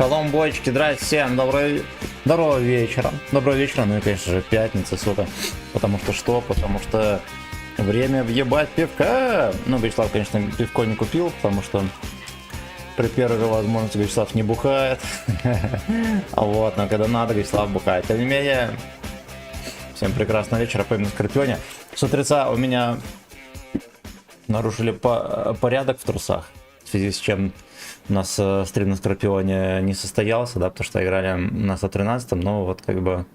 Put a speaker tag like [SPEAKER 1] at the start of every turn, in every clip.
[SPEAKER 1] Шалом, бочки, здрасте всем, доброго вечера. Доброго вечера, ну и, конечно же, пятница, сука. Потому что? Потому что время въебать пивка. Ну, Вячеслав, конечно, пивко не купил, потому что при первой возможности Вячеслав не бухает. Вот, но когда надо, Вячеслав бухает. Тем не менее, всем прекрасного вечера, поем на Скорпионе. С утреца у меня нарушили порядок в трусах, в связи с чем у нас стрим на Скорпионе не состоялся, да, потому что играли на 113-м, но вот как бы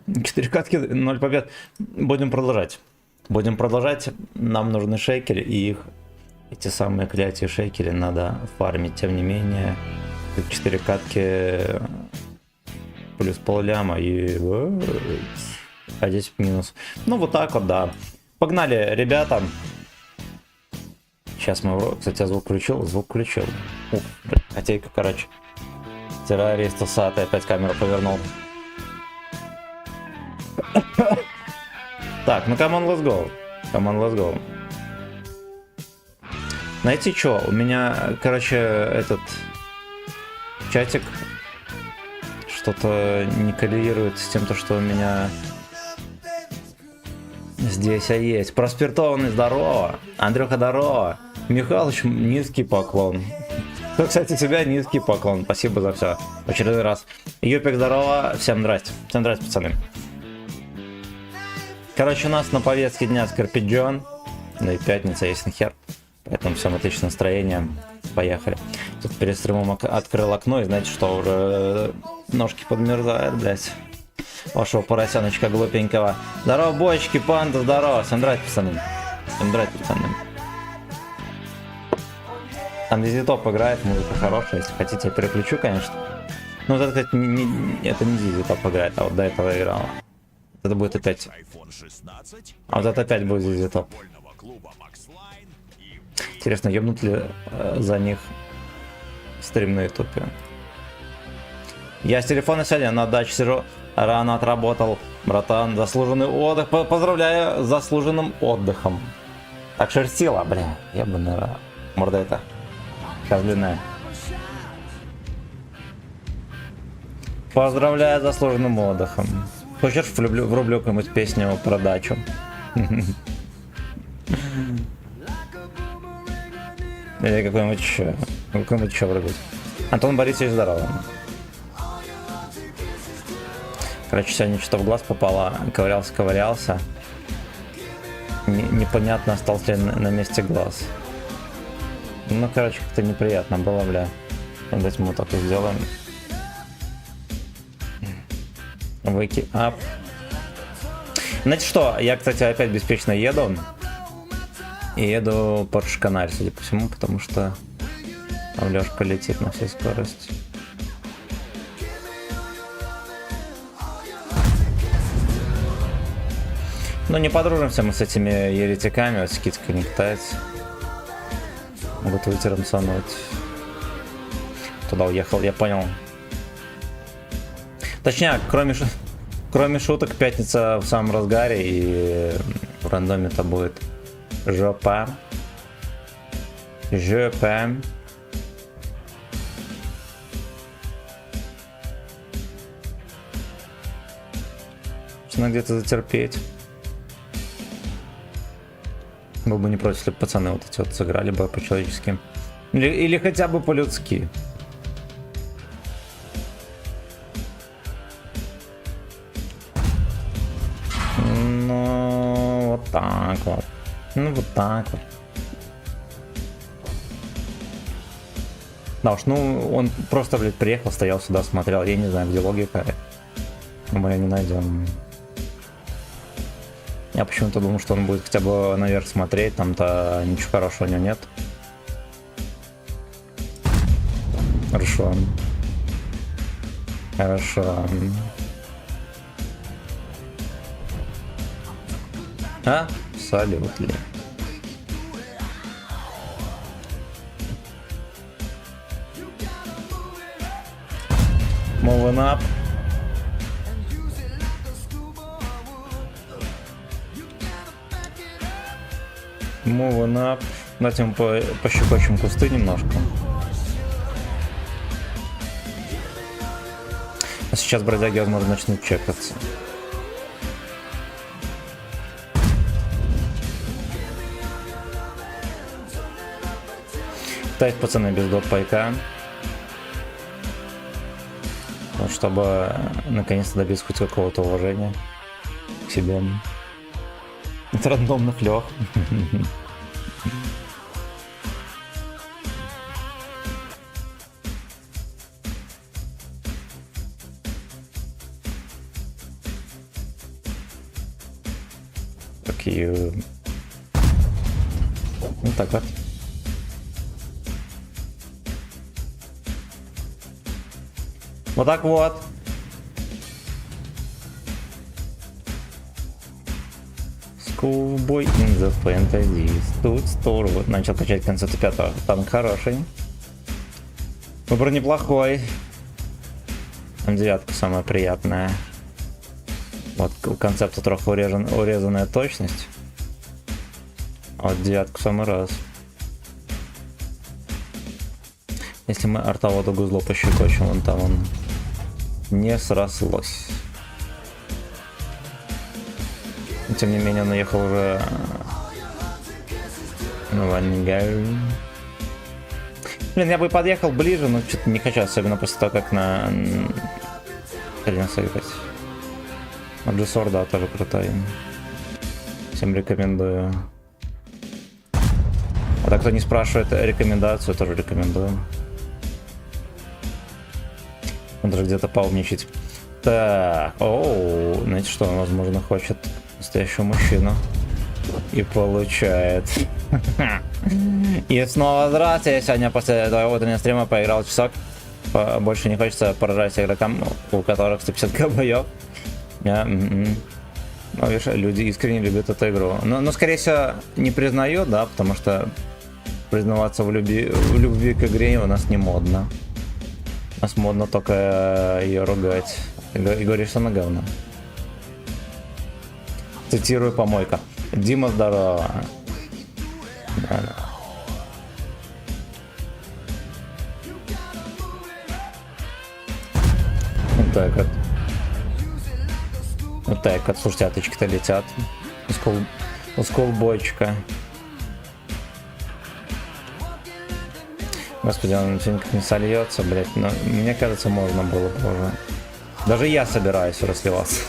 [SPEAKER 1] 4 катки, 0 побед. Будем продолжать. Нам нужны шейкеры, и их, эти самые клятие шейкеры надо фармить. Тем не менее, 4 катки плюс полляма и 10 минус. Ну вот так вот, да. Погнали, ребята. Сейчас мы, кстати, звук включил. Ух, котейка, короче. Террорист усатый, опять камеру повернул. Так, ну come on, let's go. Знаете что, у меня, короче, этот чатик что-то не коррелирует с тем, что у меня здесь есть. Проспиртованный, здорово. Андрюха, здорово. Михалыч, низкий поклон. Ну, кстати, тебя низкий поклон. Спасибо за все. В очередной раз. Юпик, здорово. Всем здрасте. Всем здрасте, пацаны. Короче, у нас на повестке дня Скорпион. Да и пятница, ясен хер. Поэтому всем отличное настроение. Поехали. Тут перед стримом открыл окно, и знаете, что уже ножки подмерзают, блять. Вашего поросеночка глупенького. Здорово, бочки, панда, здорово. Всем здрасте, пацаны. Там везде топ играет, музыка хорошая. Если хотите, я переключу, конечно. Ну, вот это, кстати, это не везде топ играет, а вот до этого играла. Это будет опять. А вот это опять будет везде топ. Интересно, ебнут ли за них стрим на ютубе? Я с телефона сегодня на даче сижу. Рано отработал, братан. Заслуженный отдых. Поздравляю с заслуженным отдыхом. Так шерстила, бля. Ебаная морда это. Козлиная. Поздравляю с заслуженным отдыхом. Хочешь, врублю какую-нибудь песню про дачу? Или какой-нибудь еще врубить. Антон Борисович, здорово. Короче, сегодня что-то в глаз попало. Ковырялся. Непонятно, остался ли на месте глаз. Ну, короче, как-то неприятно было, бля. Давайте мы вот так и сделаем. Wake up. Знаете что, я, кстати, опять беспечно еду. И еду по Шканаль, судя по всему, потому что там Лёшка летит на всей скорости. Ну, не подружимся мы с этими еретиками, вот скидка не катается. Могут ветером сануть. Туда уехал, я понял. Точнее, кроме шуток, пятница в самом разгаре, и в рандоме это будет жопа. Нужно где-то затерпеть. Был бы не против, если бы пацаны вот эти вот сыграли бы по-человечески. Или хотя бы по-людски. Ну, вот так вот. Да уж, ну, он просто, блядь, приехал, стоял сюда, смотрел. Я не знаю, где логика. Но мы ее не найдем. Я почему-то думал, что он будет хотя бы наверх смотреть, там-то ничего хорошего у него нет. Хорошо. Абсолютно. Moving up. Moving up. Давайте мы пощекочем кусты немножко. сейчас бродяги, возможно, начнут чекаться. Пытаюсь, пацаны, без допайка. Вот, чтобы наконец-то добиться хоть какого-то уважения к себе. От рандомных лёг. Такие... Ну так вот. Вот так вот. Schoolboy in the Fantasy. Тут store. Вот начал качать концепт 5-го. Танк хороший. Выбор неплохой. М9 самая приятная. Вот у концепта трохи урезанная точность. А вот 9 в самый раз. Если мы артоводу гузло пощекочем, вон там он не срослось. Но, тем не менее, он наехал уже на Вангар. Блин, я бы подъехал ближе, но что-то не хочу, особенно после того, как на Хрена сыграть. Джессор, да, тоже крутой. Всем рекомендую. А так, кто не спрашивает рекомендацию, тоже рекомендую. Он даже где-то поумничать. Так, оу, знаете что, он, возможно, хочет настоящего мужчину. И получает. И снова здравствуйте. Сегодня после твоего утреннего стрима поиграл часок. Больше не хочется поражать игрокам, у которых 150 боев. Ну, видишь, люди искренне любят эту игру. Но, скорее всего, не признаю, да, потому что признаваться в любви к игре у нас не модно. У нас модно только ее ругать. И говоришь, что она говно. Цитирую помойка. Дима, здорово. Да. Вот так вот. Вот так вот. Слушайте, аточки-то летят. У скулбойчика. Господи, он все никак не сольется, блять. Но мне кажется, можно было бы уже. Даже я собираюсь расливаться.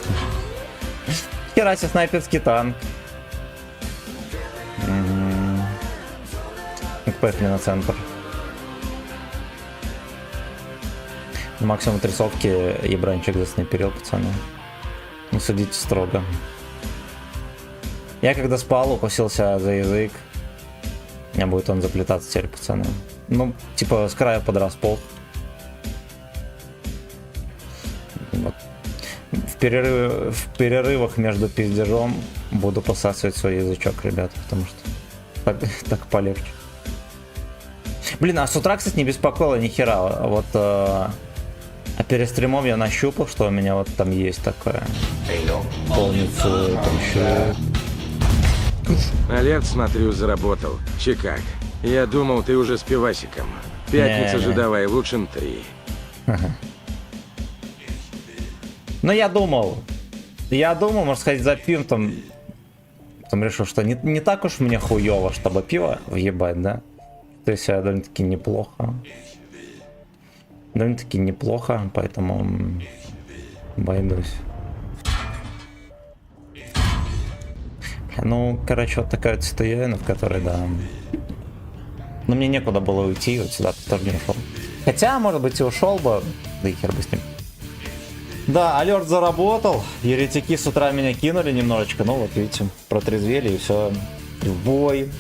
[SPEAKER 1] Хераси, снайперский танк. Поехали на центр. Максимум трясовки ебранчик заснайперил, пацаны. Не судите строго. Я когда спал, укусился за язык. У меня будет он заплетаться теперь, пацаны. Ну, типа с края под располз. Вот. В перерывах между пиздежом буду посасывать свой язычок, ребят, потому что так полегче. Блин, а с утра, кстати, не беспокоило ни хера. Вот а перед стримом я нащупал, что у меня вот там есть такое. Полницу, там еще.
[SPEAKER 2] Алерт, смотрю, заработал. Чикаг. Я думал, ты уже с пивасиком. Пятница же давай, в лучшем 3.
[SPEAKER 1] Ну, я думал, можно сказать, за пивом там решил, что не так уж мне хуёво, чтобы пиво въебать, да? То есть довольно-таки неплохо. Довольно-таки неплохо, поэтому обойдусь. Ну, короче, вот такая вот ситуация, в которой, да. Но мне некуда было уйти, вот сюда тоже не ушел. Хотя, может быть, и ушел бы, да и хер бы с ним. Да, алерт заработал. Еретики с утра меня кинули немножечко, ну вот видите, протрезвели и все. В бой.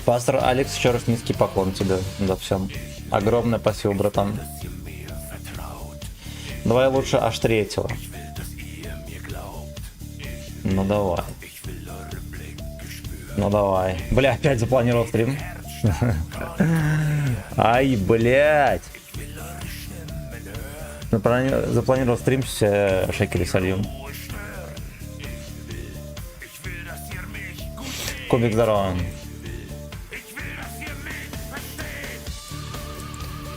[SPEAKER 1] Пастор Алекс, еще раз низкий поклон тебе за всем. Огромное спасибо, братан. Давай лучше аж 3-го. Ну давай. Ну давай. Бля, опять запланировал стрим. Ай, блядь. Запланировал стрим, все шекели сольем. Кубик, здорово.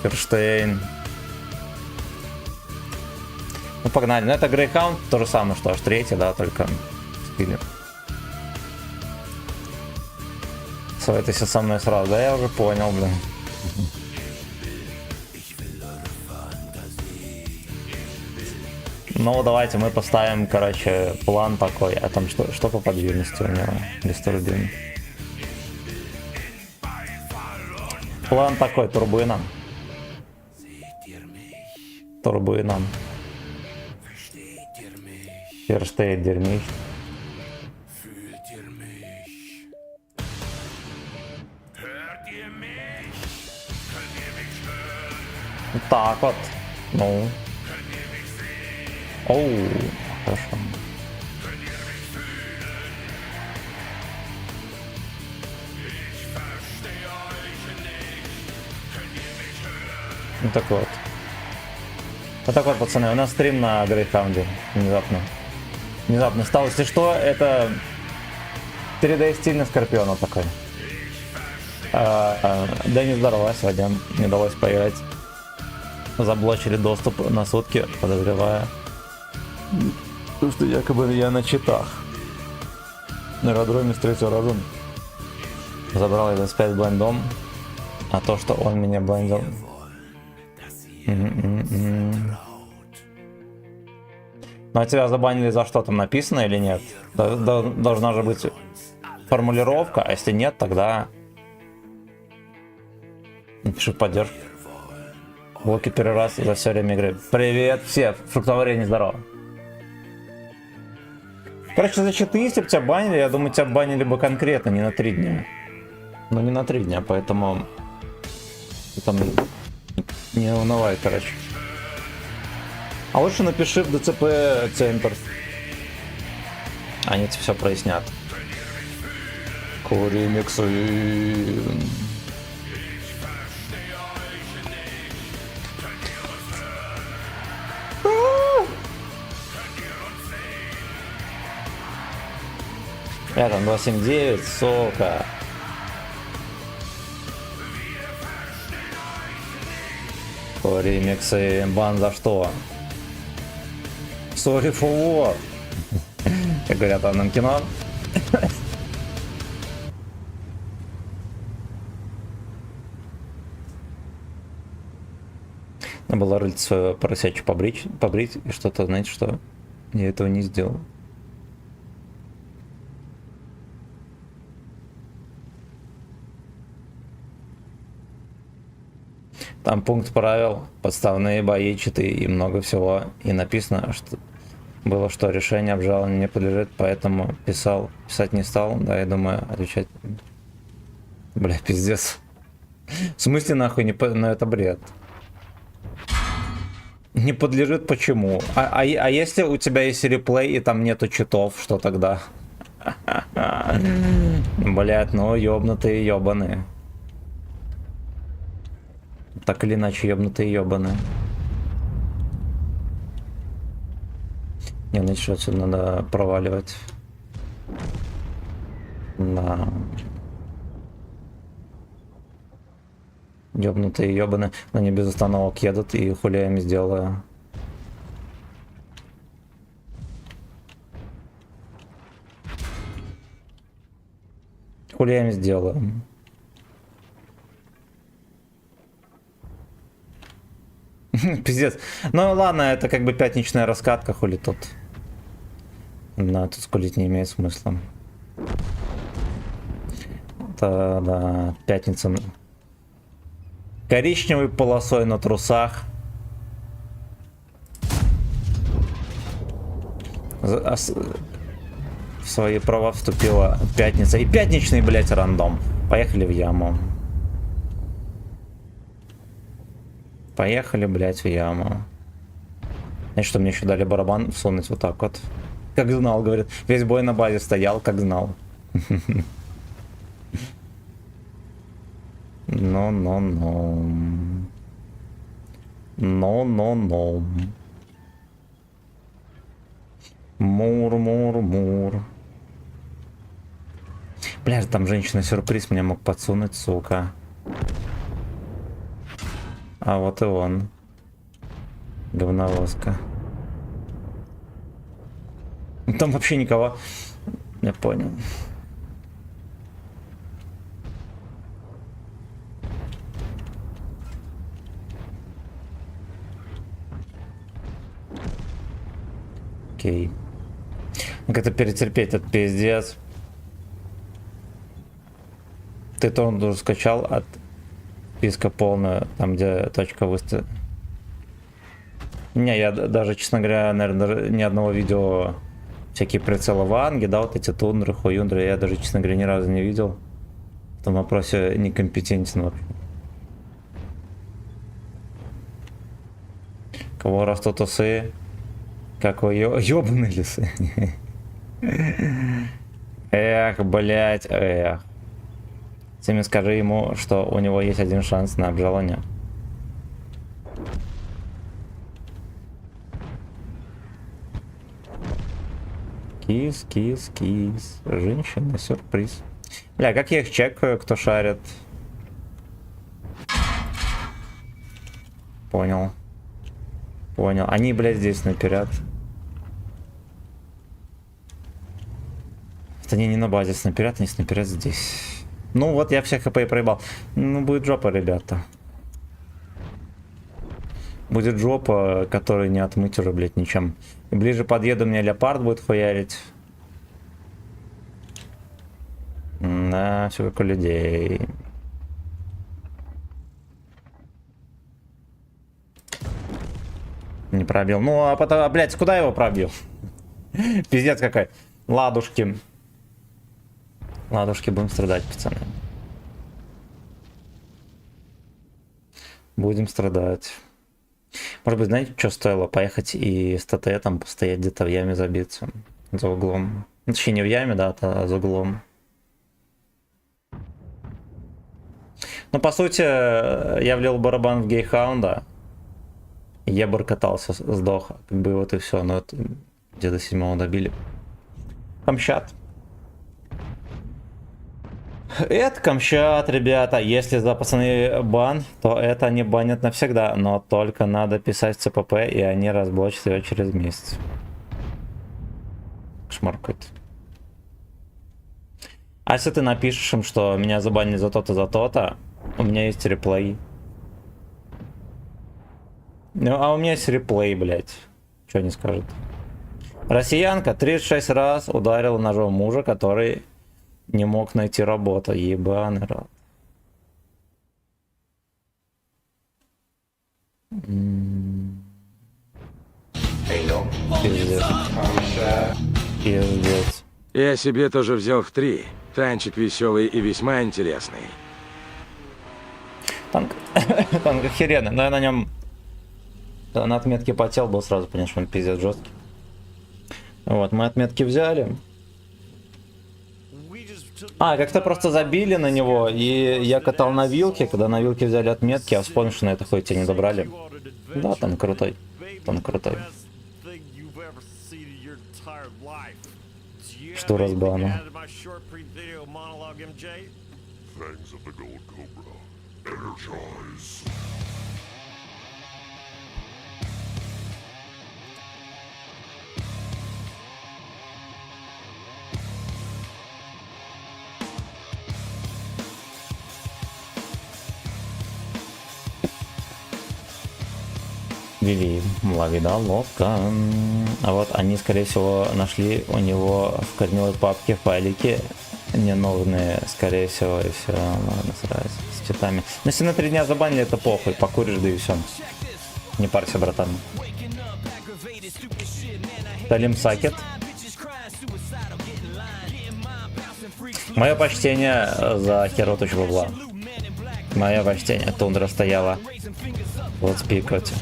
[SPEAKER 1] Керштейн. Ну погнали. Ну это Greyhound, то же самое, что аж третий, да, только спилер. Советуйся со мной сразу. Да я уже понял, блин. Ну давайте мы поставим, короче, план такой. А там что по подвижности у него? Бесторубин. План такой, турбина. Турбина. Versteht ihr mich? Так вот. Ну. Оу, хорошо. Ну так вот. Вот так вот, пацаны, у нас стрим на Грейхаунде. Внезапно стал. Если что, это 3D стиль на Скорпиона такой. Да не здорово, сегодня не удалось поиграть. Заблочили доступ на сутки, подозревая, что якобы я на читах. На аэродроме с третьего раза забрал этот 5 блайндом, а то, что он меня блайндил. Ну а тебя забанили за что там написано или нет? Должна же быть формулировка, а если нет, тогда напиши поддержку. Блоки первый раз за все время игры. Привет все, фруктоварение, здорово. Короче, за читы, если бы тебя банили, я думаю, тебя банили бы конкретно, не на 3 дня. Ну не на 3 дня, поэтому там не унывай, короче. А лучше напиши в ДЦП центр. Они тебе все прояснят. Куримиксы. Я там 279, сока. Ремиксы, бан за что? Sorry for what? Как говорят в одном кино. Надо было рыльце свое поросячью побрить и что-то, знаете что? Я этого не сделал. Там пункт правил, подставные бои, читы и много всего. И написано, что было, что решение обжалования не подлежит, поэтому писать не стал. Да, я думаю, отвечать. Бля, пиздец. В смысле нахуй не ну это бред. Не подлежит почему? А если у тебя есть реплей и там нету читов, что тогда? Блять, ну ёбнутые ёбаные. Так или иначе, ёбнутые ёбаные. Не, ну что, отсюда надо проваливать. Да. Ёбнутые ёбаные. Но они без остановок едут, и хули я им сделаю. Хули я им сделаю. Пиздец. Ну ладно, это как бы пятничная раскатка, хули тут. Да, тут скулить не имеет смысла. Это, да, пятница. Коричневой полосой на трусах. В свои права вступила пятница. И пятничный, блять, рандом. Поехали в яму. Поехали, блять, в яму. Значит, что мне еще дали барабан всунуть вот так вот. Как знал, говорит. Весь бой на базе стоял, как знал. Но. Но. Мур. Бля, там женщина-сюрприз мне мог подсунуть, сука. А вот и он. Говновозка. Там вообще никого. Я понял. Окей. Ну, как-то перетерпеть этот пиздец. Ты тоже скачал от списка полную, там где точка выставлена. Не, я даже, честно говоря, наверное, даже ни одного видео, всякие прицелы Ванги, да, вот эти тундры, хуюндры, я даже, честно говоря, ни разу не видел. В этом вопросе некомпетентен вообще. Кого растут усы? Как вы ёбаные лисы? Эх, блять, эх. Тимми, скажи ему, что у него есть один шанс на обжалование. Кис, кис, кис. Женщина, сюрприз. Бля, как я их чекаю, кто шарит? Понял. Понял. Они, блядь, здесь наперед. Это они не на базе наперед, они наперед здесь. Ну вот, я всех хп проебал. Ну, будет жопа, ребята. Будет жопа, которую не отмыть уже, блядь, ничем. И ближе подъеду, мне леопард будет хуярить. Да, все как у людей. Не пробил. Ну, а потом, блядь, куда его пробил? Пиздец какой. Ладушки. Ладушки, будем страдать, пацаны. Будем страдать. Может быть, знаете, что стоило? Поехать и с ТТ там постоять где-то в яме забиться. За углом. Ну, точнее, не в яме, да, а за углом. Ну, по сути, я влил барабан в гейхаунда. Ебор катался, сдох. Как бы вот и все. Но это где-то 7-го добили. Камчат. Это Камчат, ребята. Если за пацаны бан, то это не банят навсегда. Но только надо писать в ЦПП, и они разблочат ее через месяц. Кошмар какой-то. А если ты напишешь им, что меня забанили за то-то, за то-то, у меня есть реплей. Ну, а у меня есть реплей, блядь. Что они скажут? Россиянка 36 раз ударила ножом мужа, который не мог найти работу. Ебаный рот. Пиздец. Пиздец.
[SPEAKER 2] Я себе тоже взял в 3. Танчик веселый и весьма интересный.
[SPEAKER 1] Танк, танк охеренный, но я на нем на отметке потел, был сразу понял, что он пиздец жесткий. Вот, мы отметки взяли. А, как-то просто забили на него, и я катал на вилке, когда на вилке взяли отметки, а вспомнил, что на это хоть и не добрали. Да, там крутой. Там крутой. Что разбану? Вели, лавида, ловко. А вот они, скорее всего, нашли у него в корневой папке файлики ненужные, скорее всего, и все. Ладно, сразу с читами. Но если на 3 дня забанили, это похуй, покуришь, да и все. Не парься, братан. Талим Сакет. Мое почтение за хероточку бабла. Мое почтение. Тундра стояла. Вот спикать.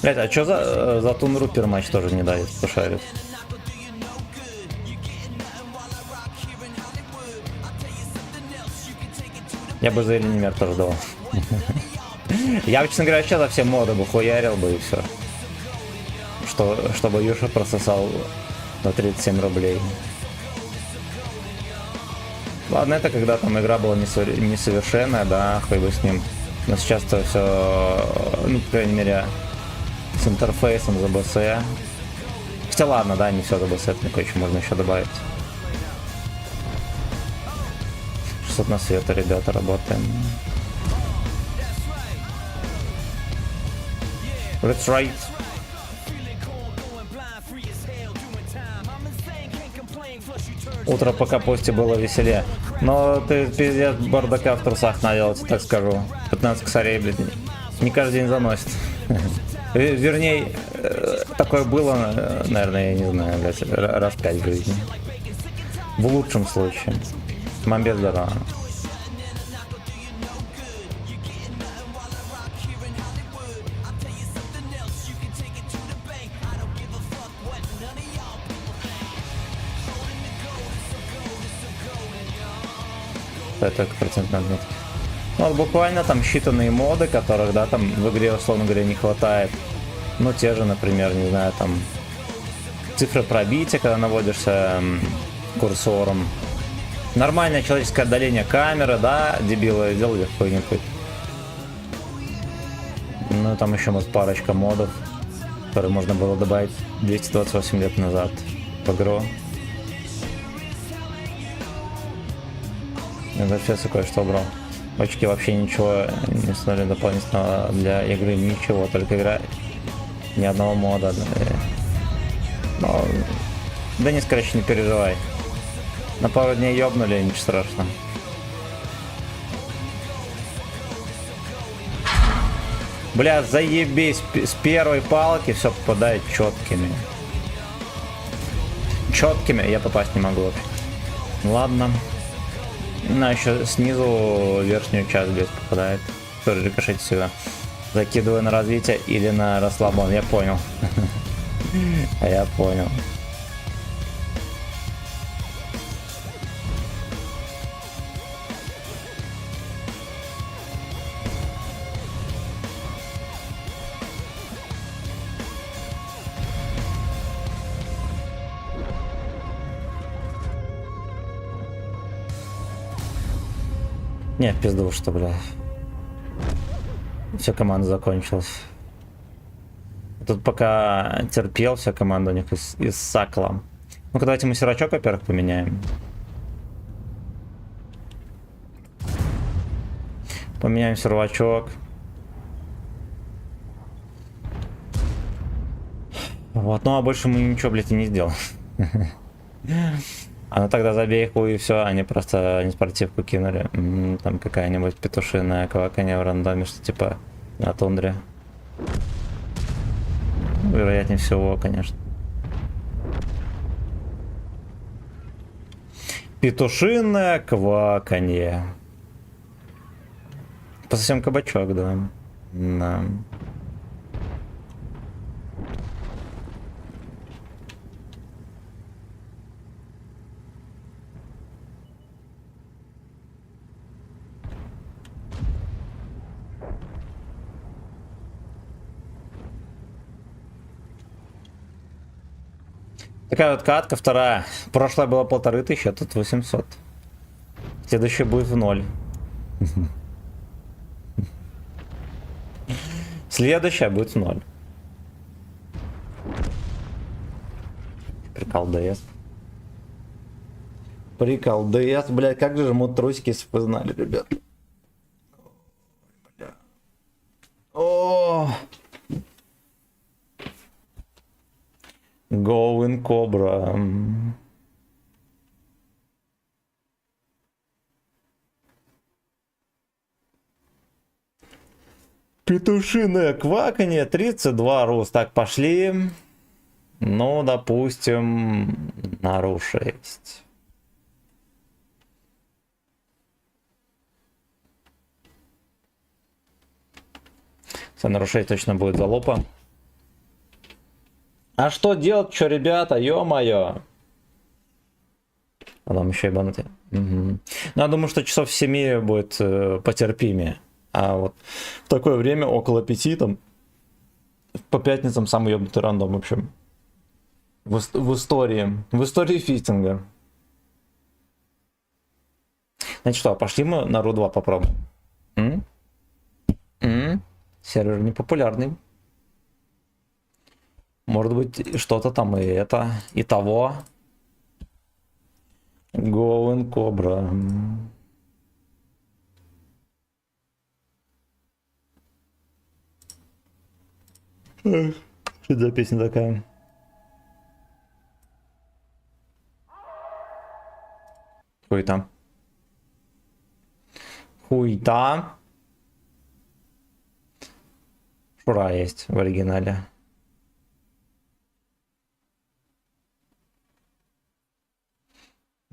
[SPEAKER 1] Блять, а чё за тундру пермач тоже не дает, пошарит? Я бы за Элинимер тоже дал. Я, честно говоря, вообще за все моды бы хуярил бы и все. Чтобы Юша прососал на 37 рублей. Ладно, это когда там игра была несовершенная, да, хуй бы с ним. Но сейчас-то все, ну, по крайней мере, с интерфейсом ZBC. Хотя ладно, да, не все ZBC, но кое-что можно еще добавить. 600 на света, ребята, работаем. That's right. Утро по капусте было веселее. Но ты пиздец бардака в трусах наделал, так скажу. 15 косарей, блин, не каждый день заносит. Вернее, такое было, наверное, я не знаю, блядь, раз 5 в жизни. В лучшем случае. Мамбез здорово. Это процентная отметка. Ну, вот буквально там считанные моды, которых, да, там в игре, условно говоря, не хватает. Ну, те же, например, не знаю, там цифры пробития, когда наводишься курсором. Нормальное человеческое отдаление камеры, да, дебилы, сделали какой-нибудь. Ну, там еще, может, парочка модов, которые можно было добавить 228 лет назад в игру. Я сейчас кое-что брал. Очки вообще ничего не установили дополнительного для игры, ничего, только игра, ни одного мода. Но, да не, короче, не переживай. На пару дней ёбнули, ничего страшного. Бля, заебись, с первой палки все попадает четкими. Четкими я попасть не могу вообще. Ладно. На еще снизу верхнюю часть здесь попадает. Тоже рикошетит сюда. Закидываю на развитие или на расслабон. Я понял. Я понял. Не, в пизду, что, бля. Вся команда закончилась. Тут пока терпел, вся команда у них иссакла. Ну-ка, давайте мы сирачок, во-первых, поменяем. Поменяем сервачок. Вот, ну а больше мы ничего, блядь, и не сделаем. А ну тогда забей их и все, они просто не спортивку кинули. Там какая-нибудь петушиная кваканье в рандоме, что типа на тундре. Вероятнее всего, конечно. Петушиное кваканье. По совсем кабачок, да. Да. Такая вот катка вторая. Прошлая была 1500, а тут 800. Следующая будет в 0. Следующая будет в 0. Прикол ДС. Прикол ДС, блядь, как же жмут трусики, если вы знали, ребят. О! Going Cobra. Петушиное кваканье, 32 рост. Так, пошли. Ну, допустим, на ру 6. Все, на ру 6 точно будет залупа. А что делать, что, ребята, ё-моё? А там еще ебанутые. Угу. Ну, я думаю, что часов 7 будет потерпимее. А вот в такое время, около 5, там, по пятницам самый ебнутый рандом, в общем. В истории фистинга. Значит что, пошли мы на ру 2 попробуем. Сервер непопулярный. Может быть, что-то там и это, и того. Going Cobra. Что это за песня такая? Хуйта. Хуйта. Шура есть в оригинале.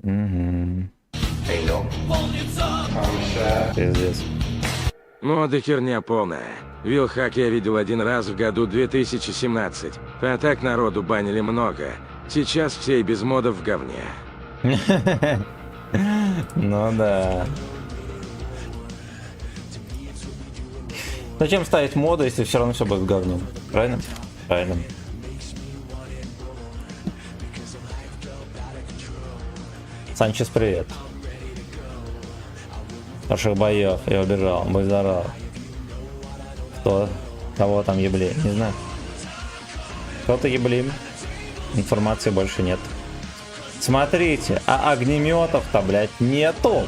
[SPEAKER 1] Угу. Пиздец.
[SPEAKER 2] Мода херня полная. Вилхак я видел один раз в году 2017. А так народу банили много. Сейчас все и без модов в говне.
[SPEAKER 1] Ну да. Зачем ставить моду, если все равно все будет говном? Правильно? Правильно. Санчес, привет. Хороших боев, я убежал, будь здоров. Кто? Кого там ебли? Не знаю. Кто-то ебли. Информации больше нет. Смотрите, а огнеметов-то, блядь, нету.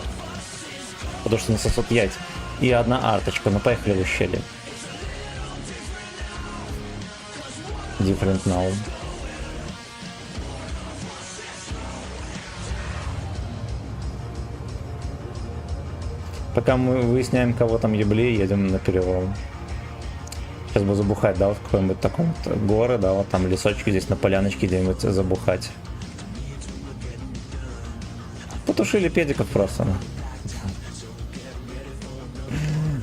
[SPEAKER 1] Потому что не сосут яйца. И одна арточка, ну поехали в ущелье. Different now. Пока мы выясняем, кого там ебли, едем на перелом. Сейчас бы забухать, да, в какой-нибудь таком вот горы, да, вот там лесочки здесь на поляночке где-нибудь забухать. Потушили педиков просто.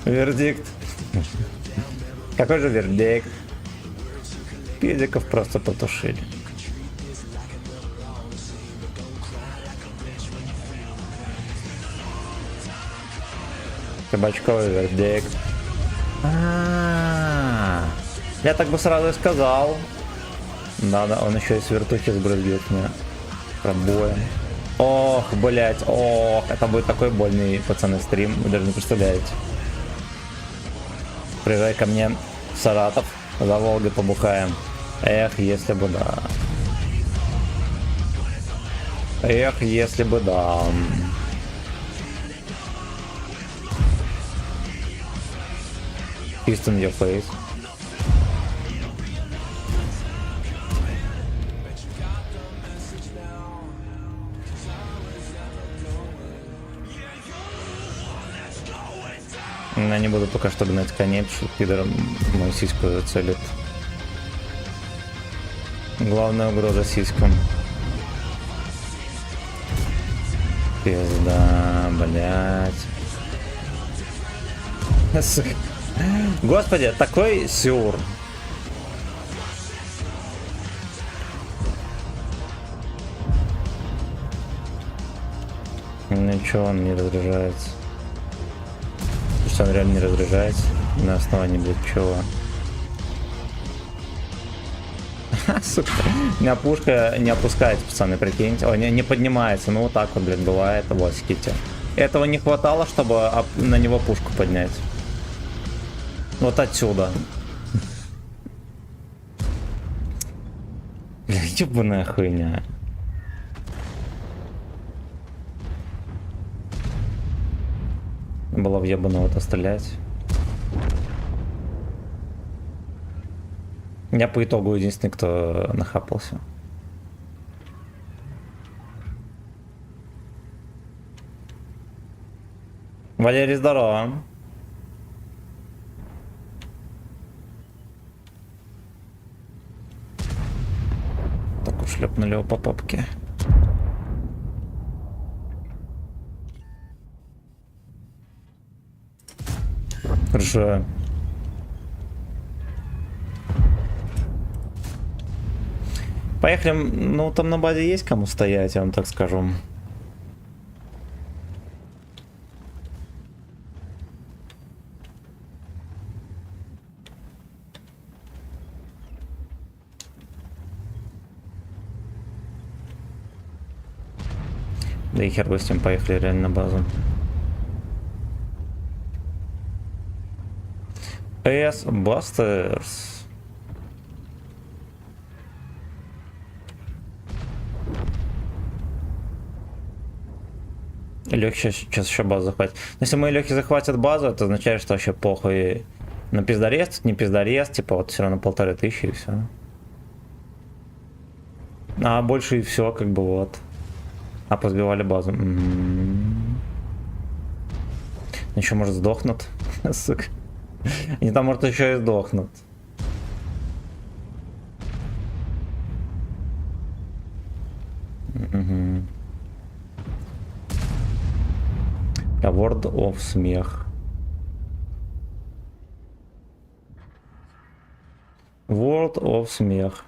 [SPEAKER 1] Вердикт. Какой же вердикт? Педиков просто потушили. Кабачковый вердикт. Я так бы сразу и сказал. Да, он еще и с вертухи сбрызгивает меня пробоем. Ох, блять, ох, это будет такой больный, пацаны, стрим, вы даже не представляете. Приезжай ко мне в Саратов, за Волгой побухаем. Эх, если бы да. Эх, если бы да. Fist in your face. Я не буду пока что гнать коней, потому что пидор мою сиську зацелит. Главная угроза сиськам. Пизда, блять. Господи, такой сюр. Ничего, он не разряжается. Что он реально не разряжается? На основании, блядь, чего? Сука. У меня пушка не опускается, пацаны, прикиньте. О, не поднимается. Ну вот так вот, блядь, бывает. Вот, ските. Этого не хватало, чтобы на него пушку поднять. Вот отсюда. Бля, ебаная хуйня. Было в ебаного-то стрелять. Я по итогу единственный, кто нахапался. Валерий, здорово. Так уж шлепнули его по попке. Хорошо. Поехали. Ну, там на базе есть кому стоять, я вам так скажу. Да и хер бы с тем, поехали реально на базу. S Busters. Лёх сейчас еще базу захватит. Если мои Лёхи захватят базу, это означает, что вообще похуй. На пиздарест, тут не пиздарест, типа вот все равно 1500 и все. А больше и все, как бы вот. А позбивали базу. Еще может сдохнут. Сука. Они там может еще и сдохнут. World of смех. World of смех.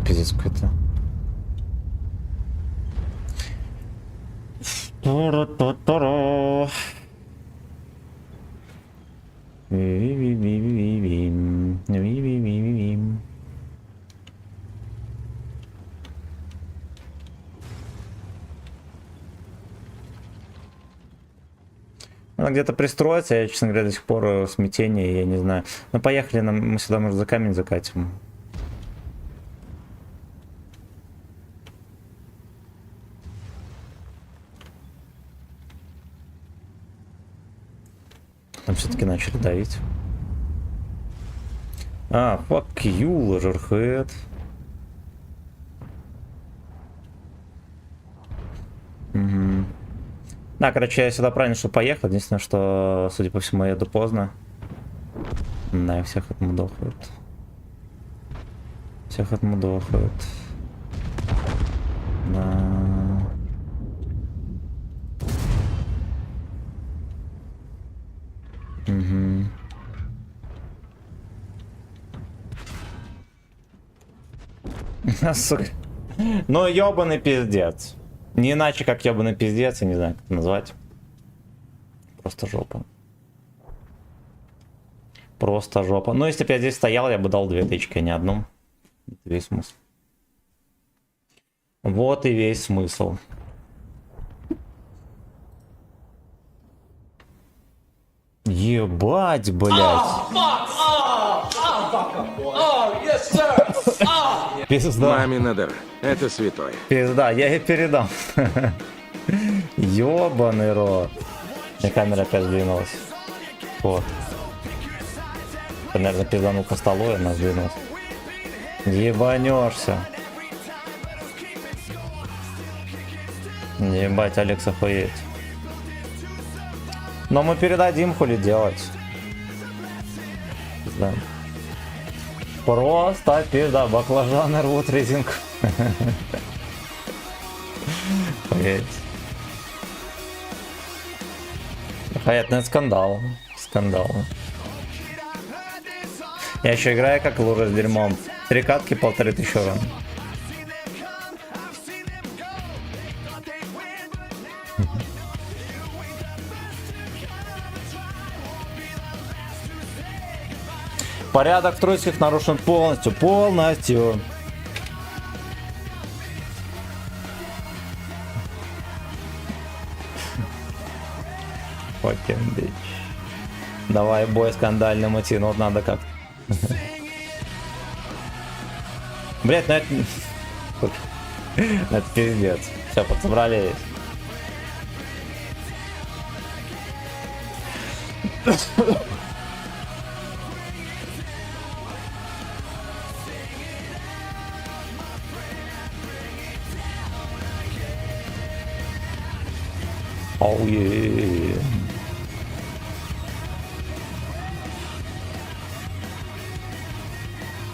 [SPEAKER 1] Пиздец какой-то. Надо где-то пристроиться, я, честно говоря, до сих пор в смятении, я не знаю. Ну поехали, мы сюда, может, за камень закатим. Там все-таки начали давить. А, fuck you, ложерхед. Угу. Да, короче, я сюда правильно, что поехал. Единственное, что, судя по всему, я еду поздно. Да, всех отмудохают. Всех отмудохают. Да. Угу. Сука. Ну, ёбаный пиздец. Не иначе, как ёбаный пиздец, я не знаю, как это назвать. Просто жопа. Просто жопа. Ну, если бы я здесь стоял, я бы дал 2 тычки, а не одну. Это весь смысл. Вот и весь смысл. Ебать, блядь. Пизда.
[SPEAKER 2] Мамин Адар. Это святое.
[SPEAKER 1] Пизда, я ей передам. Ёбаный рот. Мне камера опять сдвинулась. Вот. Наверное, пизданул по столу, и она сдвинулась. Ебанешься. Ебать, Алекс охуеть. Но мы передадим, хули делать. Да. Просто пизда, баклажаны рвут резинку. Понятно, скандал. Скандал. Я еще играю как лужа с дерьмом. 3 катки, 1500 урон. Порядок в тройских нарушен полностью. Полностью. Fucking bitch. Давай бой скандальный мотив. Вот надо как. Блять, ну это... Это пиздец. Все, подсобрались. Oh yeah.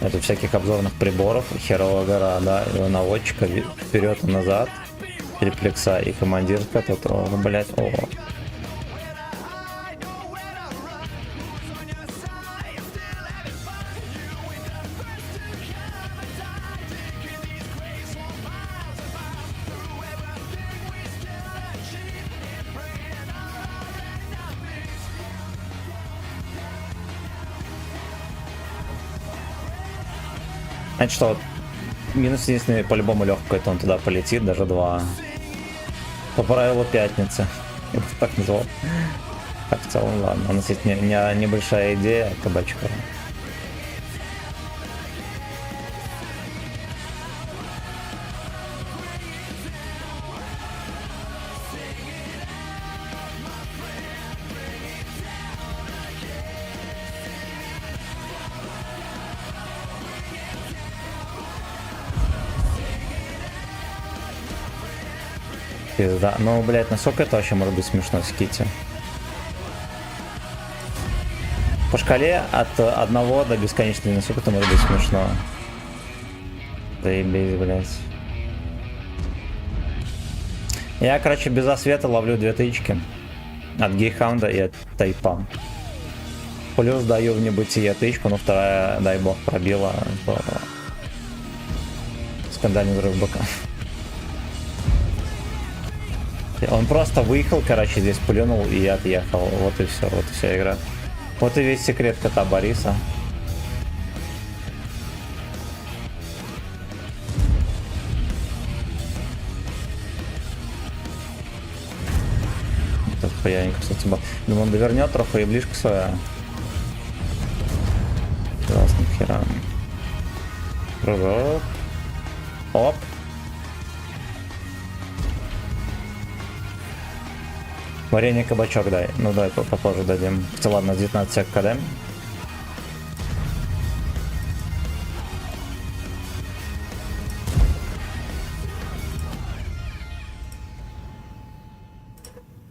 [SPEAKER 1] Это всяких обзорных приборов, херовая гора, да, его наводчика вперед и назад, триплекса и командирка, тут, о, блять, о. Значит, что вот минус единственный, по-любому легкий, он туда полетит, даже 2. По правилу пятницы. Я бы так назвал. Так, в целом, ладно. У нас есть небольшая идея кабачка. Пизда. Ну, блядь, насколько это вообще может быть смешно с Кити? По шкале от 1 до бесконечности, насколько это может быть смешно? Заебись, блядь. Я, короче, без освета ловлю 2 тычки. От Гейхаунда и от Тайпа. Плюс даю в небытие тычку, но вторая, дай бог, пробила. Скандальный взрыв БК. Он просто выехал, короче, здесь плюнул и отъехал. Вот и вся игра. Вот и весь секрет кота Бориса. Тут хуяненько, кстати, был. Думаю, он довернет троху и ближка своя. Классно, хера. Прыжок. Оп. Варенье кабачок дай. Ну дай попозже дадим. Хотя ладно, 19 сек КД.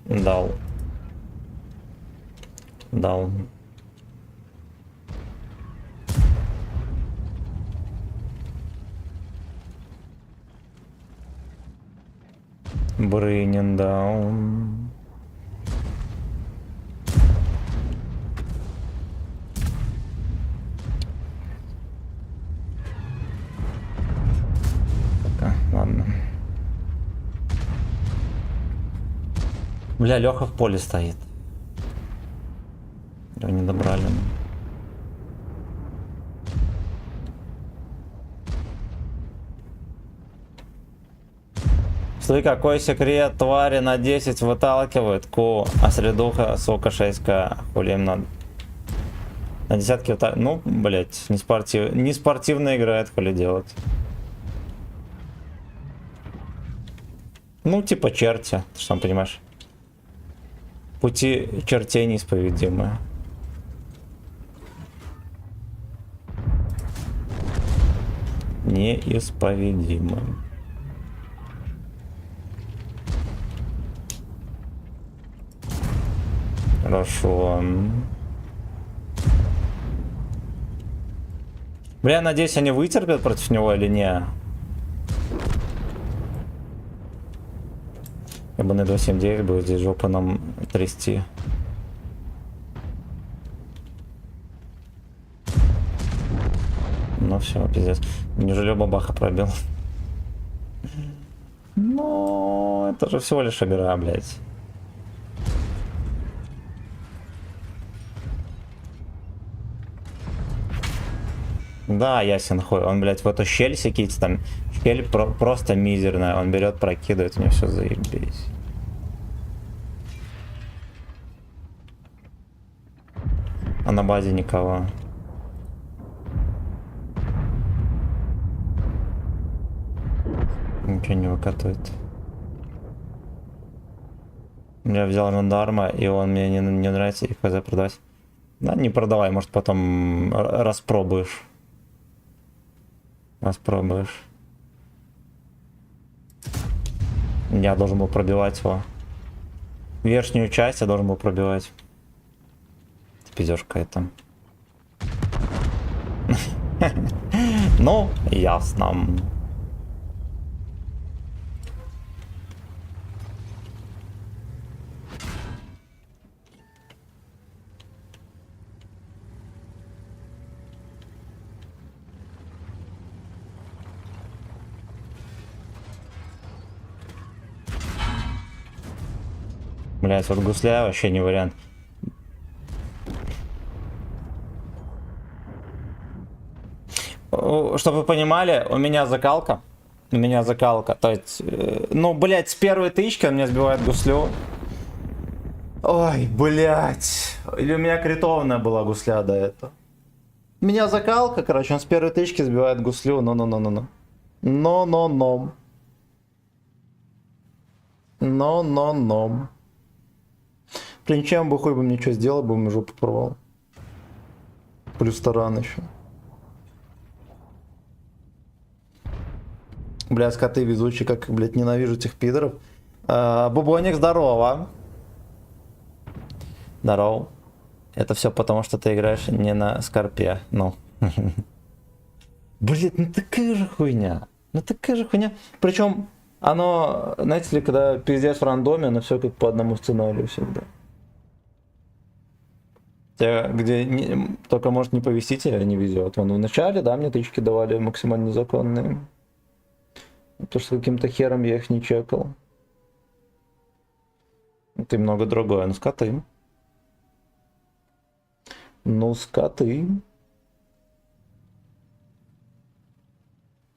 [SPEAKER 1] Дал. Дал. Брынин даун. Ладно. Бля, Леха в поле стоит. Его не добрали. Смотри, какой секрет, твари на 10 выталкивают. Ку, а средуха, сука, 6к. Хули им надо. На десятки выталкивают. Ну, блять, не спортивно играет, хули делать. Ну, типа черти, ты сам понимаешь. Пути чертей неисповедимые. Неисповедимые. Хорошо. Бля, я надеюсь, они вытерпят против него или не. Я бы на 279 будет здесь жопу нам трясти. Ну все, пиздец. Неужели бабаха пробил? Ну, это же всего лишь игра, блядь. Да, ясен хуй. Он, блядь, в эту щель сикить там. Щель просто мизерная. Он берет, прокидывает, у него все заебись. А на базе никого. Ничего не выкатывает. Я взял жандарма, и он мне не нравится, и хз продавать. Да, не продавай, может потом распробуешь. Распробуешь. Я должен был пробивать его. Верхнюю часть я должен был пробивать. Пиздёж какая-то. Ну, ясно. Блять, вот гусля вообще не вариант. чтобы вы понимали, у меня закалка. У меня закалка. То есть, ну, блядь, с первой тычки он меня сбивает гуслю. Ой, блядь. Или у меня критованная была гусля до этого. У меня закалка, короче, он с первой тычки сбивает гуслю. Но-но-но-но-но. Но-но-но. Но-но-но. Блин, чем бы хуй бы мне что сделал, бы мне жопу порвал. Плюс таран еще. Бля, скоты везучие, как, блядь, ненавижу этих пидоров. Бубоник, здорово. Здорово. Это все потому, что ты играешь не на скорпе. Ну. Блин, ну такая же хуйня. Ну такая же хуйня. Причем оно, знаете ли, когда пиздец в рандоме, оно все как по одному сценарию всегда. Где только может не повезти, а не везет. Вон в начале, да, мне тычки давали максимально незаконные. Потому что каким-то хером я их не чекал. Это и много другое. Ну, скоты. Ну, скоты.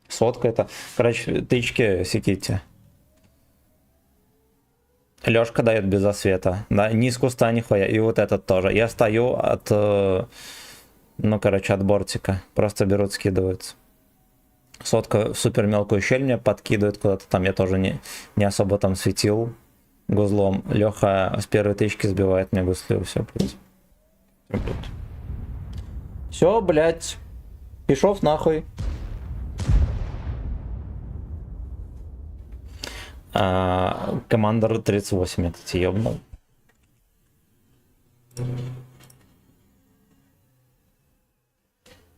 [SPEAKER 1] Сотка это. Короче, тычки секите. Лёшка дает без освета. Да, ни с куста, нихуя. И вот этот тоже. Я стою от... Ну, короче, от бортика. Просто берут, скидываются. Сотка в супер мелкую щель мне подкидывает куда-то. Там я тоже не особо там светил гузлом. Леха с первой тычки сбивает мне гуслю. Все, блядь. Все, блядь. Пишов нахуй. Командор 38, я, кстати, ёбнул.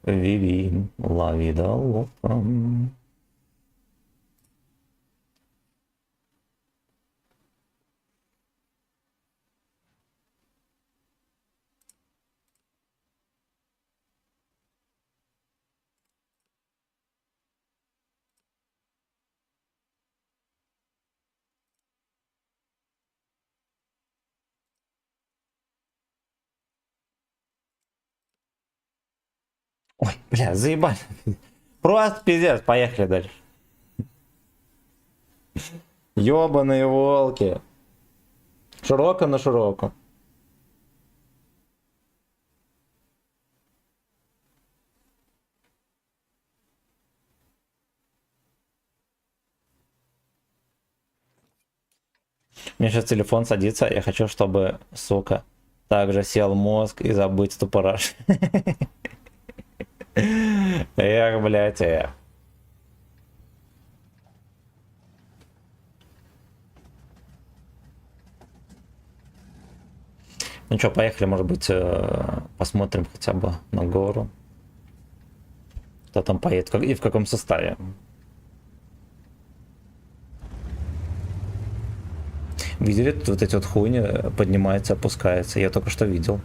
[SPEAKER 1] Виви, лавида, лопам. Ой, бля, заебали. Просто пиздец, поехали дальше. Ёбаные волки. Широко на широко. Мне сейчас телефон садится, я хочу, чтобы, сука, также сел мозг и забыть тупораж. Эх, блядь, эх. Ну что, поехали, может быть, посмотрим хотя бы на гору. Кто там поедет и в каком составе. Видели, тут вот эти вот хуйни поднимается, опускается. Я только что видел.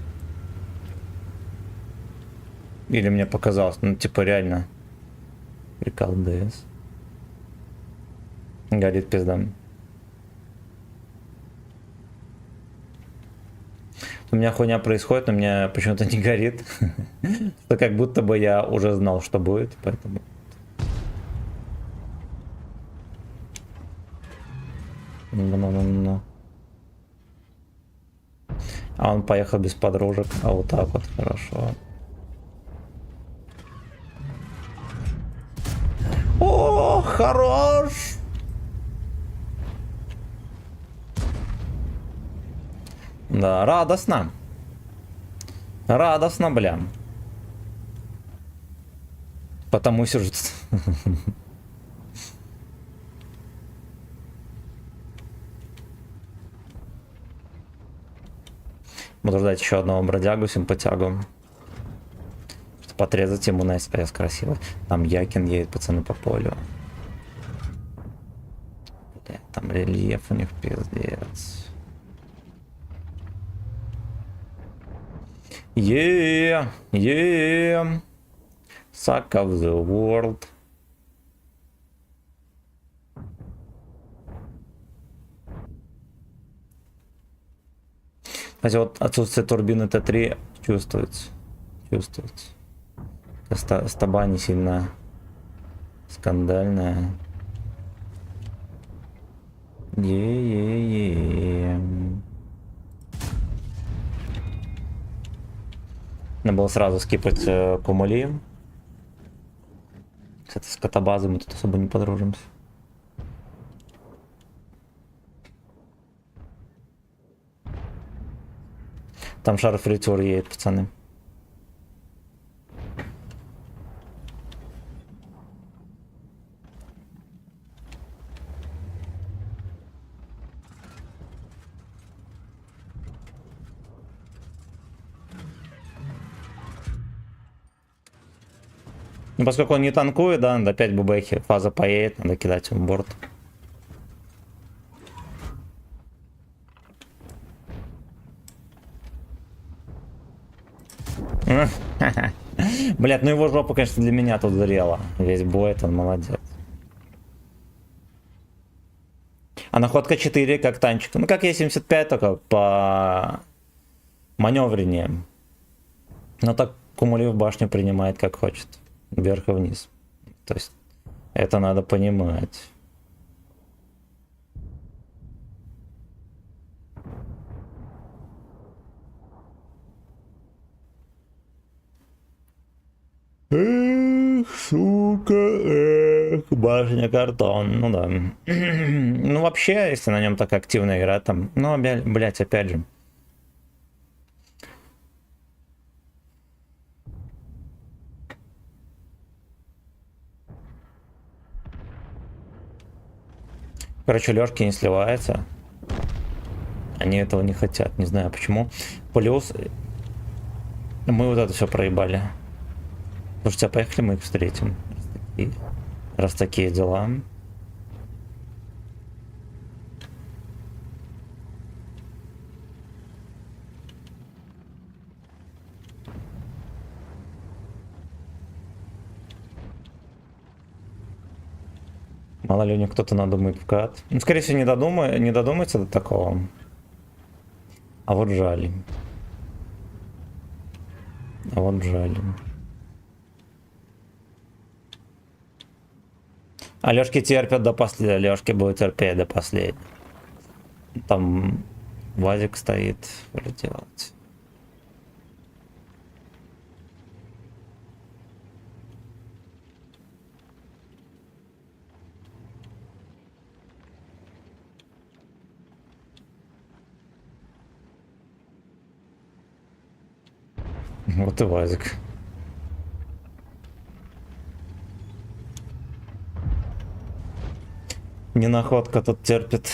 [SPEAKER 1] Или мне показалось, ну типа реально. Прикол ДС. Горит пиздам. У меня хуйня происходит, но мне почему-то не горит. Что как будто бы я уже знал, что будет, поэтому... Ну. А он поехал без подружек, а вот так вот, хорошо. О, хорош! Да, радостно. Радостно, бля. Потому сижу тут. Буду ждать еще одного бродягу, симпатягу. Чтобы отрезать ему на СПС красиво. Там Якин едет, пацаны, по полю. Бля, там рельеф у них пиздец. Yeah. Suck of the world. Хотя вот отсутствие турбины Т3 чувствуется. Стаба не сильно Скандальная. Е-е-е. Надо было сразу скипать кумули. Кстати, с катабазой мы тут особо не подружимся. Там шар фритюр едет, пацаны. Ну, поскольку он не танкует, да, надо опять бубехи. Фаза поедет, надо кидать ему борт. Блять, ну его жопа, конечно, для меня тут горела. Весь бой, он молодец. А находка 4 как танчик. Ну как Е75, только по маневреннее. Но так кумули в башню принимает как хочет. Вверх и вниз. То есть это надо понимать. Эх, сука, эх, башня картон, ну да. Ну вообще, если на нем так активно играть, там, ну, блять, опять же. Короче, Лёшки не сливается. Они этого не хотят, не знаю почему. Плюс мы вот это все проебали. Слушайте, а поехали мы их встретим. Раз такие дела. Мало ли у них кто-то надумает вкат. Ну, скорее всего, не додумается до такого. А вот жаль. А вот жаль. А Лёшки терпят до последнего. Лёшки будет терпеть до последнего. Там Вазик стоит. Что делать? Вот и Вазик. Не находка тут терпит.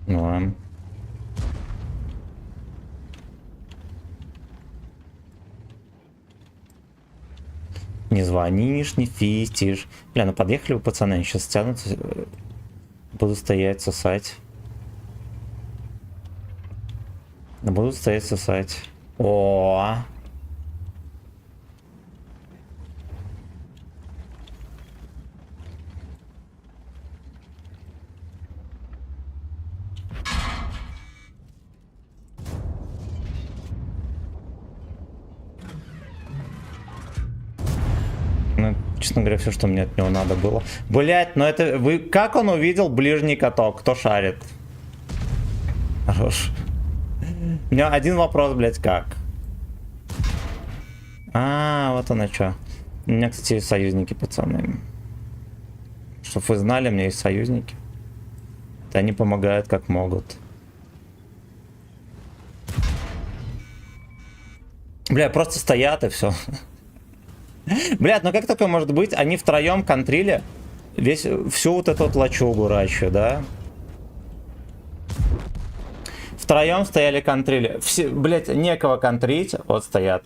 [SPEAKER 1] Ну ладно. Не звонишь, не фистишь. Бля, ну подъехали бы пацаны, они сейчас тянутся. Буду стоять, сосать. Буду стоять, сосать. О. Ну, честно говоря, все, что мне от него надо было. Блять, ну это... Вы... Как он увидел ближний каток? Кто шарит? Хорош. У меня один вопрос, блять, как? А, вот оно что. У меня, кстати, есть союзники, пацаны. Чтоб вы знали, у меня есть союзники. Да они помогают как могут. Бля, просто стоят и все. Блядь, ну как такое может быть? Они втроем контрили всю вот эту вот лачугу ращу, да? Втроем стояли контрили. Все, блядь, некого контрить. Вот стоят.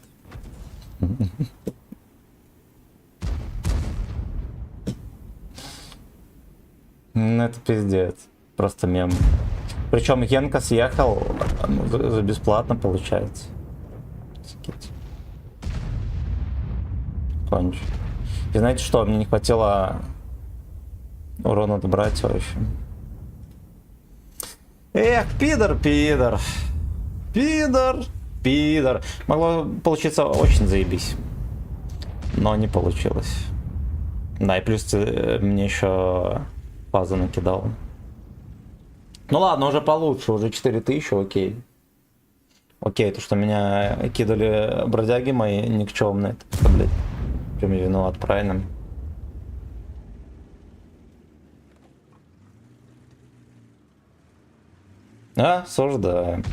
[SPEAKER 1] Ну это пиздец. Просто мем. Причем Генка съехал за бесплатно, получается. Конч. И знаете что, мне не хватило Урон надо брать вообще. Эх, пидор. Пидор. Могло получиться очень заебись. Но не получилось. Да, и плюс ты мне еще фазу накидал. Ну ладно, уже получше, уже 4000, окей. Окей, то, что меня кидали бродяги мои никчемные, это, блядь, чем я виноват, правильно? Осуждаем.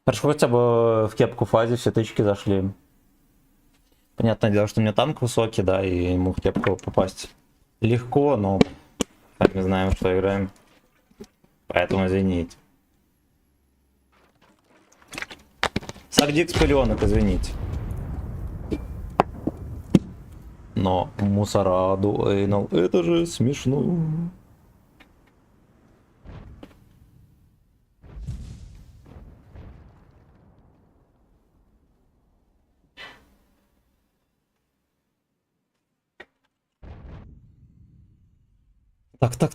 [SPEAKER 1] Хорошо, хотя бы в кепку фазе все тычки зашли. Понятное дело, что у меня танк высокий, да, и ему в кепку попасть легко, но сами знаем, что играем. Поэтому извините. Сагдикс пылёнок, извините. Но мусораду Эйнал, это же смешно.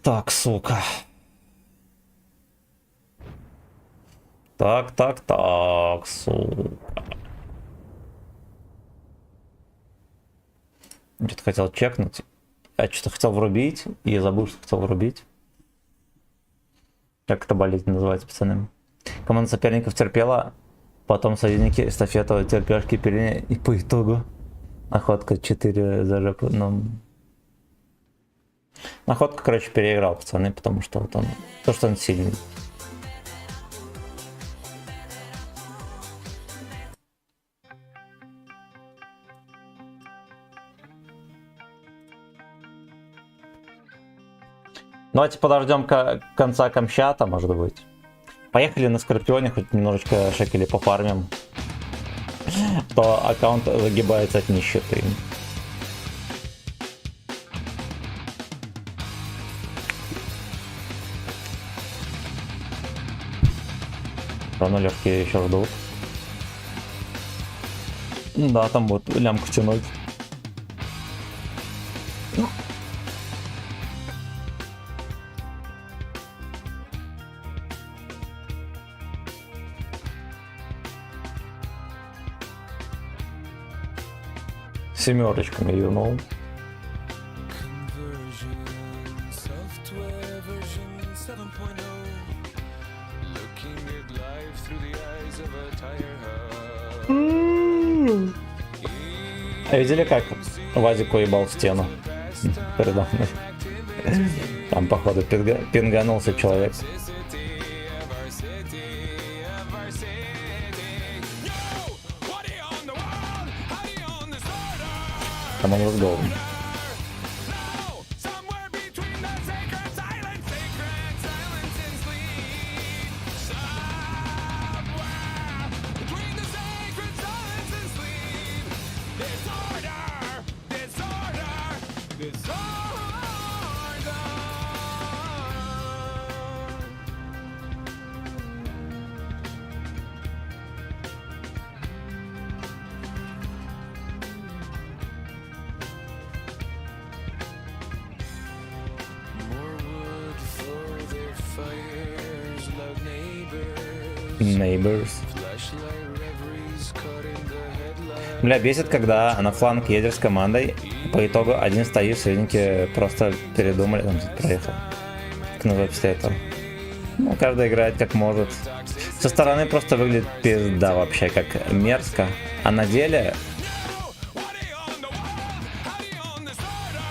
[SPEAKER 1] Так, сука. Так, сука. Что-то хотел чекнуть. Я что-то хотел врубить, и забыл, что хотел врубить. Как это болезнь называется, пацаны? Команда соперников терпела, потом союзники эстафету терпешки переняли, и по итогу находка 4 за жопу. Ну... Находка, короче, переиграл, пацаны, потому что вот он... То, что он сильный. Давайте подождем конца Камчата, может быть. Поехали на Скорпионе, хоть немножечко шекелей пофармим. То аккаунт загибается от нищеты. Равно легкие еще ждут. Да, там вот лямку тянуть. Семерочками юнул. А видели, как Вазик уебал в стену передо мной? Там, походу, пинганулся человек. Come on, let's go. Neighbors. Бля, бесит, когда на фланг едешь с командой, по итогу один стоит, союзники просто передумали, там проехал. Как называется после этого? Ну, каждый играет как может. Со стороны просто выглядит пизда вообще, как мерзко. А на деле...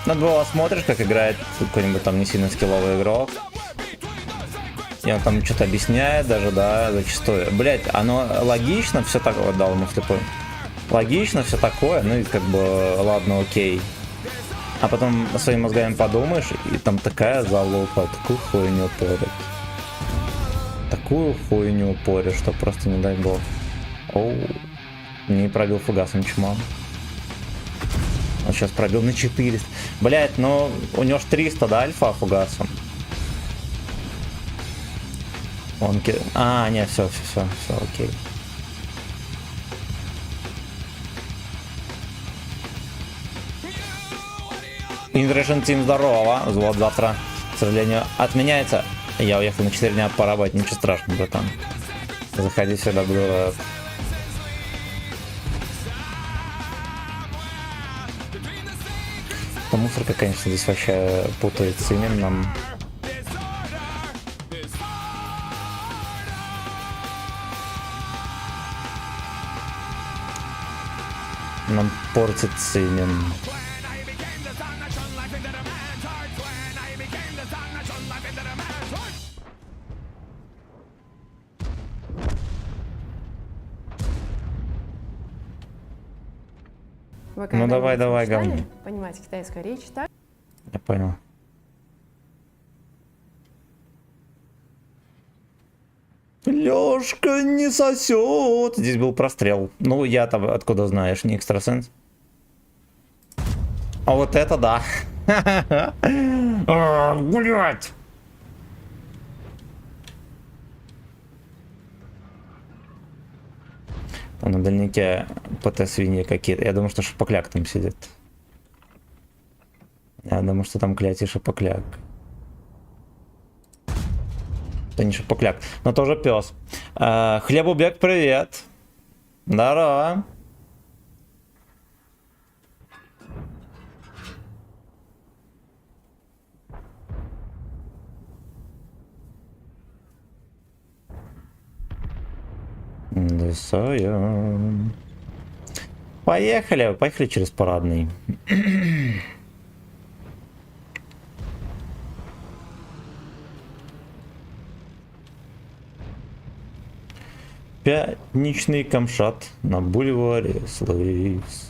[SPEAKER 1] Надо было смотришь, как играет какой-нибудь там не сильно скилловый игрок. И он там что-то объясняет даже, да, зачастую. Блять, оно логично, все так вот дал ему слепой. Логично, все такое, ну и как бы, ладно, окей. А потом своими мозгами подумаешь, и там такая залупа, такую хуйню порит. Такую хуйню порит, что просто не дай бог. Оу, не пробил фугасом чман. Он сейчас пробил на 400. Блять, ну у него ж 300, да, альфа фугасом. А, не, все, окей. Inversion Team, здорово. Взвод завтра, к сожалению, отменяется. Я уехал на 4 дня поработать. Ничего страшного, братан. Заходи сюда, буду рад. Эта мусорка, конечно, здесь вообще путает с именем. Нам портит имен.
[SPEAKER 3] Вы
[SPEAKER 1] Ну давай,
[SPEAKER 3] когда-нибудь
[SPEAKER 1] говно.
[SPEAKER 3] мечтали понимать китайскую речь так?
[SPEAKER 1] Я понял. Лёшка не сосет. Здесь был прострел. Ну, я там откуда знаешь, не экстрасенс. А вот это да. Гулять. Там на дальнике ПТ-свиньи какие-то. Я думаю, что шапокляк там сидит. Я думаю, что там клятий шапокляк. Это не шапокляк, но тоже пес. Хлебубек, привет. Здорово. Поехали, поехали через парадный. Пятничный Камшат на бульваре Слэйвс.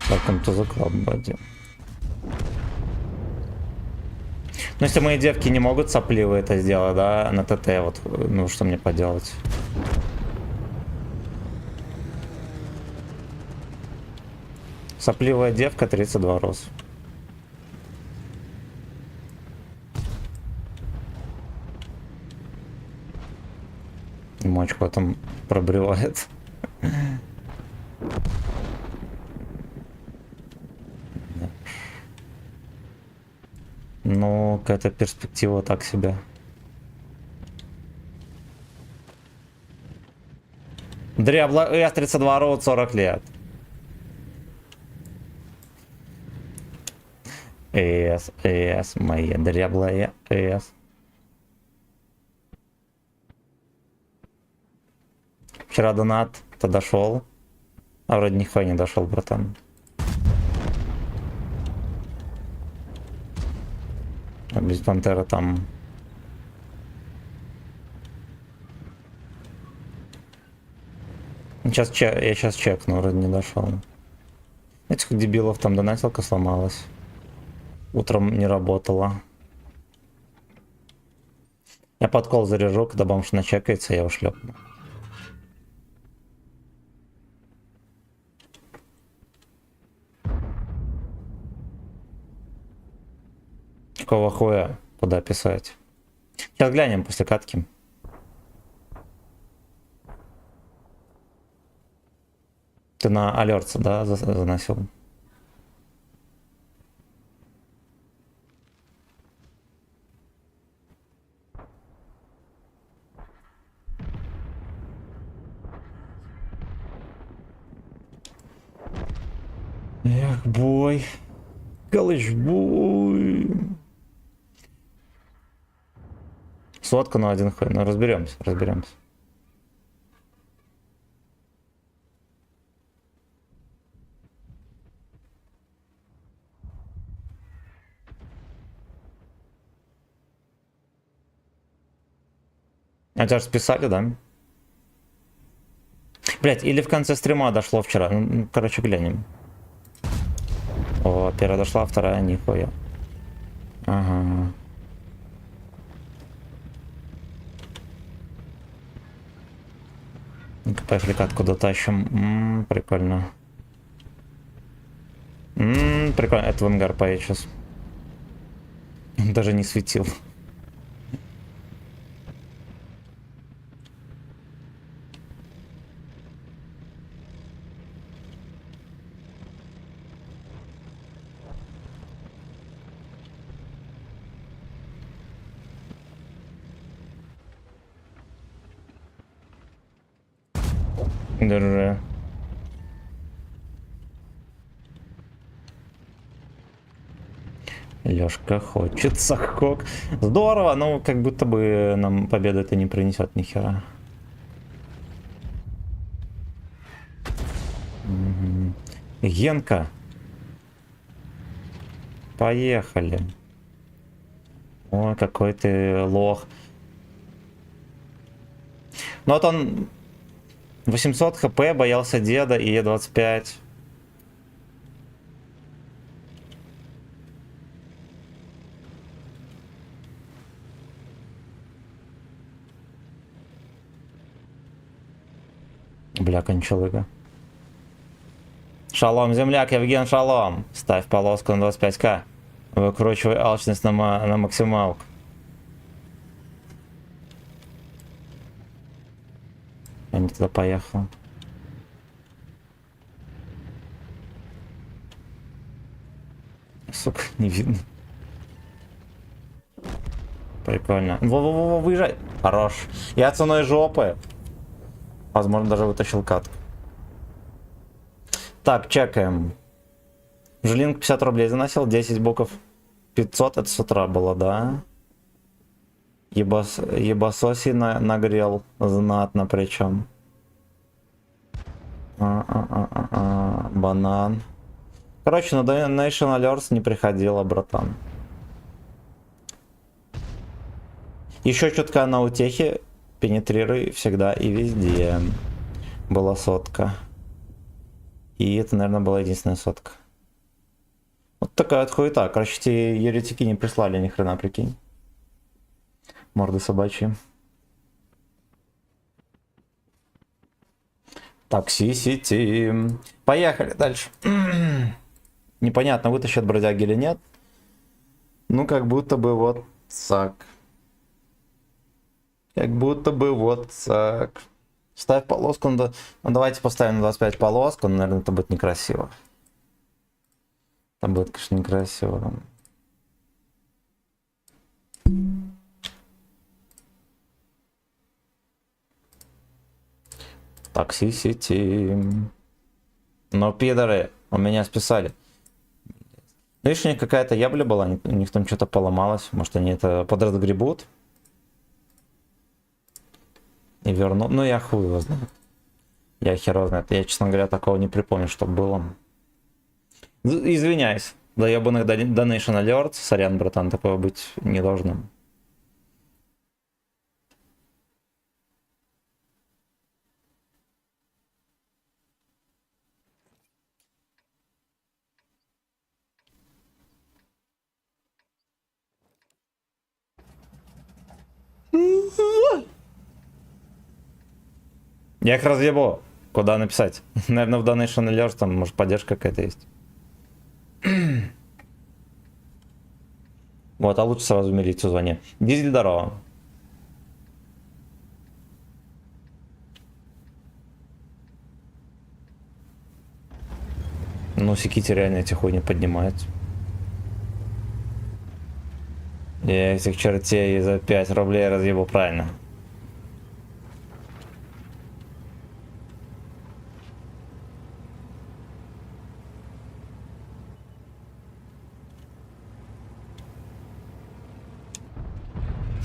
[SPEAKER 1] Welcome to the club, buddy. Ну, если мои девки не могут сопливые это сделать, да, на ТТ, вот, ну, что мне поделать? Сопливая девка, 32 роз. Мочку там пробревает. Ну, какая-то перспектива так себе. Дрябло С-32 роуд 40 лет. Эс, мои дряблые Эс. Вчера донат-то дошел. А вроде нихуя не дошел, братан. А без пантера там. Сейчас я сейчас чекну, вроде не дошел. Этих дебилов там донатилка сломалась. Утром не работала. Я подкол заряжу, когда бомж начекается, я его шлепну. Какого хуя? Куда писать? Сейчас глянем после катки. Ты на алерт, да, заносил? Эх, бой. Галыч-бой. Сотка на один хуй. Ну, разберемся. А тебя же списали, да? Блять, или в конце стрима дошло вчера. Ну, короче, глянем. О, первая дошла, вторая нихуя. Ага. Ну-ка, поехали катку дотащим. Прикольно. Прикольно. Это в ангар поедет сейчас. Он даже не светил. Держи. Лёшка хочется хок. Здорово, но как будто бы нам победа это не принесет ни хера. Генка. Поехали. Ой, какой ты лох. Ну вот он 800 хп, боялся деда и Е25. Бля, кончалыга. Шалом, земляк, Евген, шалом. Ставь полоску на 25к. Выкручивай алчность на максималку. Я не туда поехал. Сука, не видно. Прикольно. Во-во-во, выезжай. Хорош. Я ценой жопы. Возможно, даже вытащил катку. Так, чекаем. Жилинг 50 рублей заносил, 10 букв 500, это с утра было, да? Ебасоси нагрел знатно причем. Банан. Короче, на Donation Alerts не приходила, братан. Еще чутка на утехе. Пенетрируй всегда и везде. Была сотка. И это, наверное, была единственная сотка. Вот такая вот хуета. Короче, те еретики не прислали ни хрена, прикинь. Морды собачьи. Такси Сити. Поехали дальше. Непонятно, вытащат бродяги или нет. Ну, как будто бы вот так. Как будто бы вот так. Ставь полоску. Ну, давайте поставим на 25 полоску. Но, наверное, это будет некрасиво. Это будет, конечно, некрасиво. Такси Сити. Но пидоры у меня списали. Видишь, у них какая-то ябля была, у них там что-то поломалось. Может, они это подразгребут. И верну. Ну, я хуй его знаю. Я хер его знает. Я, честно говоря, такого не припомню, что было. Извиняюсь. Да ебаных Donation Alerts. Сорян, братан, такого быть не должно. Я их разъебу. Куда написать? Наверное, в Donation Alerts там, может, поддержка какая-то есть. Вот, а лучше сразу в милицию звони. Дизель, здорово. Ну, Секити реально эти хуйни поднимают. Я этих чертей за 5 рублей разъебу правильно.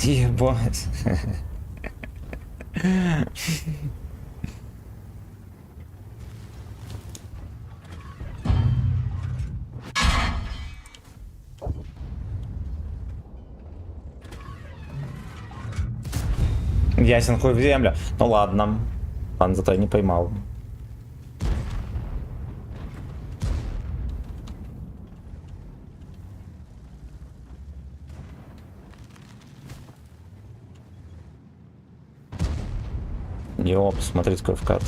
[SPEAKER 1] Ебать. Ясен хуй в землю. Ну ладно. Ладно, зато я не поймал. Ёп, смотрите, какой вкат.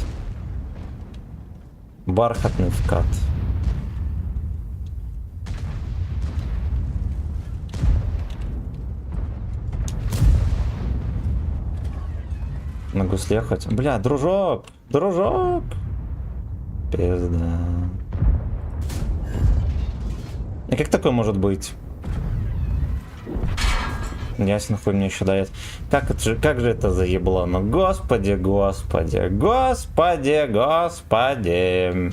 [SPEAKER 1] Бархатный вкат. Могу съехать. Бля, дружок! Дружок! Пизда. И как такое может быть? Ясно, хуй мне еще дает. Как же это заебло? Ну, господи, господи, господи, господи.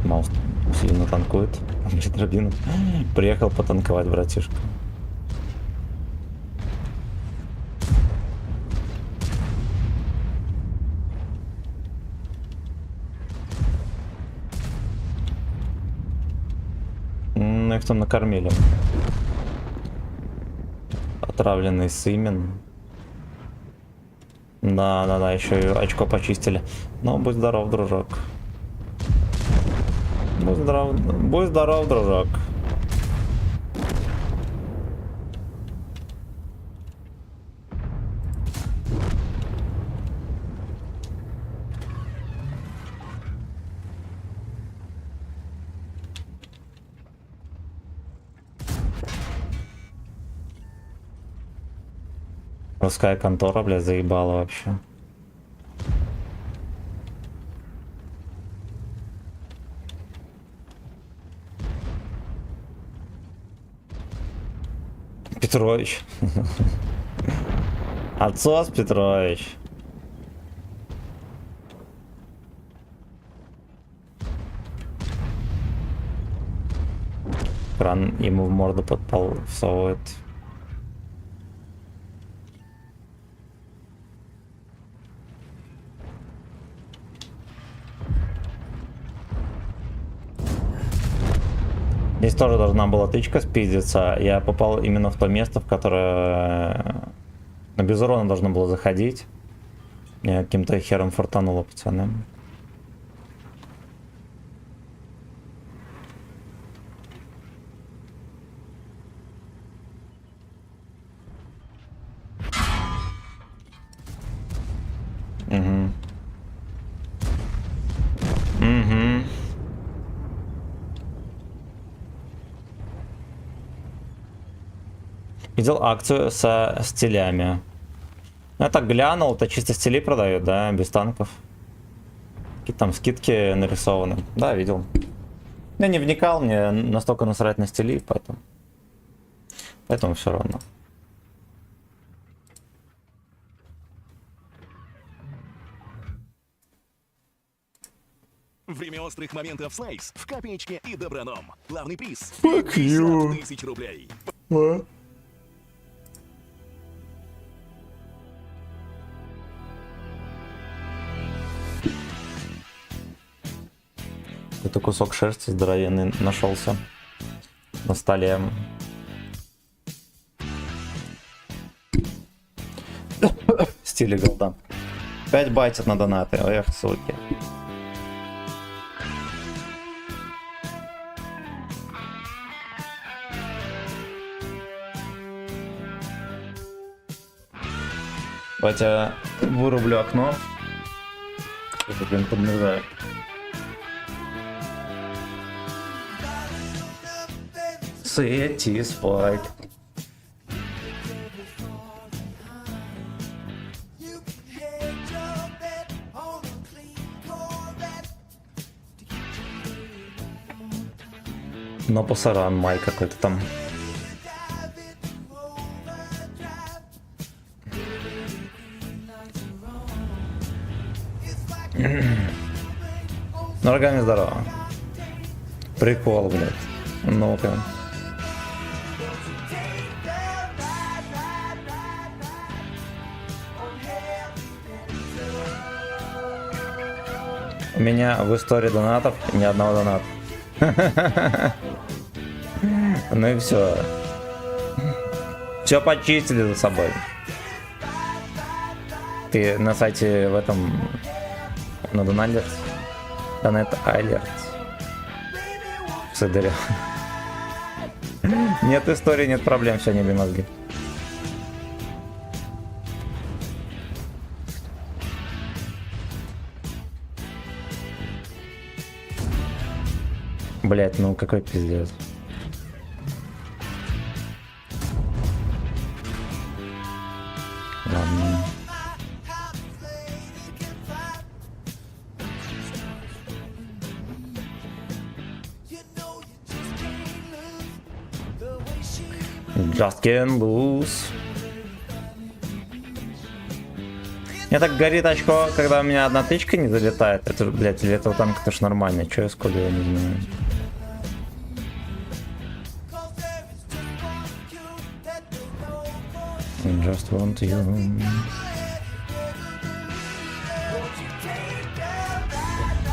[SPEAKER 1] Маус сильно танкует. Дробину. Приехал потанковать, братишка. Ну, их там накормили. Отравленный Сымен. Да, еще и очко почистили. Ну, будь здоров, дружок. Будь здоров, дружок. Русская контора, блядь, заебала вообще. Петрович. Отцос Петрович. Кран ему в морду подпал, всовывает. Здесь тоже должна была тычка спиздиться. Я попал именно в то место, в которое на без урона должно было заходить. Меня каким-то хером фартануло, пацаны. Угу. Угу. Видел акцию со стилями. Я так глянул, это чисто стили продают, да, без танков. Какие там скидки нарисованы. Да, видел. Я не вникал, мне настолько насрать на стили, поэтому все равно.
[SPEAKER 4] Время острых моментов Слайс в Копеечке и Доброном. Главный приз —
[SPEAKER 1] Fuck
[SPEAKER 4] 50
[SPEAKER 1] you.
[SPEAKER 4] тысяч рублей.
[SPEAKER 1] Это кусок шерсти здоровенный нашелся на столе. Стиле голда. 5 байтов на донаты. Эх, суки. Батя, вырублю окно. Это, блин, подмерзает. Satisfied. Но пасаран май какой-то там. Ногами здорово. Прикол, блядь. Ну-ка. У меня в истории донатов ни одного доната. Ну и все. Все почистили за собой. Ты на сайте в этом... На Донат Алерт. Сыдаря. Нет истории, нет проблем, все, не бей мозги. Блять, ну какой пиздец. Ладно. Just can't lose. Мне так горит очко, когда у меня одна тычка не залетает. Это, блядь, для этого танка это ж нормально. Че я сколько я не знаю. Just want you.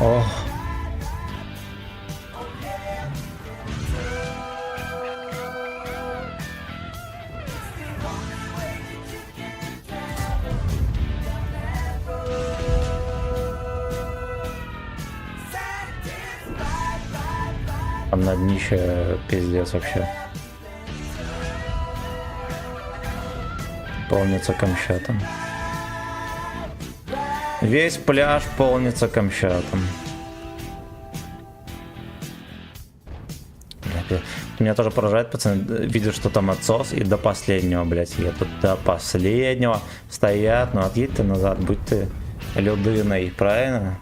[SPEAKER 1] Ох. Там на днище пиздец вообще. Полнится камчатом. Весь пляж полнится камчатом. Меня тоже поражает, пацаны, видят, что там отсос, и до последнего, блядь, едут. До последнего стоят, ну отъедь ты назад, будь ты людиной, правильно?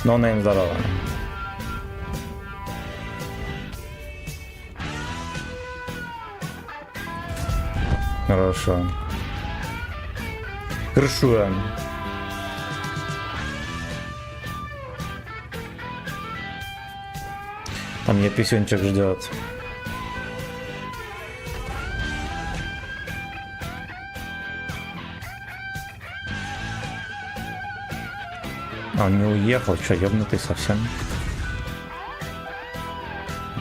[SPEAKER 1] Но на им здорово. Хорошо. Хорошо. Там меня писюнчик ждет. А он не уехал, что, ёбнутый совсем?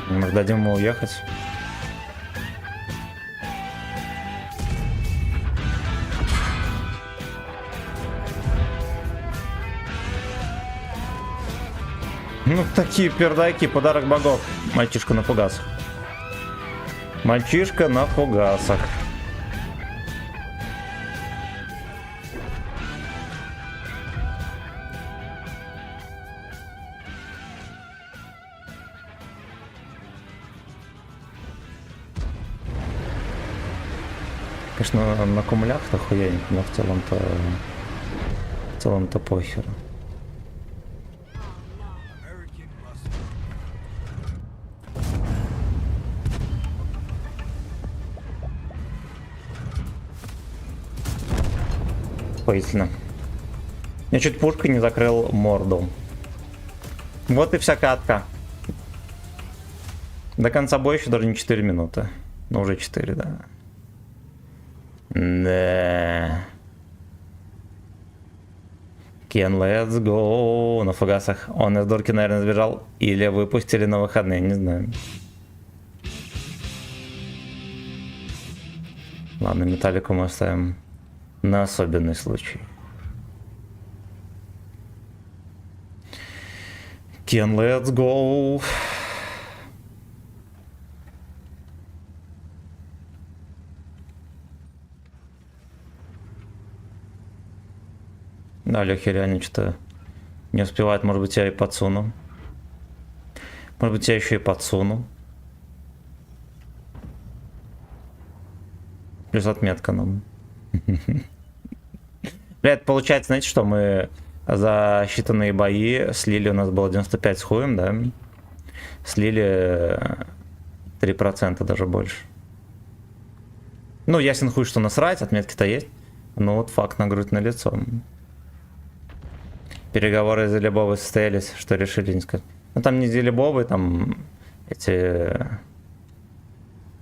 [SPEAKER 1] Может, дадим ему уехать? Ну, такие пердайки, подарок богов. Мальчишка на фугасах. Мальчишка на фугасах. Конечно, на кумулях-то охуенненько, но в целом-то похер. Поистина. Я чуть пушкой не закрыл морду. Вот и вся катка. До конца боя еще даже не 4 минуты. Но уже 4, да. Да. Кен, let's go. На фугасах. Он из дурки, наверное, сбежал. Или выпустили на выходные, не знаю. Ладно, металлику мы оставим на особенный случай. Кен, let's go. Да, Лехи реально что-то не успевает. Может быть, я и подсуну. Может быть, я еще и подсуну. Плюс отметка нам. Блядь, получается, знаете что, мы за считанные бои слили, у нас было 95 с хуем, да? Слили 3%, даже больше. Ну, ясен хуй, что насрать, отметки-то есть. Ну вот факт на грудь на лицо. Переговоры из Лебовой состоялись, что решили не сказать. Ну там не Зелебовы, там эти...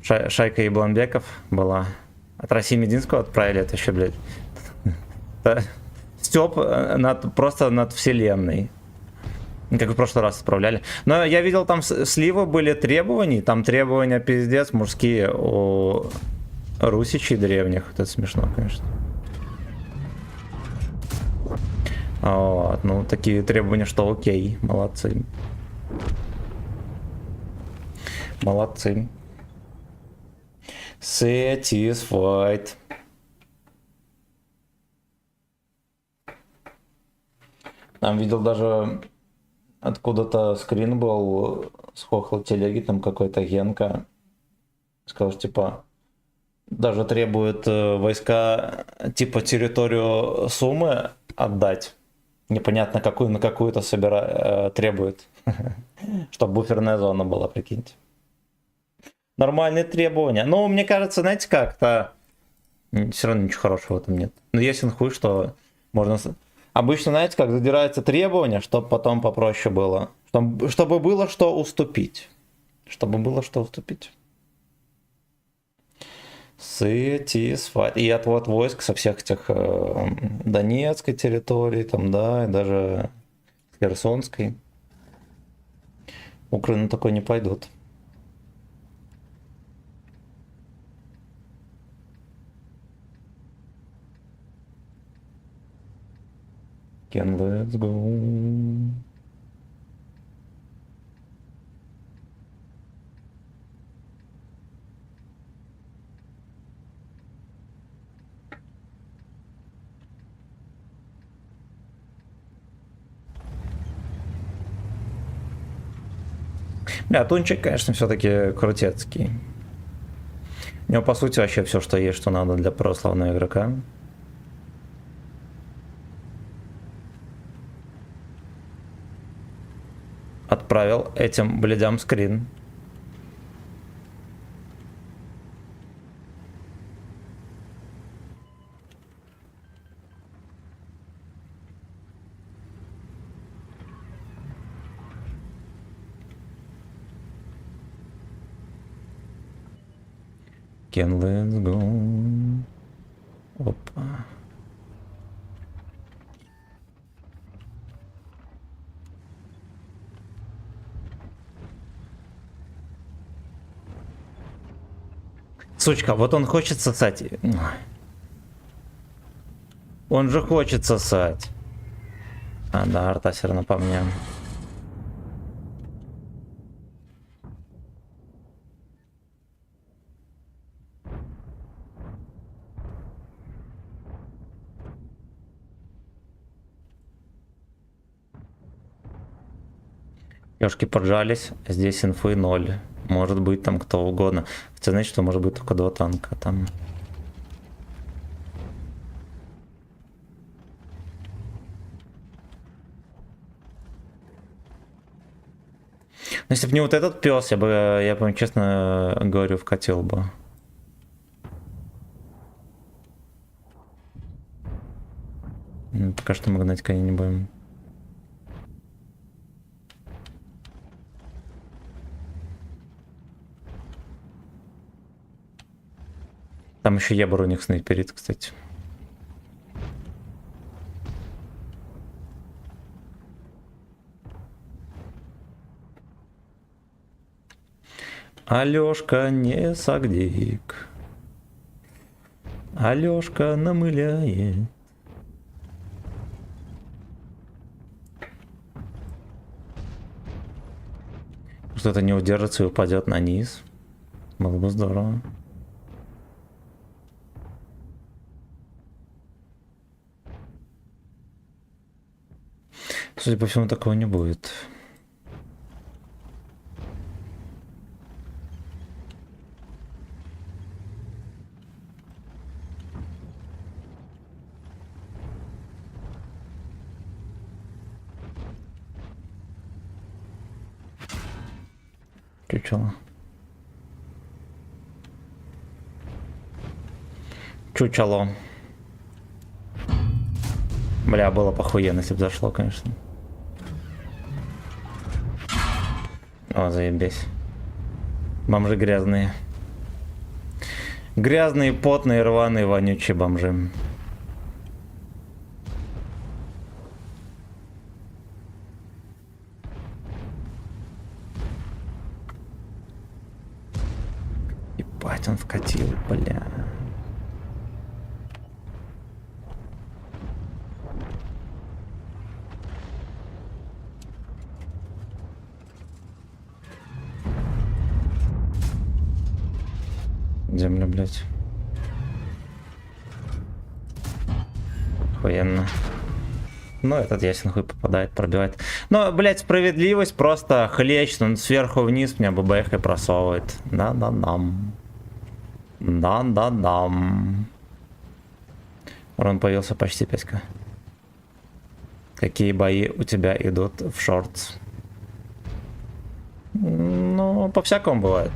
[SPEAKER 1] Шайка Ибланбеков была. От России Мединского отправили, это еще, блядь. Стёб просто над вселенной. Как в прошлый раз отправляли. Но я видел, там сливы были требований. Там требования пиздец мужские у русичей древних. Вот это смешно, конечно. Вот, ну, такие требования, что окей, молодцы. Молодцы. Satisfied. Там видел даже откуда-то скрин был с хохла телеги, там какой-то Генка сказал, что, типа, даже требует войска, типа, территорию Сумы отдать. Непонятно какую, на какую-то требует. Чтобы буферная зона была, прикиньте. Нормальные требования. Ну, мне кажется, знаете как-то все равно ничего хорошего в этом нет. Но есть инхуй, что можно... Обычно, знаете, как задираются требования, чтобы потом попроще было. Чтобы было что уступить. Чтобы было что уступить. Satisfied. И отвод войск со всех этих Донецкой территории, там, да, и даже Херсонской. Украину такой не пойдут. Can let's go. Бля, Тунчик, конечно, все-таки крутецкий. У него, по сути, вообще все, что есть, что надо для православного игрока. Отправил этим блядям скрин. Can let's go. Опа. Сучка, вот он хочет сосать. Он же хочет сосать. А, да, арта все равно по мне. Ёшки поджались, здесь инфы 0. Может быть там кто угодно. Хотя значит, что может быть только 2 танка там. Но если бы не вот этот пес, я бы вам честно говорю, вкатил бы. Пока что мы гнать коня не будем. Там еще ебар у них снайперит, кстати. Алёшка не сагдик. Алёшка намыляет. Что-то не удержится и упадет на низ. Было бы здорово. Судя по всему, такого не будет. Чучело. Чучело. Бля, было похуенно, если бы зашло, конечно. О, заебись. Бомжи грязные. Грязные, потные, рваные, вонючие бомжи. Ебать, он вкатил, бля. землю, блядь. Охуенно. Ну, этот ясен хуй попадает, пробивает. Но, блядь, справедливость просто хлещет. Он сверху вниз меня ББХ просовывает. Да-да-дам. Да-да-дам. Урон появился почти 5к. Какие бои у тебя идут в шортс? Ну, по-всякому бывает.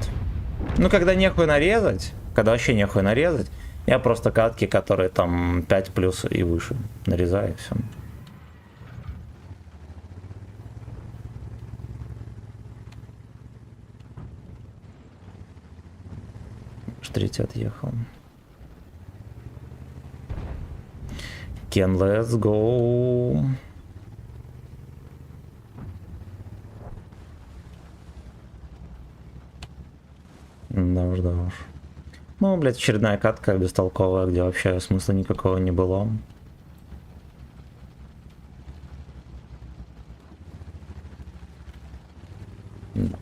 [SPEAKER 1] Ну, когда нехуй нарезать, когда вообще нехуй нарезать, я просто катки, которые там 5 плюс и выше, нарезаю и все. Третий отъехал. Ken, let's go. Да уж, да уж. Ну, блядь, очередная катка бестолковая, где вообще смысла никакого не было. Да.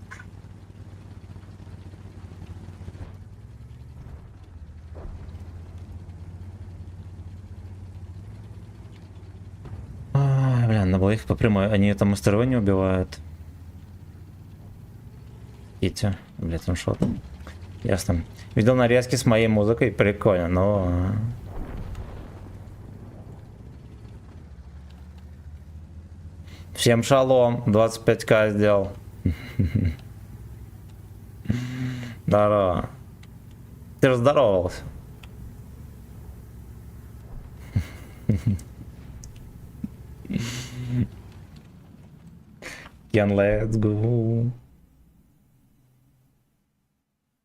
[SPEAKER 1] Бля, на двоих по прямой. Они там мастеров не убивают. Идите. Блядь, он шот. Ясно. Видел нарезки с моей музыкой, прикольно, но... Всем шалом, 25к сделал. Здорово. Ты же здоровался. Ken, let's go.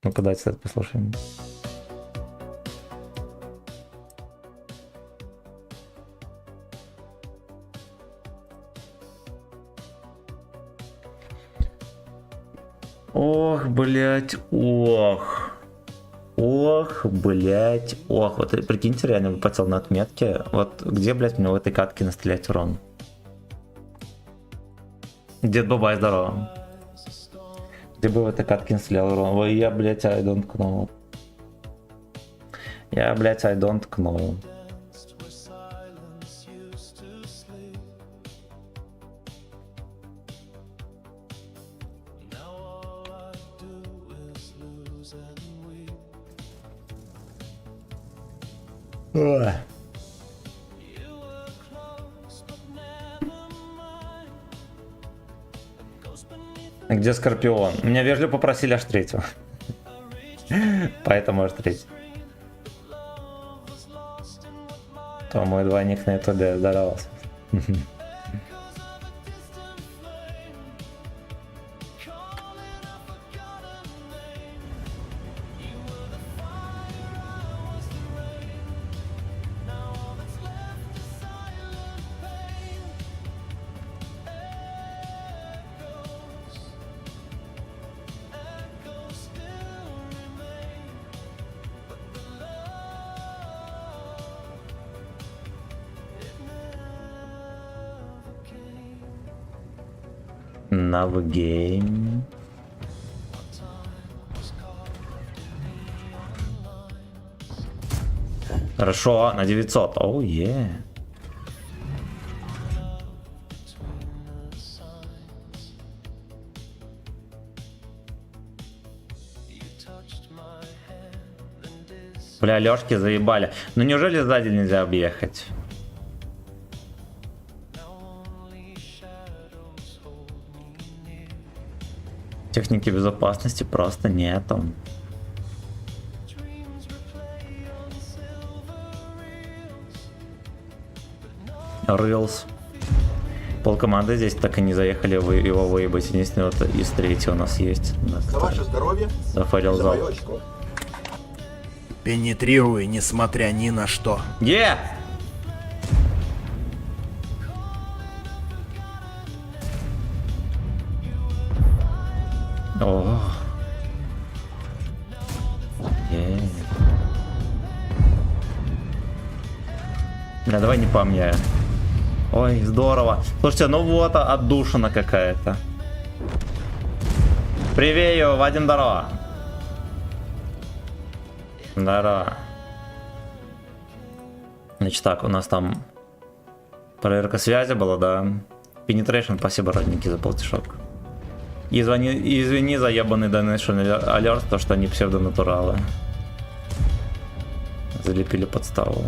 [SPEAKER 1] Ну-ка, дайте это послушаем. Ох, блять, ох. Ох, блять, ох. Вот прикиньте, реально выпотел на отметке. Вот где, блять, мне в этой катке настрелять урон? Дед Бабай, здорово. Где бы в этой катке настрелял урон? Ой, я, блять, I don't know. Я, блять, I don't know. Ой. Где Скорпион? Меня вежливо попросили аж третьего. Поэтому аж третий. То мой двойник на ютубе здоровался. Навгейм. Хорошо, на 900. Оу, е. Бля, Лёшки заебали. Ну неужели сзади нельзя объехать? Техники безопасности просто нету. Рилс. Полкоманды здесь так и не заехали его выебать. Единственный вот из третьего у нас есть. Да,
[SPEAKER 5] За ваше здоровье.
[SPEAKER 1] зафарил
[SPEAKER 5] За
[SPEAKER 1] зал.
[SPEAKER 5] мое очко.
[SPEAKER 4] Пенетрируй, несмотря ни на что.
[SPEAKER 1] Е! О. Е. Бля, давай не по мне. Ой, здорово. Слушайте, ну вот отдушина какая-то. Привею, Вадим, здорово. Да. Значит так, у нас там проверка связи была, да. Penetration, спасибо, родненький, за полтишок. Извини за ебаный Donation Alert, то что они псевдонатуралы. Залепили подставу.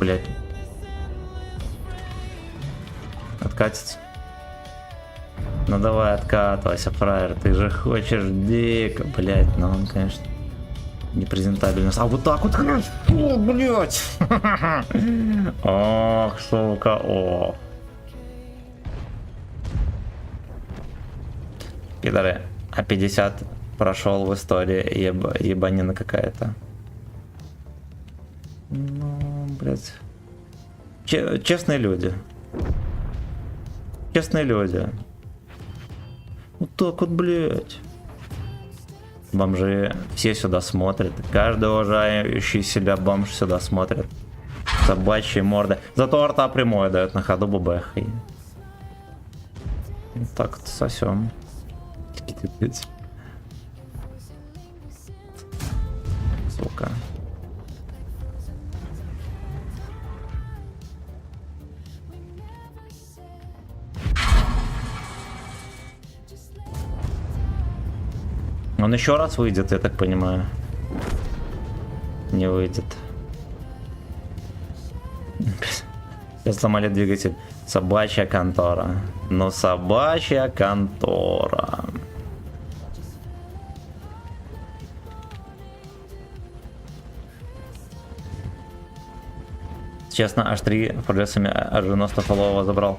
[SPEAKER 1] Блять. Откатится. Ну давай откатывайся, фраер. Ты же хочешь дико, блять. Ну он, конечно, непрезентабельно. А вот так вот хорошо, блять. Ох, сука, ох. Пидоры. А 50 прошел в истории. Ебанина какая-то. Ну, блядь. Честные люди. Честные люди. Вот так вот, блядь. Бомжи все сюда смотрят. Каждый уважающий себя бомж сюда смотрит. Собачьи морды. Зато рта прямой дает на ходу бабахой. Вот так вот сосем. Сука. Он еще раз выйдет, я так понимаю. Не выйдет. Сломали двигатель. Собачья контора. Ну, собачья контора. Честно, аж 3 прогрессами H90 фоллового забрал.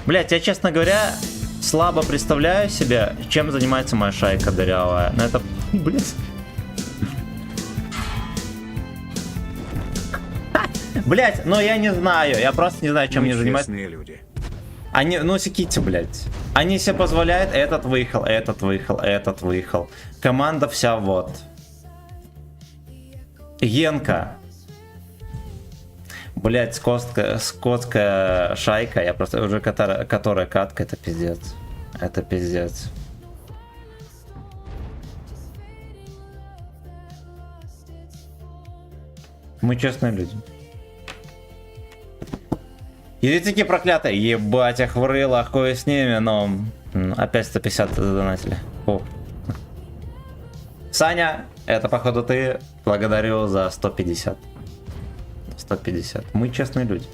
[SPEAKER 1] Блять, я, честно говоря, слабо представляю себе, чем занимается моя шайка дырявая. Но это, блять. Блять, ну я не знаю, я просто не знаю, чем они занимаются.
[SPEAKER 2] Люди.
[SPEAKER 1] Они, ну секите, блять. Они себе позволяют, этот выехал, этот выехал, этот выехал. Команда вся вот. Генка. Блять, скотская шайка, я просто уже которая катка, это пиздец. Это пиздец. Мы честные люди. Еретики проклятые, ебать, их врыло, хуй с ними, но опять 150 задонатили. О. Саня, это походу ты, благодарю за 150. 150. Мы честные люди.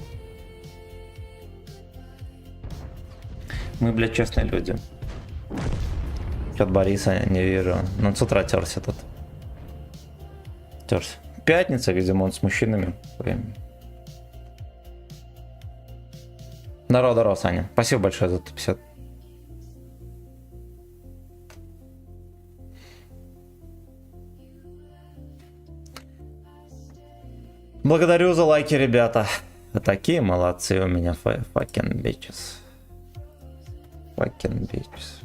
[SPEAKER 1] Мы, блядь, честные люди. Чё-то Бориса не вижу. Ну, с утра терся тут. Терся. Пятница, видимо, он с мужчинами. Время. Здорово, Саня. Спасибо большое за 150. Благодарю за лайки, ребята. Вы такие молодцы у меня, fucking bitches. Fucking bitches.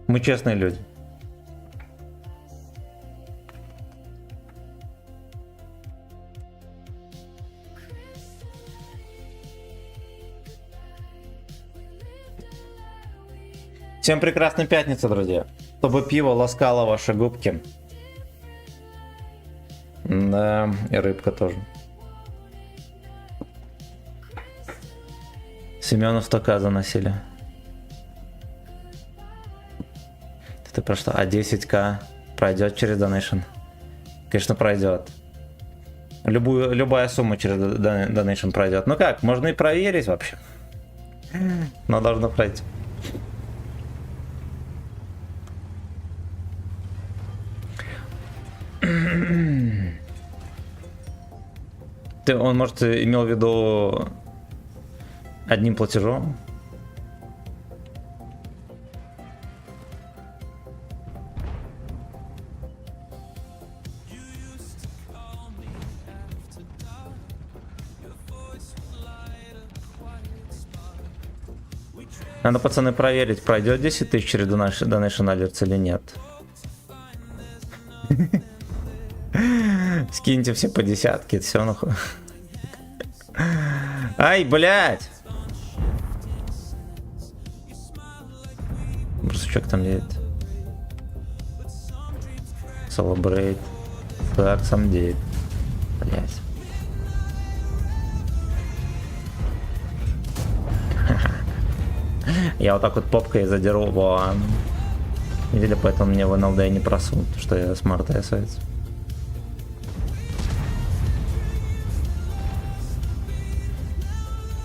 [SPEAKER 1] Мы честные люди. Всем прекрасной пятницы, друзья. Чтобы пиво ласкало ваши губки. Да, и рыбка тоже. Семену 100к заносили. Ты про что? А 10к пройдет через донейшн? Конечно, пройдет. Любая сумма через донейшн пройдет. Ну как, можно и проверить вообще. Но должно пройти. Он, может, имел в виду одним платежом? Надо, пацаны, проверить, пройдет 10 тысяч через Donation Alerts или нет. Скиньте все по десятке, все нахуй. Ай, блядь! Брусачок там едет. Celebrate. Так, сам едет. Блядь. Я вот так вот попкой задеру, вон. Видели, поэтому мне в НЛД не просунут, что я смарт ТСовец.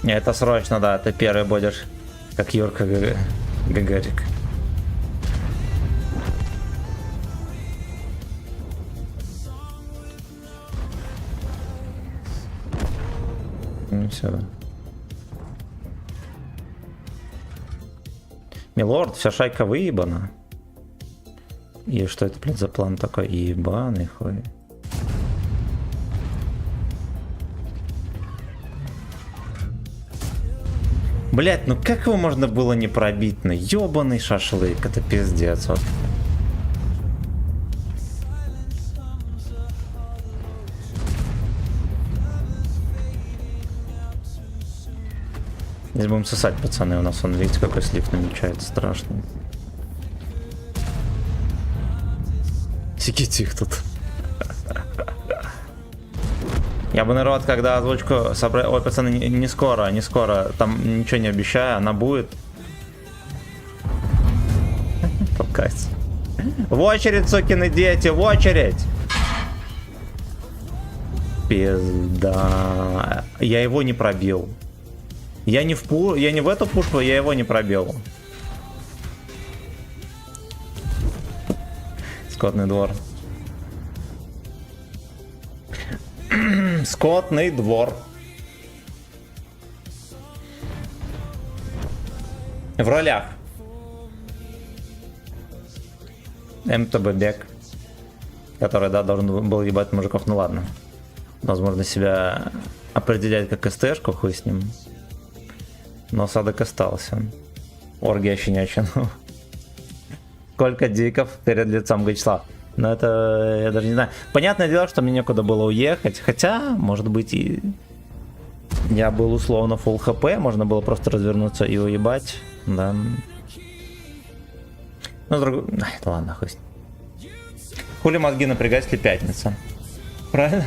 [SPEAKER 1] Это срочно, да, ты первый будешь, как Юрка Гагарик. Ну все. Милорд, вся шайка выебана. И что это, блядь, за план такой? Ебаный хуй. Блять, ну как его можно было не пробить? Ну ебаный шашлык, это пиздец. Вот. Здесь будем сосать, пацаны, у нас он, видите, какой слив намечается, страшный. Сиките их тут. Я бы, народ, когда озвучку собрал... Ой, пацаны, не скоро, не скоро. Там ничего не обещаю, она будет. Толкайся. В очередь, сукины дети, в очередь! Пизда. Я его не пробил. Я не в эту пушку, я его не пробил. Скотный двор. Скотный двор. В ролях. МТБ Бег. Который, да, должен был ебать мужиков. Ну ладно. Возможно, себя определять как СТшку, хуй с ним. Но осадок остался. Оргия щенячья. Сколько диков перед лицом Гачла. Но это я даже не знаю. Понятное дело, что мне некуда было уехать. Хотя, может быть, и я был условно full хп. Можно было просто развернуться и уебать. Да. Ну, ай, да ладно, хуй. Хули мозги напрягать, если пятница. Правильно?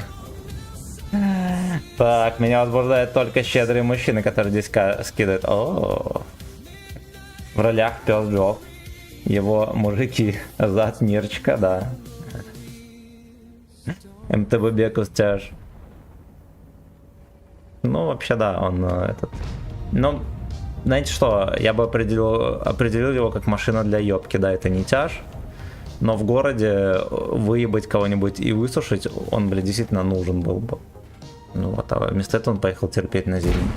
[SPEAKER 1] Так, меня возбуждают только щедрые мужчины, которые здесь скидывают. О, в ролях пес Джо. Его мужики зад Мирчика, да. МТБ Бекус тяж. Ну, вообще, да, он этот... Ну, знаете что, я бы определил его как машина для ёбки, да, это не тяж. Но в городе выебать кого-нибудь и высушить, он, блядь, действительно нужен был бы. Ну вот, а вместо этого он поехал терпеть на зелень.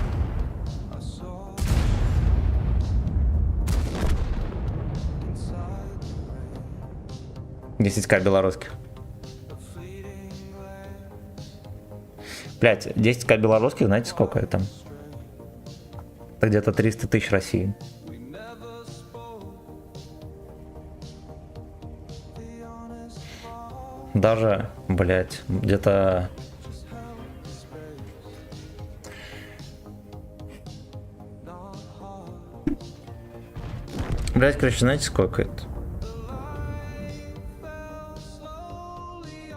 [SPEAKER 1] $10К белорусских. Блять, 10К белорусских, знаете сколько это? Это где-то 300 тысяч России. Даже, блять, где-то... Блять, короче, знаете сколько это?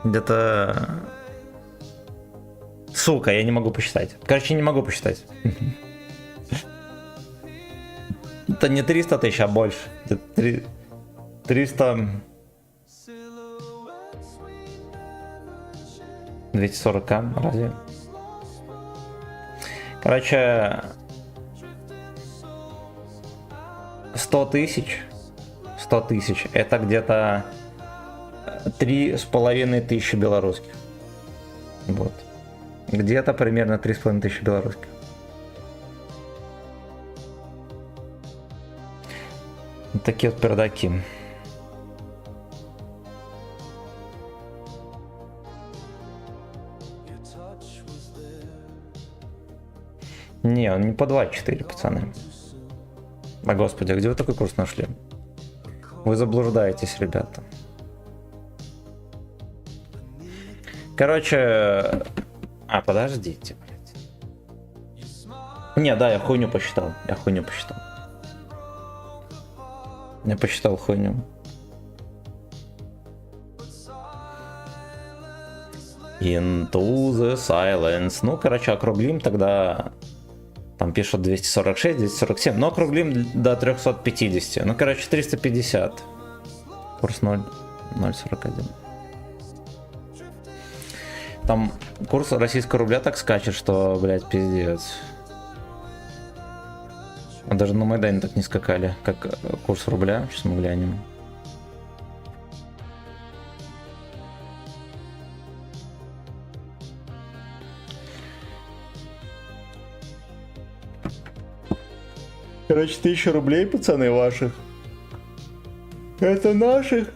[SPEAKER 1] Где-то... Сука, я не могу посчитать. Короче, не могу посчитать. Это не 300 тысяч, а больше. 300... 240к, разве? Короче... 100 тысяч. 100 тысяч. Это где-то 3500 белорусских. Вот. Где-то примерно 3500 белорусских. Вот такие вот пердаки. Не, он не по 24, пацаны. А господи, а где вы такой курс нашли? Вы заблуждаетесь, ребята. Короче... А, подождите, блядь. Не, да, я хуйню посчитал. Я посчитал хуйню. Into the silence. Ну, короче, округлим тогда... Там пишут 246, 247, но округлим до 350. Ну, короче, 350. Курс 0,41. Там курс российского рубля так скачет, что, блядь, пиздец. Даже на Майдане так не скакали, как курс рубля. Сейчас мы глянем. Короче, 1000 рублей, пацаны, ваших. Это наших.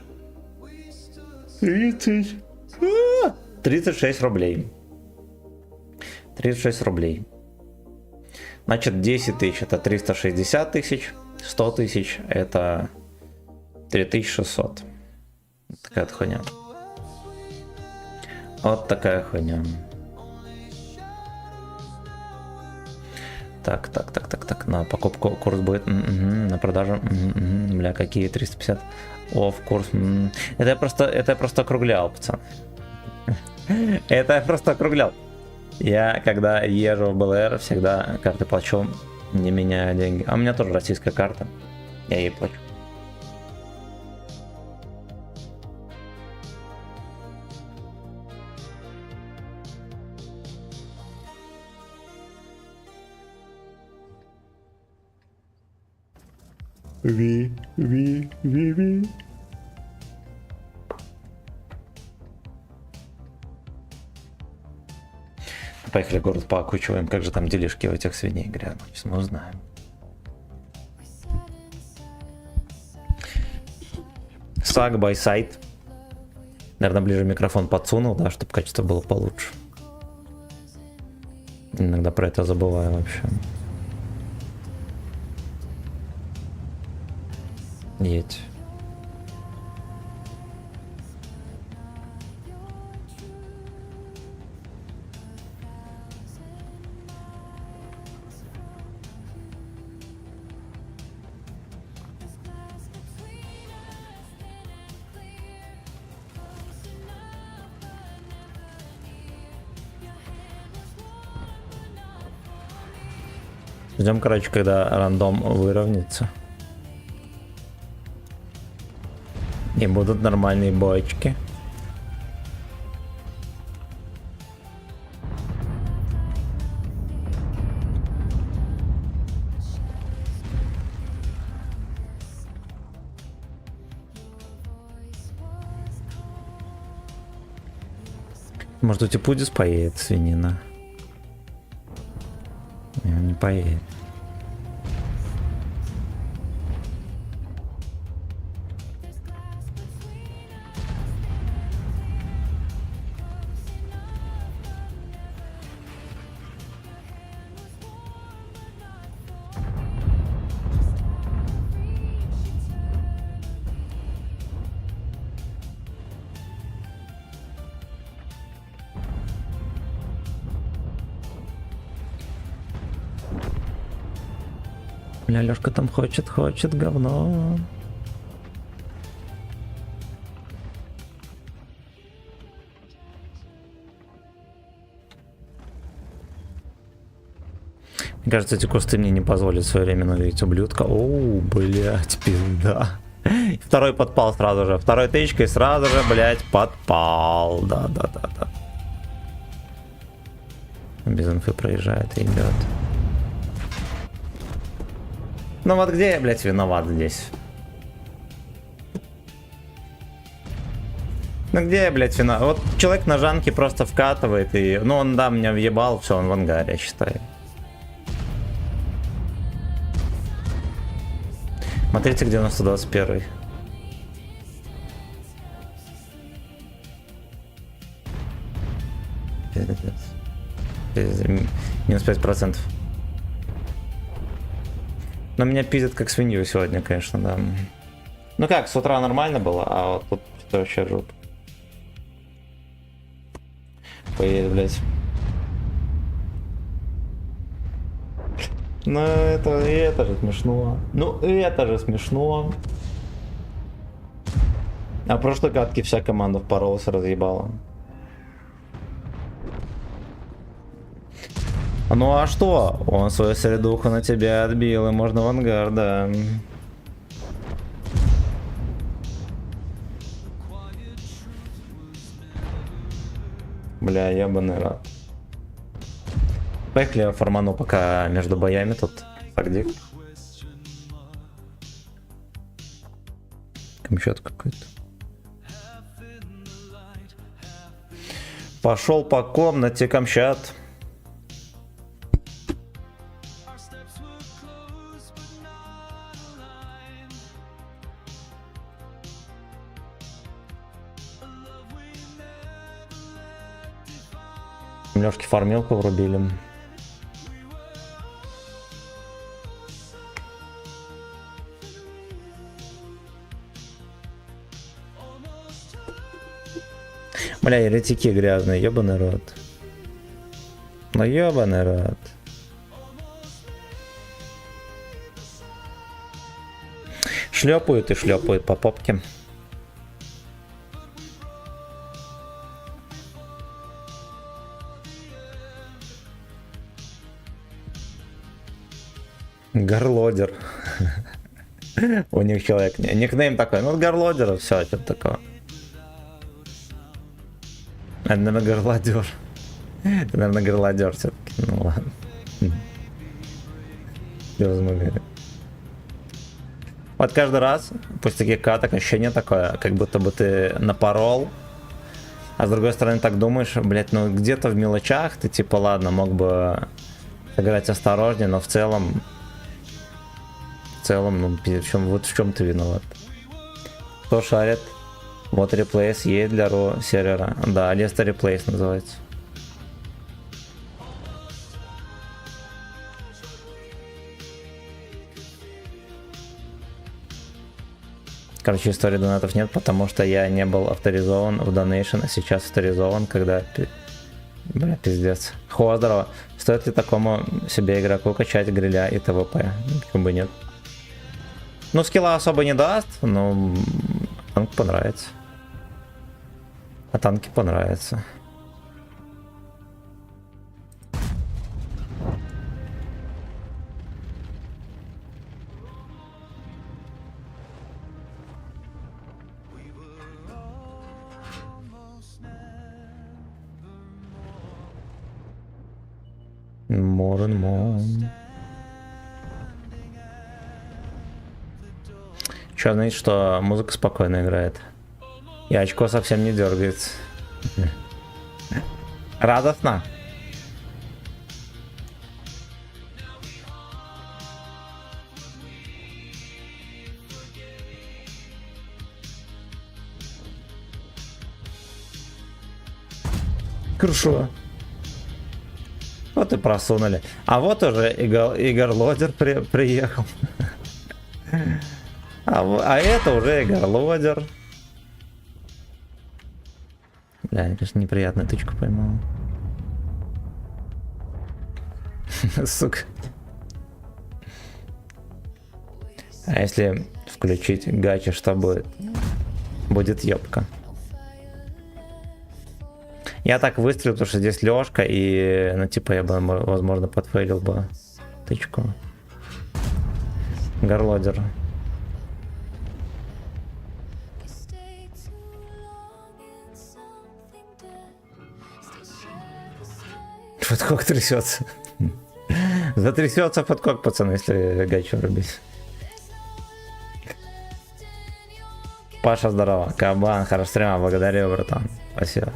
[SPEAKER 1] 36 рублей. 36 рублей. Значит, 10 тысяч это 360 тысяч. 100 тысяч это 3600. Такая вот хуйня. Вот такая хуйня. Так. На покупку курс будет. На продажу. Бля, какие 350. О, в курс. Это я просто округлял, пацан. Это я просто округлял. Я, когда езжу в БЛР, всегда карты плачу, не меняя деньги. А у меня тоже российская карта. Я ей плачу. Ви. Поехали город поокучиваем, как же там делишки у этих свиней грязно. Сейчас мы узнаем. Side by side. Наверное, ближе микрофон подсунул, да, чтобы качество было получше. Иногда про это забываю вообще. Едь. Ждем, короче, когда рандом выровняется. И будут нормальные бочки. Может, у Типудис поедет свинина? Не поедет. Бля, Лёшка там хочет говно. Мне кажется, эти кусты мне не позволят своевременно увидеть ублюдка. Оу, блядь, пизда. Второй подпал сразу же. Второй тычкой сразу же, блядь, подпал. Да. Без инфы проезжает и идет. Ну вот где я, блядь, виноват здесь? Ну где я, блядь, виноват? Вот человек на жанке просто вкатывает и... Ну он, да, меня въебал, все, он в ангаре, я считаю. Смотрите, где у нас 121. Минус 5%. Но меня пиздят как свинью сегодня, конечно, да. Ну как, с утра нормально было, а вот тут что вообще жопа. Поедет, блядь. Ну это же смешно. Ну это же смешно. А в прошлой катке вся команда впоролась, разъебала. Ну а что? Он свою средуху на тебя отбил, и можно в ангар, да. Бля, ебаный рад. Поехали я форману пока между боями тут. Сагдик. Камчат какой-то. Пошел по комнате Камчат. Лёшки фармилку врубили. Бля, еретики грязные, ёбаный рот. Ну ёбаный рот. Шлепают и шлепают по попке. Горлодер. У них человек. Никнейм такой. Ну, горлодер, все, что-то такое. Это, наверное, горлодер. Это, наверное, горлодер все-таки. Ну ладно. Вот каждый раз после таких каток ощущение такое, как будто бы ты напорол. А с другой стороны так думаешь, блять, ну где-то в мелочах ты типа ладно, мог бы сыграть осторожнее, но в целом, ну, вот в чем ты виноват. Кто шарит? Вот реплейс есть для ро сервера. Да, Алиста реплейс называется. Короче, истории донатов нет, потому что я не был авторизован в Donation, а сейчас авторизован, когда... Бля, пиздец. Хо, здорово. Стоит ли такому себе игроку качать гриля и ТВП? Почему бы нет? Ну, скилла особо не даст, но танк понравится. А танки понравятся. More and more. Че, знаете, что музыка спокойно играет. И очко совсем не дергается. Радостно. Хорошо. Вот и просунули. А вот уже Игорь Лодер приехал. А это уже Игорь Лодер. Бля, я, конечно, неприятную тычку поймал. Сука. А если включить гачи, что будет? Будет ёбка. Я так выстрелил, потому что здесь Лёшка, и, ну, типа, я бы, возможно, подфейлил бы тычку. Горлодер. Подкок трясется. Затрясется подкок, пацаны, если гачу рубить. Паша, здорово. Кабан, хорошо стрима, благодарю, братан. Спасибо.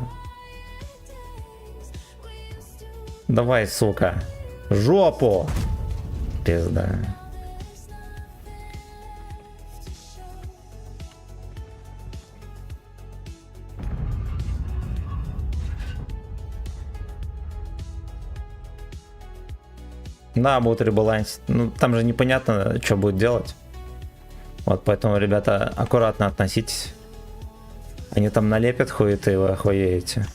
[SPEAKER 1] Давай, сука. Жопу. Пизда. Да, будут ребалансить. Ну, там же непонятно, что будет делать. Вот, поэтому, ребята, аккуратно относитесь. Они там налепят хуеты, и вы охуеете.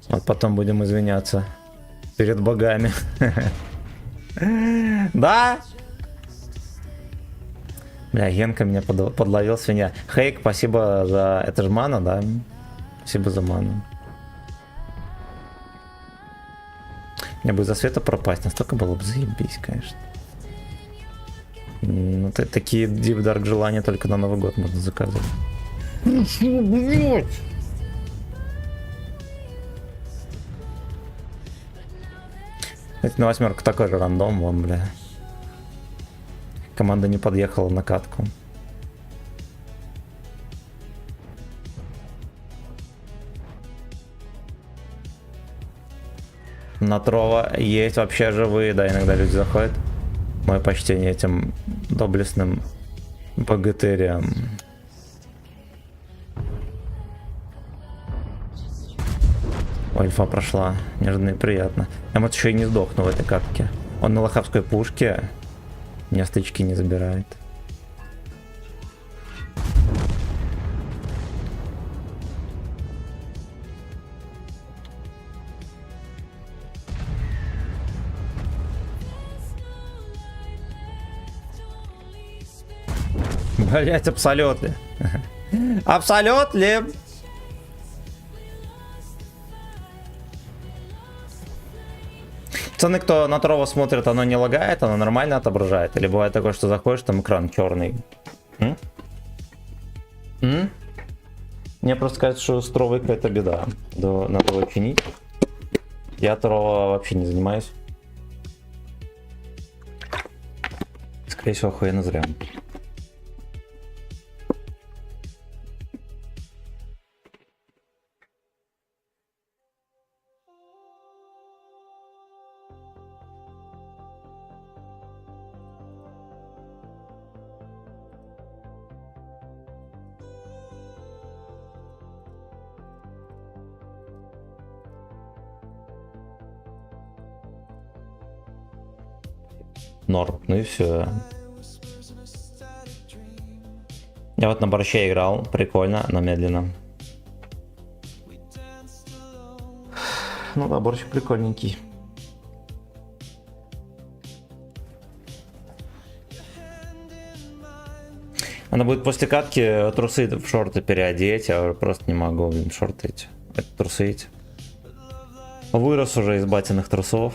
[SPEAKER 1] Вот потом будем извиняться перед богами. Да? Бля, Генка меня подловил, свинья. Хейк, спасибо за... Это же мана, да? Спасибо за ману. Мне бы за света пропасть, настолько было бы заебись, конечно. Ну, такие Deep Dark желания только на Новый год можно заказывать. Кстати, на восьмерку такой же рандом, вон, бля. Команда не подъехала на катку. На Трова есть вообще живые, да, иногда люди заходят. Мое почтение этим доблестным богатырям. Ой, альфа прошла. Неожиданно и приятно. Я вот еще и не сдохну в этой катке. Он на лохавской пушке. Меня стычки не забирает. Блять, абсолютно. Абсолютно. Пацаны, кто на Трова смотрит, оно не лагает, оно нормально отображает? Или бывает такое, что заходишь, там экран черный? Мне просто кажется, что с Тровой какая-то беда. Да, надо его чинить. Я Трова вообще не занимаюсь. Скорее всего, охуенно зря. Норм, ну и все. Я вот на борще играл, прикольно, но медленно. Ну да, борщ прикольненький. Она будет после катки трусы в шорты переодеть, я просто не могу, блин, шорты эти, трусы эти. Вырос уже из батиных трусов.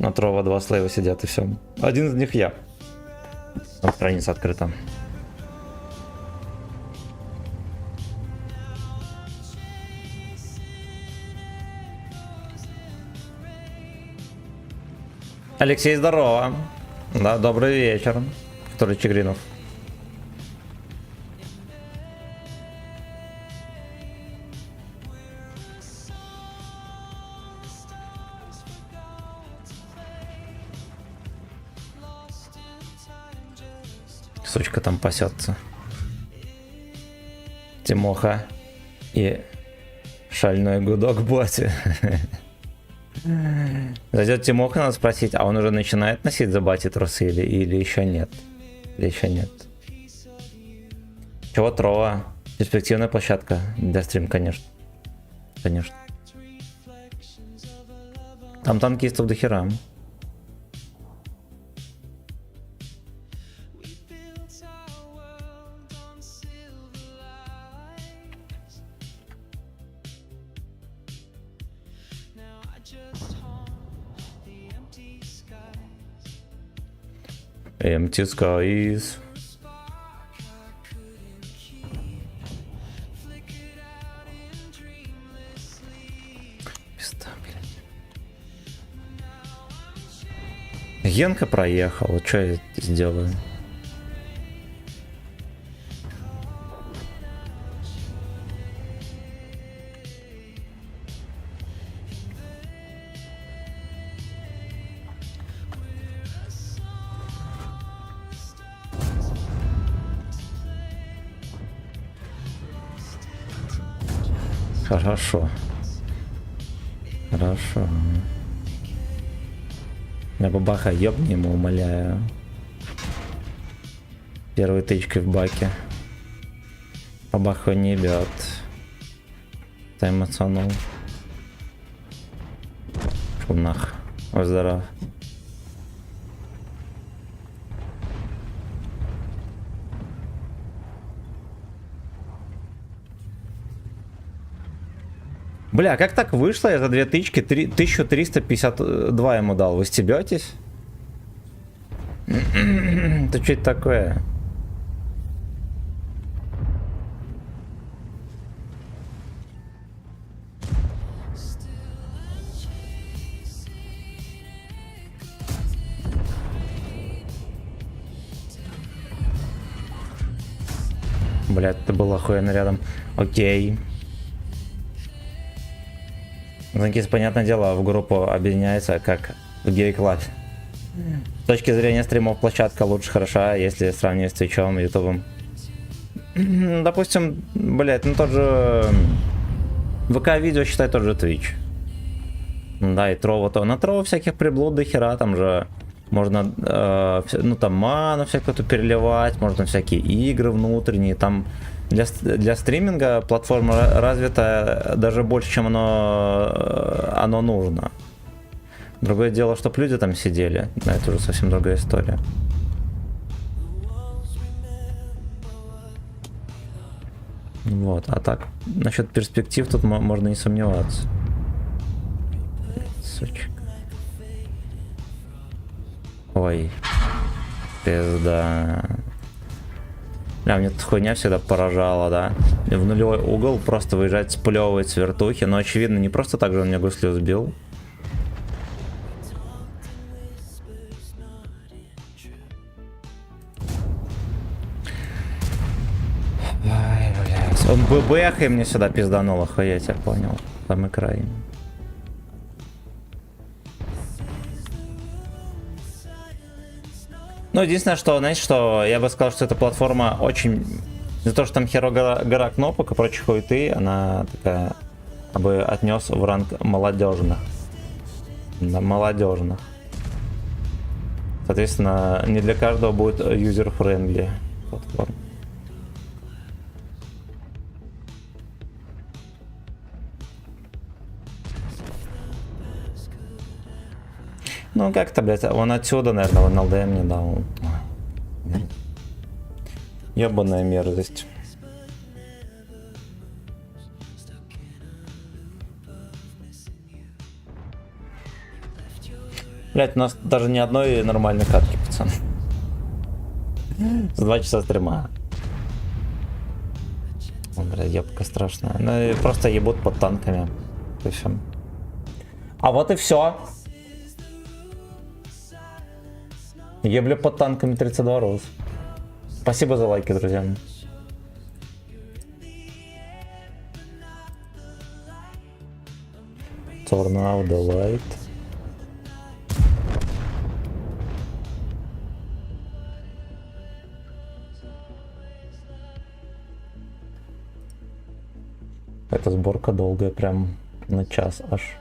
[SPEAKER 1] На Трова 2 слейва сидят и все. Один из них я. Там страница открыта. Алексей, здорово. Да, добрый вечер. Который Чигринов. Сучка там пасется. Тимоха и шальной гудок боти. Зайдет Тимоха, надо спросить, а он уже начинает носить за бати трусы или еще нет? Или еще нет? Чего Трова? Перспективная площадка для стрим, конечно. Конечно. Там танкистов до хера. Empty skies. Пизда, блядь. Генка проехал, что я сделаю? Хорошо. Хорошо. Я бабаха ёбни ему, умоляю. Первой тычкой в баке. Бабаха не бьет. Таймацанул. Шел нах. Ой, здоров. Бля, как так вышло? Я за 2 тычки 1352 ему дал. Вы стебетесь? Это что это такое? Блядь, это было охуенно рядом. Окей. Занкис, понятное дело, в группу объединяется как в гей-клабе. С точки зрения стримов площадка лучше хороша, если сравнивать с Твичом и Ютубом. Допустим, блядь, ну тот же ВК-видео, считай, тот же Twitch. Да, и Трово то. На Трово всяких приблуд до хера, там же можно, ну там ману всякую переливать, можно всякие игры внутренние, там для стриминга платформа развита даже больше, чем оно нужно. Другое дело, чтоб люди там сидели, да, это уже совсем другая история. Вот, а так, насчет перспектив тут можно не сомневаться. Сучка. Ой, пизда. Бля, мне эта хуйня всегда поражала, да. В нулевой угол просто выезжать, сплевывать с вертухи, но очевидно не просто так же он мне гуслю сбил. Ай, блядь. Он ББХ и мне сюда пизданул, охуеть, я понял. Там и край. Ну, единственное, что, знаете, что я бы сказал, что эта платформа очень... За то, что там херо гора кнопок и прочей хуйты, она такая... Я бы отнес в ранг молодежных. Да, молодежных. Соответственно, не для каждого будет user-friendly платформа. Ну как-то, блядь, он отсюда, наверное, в НЛДМ не дал. Ебаная мерзость. Блядь, у нас даже ни одной нормальной катки, пацан. За 2 часа стрима. Блядь, ебка страшная. Ну и просто ебут под танками. И все. А вот и все. Еблю под танками 32 роз. Спасибо за лайки, друзья. Turn out the light. Эта сборка долгая, прям на час аж.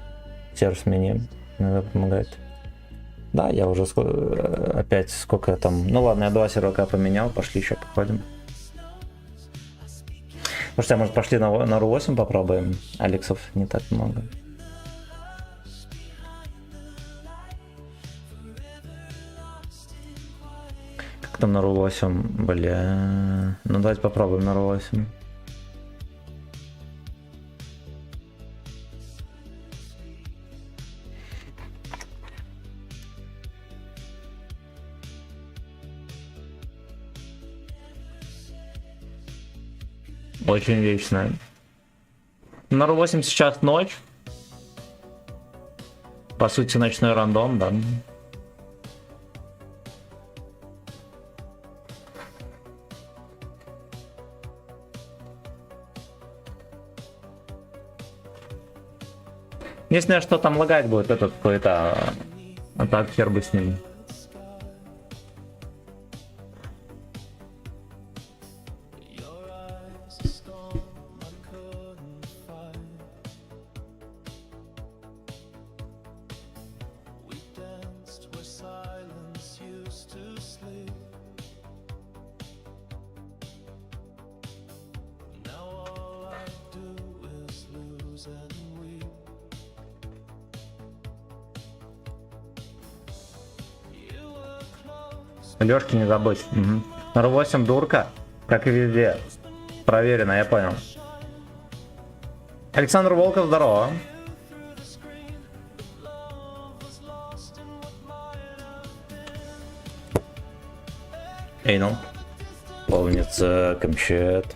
[SPEAKER 1] Сервис мне иногда помогает. Да, я уже опять сколько там... Ну ладно, я 2 сервака поменял, пошли еще походим. Слушайте, а может пошли на Ру-8 попробуем? Алексов не так много. Как там на Ру-8? Бля... Ну давайте попробуем на Ру-8. Очень вечная. На Ру-8 сейчас ночь. По сути, ночной рандом, да. Единственное, что там лагать будет этот какой-то... А так хер бы с ним. Лёшки не забыть. Угу. 08 дурка, как и везде. Проверено, я понял. Александр Волков, здорово. Эйнл. Полница, Камчат.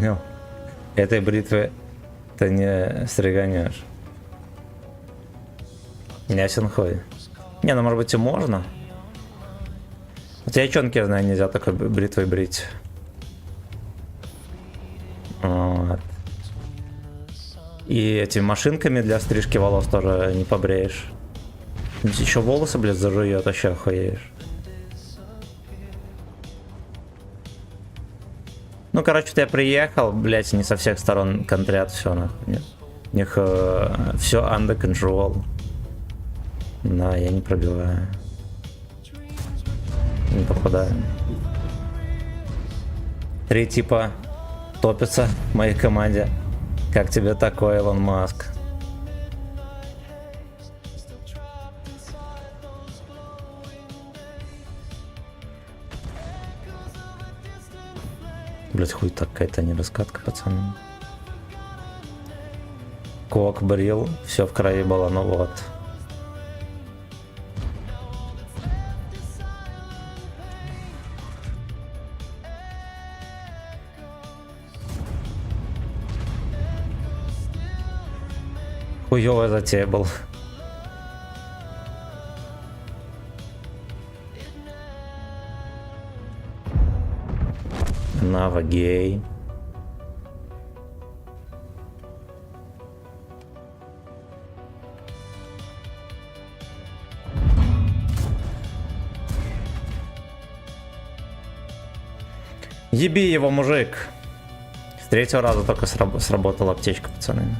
[SPEAKER 1] Ну, этой бритвы ты не стриганешь. Ясен хуй. Не, ну может быть и можно. Хотя ячонки, я знаю, нельзя такой бритвой брить. Вот. И этими машинками для стрижки волос тоже не побреешь. Еще волосы, блядь, зажует, вообще охуеешь. Ну, короче, вот я приехал, блять, не со всех сторон контрят, все нахуй. У них все under control. Да, я не пробиваю. Не попадаю. 3 типа топятся в моей команде. Как тебе такое, Илон Маск? Блять, хуй такая-то не раскатка, пацаны. Кок брил, все в крови было, ну вот. Хуёвая затея был. Нава гей. Еби его, мужик. С 3-го раза только сработала аптечка, пацаны.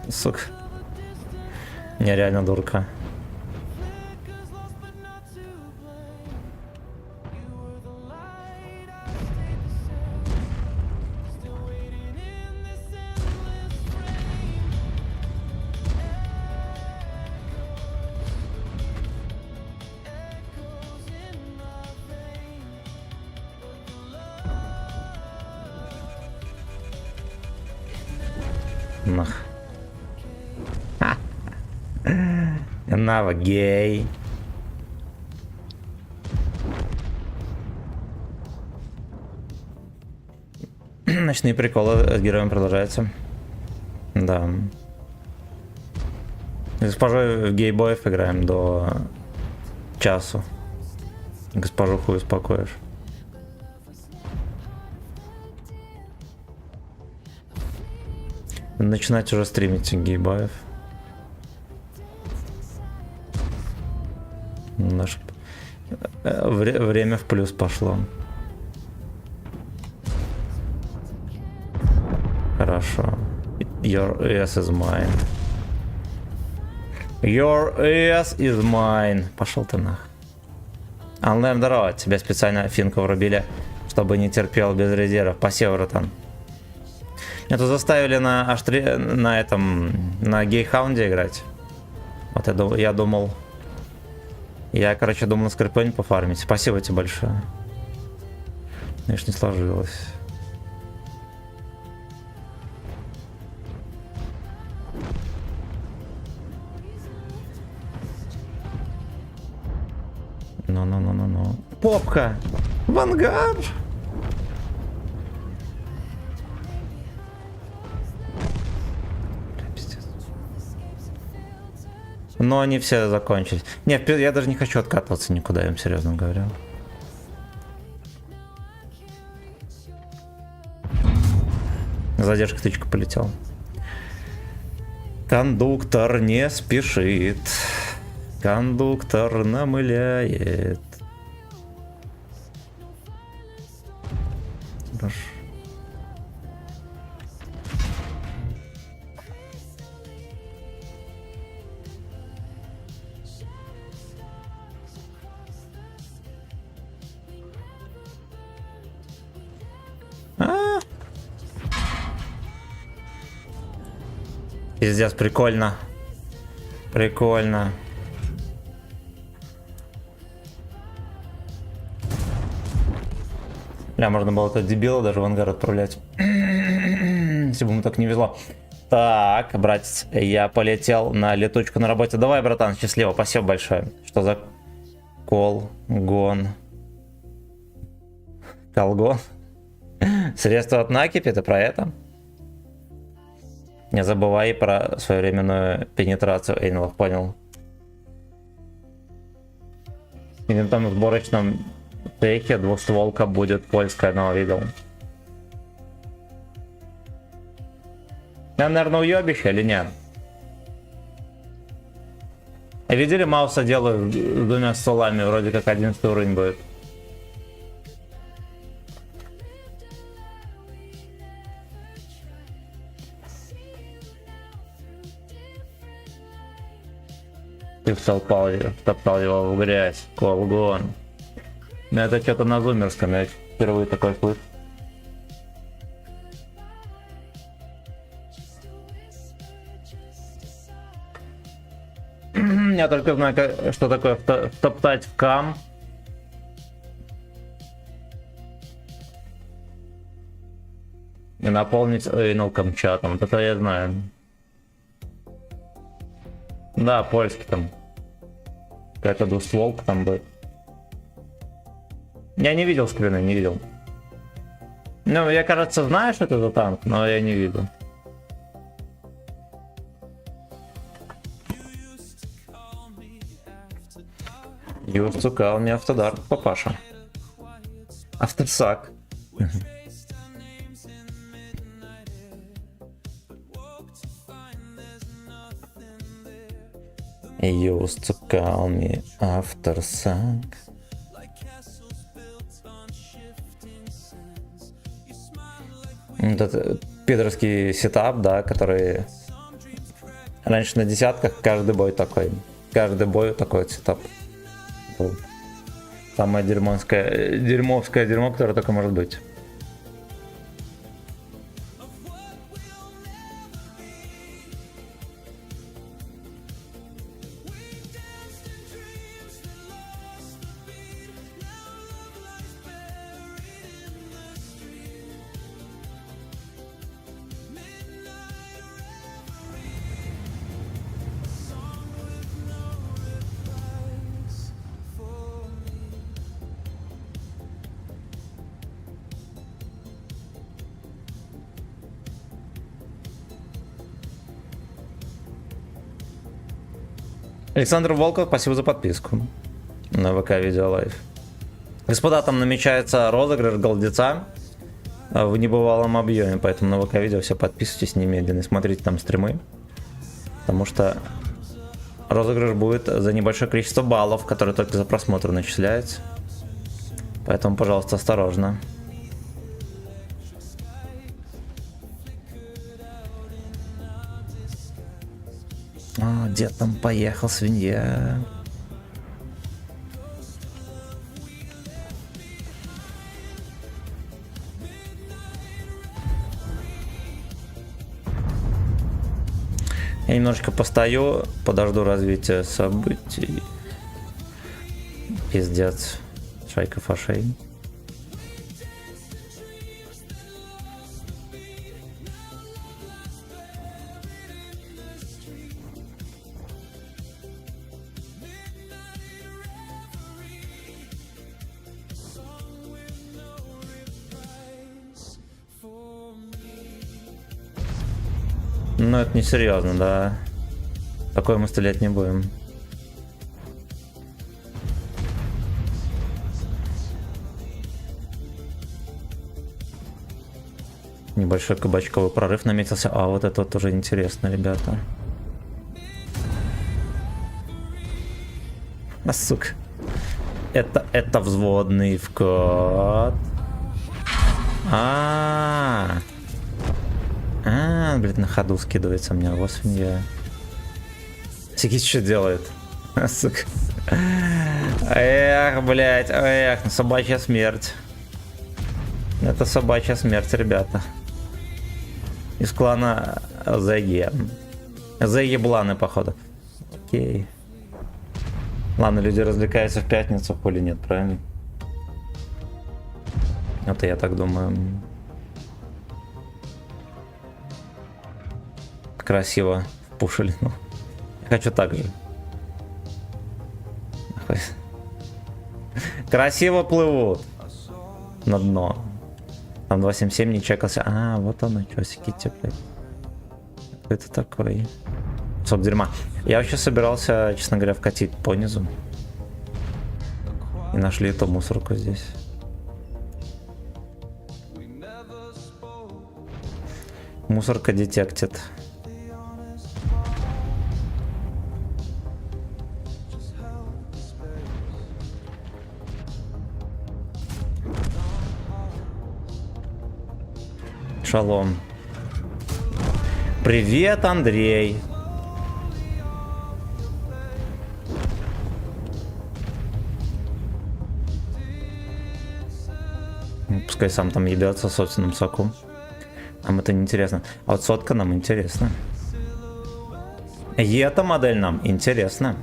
[SPEAKER 1] Сука. Нереально дурка. Нах. Нава гей. Ночные приколы с героем продолжаются. Да. Госпожой в гейбоев играем до часу. Госпожу хуй успокоишь. Начинать уже стримить гейбоев. Наше время в плюс пошло. Хорошо. Your ass is mine. Your ass is mine. Пошел ты нах. Анлэм, здорово. Тебя специально финку врубили, чтобы не терпел без резервов. Спасибо, братан. Это заставили на на гейхаунде играть. Вот я думал. Я, короче, думал на скорпионе пофармить. Спасибо тебе большое. Конечно, не сложилось. Ну. Попка! Вангар! Но они все закончились. Не, я даже не хочу откатываться никуда, я вам серьезно говорю. Задержка тычка полетел. Кондуктор не спешит. Кондуктор намыляет. Хорошо. Пиздец, прикольно. Прикольно. Бля, можно было это дебила даже в ангар отправлять. Если бы ему так не везло. Так, братец, я полетел на летучку на работе. Давай, братан, счастливо, спасибо большое. Что за колгон? Колгон? Средство от накипи, ты про это? Не забывай про своевременную пенетрацию эйнлов, понял. Или там в сборочном цехе двустволка будет польская, но видел. Я, наверное, уебище или нет? Видели, Мауса делаю с двумя стволами, вроде как 11 уровень будет. Ты втоптал его в грязь, колгон. Ну это что-то на зумерском, я впервые такой слышу. Я только знаю, что такое втоптать в кам. И наполнить эйнлком чатом. Вот это я знаю. Да, польский там. Какая-то двустволка там будет. Я не видел скрины, не видел. Ну, я, кажется, знаю, что это за танк, но я не видел. Used to call me after dark, папаша. Aftersuck. Used to call me aftersuck. Этот пидорский сетап, да, который раньше на десятках каждый бой такой. Каждый бой такой сетап. Самое дерьмовское дерьмо, которое только может быть. Александр Волков, спасибо за подписку на ВК Видео Лайв. Господа, там намечается розыгрыш голдеца в небывалом объеме, поэтому на ВК Видео все подписывайтесь немедленно, смотрите там стримы, потому что розыгрыш будет за небольшое количество баллов, которые только за просмотр начисляются, поэтому, пожалуйста, осторожно. О, дед там поехал, свинья. Я немножечко постою, подожду развития событий. Пиздец. Шайка фашей. Ну, это не серьезно, да. Такое мы стрелять не будем. Небольшой кабачковый прорыв наметился. А вот это вот тоже интересно, ребята. А, сука. Это взводный вкат. Блядь, на ходу скидывается мне, вот свинья. Сигич что делает? Сука. Эх, блядь, эх, ну собачья смерть. Это собачья смерть, ребята. Из клана ЗЕ. Заебланы, походу. Окей. Ладно, люди развлекаются в пятницу, хули нет, правильно? Это я так думаю. Красиво пушили. Ну, я хочу так же. Красиво плывут на дно. Там 277 не чекался. Вот оно, часики теплые. Это такой. Сок дерьма. Я вообще собирался, честно говоря, вкатить по низу. И нашли эту мусорку здесь. Мусорка детектит. Шалом. Привет, Андрей. Пускай сам там ебется в собственном соку. Нам это не интересно. А вот сотка нам интересна. И эта модель нам интересна.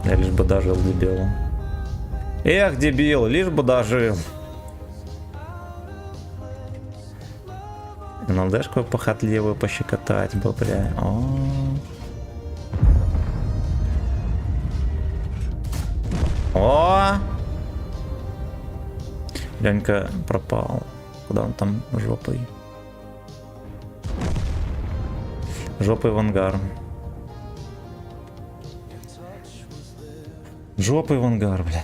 [SPEAKER 1] Я лишь бы дожил, дебил. Эх, дебил, лишь бы дожил. НЛДшку похотливую пощекотать бы, бля. О! Ленька пропал. Куда он там жопой? Жопой в ангар. Жопой в ангар, бля.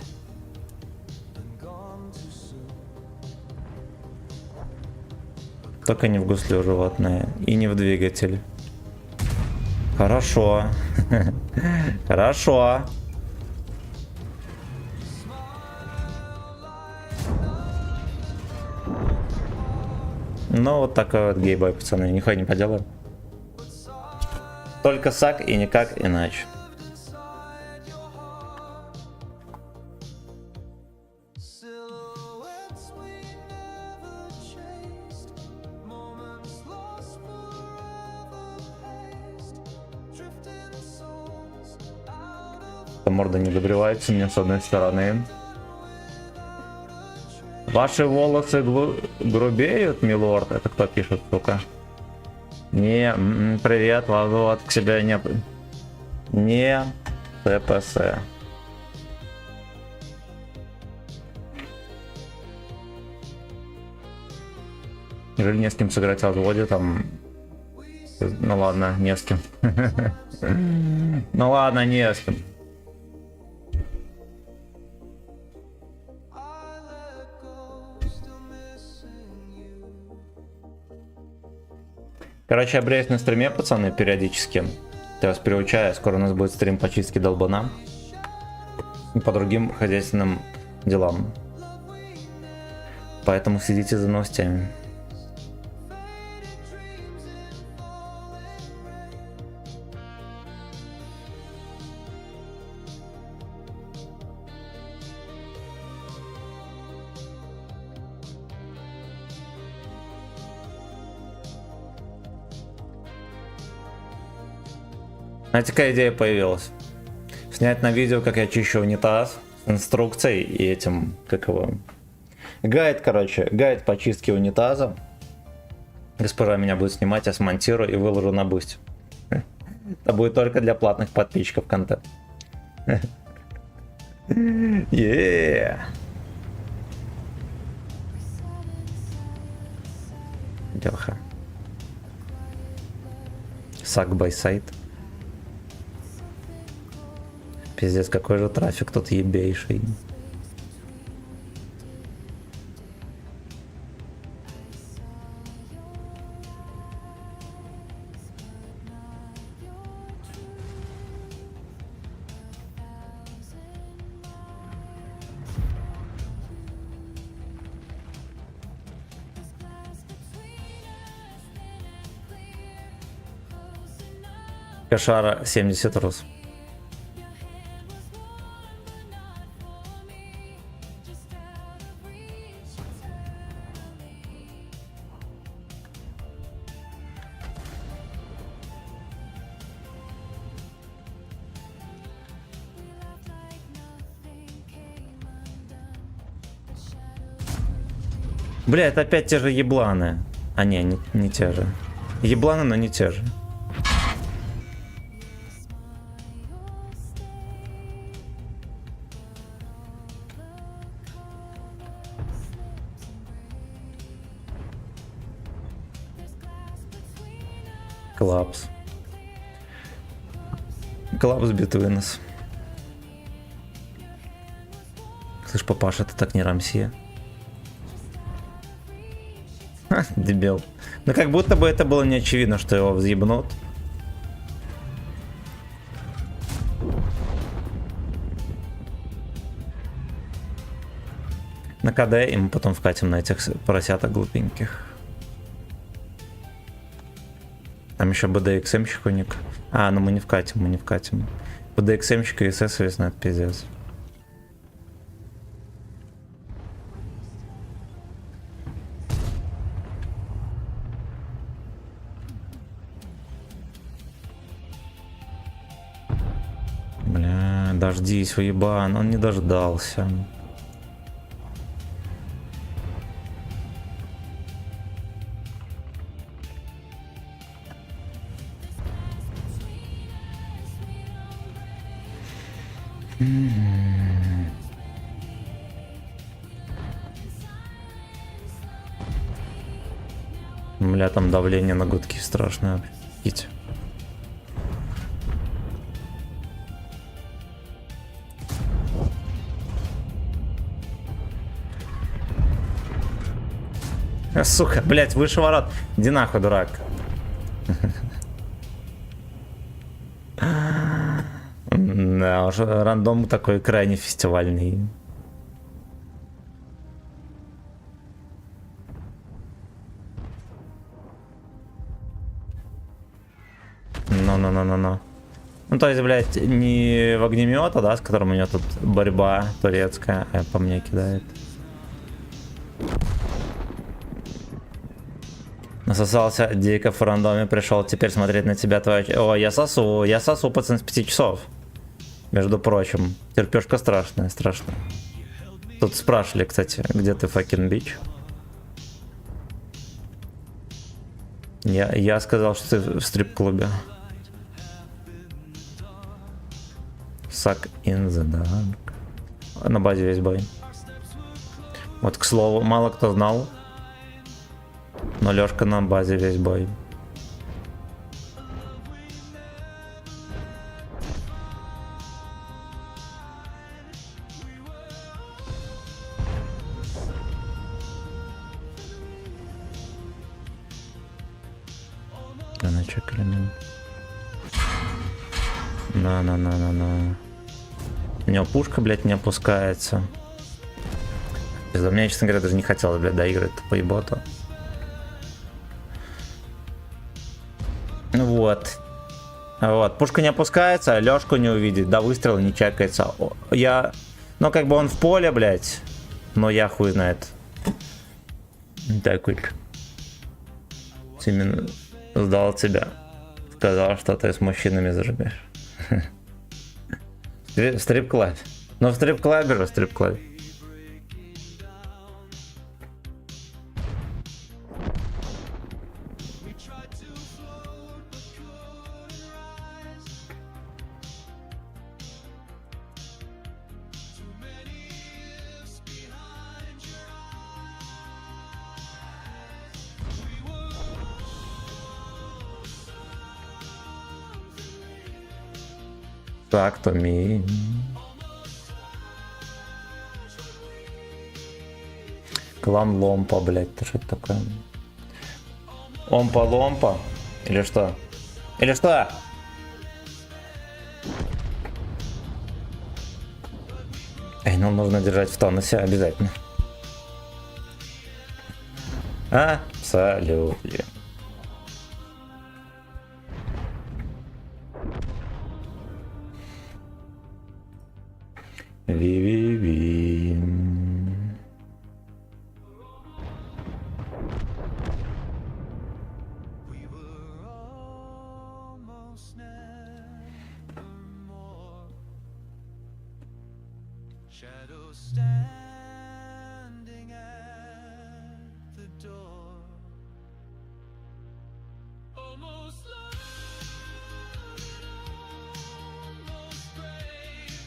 [SPEAKER 1] Только не в гуслю животное. И не в двигатель. Хорошо. Хорошо. Ну, вот такой вот гейбой, пацаны. Нихуя не поделаю. Только сак и никак иначе. Морда не добривается мне с одной стороны. Ваши волосы грубеют, милорд? Это кто пишет, сука? Не, привет, вот к себе не ТПС. Неужели не с кем сыграть в отводе там? Ну ладно, не с кем. Ну ладно, не с кем. Короче, я бреюсь на стриме, пацаны, периодически. Я вас приучаю, скоро у нас будет стрим по чистке долбана. И по другим хозяйственным делам. Поэтому следите за новостями. Знаете, какая идея появилась? Снять на видео, как я чищу унитаз, с инструкцией и этим, как его... Гайд, короче, гайд по чистке унитаза. Госпожа меня будет снимать, я смонтирую и выложу на Бусти. Это будет только для платных подписчиков контент. Леха. Сак бай сайт. Пиздец, какой же трафик тут ебейший. Кошара 70 рус. Бля, это опять те же ебланы. А не те же. Ебланы, но не те же. Клапс. Клапс between us. Слышь, папаша, ты так не Рамсия. Ха, дебил. Ну как будто бы это было не очевидно, что его взъебнут. На КД, и мы потом вкатим на этих поросяток глупеньких. Там еще БДХМщик у них. А, ну мы не вкатим, мы не вкатим. БДХМщик и СС, соответственно, это пиздец. Бля, дождись, уебан, он не дождался. Бля, там давление на гудки страшное. Идите. Сука, блять, выше ворот. Иди нахуй, дурак. Да, уже рандом такой крайне фестивальный. Ну. Ну, то есть, блядь, не в огнемета, да, с которым у него тут борьба турецкая, а по мне кидает. Насосался дико в рандоме, пришел теперь смотреть на тебя, твоя... О, я сосу, пацан, с 5 часов. Между прочим, терпешка страшная, страшная. Тут спрашивали, кстати, где ты, fucking bitch? Я сказал, что ты в стрип-клубе. Suck in the dark. На базе весь бой. Вот, к слову, мало кто знал, но Лёшка на базе весь бой. На. У него пушка, блядь, не опускается. За меня, честно говоря, даже не хотелось, блядь, доиграть по еботу. Ну вот. Вот, пушка не опускается, Лёшку не увидит, до выстрела не чекается. Ну, как бы он в поле, блядь. Но я хуй знает. Так вот. Именно сдал тебя. Сказал, что ты с мужчинами зажимаешь. В стрип-клабе. Ну, в стрип-клабе же, в стрип-клабе. Так, Томи. Клан Ломпа, блядь, это что это такое? Омпа-ломпа? Или что? Или что? Эй, ну нужно держать в тонусе обязательно. Абсолютно. Ви-ви-ви.
[SPEAKER 5] Shadows standing at the door. Almost love and almost brave.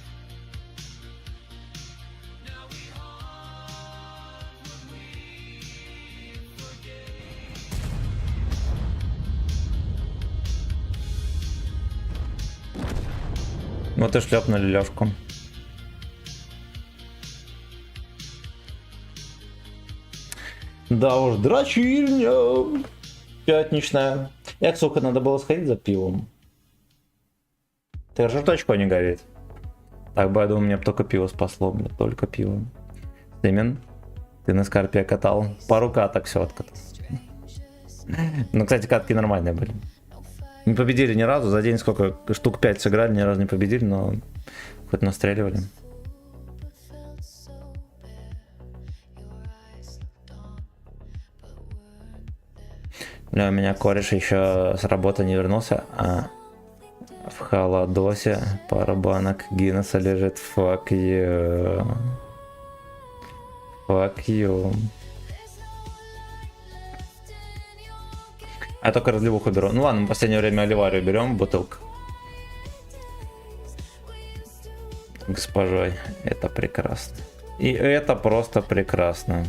[SPEAKER 5] Now we haunt what we forgave.
[SPEAKER 1] Вот и шлепнули Лёшку. Да уж, дрочильня пятничная. Як, сука, надо было сходить за пивом. Ты жерточку не горит. Так бы, я думаю, мне бы только пиво спасло, мне только пиво. Симен, ты на скорпе катал. Пару каток все откатал. Ну, кстати, катки нормальные были. Не победили ни разу, за день сколько, штук 5 сыграли, ни разу не победили, но хоть настреливали. Бля, у меня кореш еще с работы не вернулся, а в холодосе пара банок Гиннесса лежит. Fuck you. Fuck you. Я только разливуху беру. Ну ладно, мы в последнее время оливарию берем, бутылку. Госпожой, это прекрасно. И это просто прекрасно.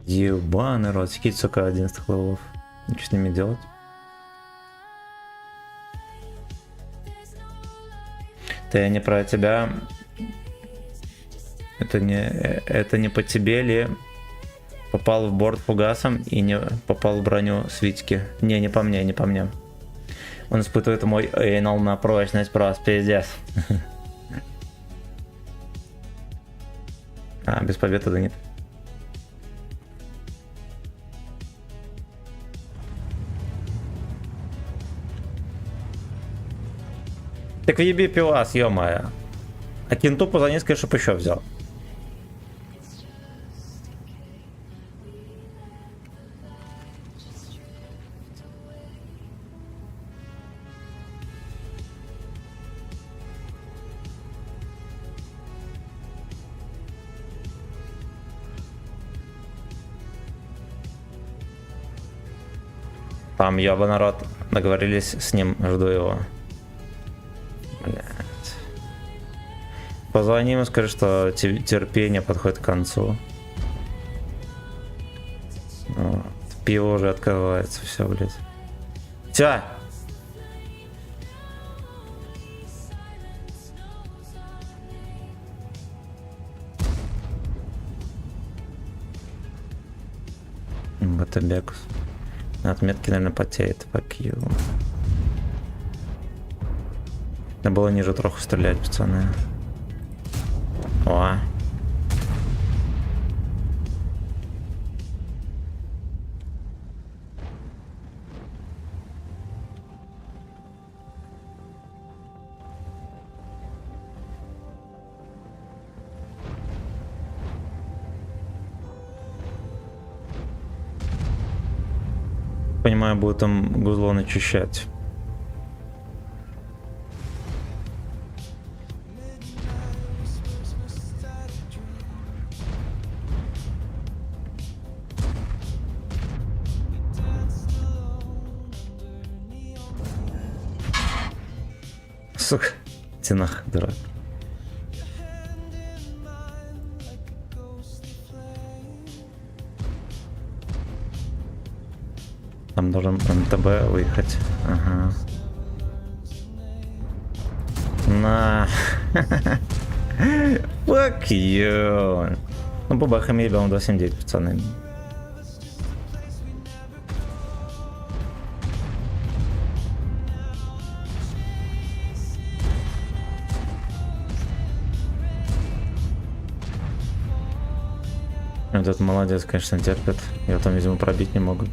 [SPEAKER 1] Ебаный рот, скидь, сука, 11 левелов. Что с ними делать? Это не про тебя. Это не по тебе ли попал в борт фугасом и не попал в броню Свитьки? Не по мне, не по мне. Он испытывает мой эйнал на прочность, просто пиздец. А, без победы да нет. Так въеби пивас, ё-моё. А кенту позвони, скажи, чтоб еще взял. Там ёба народ, договорились с ним, жду его. Блять. Позвони ему, скажи, что терпение подходит к концу. Вот. Пиво уже открывается, все, блядь. Всё! Батабекус. На отметке, наверное, потеет. Fuck you. Надо было ниже троху стрелять, пацаны. О. Понимаю, будет там гузло начищать. Сука, тянах, дурак. Там должен МТБ выехать. Ага. На. Fuck you. Ну, бабахами ебем 279, пацаны. Вот этот молодец, конечно, терпит. Его там, видимо, пробить не могут.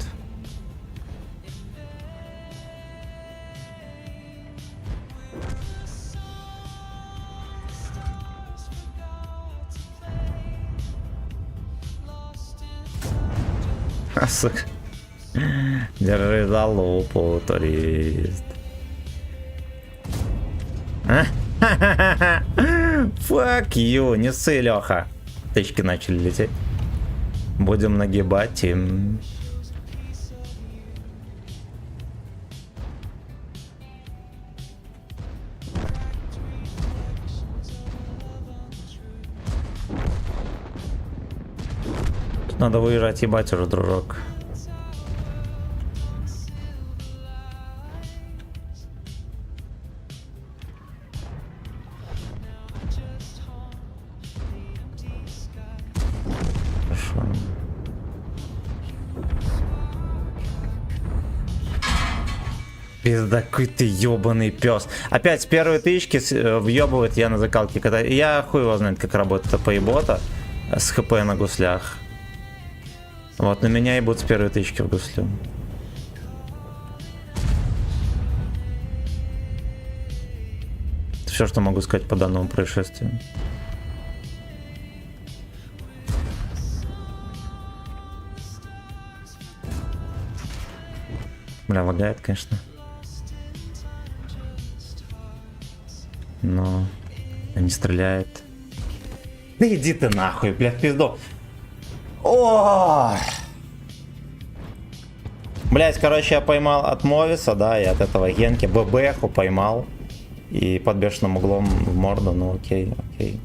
[SPEAKER 1] Сука. Держи за лупу, турист. Fuck you, не ссы, Леха. Тычки начали лететь. Будем нагибать им. Надо выезжать, ебать уже, дружок. Хорошо. Пизда, какой ты ебаный пес. Опять с первой тычки въебывает я на закалке. Когда... Я хуй его знает, как работает эта поебота с хп на гуслях. Вот, на меня и будут с первой тычки в гуслю. Все, что могу сказать по данному происшествию. Бля, лагает, конечно. Но не стреляет. Да иди ты нахуй, блядь, пизду. О! Блять, короче, я поймал от Мовиса, да, и от этого Генки ББху поймал. И под бешеным углом в морду, ну окей, окей.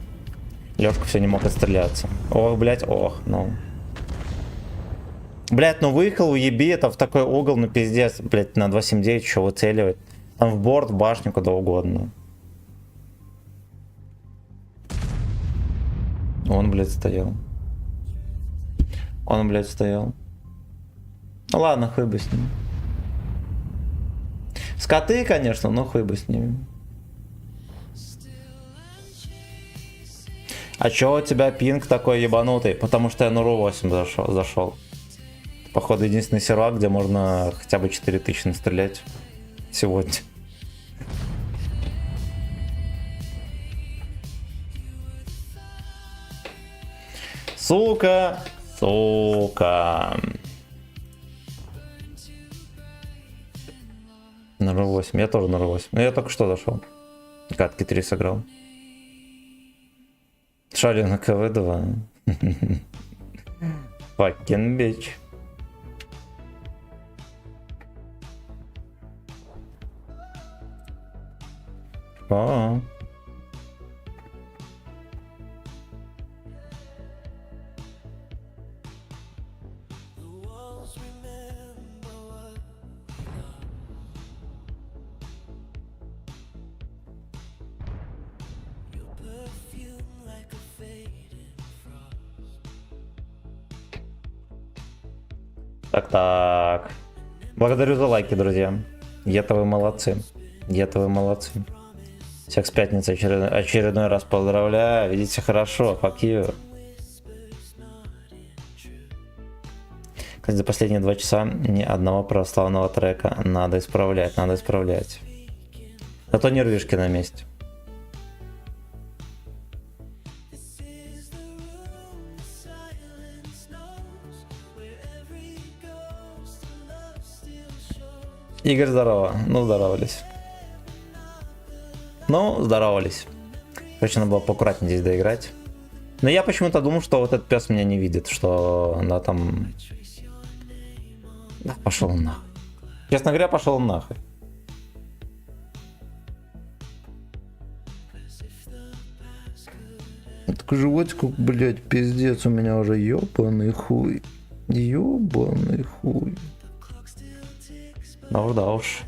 [SPEAKER 1] Лёшка все не мог отстреляться. Ох, блять, ох, ну. Блять, ну выехал, уеби, это в такой угол, ну пиздец, блять, на 279 еще выцеливать. Там в борт, в башню, куда угодно. Он, блядь, стоял. Он, блядь, стоял. Ну ладно, хуй бы с ним. Скоты, конечно, но хуй бы с ними. А чё у тебя пинг такой ебанутый? Потому что я на РУ-8 зашел. Походу, единственный сервак, где можно хотя бы 4000 настрелять сегодня. Сука! Сука! На РУ-8. Я тоже на РУ-8. Но я только что зашел. Катки 3 сыграл. Шали на КВ-2. Fucking bitch. О. Так. Благодарю за лайки, друзья. Это вы молодцы. Это вы молодцы. Всех с пятницы очередной раз поздравляю. Видите, хорошо. Fuck you. Кстати, за последние 2 часа ни одного православного трека. Надо исправлять, надо исправлять. Зато нервишки на месте. Игорь, здорово. Ну, здоровались. Ну, здоровались. Короче, надо было поаккуратнее здесь доиграть. Но я почему-то думал, что вот этот пес меня не видит, что она там... Да, пошел он нахуй. Честно говоря, пошел он нахуй. Так животик, блядь, пиздец, у меня уже ёбаный хуй. Ёбаный хуй. Да уж, да уж.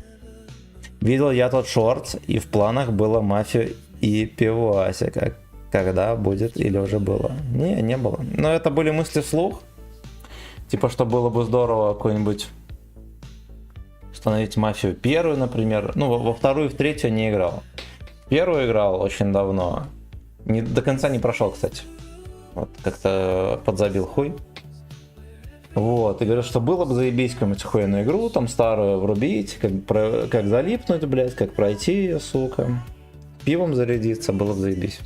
[SPEAKER 1] Видел я тот шорт, и в планах было мафию и пивасик. А когда будет или уже было? Не было. Но это были мысли вслух. Типа, что было бы здорово какой-нибудь установить мафию первую, например. Ну, во вторую, в третью не играл. Первую играл очень давно. До конца не прошел, кстати. Вот, как-то подзабил хуй. Вот, и говорят, что было бы заебись какую-нибудь охуенную игру, там старую врубить, как залипнуть, блядь, как пройти ее, сука. Пивом зарядиться, было бы заебись.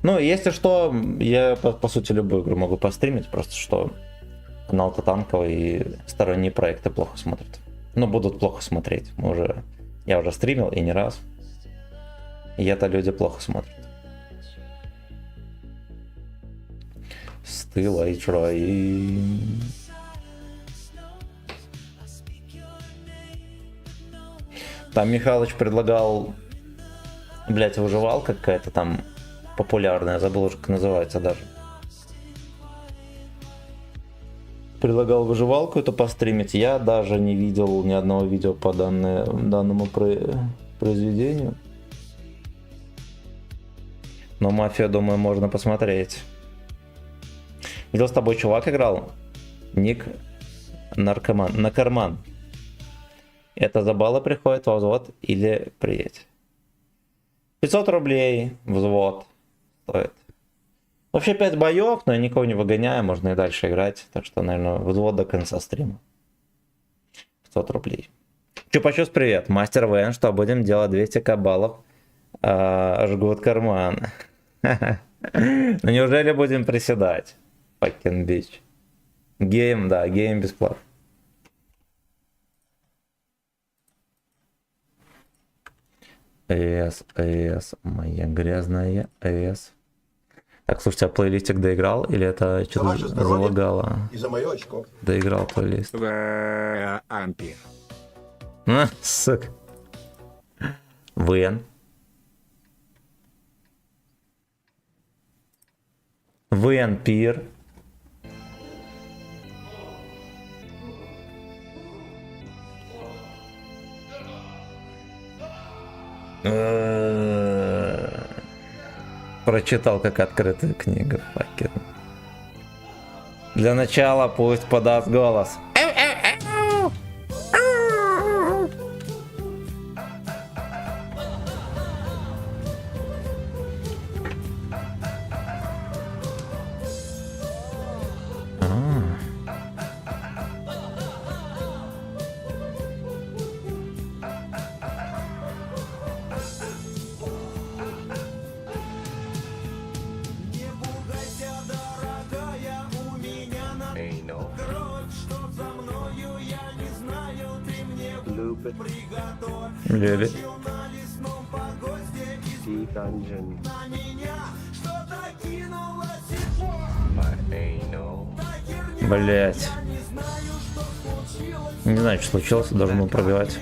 [SPEAKER 1] Ну, если что, я, по сути, любую игру могу постримить, просто что канал Татанковый и сторонние проекты плохо смотрят. Ну, будут плохо смотреть. Я уже стримил и не раз. И это люди плохо смотрят. Стыла и чрой. Там Михалыч предлагал, блять, выживалка какая-то там популярная, забыл уже, как называется даже. Предлагал выживалку это постримить. Я даже не видел ни одного видео по данному произведению. Но мафию, думаю, можно посмотреть. Видел, с тобой чувак играл? Ник наркоман. На карман. Это за баллы приходит во взвод или приедь? 500 рублей взвод стоит. Вообще 5 боев, но я никого не выгоняю, можно и дальше играть. Так что, наверное, взвод до конца стрима. 500 рублей. Чупа-чус, привет. Мастер ВН, что будем делать 200к баллов? Жгут карман. Ну неужели будем приседать? Fucking bitch. Гейм, да, гейм бесплатно. ЭС, моя грязная ЭС. Так, слушайте, а плейлистик доиграл? Или это что-то залагало?
[SPEAKER 6] И за мое очко.
[SPEAKER 1] Доиграл плейлист.
[SPEAKER 2] Ампи.
[SPEAKER 1] Сука. ВН. ВН пир. Прочитал как открытую книгу. Факин. Для начала пусть подаст голос. Любит. Блять. Не знаю, что случилось, должен был пробивать.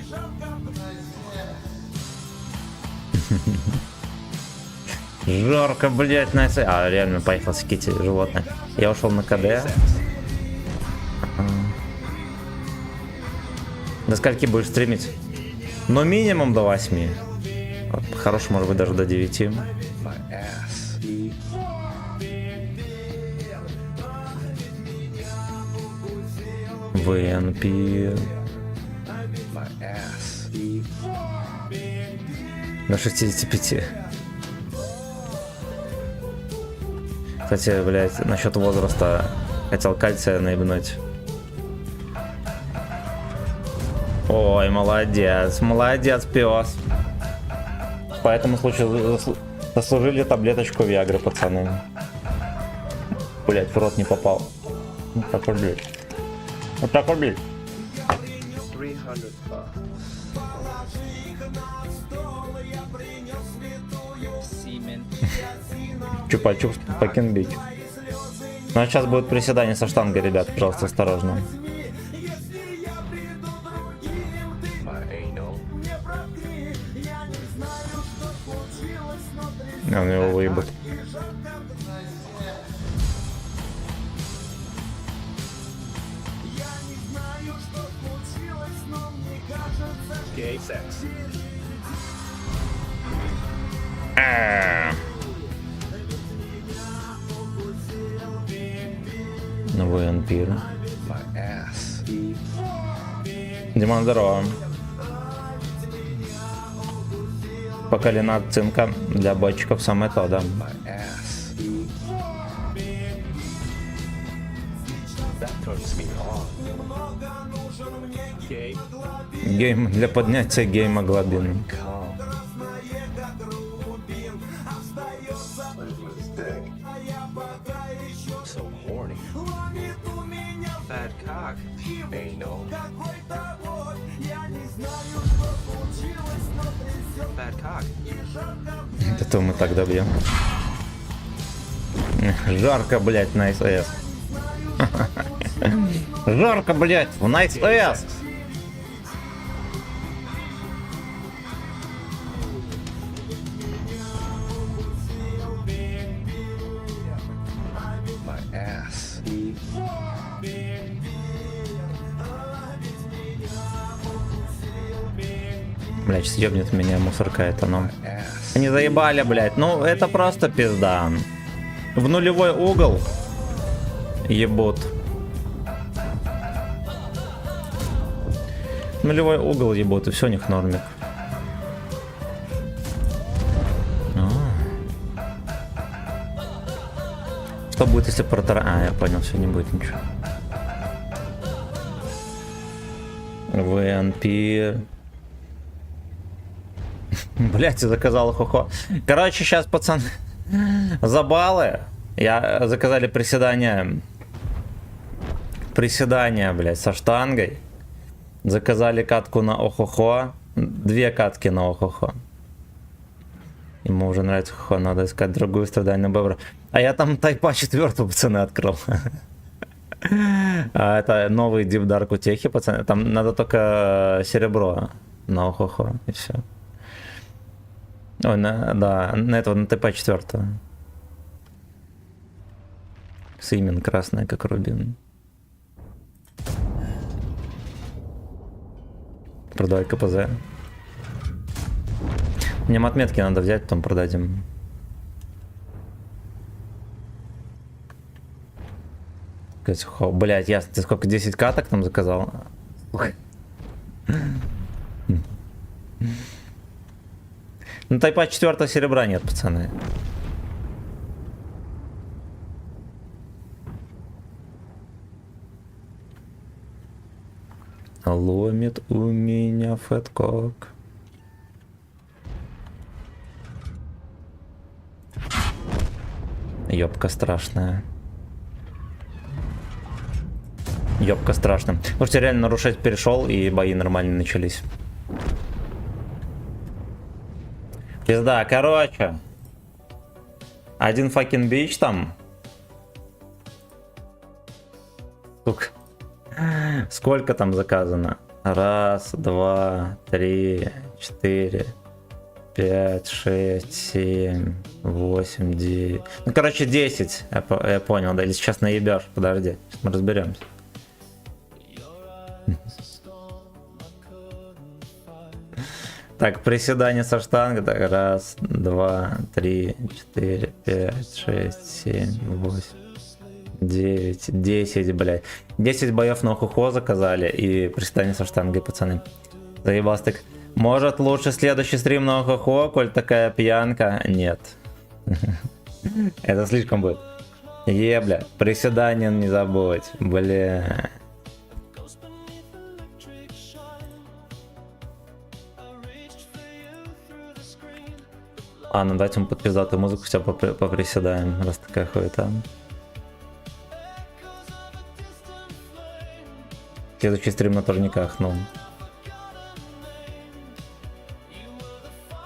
[SPEAKER 1] Жарко, блять, на А, реально поехал с Кити, животное. Я ушел на КД. До скольки будешь стримить? Ну, минимум до 8. Хорош, может быть, даже до 9. ВНП. До 65. Кстати, блядь, насчет возраста хотел кальция наебнуть. Ой, молодец, молодец, пес. По этому случаю заслужили таблеточку Виагры, пацаны. Блять, в рот не попал. Вот так вот, блядь. Вот так вот, блядь. Чупа-чупс покинбить. Ну а сейчас будет приседание со штангой, ребят, пожалуйста, осторожно. Он его выебут. Новый ампир. Димон, здорово. Покалина цинка для бойчиков самое то, да. Гейм для поднятия геймоглобина. Это мы так добьем. Жарко, блять, на СС. Жарко, блять, в Nice S. Блять, съебнет меня мусорка это, ну. Они заебали, блять. Ну, это просто пизда. В нулевой угол ебут. Нулевой угол ебут, и все у них нормик. Что будет, если протара... А, я понял, все, не будет ничего. ВНП. Блять, я заказал хохо. Короче, сейчас, пацаны, за баллы я заказали приседания. Приседания, блять, со штангой. Заказали катку на охохо. 2 катки на охохо. Ему уже нравится хохо, надо искать другую страдание бобра. А я там тайпа 4, пацаны, открыл. А это новый Deep Dark утехи, пацаны. Там надо только серебро на охохо, и все. Ой, да, на этого, на ТП 4. Симен красная, как рубин. Продавай КПЗ. Мне отметки надо взять, потом продадим. Блять, ясно. Ты сколько, 10 каток там заказал? Ну, тайпа 4 серебра нет, пацаны. Ломит у меня фэткок. Ёбка страшная. Ёбка страшная. Слушайте, реально нарушать перешел, и бои нормально начались. Пизда, короче. Один факин бич там. Сука. Сколько там заказано? 1, 2, 3, 4, 5, 6, 7, 8, 9. Ну, короче, 10. Я понял, да? Или сейчас наебешь. Подожди, сейчас мы разберемся. Так, приседание со штангой. Так, 1, 2, 3, 4, 5, 6, 7, 8, 9, 10, блядь. 10 боев на хухо заказали и приседание со штангой, пацаны. Заебался так. Может, лучше следующий стрим на хухо, коль такая пьянка? Нет. Это слишком будет. Бля, приседание не забудь, бля. Ладно, дайте ему под пиздатую музыку, все поприседаем, раз такая хуета. Следующий стрим на турниках, ну.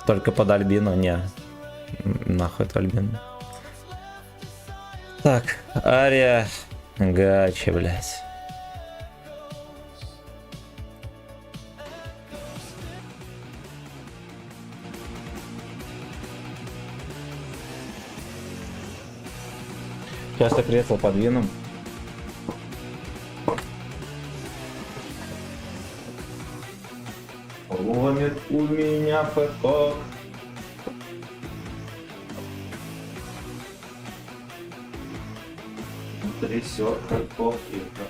[SPEAKER 1] Только под Альбину, не. Нахуй это Альбину. Так, Ария Гачи, блядь. Сейчас я кресло подвину. Ломит у меня фэткок. Трясет, как полкилка.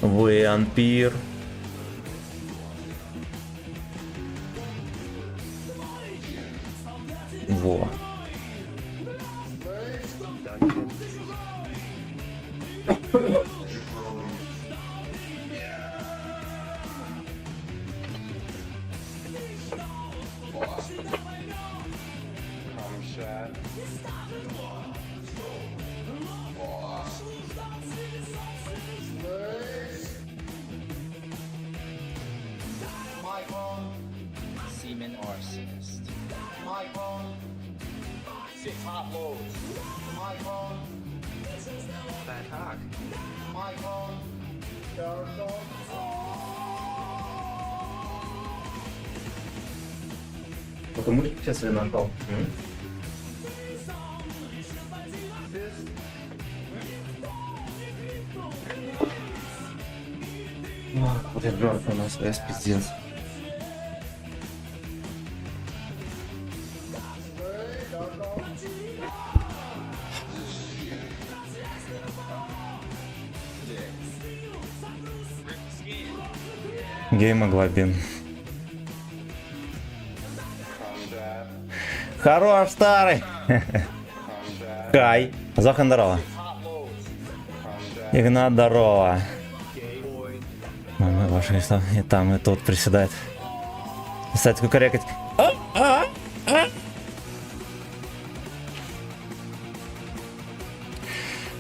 [SPEAKER 1] Вампир. Во.
[SPEAKER 6] Semen arsonist. Six hot loads. Bad cock.
[SPEAKER 1] Потому что сейчас я нажал. Вот ребенок у нас весь пиздец. Геймоглобин. Хорош, старый. Кай. Захан, здорово. Игнат, здорово. Мама ваша и там, и тут приседает. Кстати, кукарекать.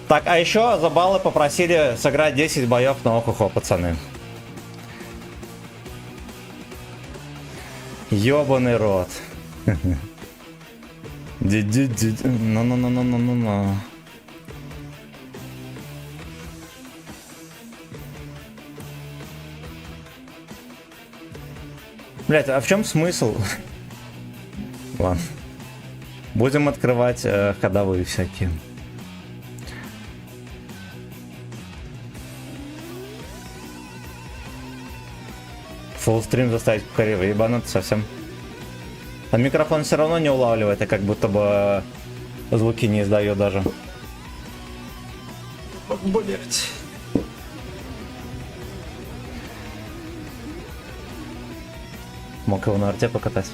[SPEAKER 1] Так, а еще за баллы попросили сыграть 10 боев на Охухо, пацаны. Ёбаный рот. Ну. Блять, а в чем смысл? Ладно. Будем открывать ходовые всякие. Фуллстрим заставить кукарева, ебануться совсем. А микрофон все равно не улавливает, а как будто бы звуки не издает даже. Блять. Мог его на арте покатать.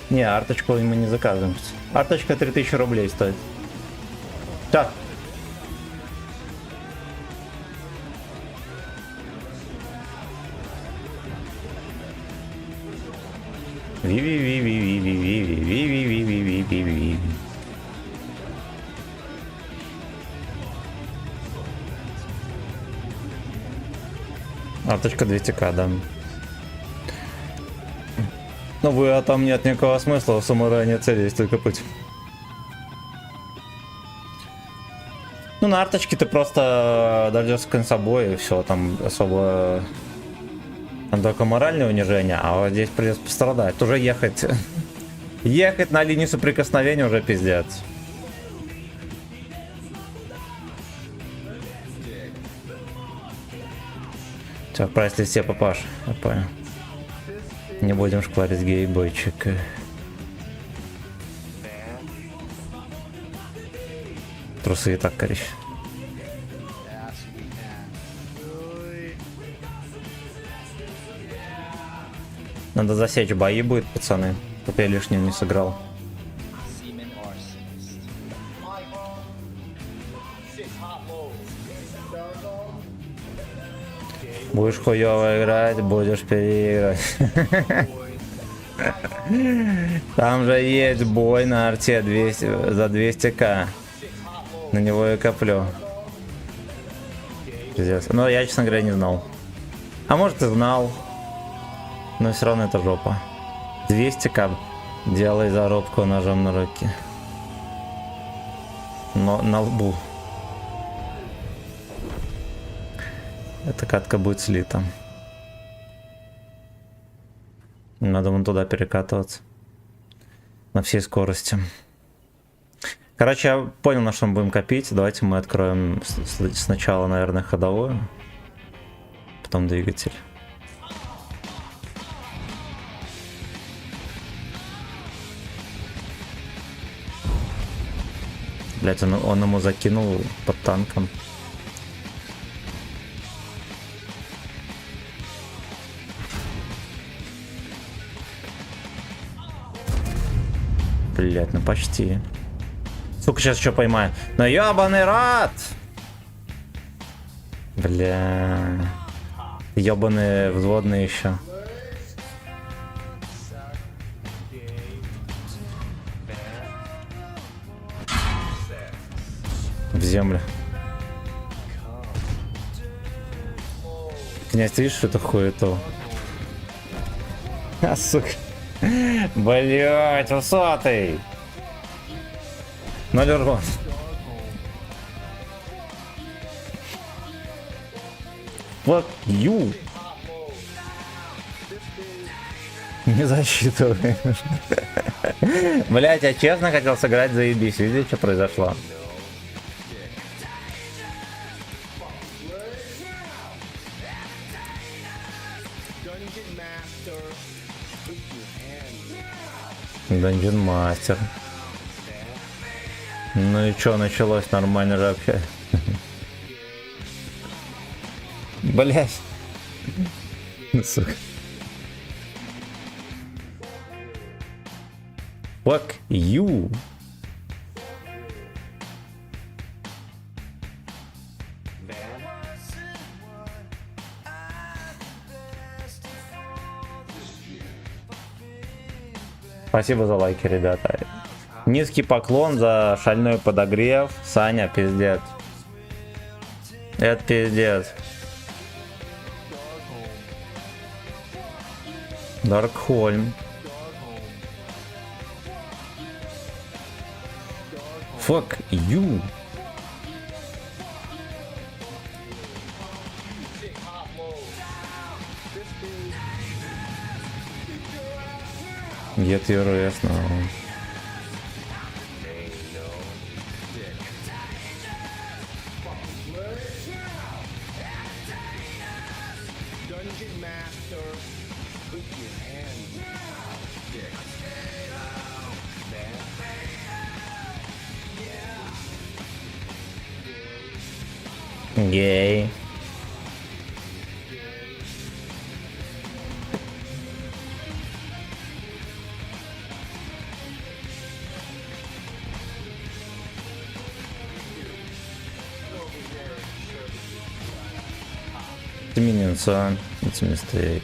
[SPEAKER 1] Не, арточку мы не заказываем. Арточка 3000 рублей стоит. Так. Ви-ви-ви-ви-ви-ви-ви-ви-ви-ви-ви-ви-ви-ви. Арточка 200к, да. Ну вы, а там нет никакого смысла, у самурая нет цели, есть только путь. Ну на арточке ты просто дойдешь к конца боя и все, там особо... Там только моральное унижение, а вот здесь придется пострадать. Уже ехать... Ехать на линию соприкосновения уже пиздец. Все, прайсли все, папаш. Я понял. Не будем шкварить гей-бойчика. Трусы и так, короче. Надо засечь бои будет, пацаны, чтоб я лишним не сыграл.
[SPEAKER 6] Semen arsonist. Six hot loads.
[SPEAKER 1] Будешь хуёво играть, будешь переиграть. Там же есть бой на арте 200, за 200к. На него я коплю. Пиздец. Но я, честно говоря, не знал. А может и знал. Но все равно это жопа. 200к. Делай зарубку ножом на руки. Но на лбу. Эта катка будет слита. Надо вон туда перекатываться. На всей скорости. Короче, я понял, на что мы будем копить. Давайте мы откроем сначала, наверное, ходовую. Потом двигатель. Блять, он ему закинул под танком. Блять, ну почти. Сука, сейчас еще поймаю. Ну ёбаный рад! Бля. Ёбаные взводные еще. В землю. Князь, ты видишь, что это хуето? А, сука. Блять, усатый. 0 урон. Fuck you. Не засчитывай. Блять, я честно хотел сыграть, заебись. Видите, что произошло? Dungeon Master. Ну и чё, началось нормально же вообще. Блять. Сука. Fuck you. Спасибо за лайки, ребята. Низкий поклон за шальной подогрев. Саня, пиздец. Это пиздец. Даркхольм. Fuck you. Get your ass now. Гей. Minion son, it's a mistake.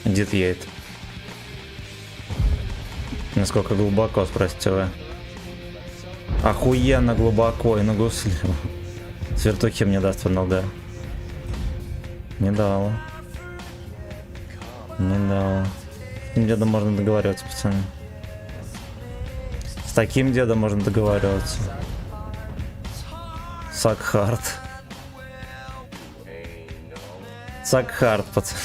[SPEAKER 1] Дед едет. Насколько глубоко, спросите вы? Охуенно глубоко и на гусли. Свертухи мне даст ФНЛД. Не дал. Не дал. С таким дедом можно договариваться, пацаны. С таким дедом можно договариваться. Сакхард. Сакхард, пацаны.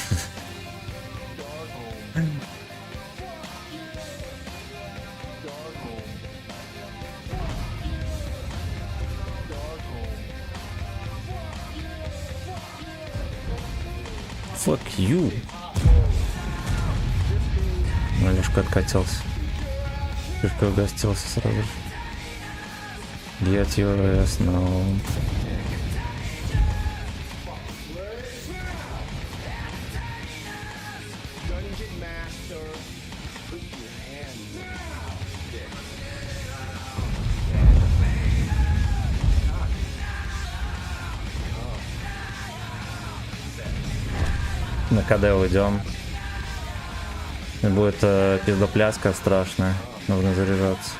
[SPEAKER 1] Fuck you. Малюшка откатился. Малюшка угостился сразу же. Get your ass now. На КД уйдем. Будет пиздопляска страшная. Нужно заряжаться.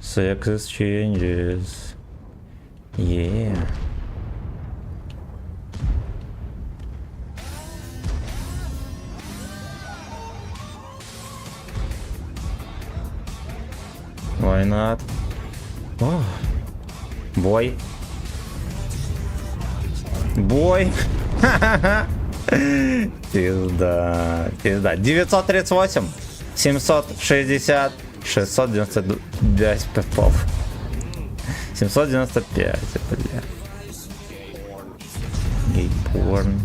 [SPEAKER 1] Sex exchanges. Yeah. Why not? О, бой. Бой. Пизда. Пизда. 938. 760. 695 пипов. 795, бля. Гейпорн.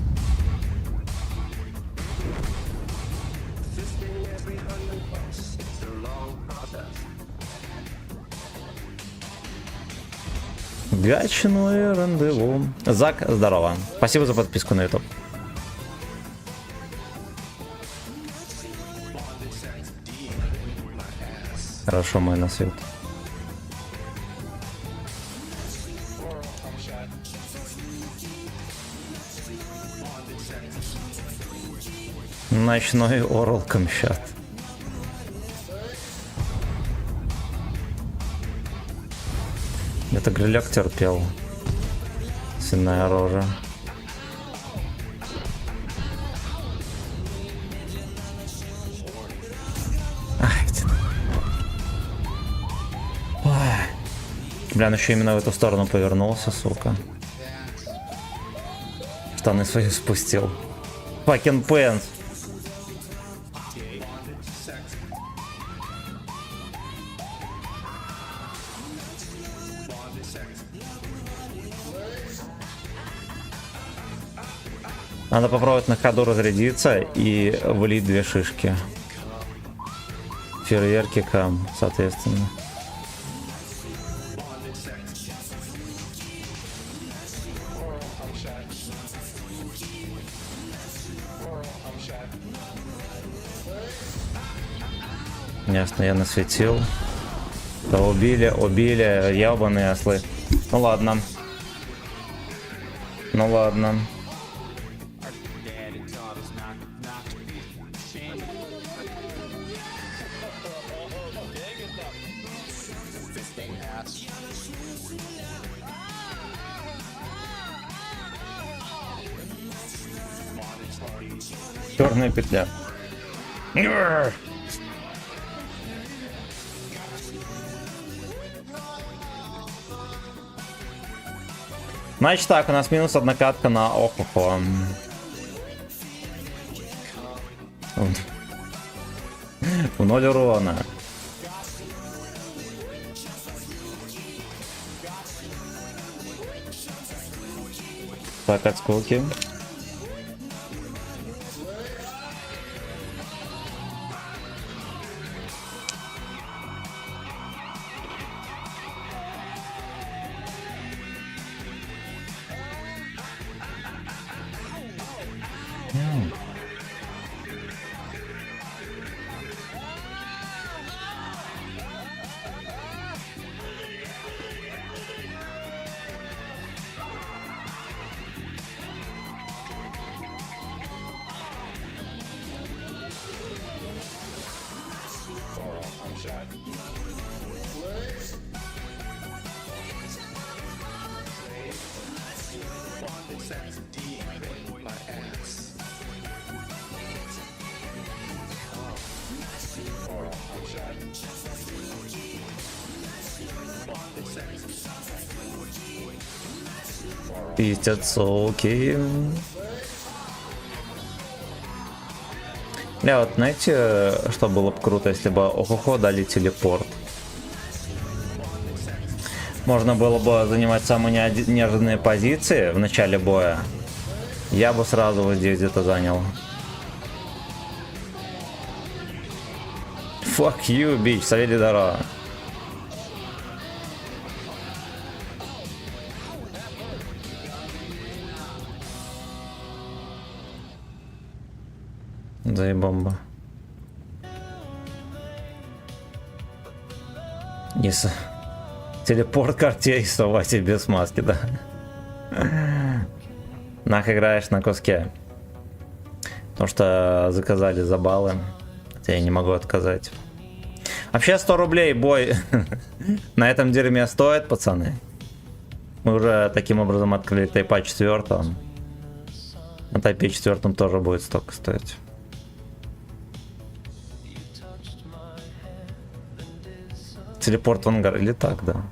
[SPEAKER 1] Гачное рандеву. Зак, здорово. Спасибо за подписку на YouTube. Хорошо, мой на свет. Ночной орал камщат. Это гриляк терпел. Свиная рожа. Бля, он еще именно в эту сторону повернулся, сука. Штаны свои спустил. Fucking pants. Надо попробовать на ходу разрядиться и влить 2 шишки. Фейерверки кам, соответственно. Ясно, я насветил. Да убили, ебаные ослы. Ну ладно. Ну ладно. Черная петля. Значит так, у нас минус 1 катка на Охохо. В 0 урона. Так, отскоки. Пиздец, окей. Бля, вот знаете, что было бы круто, если бы Охохо дали телепорт? Можно было бы занимать самые неожиданные позиции в начале боя. Я бы сразу вот здесь где-то занял. Fuck you, bitch, Савелий Дора. Заебомба. Yes. Телепорт картей вставайте без маски, да. Нах играешь на куске. Потому что заказали за баллы. Я не могу отказать. Вообще 100 рублей бой на этом дерьме стоит, пацаны. Мы уже таким образом открыли тайпа 4. На тайпе 4 тоже будет столько стоить. Телепорт в ангар или так, да.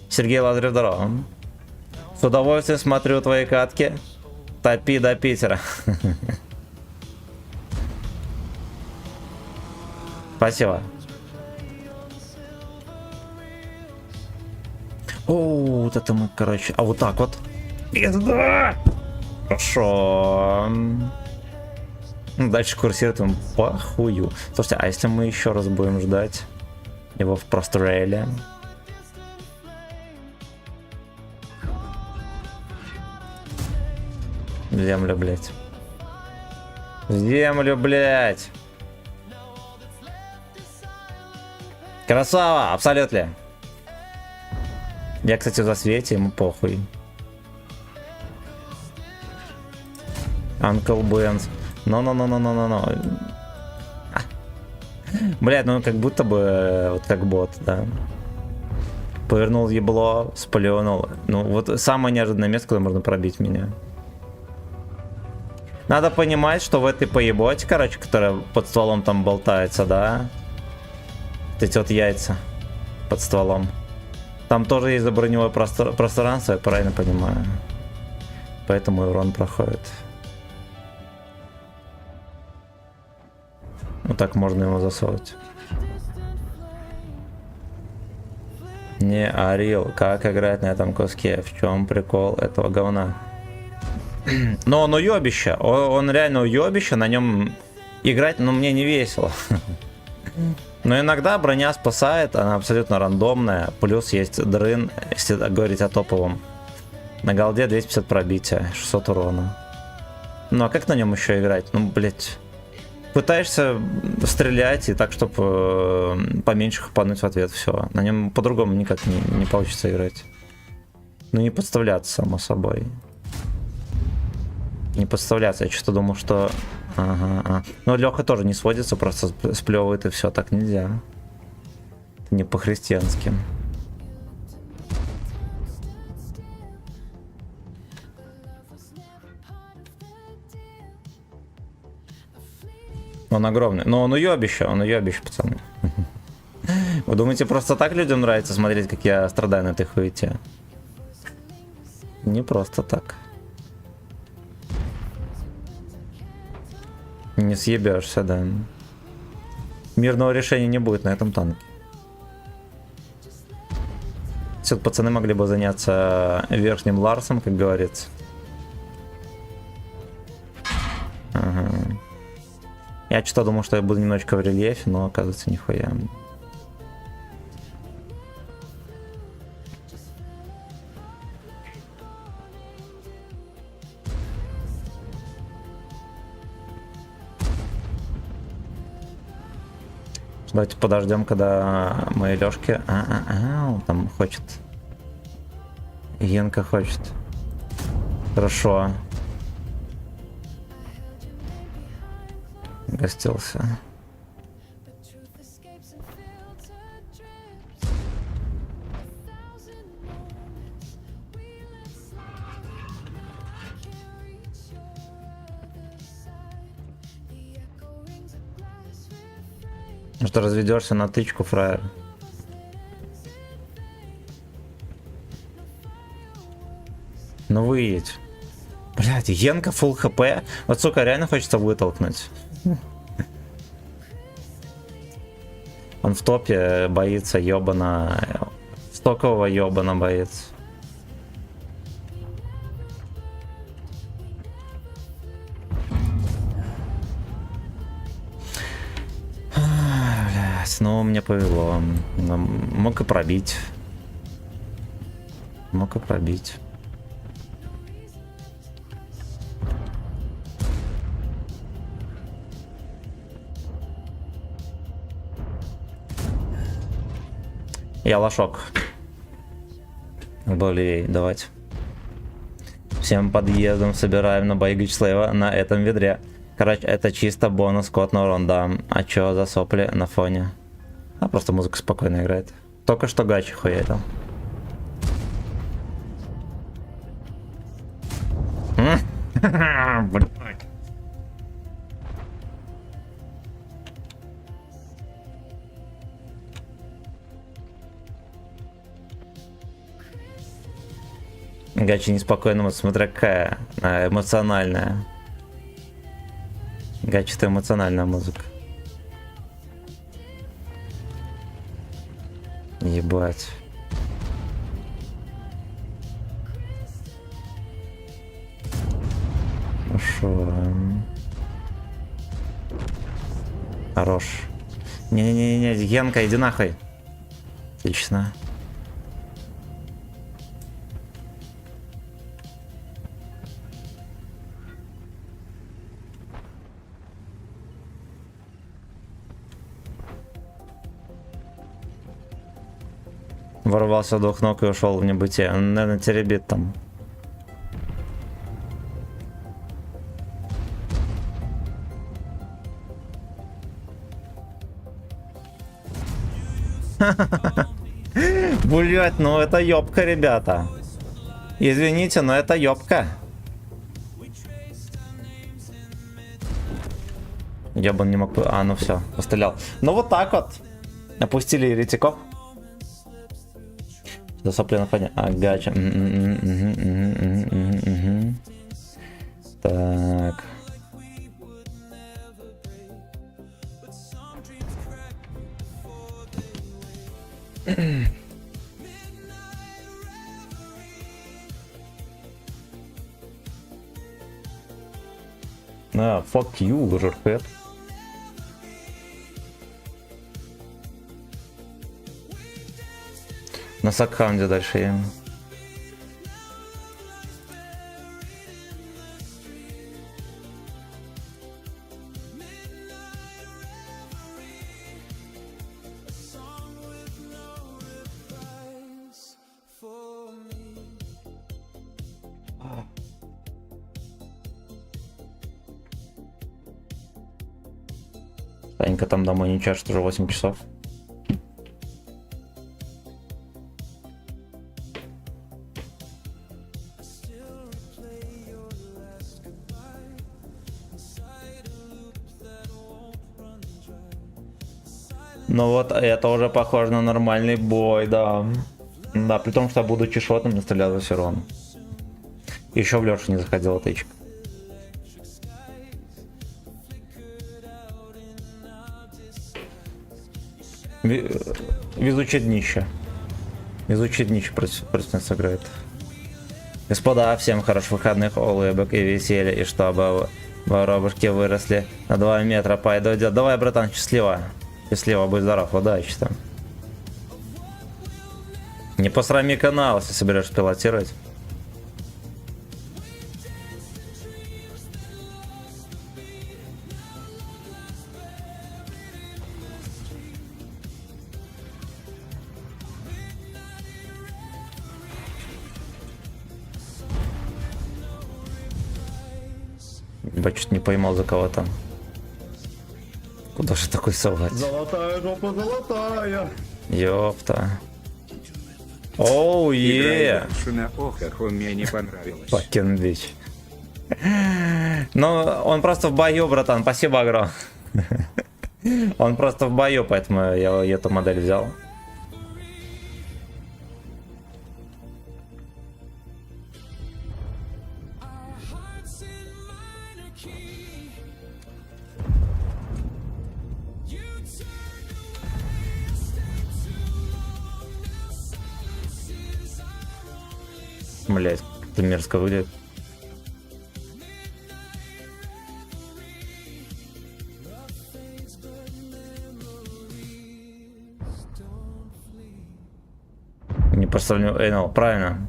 [SPEAKER 1] Сергей Лазарев, здорово. С удовольствием смотрю твои катки. Топи до Питера. Спасибо. О, вот это мы, короче. А вот так вот. Пизда! Хорошо. Дальше курсируем по хую. Слушайте, а если мы еще раз будем ждать его в простреле? В землю, блять. В землю, блять. Красава, абсолютно. Я, кстати, в засвете, ему похуй. Uncle Benz. Но. Блядь, ну как будто бы вот как бот, да. Повернул ебло, сплюнул. Ну вот самое неожиданное место, куда можно пробить меня. Надо понимать, что в этой поеботе, короче, которая под стволом там болтается, да. Вот эти вот яйца под стволом. Там тоже есть заброневое пространство, я правильно понимаю. Поэтому и урон проходит. Вот так можно его засовывать. Не орил, как играть на этом куске? В чем прикол этого говна? Но он уебище, он реально уебище, на нем играть, ну, мне не весело. Но иногда броня спасает, она абсолютно рандомная, плюс есть дрын, если говорить о топовом. На голде 250 пробития, 600 урона. Ну а как на нем еще играть? Ну, блять. Пытаешься стрелять и так, чтобы поменьше хапануть в ответ, все. На нем по-другому никак не получится играть. Ну не подставляться, само собой. Не подставляться, я что-то думал, что... Ага. Но Леха тоже не сводится, просто сплевывает и все, так нельзя. Не по-христиански. Он огромный. Но он уебище, пацаны. Вы думаете, просто так людям нравится смотреть, как я страдаю на этой хуете? Не просто так. Не съебешься, да. Мирного решения не будет на этом танке. Все, пацаны могли бы заняться верхним Ларсом, как говорится. Ага. Я что-то думал, что я буду немножечко в рельефе, но оказывается нихуя. Давайте подождем, когда мои Лёшки... он там хочет. Енка хочет. Хорошо. Гостился. Ну что, разведешься на тычку, фраер? Ну выедь. Блять, Енка фулл хп. Вот, сука, реально хочется вытолкнуть. Он в топе боится ёбана. Стокового ёбана боится. Блять, ну мне повезло. Мог и пробить. Мог и пробить. Я лошок. Более давайте. Всем подъездом собираем на Байгич Слейва на этом ведре. Короче, это чисто бонус код на урон, да. А чё за сопли на фоне? А просто музыка спокойно играет. Только что гачи хуятил. Блядь. Гачи неспокойно, вот смотря какая эмоциональная. Гачи это эмоциональная музыка. Ебать. Хорошо. Хорош. Не-не-не, Генка, иди нахуй. Отлично. Ворвался в двух ног и ушел в небытие. Он, наверное, теребит там. Блять, ну это ёбка, ребята. Извините, но это ёбка. Я бы не мог... А, ну все, пострелял. Ну вот так вот. Опустили еретиков. За сопли на фоне. А, гача. Так. А, fuck you, лужерхед. На сакхаунде дальше едем. Танька там домой не чашет уже 8 часов. Ну вот, это уже похоже на нормальный бой, да. Да, при том, что я будучи шотом, не стрелял за Сирон. Еще в Лешу не заходила тычка. Везучее днище. Везучее днище против нас играет. Господа, всем хороших выходных, улыбок и веселья, и чтобы воробушки выросли на 2 метра. Пойду, давай, братан, счастливо. Счастливо, будь здоров, удачи там. Не посрами канал, если соберешься пилотировать. Я чуть не поймал за кого-то. Куда же такой совать?
[SPEAKER 7] Золотая жопа, золотая.
[SPEAKER 1] Ёпта. Оу, е.
[SPEAKER 8] Ох, как он мне не понравилось.
[SPEAKER 1] Fucking bitch. Ну, он просто в бою, братан. Спасибо, Агро. Он просто в бою, поэтому я эту модель взял. Блять, это мерзко выглядит. Не поставлю Энел, правильно.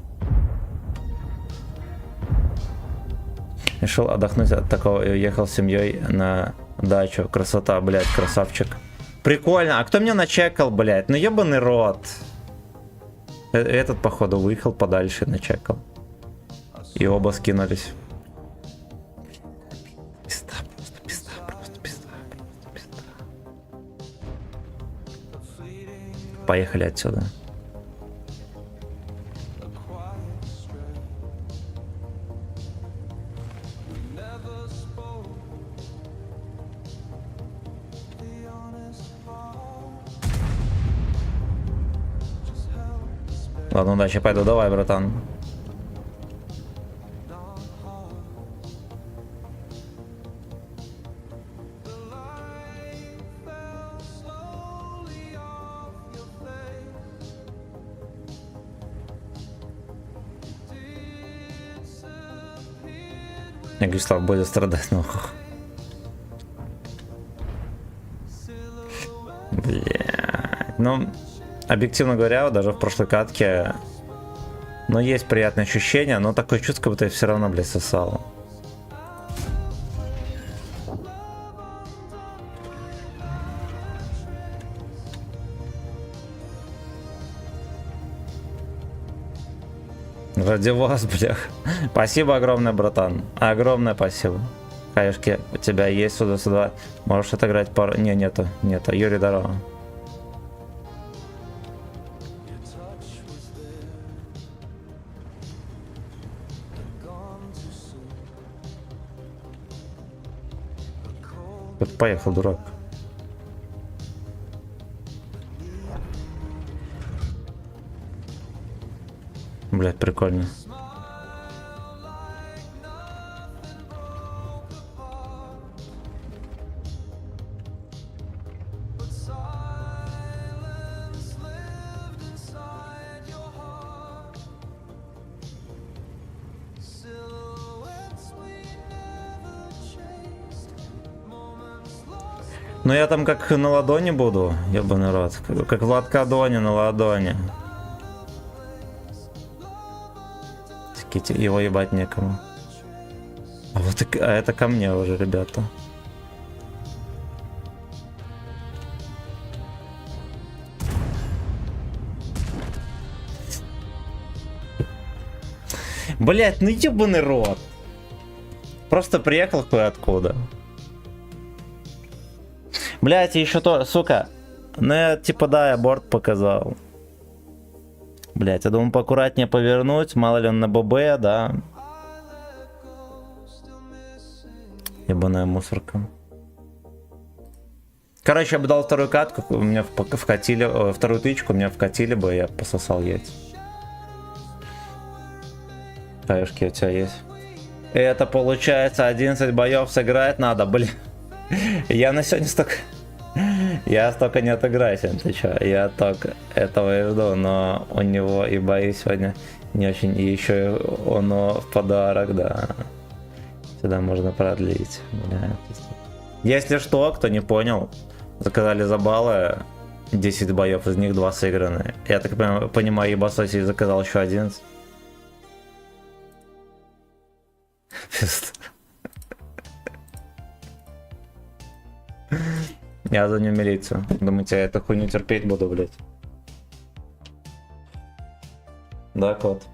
[SPEAKER 1] Решил отдохнуть от такого и уехал с семьей на дачу. Красота, блять, красавчик. Прикольно. А кто меня начекал, блять? Ну ебаный рот. Этот, походу, выехал подальше и начекал. И оба скинулись. Пизда, просто пизда, просто пизда, просто пизда. Поехали отсюда. Ладно, удачи, пойду, давай, братан. Вячеслав будет страдать, ну. Бля. Ну, объективно говоря, вот даже в прошлой катке, ну, есть приятное ощущение, но такое чувство, как будто я все равно, блядь, сосал. Ради вас, блях. Спасибо огромное, братан. Огромное спасибо. Хаешки, у тебя есть сюда. Можешь отыграть пару... Не, нету. Юрий, здорово. Вот поехал, дурак. Блять, прикольно. Ну я там как на ладони буду, ебаный рот. Как Владка Дони на ладони. Его ебать некому. А вот это ко мне уже, ребята. Блять, ну ебаный рот. Просто приехал кое-откуда. Блять, еще то, сука. Ну я типа да, я борт показал. Блять, я думаю поаккуратнее повернуть, мало ли он на ББ, да. Ебаная мусорка. Короче, я бы дал вторую катку, у меня вкатили, вторую тычку, меня вкатили бы, я пососал яйца. Хаешки у тебя есть. Это получается 11 боев сыграть надо, блин. Я на сегодня столько... Я столько не отыграюсь, ты чё? Я только этого и жду, но у него и бои сегодня не очень. И еще он в подарок, да. Сюда можно продлить. Бля. Если что, кто не понял, заказали за баллы 10 боев, из них 2 сыграны. Я так понимаю, ебасоси заказал еще 11. Я звоню в милицию. Думаете, я эту хуйню терпеть буду, блять? Да, кот.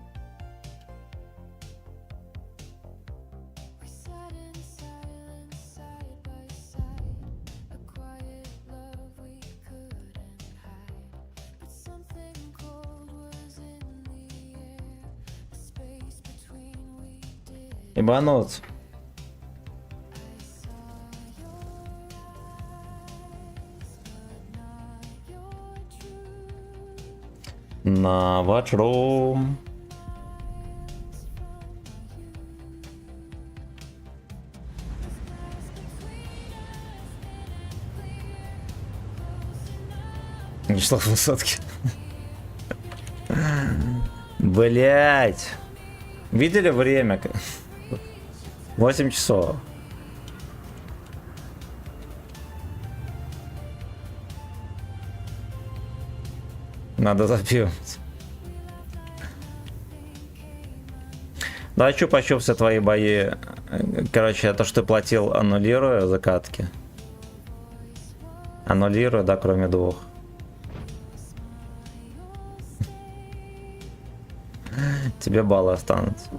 [SPEAKER 1] Ебануться. На ватчрум. Вячеслав Высоцкий. Блять. Видели время? 8 часов. Надо запивать. Да, чупа-чуп все твои бои. Короче, то, что ты платил, аннулирую закатки. Аннулирую, да, кроме 2. Тебе баллы останутся.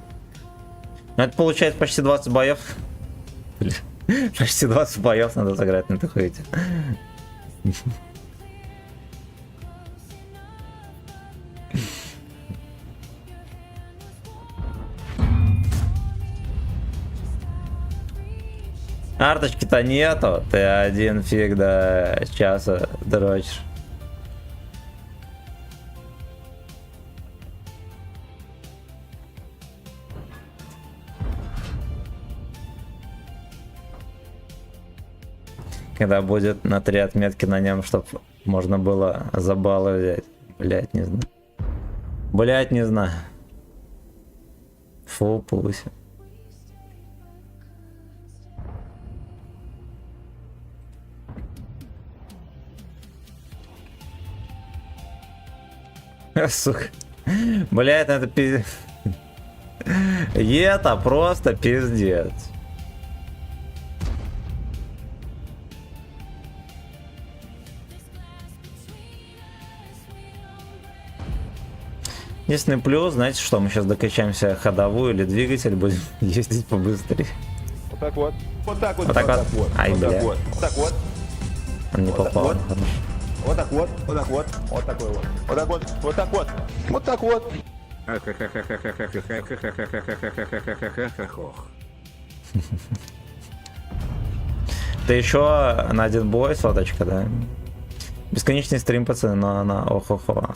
[SPEAKER 1] Ну, это получается почти 20 боев. Почти 20 боев надо сыграть на этой хуете. Арточки-то нету, ты один фиг до часа дрочишь. Когда будет на 3 отметки на нем, чтобы можно было за баллы взять. Блять, не знаю. Блять, не знаю. Фу, пусть. Сука. Блять, это пиздец. Это просто пиздец. Единственный плюс, знаете что, мы сейчас докачаемся ходовую или двигатель, будем ездить побыстрее.
[SPEAKER 9] Вот так вот. Вот так вот.
[SPEAKER 1] Вот так вот. Ай,
[SPEAKER 9] вот
[SPEAKER 1] бля.
[SPEAKER 9] так вот. Вот так вот.
[SPEAKER 1] Он не
[SPEAKER 9] Вот так
[SPEAKER 1] попал.
[SPEAKER 9] вот. Вот так вот. Вот так вот. Вот такой вот. Вот так вот. Вот так вот. Вот так вот.
[SPEAKER 1] Ты еще на один бой, соточка, да? Бесконечный стрим, пацаны, на охо-хо.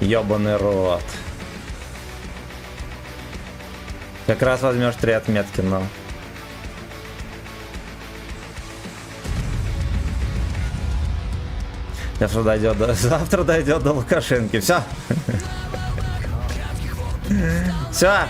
[SPEAKER 1] Ёбаный рот. Как раз возьмешь 3 отметки, но... Сейчас дойдет до... Завтра дойдет до Лукашенки. Все. Все.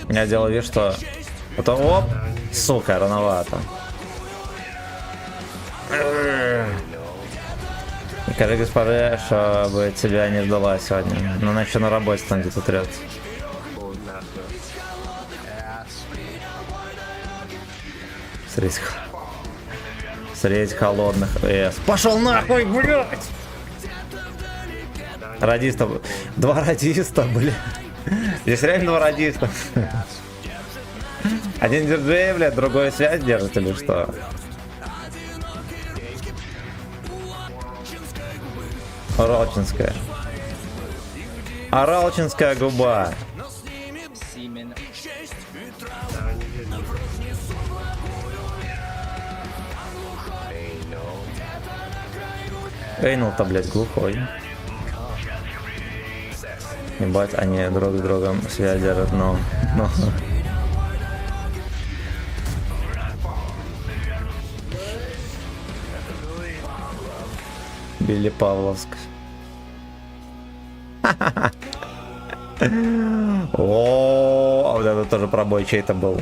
[SPEAKER 1] Я делал вид, что... Это оп! Сука, рановато. Скажи, господа, чтобы тебя не ждала сегодня. Ну, она еще на работе там где-то трется. Средь холодных ЭС. Пошел нахуй, блядь! Радиста. 2 радиста, блядь. Здесь реально 2 радиста. Один диджей, блядь, другой связь держит или что? Ралчинская. Ралчинская губа.
[SPEAKER 6] Semen.
[SPEAKER 1] Эйнул-то, блядь, глухой. Ебать, они друг с другом связь держат, но... Билли Павловск. О, вот это тоже пробой чей-то был.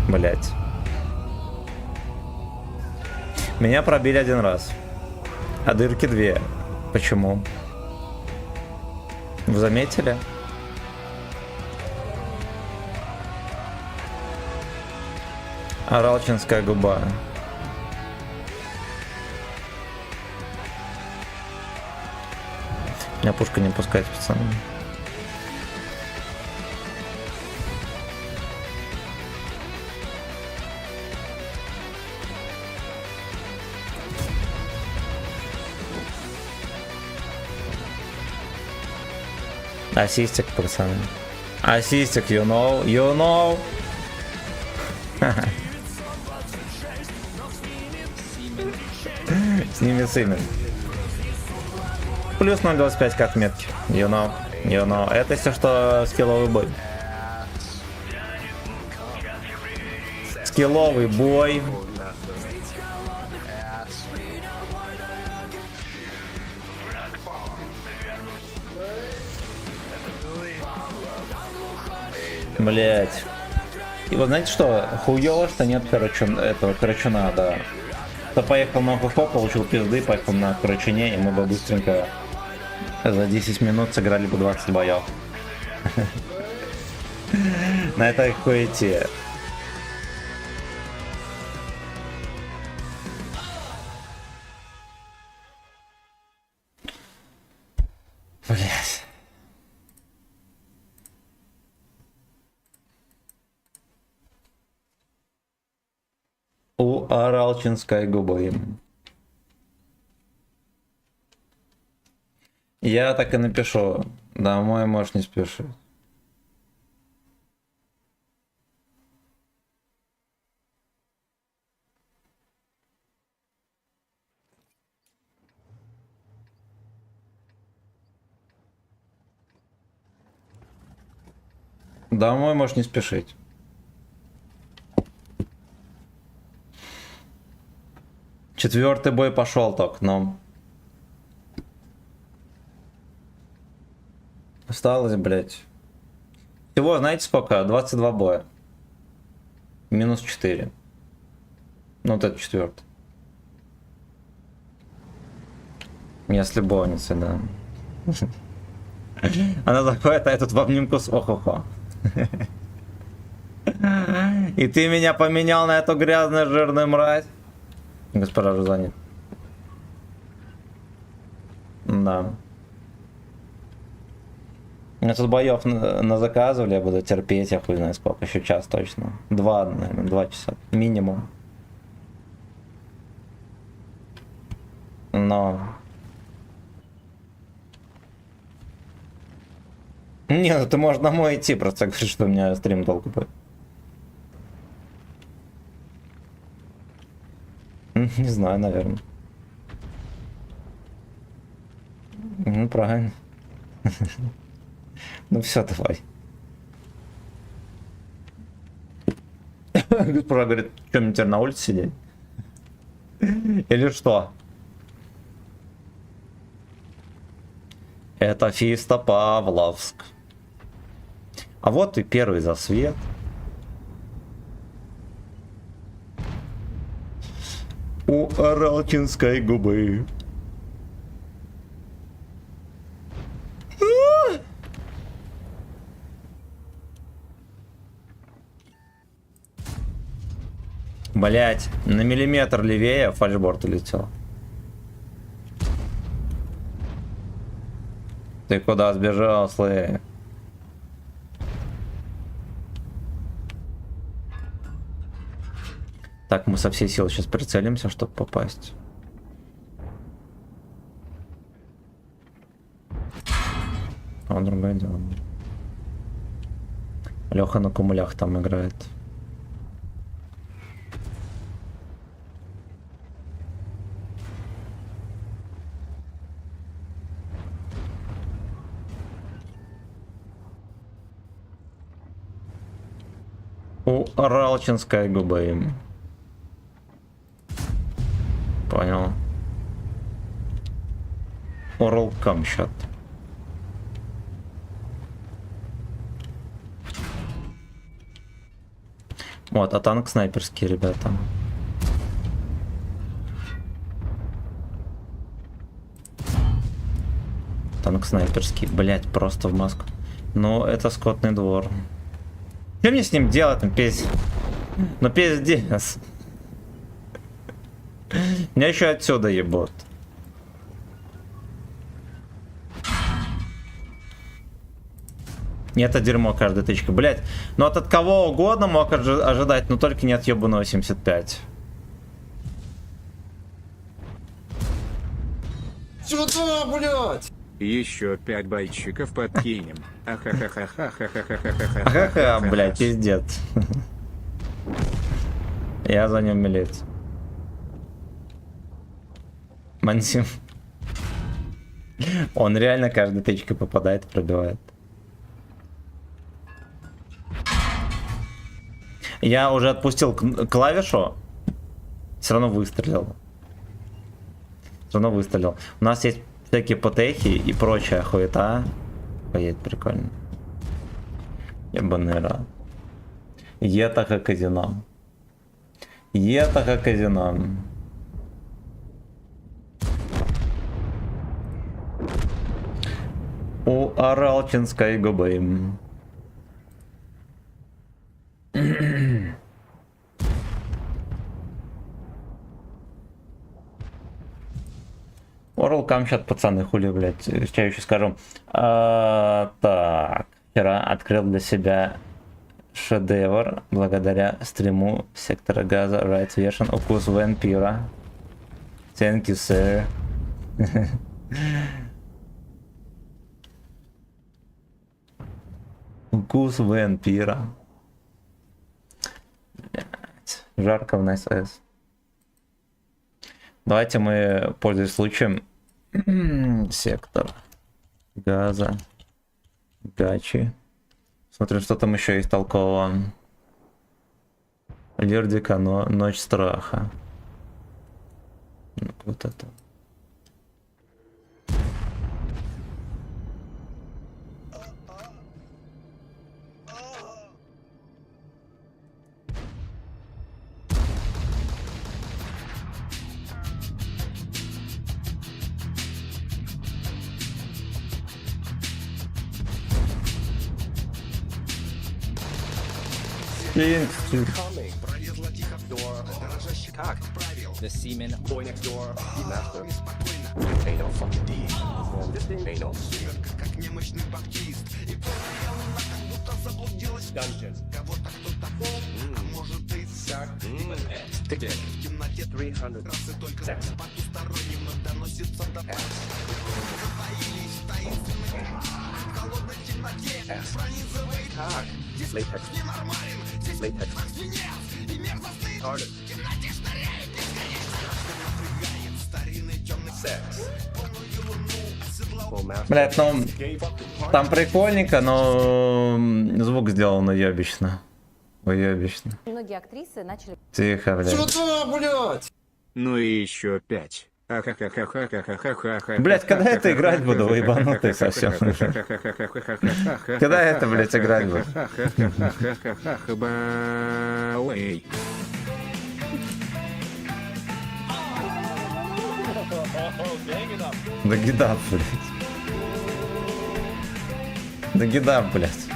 [SPEAKER 1] Блять. Меня пробили 1 раз. А дырки 2. Почему? Вы заметили? Ралчинская губа. Меня пушка не пускает, пацаны. Ассистик, пацаны. Ассистик, you know, you know. Сними Симен. Плюс 0.25 к отметке. You know, you know. Это все, что скилловый бой. Скилловый бой. Блять. И вы знаете что? Хуёво, что нет, короче, этого корочуна, да. Кто поехал на ОХО, получил пизды, поехал на корочуне, и мы бы быстренько за 10 минут сыграли бы 20 боев. На этой хуете. Блять. У Ралчинской губы. Я так и напишу. Домой можешь не спешить. Домой можешь не спешить. Четвертый бой пошел только, но... Осталось, блядь. Всего, знаете сколько? 22 боя. Минус 4. Ну, вот это четвертый. Если бонусы, да. Она заходит, а я тут в обнимку с охо-хо. И ты меня поменял на эту грязную жирную мразь? Госпожа уже занят. Да. Мне тут боев заказывали, я буду терпеть, я хуй знаю сколько, еще час точно. 2, наверное, 2 часа. Минимум. Но... Не, ну ты можешь домой идти, просто говоришь, что у меня стрим долго будет. Не знаю, наверное. Ну, правильно. Ну все, давай. Госпожа говорит, что мне теперь на улице сидеть? Или что? Это Фиста Павловск. А вот и первый засвет. У Аралчинской губы. Блять, на миллиметр левее фальшборд улетел. Ты куда сбежал, слэй? Так, мы со всей силы сейчас прицелимся, чтобы попасть. А другое дело. Леха на кумулях там играет. У Ралчинской губы. Понял. Орал Камчат. Вот, а танк снайперский, ребята. Танк снайперский, блять, просто в маску. Ну, это скотный двор. Что мне с ним делать, ну пиздец? Ну пиздец. Меня еще отсюда ебут. Не это дерьмо каждая тычка. Блять, ну от кого угодно мог ожидать, но только не от ебаного 75.
[SPEAKER 7] Сюда, блядь!
[SPEAKER 8] Еще 5 бойчиков подкинем.
[SPEAKER 1] Ха-ха, блять, пиздец. Я за ним милец. Мансим. Он реально каждой тычкой попадает, пробивает. Я уже отпустил клавишу. Все равно выстрелил. Все равно выстрелил. У нас есть всякие потехи и прочая хуета. Поедет прикольно. Ебаный рад. Етаха казино. Етаха казино. У Аралчинской губы. Орл Камчат, пацаны, хули, блядь, что я еще скажу. Так, вчера открыл для себя шедевр благодаря стриму Сектора Газа Right Version Укус Вампира. Thank you, sir. Укус Вампира. Блядь, жарко в НСС. Давайте мы, пользуясь случаем, Сектор Газа Гачи Смотрим, что там еще есть толкового. Лердика, но Ночь страха. Ну, вот это.
[SPEAKER 6] The seaman.
[SPEAKER 1] Блять, ну там прикольненько, но звук сделан уебищно. Уебищно.
[SPEAKER 3] Многие актрисы начали...
[SPEAKER 1] Тихо, блядь.
[SPEAKER 7] Сюда, блядь!
[SPEAKER 8] Ну и еще 5.
[SPEAKER 1] Блять, когда это играть буду, вы ебанутый совсем. Когда это, блять, играть буду?
[SPEAKER 8] Эй.
[SPEAKER 1] Да гидап, блять. Да гидап, блять.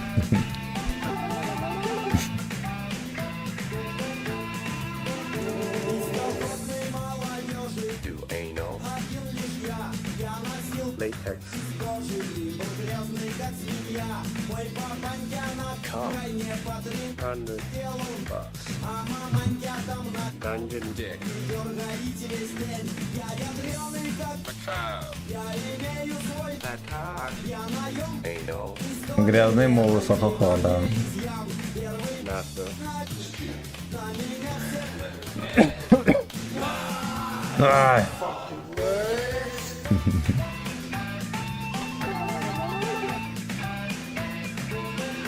[SPEAKER 1] Грязный мол, сахаха, да. Ай.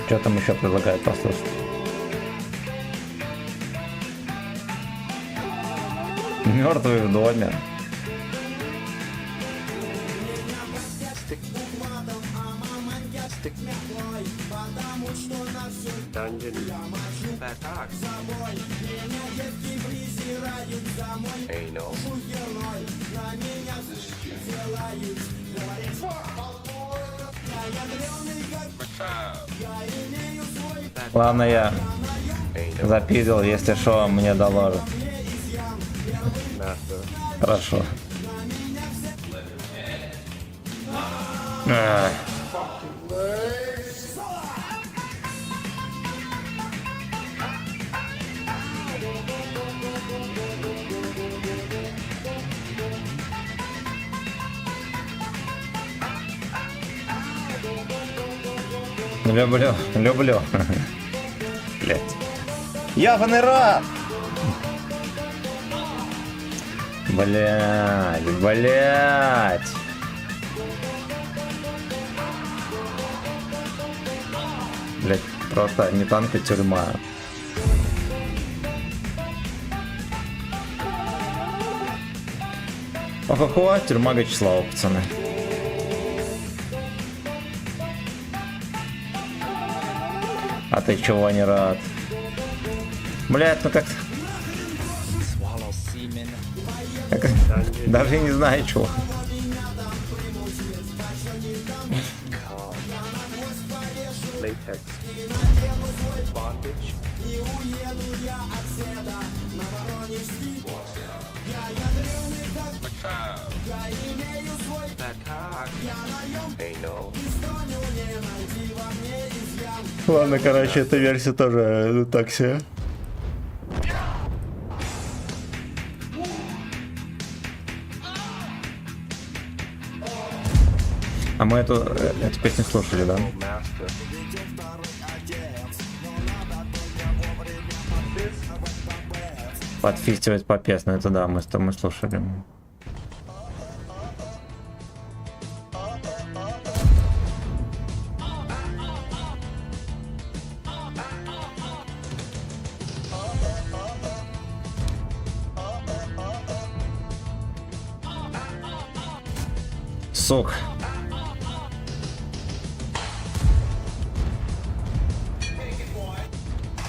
[SPEAKER 1] Что там еще предлагает послушать? Мертвый в доме. Ладно, я запиздил, если что, мне доложат. Хорошо. Ах. Люблю, люблю. Блять. Ябаный раб! Блять, блять. Блять, просто не танк, а тюрьма. Охо-хо, тюрьма Гачеслава, пацаны. А ты чего не рад? Блять, ну как...
[SPEAKER 6] Swallow seaman.
[SPEAKER 1] Даже не знаю чего. Ладно, короче, эта версия тоже так себе. А мы эту песню слушали, да? Подфистивать попес, но это да, мы слушали. Сука.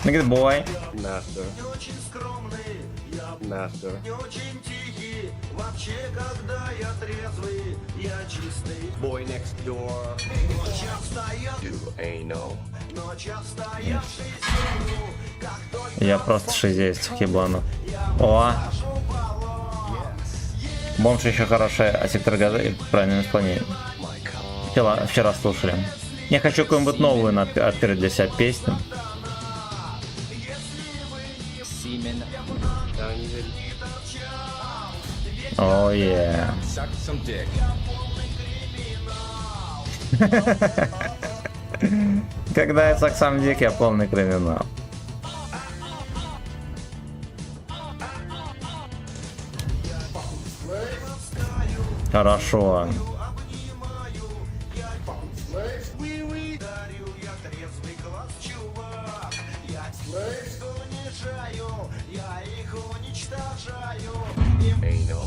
[SPEAKER 1] Nigga boy.
[SPEAKER 9] Нахер. Нахер. Boy next door. You ain't no.
[SPEAKER 1] Я просто 60 ебану. О! Бомж еще хороший, а сектор газа и правильное исполнение. Вчера слушали. Я хочу какую-нибудь новую открыть для себя песню.
[SPEAKER 6] Semen.
[SPEAKER 1] О, е.
[SPEAKER 6] Suck some dick.
[SPEAKER 1] Когда я сам дик, я полный криминал. Хорошо.
[SPEAKER 9] Ain't no.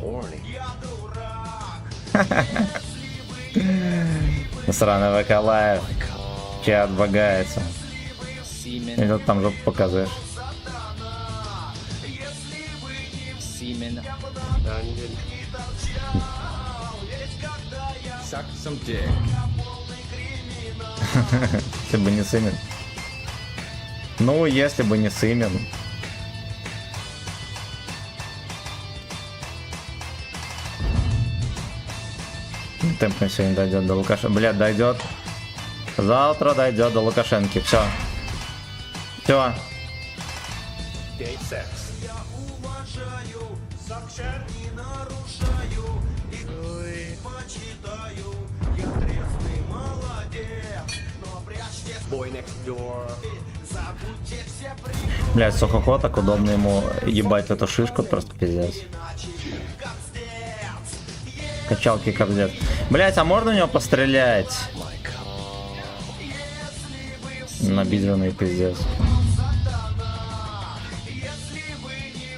[SPEAKER 9] Horny.
[SPEAKER 1] Сраный ВК Лайв. Чат багается.
[SPEAKER 6] Semen.
[SPEAKER 1] И тут там жопу показываешь.
[SPEAKER 6] Semen. Suck some dick.
[SPEAKER 1] Если бы не Сымен. Ну, если бы не Сымен. Темп сегодня дойдет до Лукашенко. Блядь, дойдет. Завтра дойдет до Лукашенки. Все. Все.
[SPEAKER 9] Gay sex. Boy next door.
[SPEAKER 1] Блядь, Сухохо так удобно ему ебать эту шишку, просто пиздец. Качалки как дед. Блядь, а можно у него пострелять? Набедренный пиздец.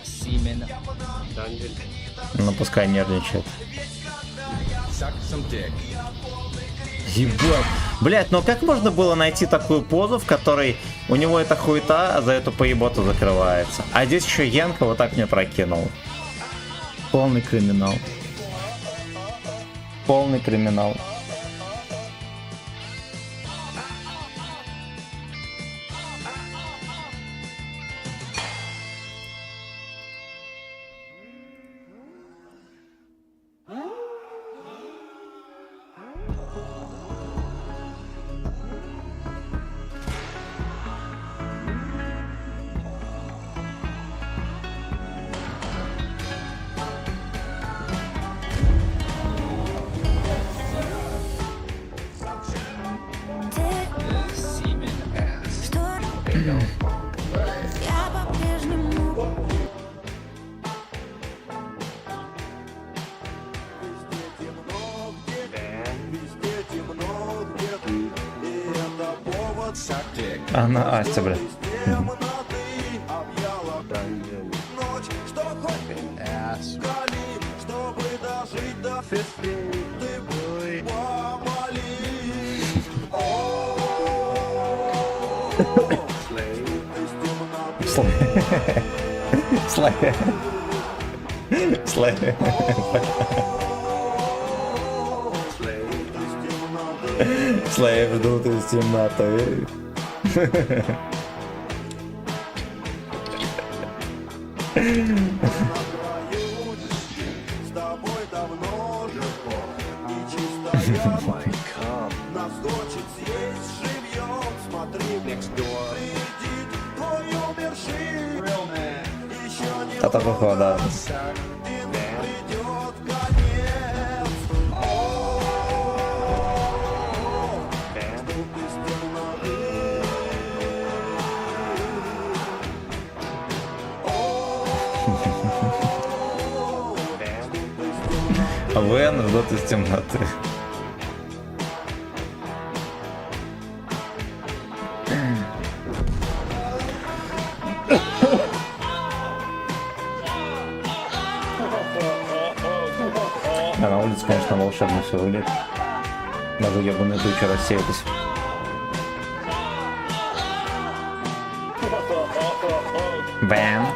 [SPEAKER 6] Semen.
[SPEAKER 1] Ну пускай нервничает.
[SPEAKER 6] Suck some dick.
[SPEAKER 1] Ебать. Блядь, ну как можно было найти такую позу, в которой у него эта хуета, а за эту поеботу закрывается? А здесь еще Янка вот так мне прокинул. Полный криминал. Полный криминал.
[SPEAKER 6] Semen.
[SPEAKER 5] Я по-прежнему
[SPEAKER 6] Suck dick.
[SPEAKER 1] Она Астя, блядь. Слэй. Слэй. Слэй ждут из темноты. Это похода. ВН ждут из темноты. Да, на улице, конечно, волшебно все выглядит. Даже ебаные тучи рассеялись. Бэм.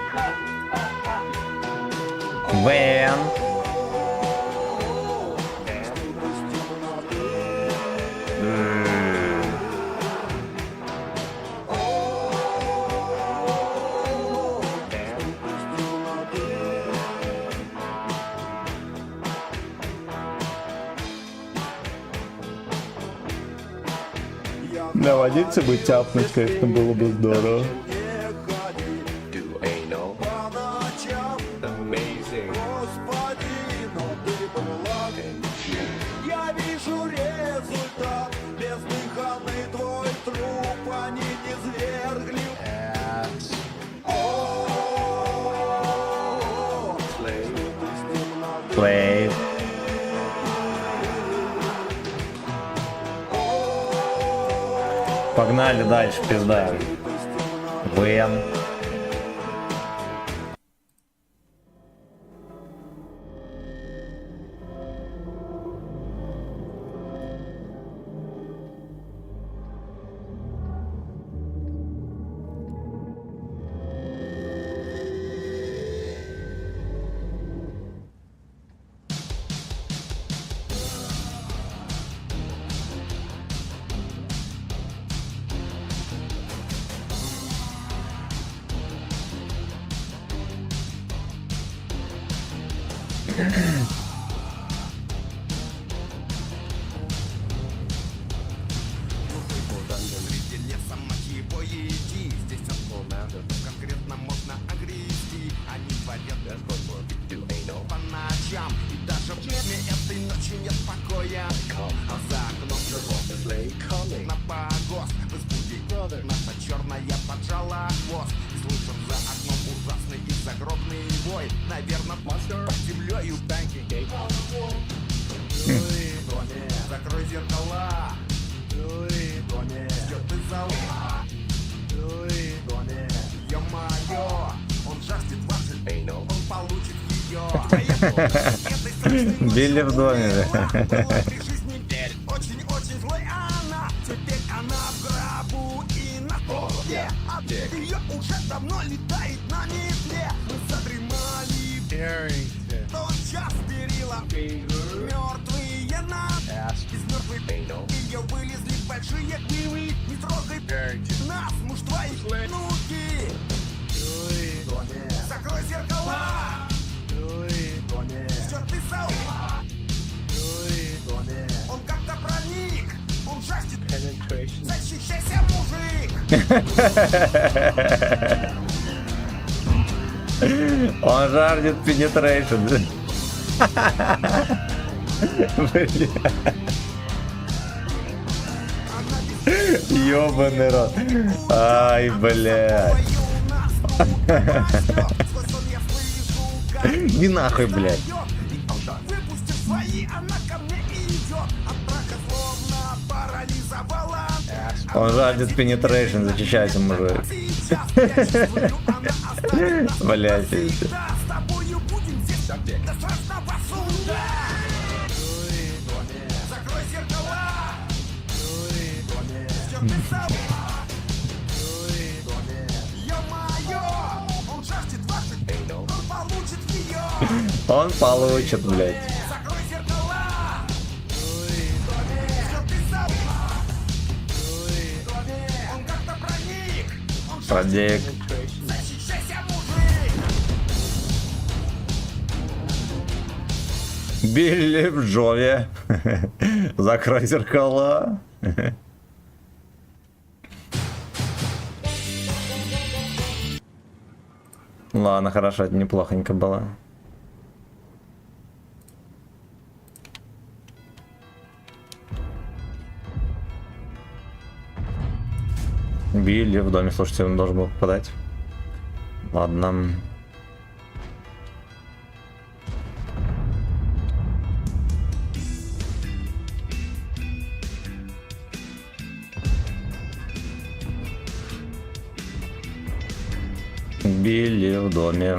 [SPEAKER 1] Бэм. Наводиться бы тяпнуть, конечно, было бы здорово.
[SPEAKER 7] Я вижу результат. Бездыханный твой труп, они не свергли.
[SPEAKER 1] Play. Погнали дальше, пизда. Бэм.
[SPEAKER 7] Конкретно можно огрести. Они творят по ночам. И даже в время этой ночи нет покоя. А за окном на погост разбудит наша черная поджала хвост. И слышим за окном ужасный и загробный вой. Наверное, под землею бэнки. Закрой зеркала. Ждет из-за угла. Ё-моё, он жаждет вашей, он получит ее.
[SPEAKER 1] Билли в доме.
[SPEAKER 7] Очень-очень злой она. Теперь она в гробу и на столе. Ее уже давно летает на метле. Мы задремали. Тотчас перила. Мертвые нас. Из мертвой ее вылезли большие гривы. Не трогай нас, муж твоих внуки. Закрой зеркала. Ждет ты за угла. Он как-то проник. Он жаждет. Защищайся, мужик.
[SPEAKER 1] Он жаждет penetration. Бля. Ёбаный рот. Ай, блядь. Не нахуй, блядь.
[SPEAKER 7] Выпустив свои, она ко мне идет. От брака словно парализовала.
[SPEAKER 1] Он жаждет penetration, защищайся, мужик. Блядь.
[SPEAKER 7] С тобою будем здесь до страшного суда. Закрой зеркала. Ждет ты за угла. Ё-моё, он жаждет вашей, он получит ее.
[SPEAKER 1] Он получит, блядь.
[SPEAKER 7] Закрой зеркала. Ждет ты за угла. Он как-то проник. Он
[SPEAKER 1] Продик.
[SPEAKER 7] защищайся, мужик.
[SPEAKER 1] Билли в Джове. Закрой зеркала. Ладно, хорошо, это неплохонько было. Билли в доме, слушайте, он должен был попадать. Ладно. Билли в доме.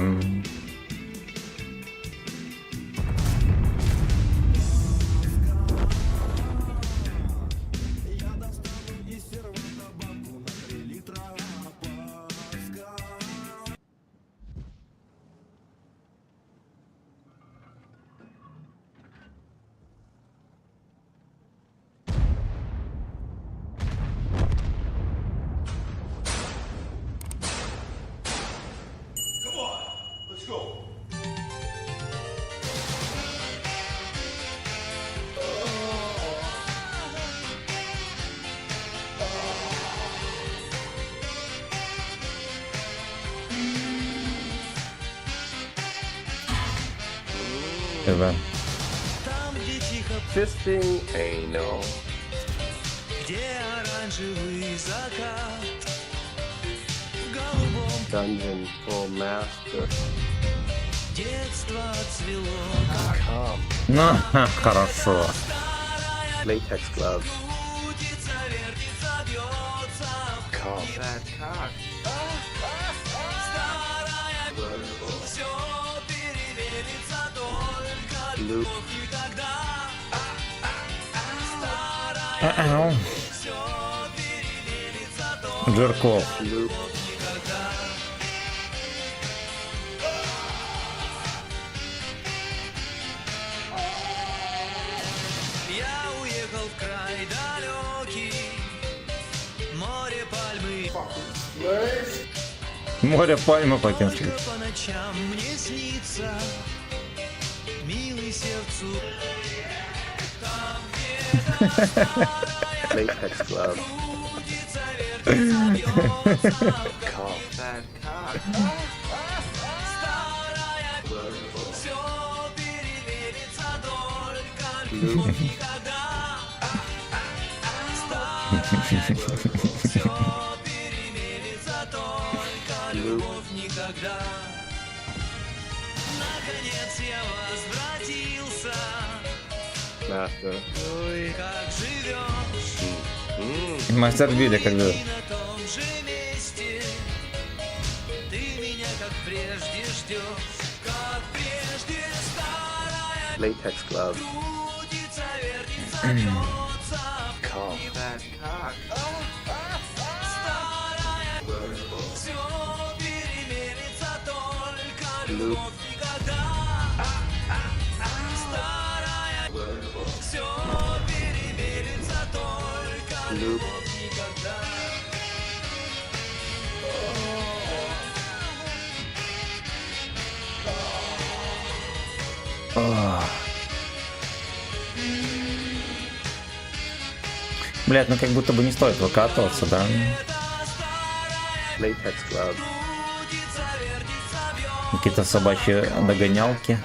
[SPEAKER 1] ТВ.
[SPEAKER 9] Fisting anal. Dungeon full master.
[SPEAKER 1] Ну, ха, хорошо.
[SPEAKER 9] Latex gloves. Fat cock. Loop.
[SPEAKER 1] Ау. Джерков.
[SPEAKER 9] Loop.
[SPEAKER 1] Море пальмы по-кински.
[SPEAKER 9] Latex gloves. Fat cock. Loop. Loop. Master.
[SPEAKER 1] Мастер Билли, как бы.
[SPEAKER 9] Latex gloves. Fat cock. Loop. Loop.
[SPEAKER 1] Блять, ну как будто бы не стоит выкатываться, да?
[SPEAKER 9] Latex gloves.
[SPEAKER 1] Какие-то собачьи догонялки.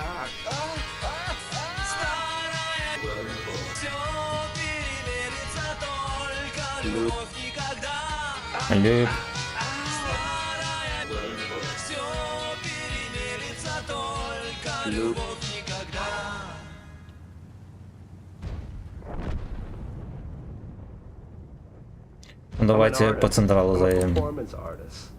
[SPEAKER 9] Loop.
[SPEAKER 1] Люб.
[SPEAKER 9] Loop.
[SPEAKER 1] Ну, давайте по централу заедем.
[SPEAKER 9] Performance artist.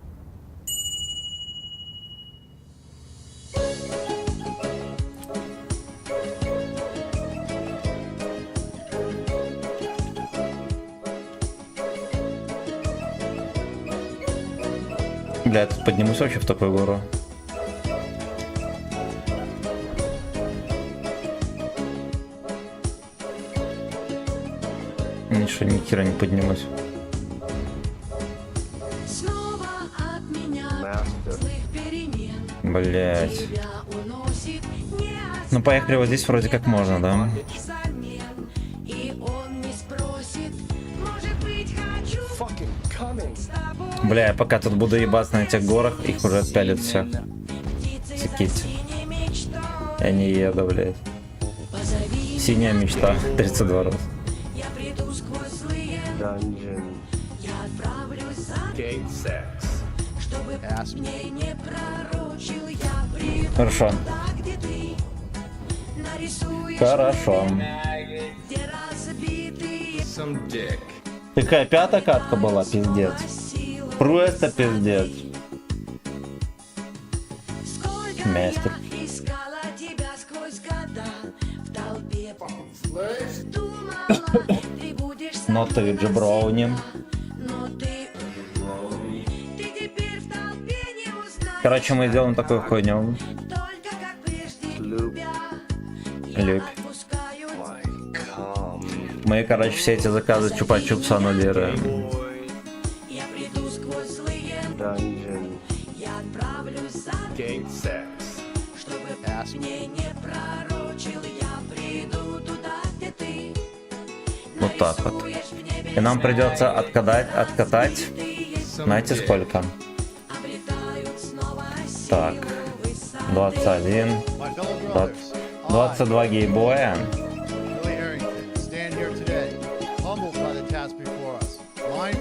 [SPEAKER 1] Бля, я тут поднимусь вообще в такую гору. Ничего, ни хера не поднимусь.
[SPEAKER 9] Master.
[SPEAKER 1] Блять. Ну поехали, вот здесь вроде как можно, да? Бля, я пока тут буду ебаться на этих горах, их уже отпялят всех. Секите. Я не еду, блядь. Синяя мечта. 32 раза.
[SPEAKER 9] Dungeon. Gay sex.
[SPEAKER 1] Хорошо. Хорошо.
[SPEAKER 6] Some dick.
[SPEAKER 1] Такая пятая катка была, пиздец. Просто пиздец. Мастер. Но ты джеброуни. Короче, мы сделаем такую хуйню.
[SPEAKER 9] Loop.
[SPEAKER 1] Любь. Мы, короче, все эти заказы чупа-чупса аннулируем.
[SPEAKER 9] Dungeon. Gay sex.
[SPEAKER 1] Вот так вот. И нам придется откатать. Знаете сколько? Так. 21. 22 гейбоя.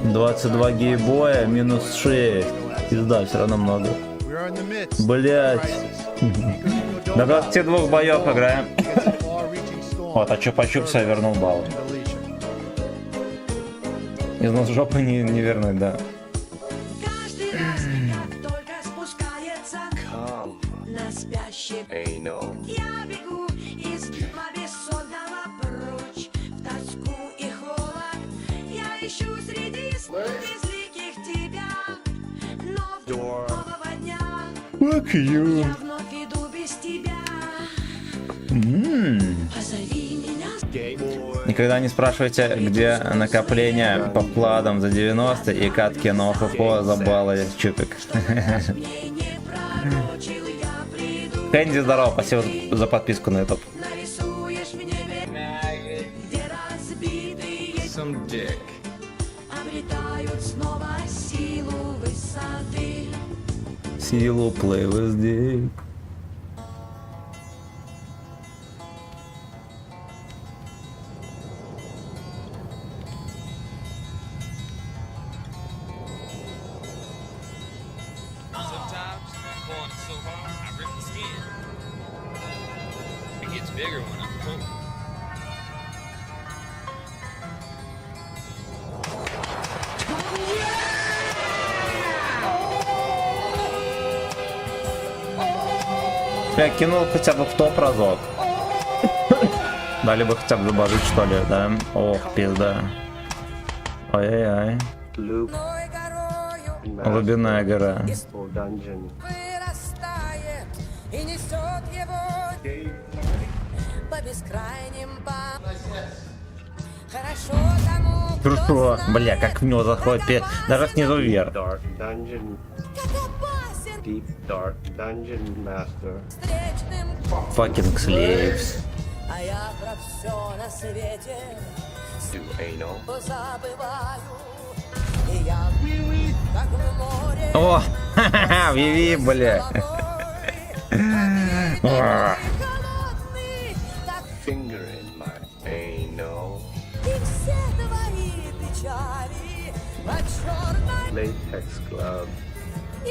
[SPEAKER 1] 22 гейбоя, минус 6. Пизда, все равно много. Блять. До 22 боев играем. Вот, а Чупа-Чуп себя вернул балл. Износ жопы не вернуть, да.
[SPEAKER 5] Каждый раз, как только спускается на спящий, я бегу из бессонного прочь в тоску и холод. Я ищу среди безликих тебя, но нового дня я вновь иду без тебя. Позови меня.
[SPEAKER 1] Никогда не спрашивайте, где накопление по вкладам за 90 и катки на ОФФО за баллы, Чупик.
[SPEAKER 5] Мне не пророчил, я приду.
[SPEAKER 1] Кэнди, здорово, спасибо за подписку на YouTube.
[SPEAKER 5] Нарисуешь в небе, где разбитые
[SPEAKER 6] Some dick.
[SPEAKER 5] обретают снова силу высоты.
[SPEAKER 1] Силу play with dick.
[SPEAKER 10] Sometimes I'm pulling so hard I rip the skin. It gets bigger when I'm pulling.
[SPEAKER 1] Я кинул хотя бы в топ разок. Дали бы хотя бы забажить, что ли, да? Ох, пизда. Ой-ой-ой. Глубинная гора.
[SPEAKER 5] Вырастает и несет его по бескрайним Хорошо тому,
[SPEAKER 1] Хорошо. Бля, как в него заходит. Даже снизу вверх.
[SPEAKER 5] как опасен встречным.
[SPEAKER 1] Fucking slaves.
[SPEAKER 5] А я про все на свете позабываю. И я как в море.
[SPEAKER 1] О, ха-ха-ха, Виви, бля.
[SPEAKER 5] Холодный, как и все твои печали по черной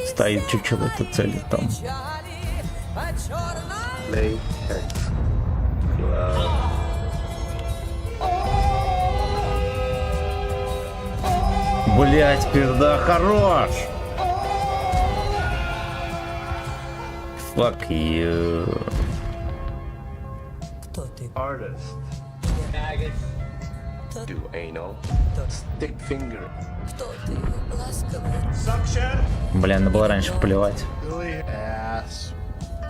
[SPEAKER 1] Стоит чуть-чуть это целит там.
[SPEAKER 5] печали по черной.
[SPEAKER 1] Блять, пизда, хорош. Fuck you.
[SPEAKER 5] Кто ты? Кто ты? Ласковый.
[SPEAKER 1] Бля, надо было раньше плевать.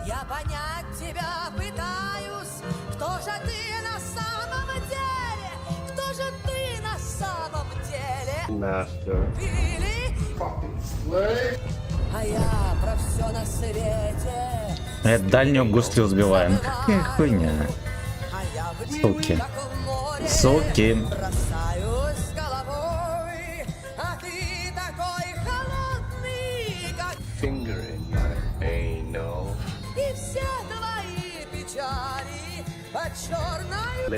[SPEAKER 5] Я понять тебя пытаюсь. Кто же ты на самом деле? Кто же ты на самом деле? Пили? А я про все на свете.
[SPEAKER 1] Это дальнюю гуслю сбиваем. Какая хуйня.
[SPEAKER 5] А я в
[SPEAKER 1] Суки.
[SPEAKER 5] как в море.
[SPEAKER 1] Суки.
[SPEAKER 5] Бросаюсь головой. А ты такой холодный, как и все твои печали по черной.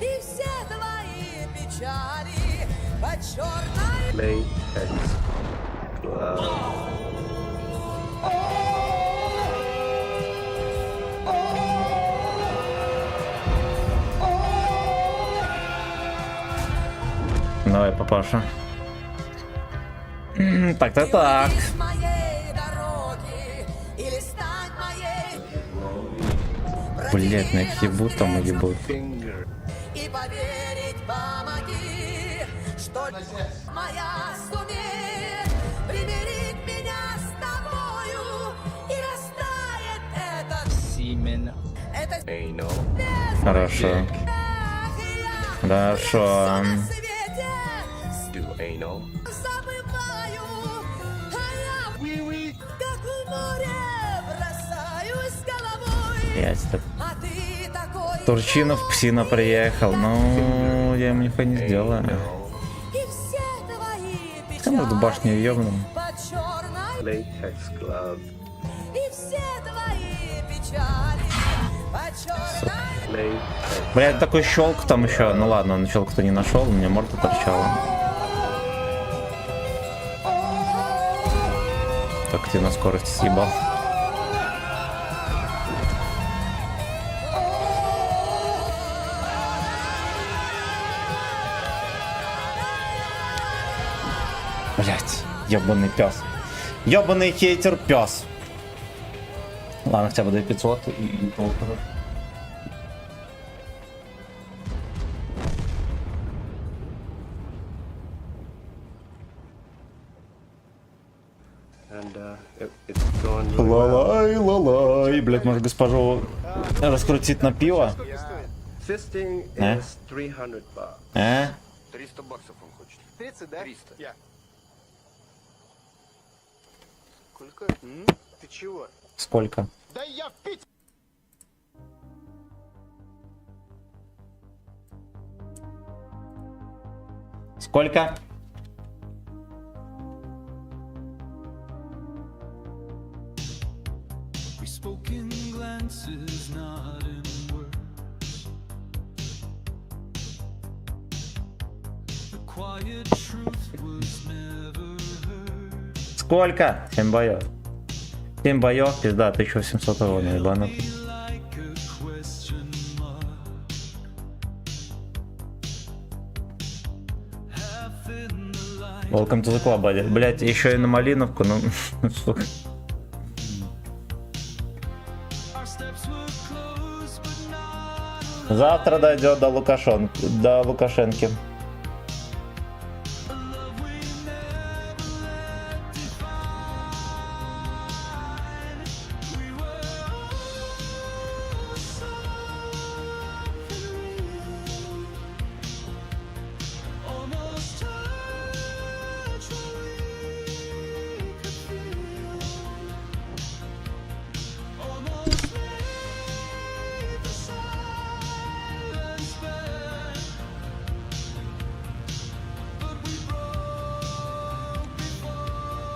[SPEAKER 5] И все твои печали по черной.
[SPEAKER 1] Давай, папаша. Так.
[SPEAKER 5] С моей дороги или стать моей.
[SPEAKER 1] Блять, на их ебут там и ебут.
[SPEAKER 5] И поверить помоги, что моя сумеет примирить меня с тобою, и растает этот
[SPEAKER 6] Semen.
[SPEAKER 5] это
[SPEAKER 1] Хорошо.
[SPEAKER 5] эх, я
[SPEAKER 1] Хорошо.
[SPEAKER 5] на свете забываю, а я как в море бросаюсь головой.
[SPEAKER 1] Ясно.
[SPEAKER 5] А ты такой
[SPEAKER 1] Турчинов псина приехал. Ну, я ему нихуя не сделаю.
[SPEAKER 5] и все твои
[SPEAKER 1] Там в башню ёбну.
[SPEAKER 5] по черной. И все твои печали
[SPEAKER 1] Блядь, такой щелк там еще. Ну ладно, он щелк-то не нашел, у меня морда торчала. Как ты на скорости съебал. Блять, ебаный пес. Ебаный хейтер пес. Ладно, хотя бы до 500 и полтора. Лалай, лалай. Блять, может госпожу раскрутить на пиво?
[SPEAKER 9] 300 баксов.
[SPEAKER 7] 300 баксов он хочет.
[SPEAKER 9] 30, да?
[SPEAKER 7] 300.
[SPEAKER 9] Сколько? Ты чего?
[SPEAKER 1] Сколько?
[SPEAKER 9] Да я в Питере.
[SPEAKER 1] Сколько? Сколько? 7 боев. 7 боев, пизда, 1800 урона, ебанут. Welcome to the club, buddy. Блять, еще и на Малиновку, ну, сука. Завтра дойдет до Лукашенки.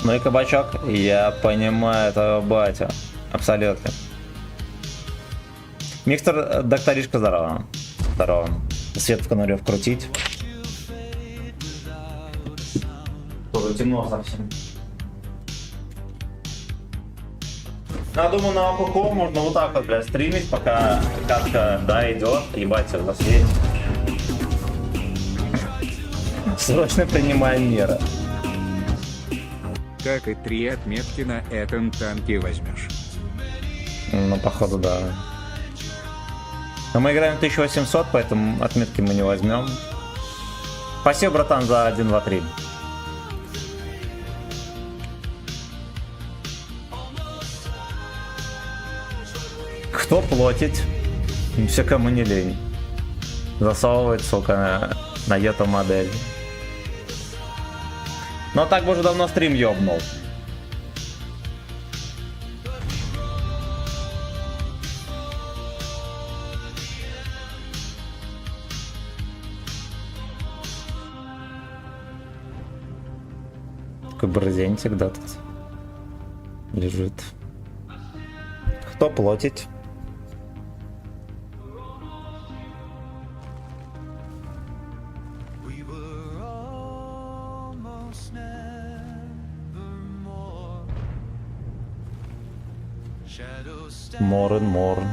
[SPEAKER 1] Ну и кабачок, я понимаю этого батя. Абсолютно. Микстер, докторишка, здорово. Здорово. Свет в конуре вкрутить. Тоже темно совсем. Я думаю, на АПК можно вот так вот, блядь, стримить, пока катка, да, идет, ебать, все засветит. Срочно принимаем меры.
[SPEAKER 8] Как и 3 отметки на этом танке возьмешь.
[SPEAKER 1] Ну, походу, да. Но мы играем 1800, поэтому отметки мы не возьмем. Спасибо, братан, за 1, 2, 3. Кто платить? Все, кому не лень. Засовывает, сука, на эту модель. Но так бы уже давно стрим ёбнул. Такой брезентик, да, тут лежит. Кто платить? Морн, Морн.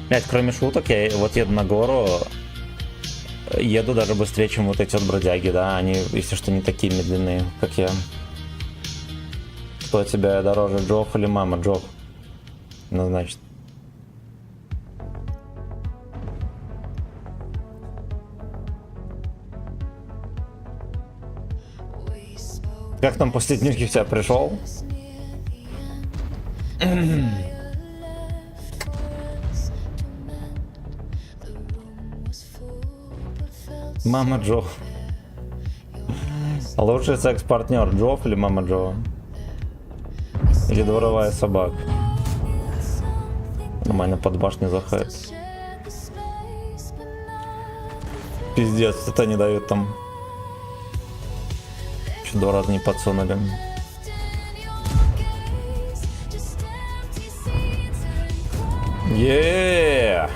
[SPEAKER 1] Блять, кроме шуток, я вот еду на гору, еду даже быстрее, чем вот эти вот бродяги, да, они, если что, не такие медленные, как я. Кто тебе дороже, Джофф или мама? Джофф. Ну, значит. Как там после днюхи в тебя пришел? Мама Джо. Лучший секс-партнер Джофф или мама Джо? Или дворовая собака? Нормально под башню заходит. Пиздец, это не дают там. Еще 2 раза не подсунули. Yeah!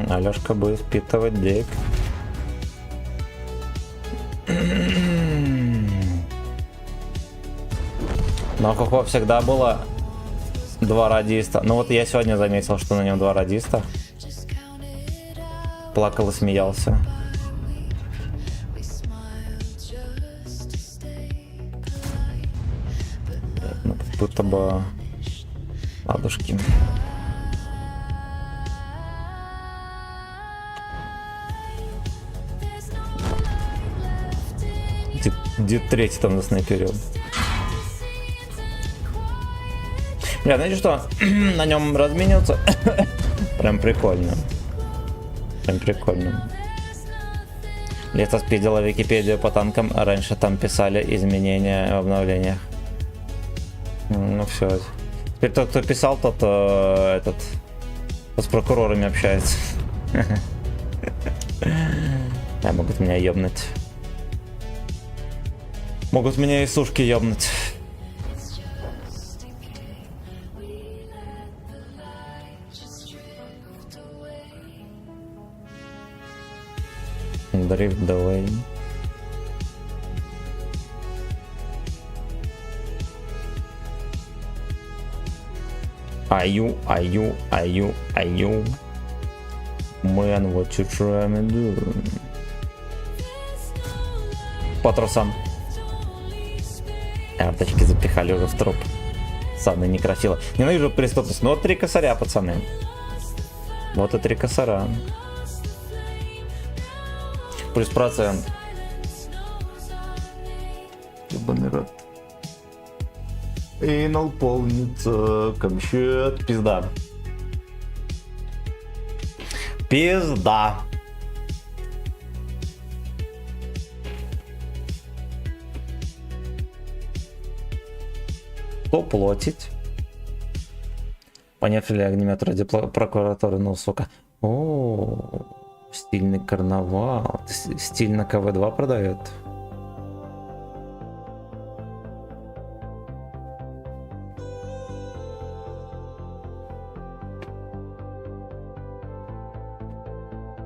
[SPEAKER 1] Алёшка будет впитывать дик. Но Хохо всегда было 2 радиста. Ну вот я сегодня заметил, что на нем 2 радиста. Плакал и смеялся. Ну, как будто бы ладушки. Дед 3 там на снайпере. Бля, знаете что? На нем размениваться прям прикольно. Прям прикольно. Лето спиздила Википедию по танкам, а раньше там писали изменения в обновлениях. Ну все. Теперь тот, кто писал, тот с прокурорами общается. Могут меня ёбнуть. Могут меня и сушки ёбнуть. Drift away. Are you? Man, what you trying to do? По трусам. Карточки запихали уже в труп. Самое некрасиво. Ненавижу преступность. Ну вот 3 косаря, пацаны. Вот и 3 косаря. Плюс процент. Ебаный рот. Эйнал полнится, как счет. Пизда. Пизда. Кто платить? Поняли огнемет ради прокуратуры, ну сука. О, стильный карнавал. Стиль на КВ-2 продает.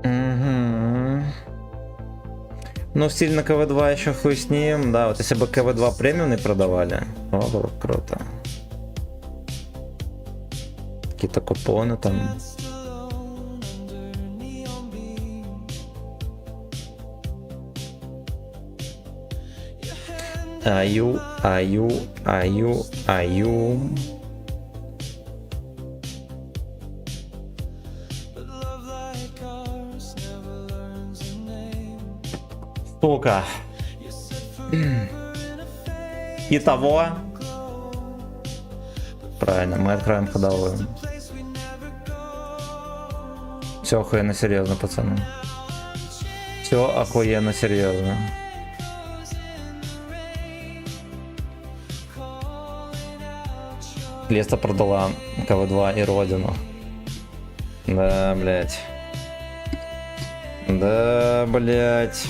[SPEAKER 1] Угу. Ну, стиль на КВ-2 еще хуй с ним. Да, вот если бы КВ-2 премиумный продавали, о, было бы круто. Какие-то купоны там. Аю. Сука. Итого. Правильно, мы откроем ходовую. Все охуенно серьезно, пацаны. Все охуенно серьезно. Леста продала КВ-2 и Родину. Да, блять. Да, блять.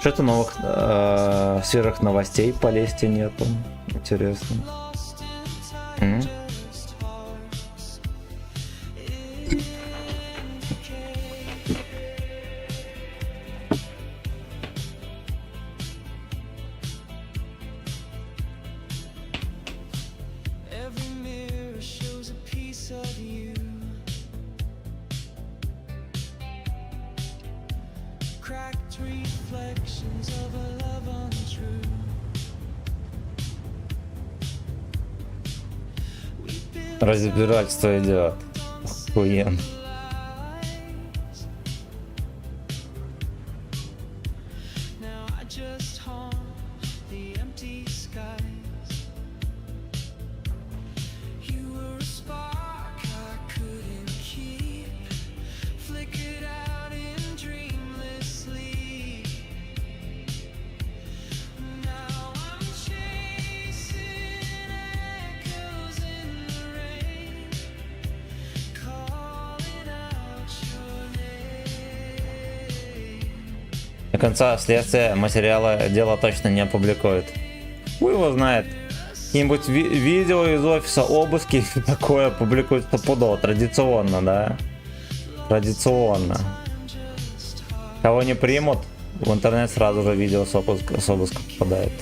[SPEAKER 1] Что-то новых свежих новостей по Лесте нету. Интересно. Разбирательство идет. Охуенно. До конца следствия материала дело точно не опубликуют. Хуй его знает. Какие-нибудь видео из офиса, обыски, такое публикуют стопудово. Традиционно, да? Традиционно. Кого не примут, в интернет сразу же видео с обыска попадает.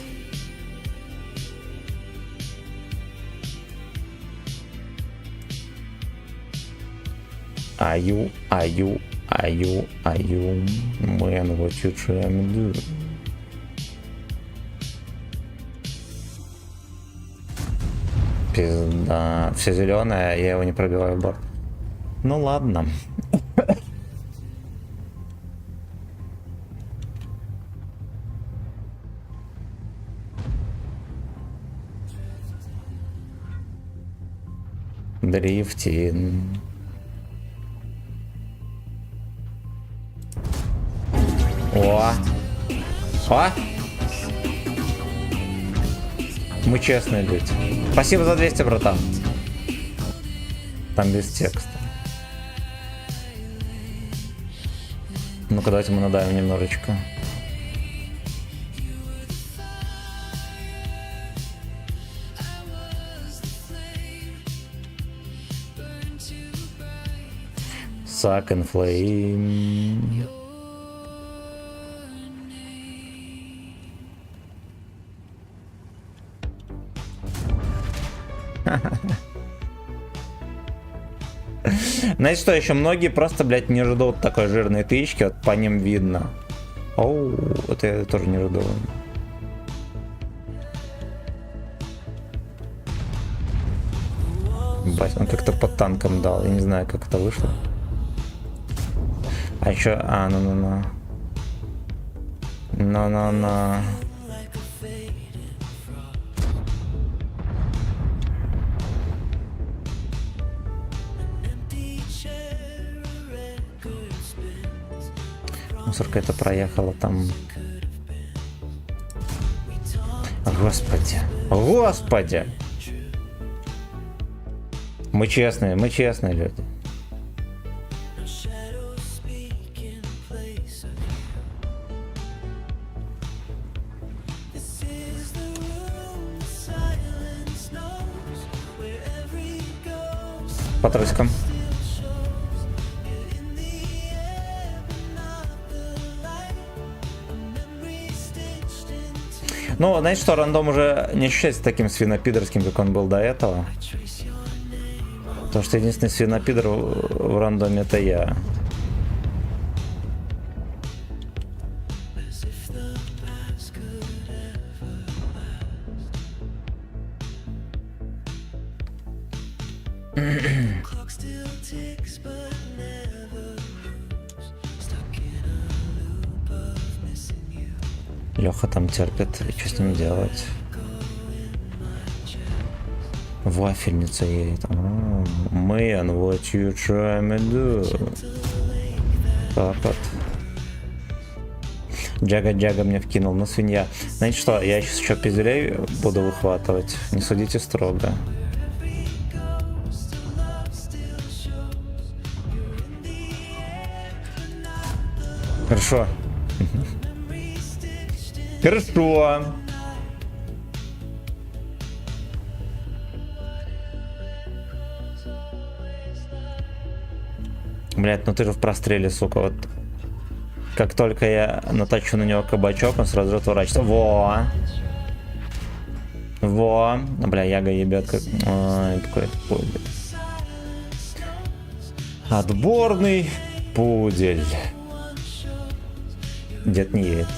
[SPEAKER 1] Аю. Man, what you trying to do? Пизда. Все зеленое, я его не пробиваю в борт. Ну ладно. Дрифтин. О! О! Мы честные люди. Спасибо за 200, братан. Там без текста. Ну-ка, давайте мы надаем немножечко. Suck and flame. Знаете что, еще многие просто, блядь, не ждут такой жирной тычки, вот по ним видно. Оу, это я тоже не жду. Бать, он как-то под танком дал, я не знаю, как это вышло. А еще, ну. Мусорка это проехала там. Господи. Господи. Мы честные люди. По тросикам. Ну, знаете что, рандом уже не ощущается таким свинопидорским, как он был до этого. Потому что единственный свинопидор в рандоме это я. Леха там терпит, что с ним делать? Вафельница едет. Man, what you trying to do? Так вот. Джага мне вкинул, ну свинья. Знаете что, я сейчас еще пизделей буду выхватывать. Не судите строго. Хорошо. Хорошо. Блять, ну ты же в простреле, сука, вот. Как только я наточу на него кабачок, он сразу же отворачивается. Во. Бля, яга ебет как... Ой, такой пудель. Отборный пудель. Дед не едет.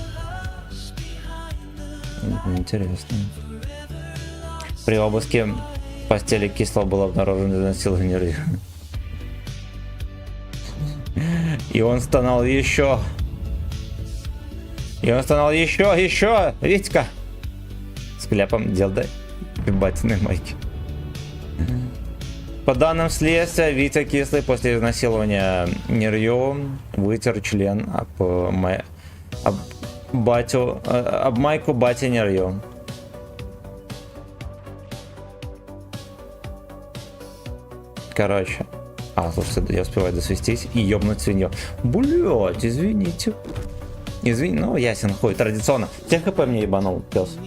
[SPEAKER 1] Интересно. При обыске в постели Кислого было обнаружено изнасилование. И он стонал еще. И он стонал еще, Витька. С кляпом дел дай. Ебательные майки. По данным следствия, Витя Кислый после изнасилования Нерью вытер член об майку бати Нерью. Короче. Слушайте, я успеваю досвестись и ёбнуть свинью. Блять, извините. Извини, ну ясен хуй, традиционно. Тех ХП мне ебанул, пес.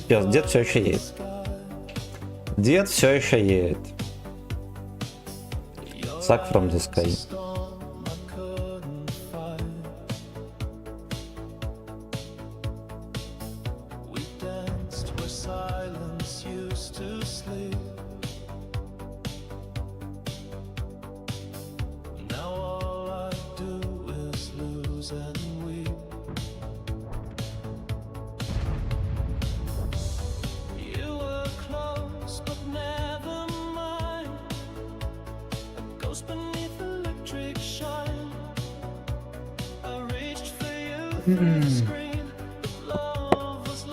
[SPEAKER 1] Пес, дед все еще едет. Дед все еще едет. Suck from the sky.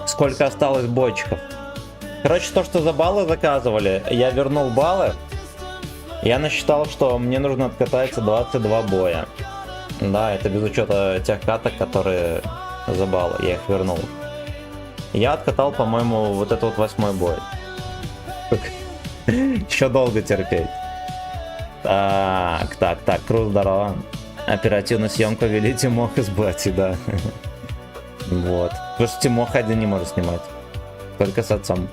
[SPEAKER 1] Сколько осталось бочков? Короче, то, что за баллы заказывали, я вернул баллы. Я насчитал, что мне нужно откатать 22 боя. Да, это без учета тех каток, которые за баллы. Я их вернул. Я откатал, по-моему, вот этот вот 8-й бой. Еще долго терпеть. Так, Круз, здорово. Оперативную съемку вели Тимох из Бати, да. Вот. Потому что Тимох один не может снимать. Только с отцом.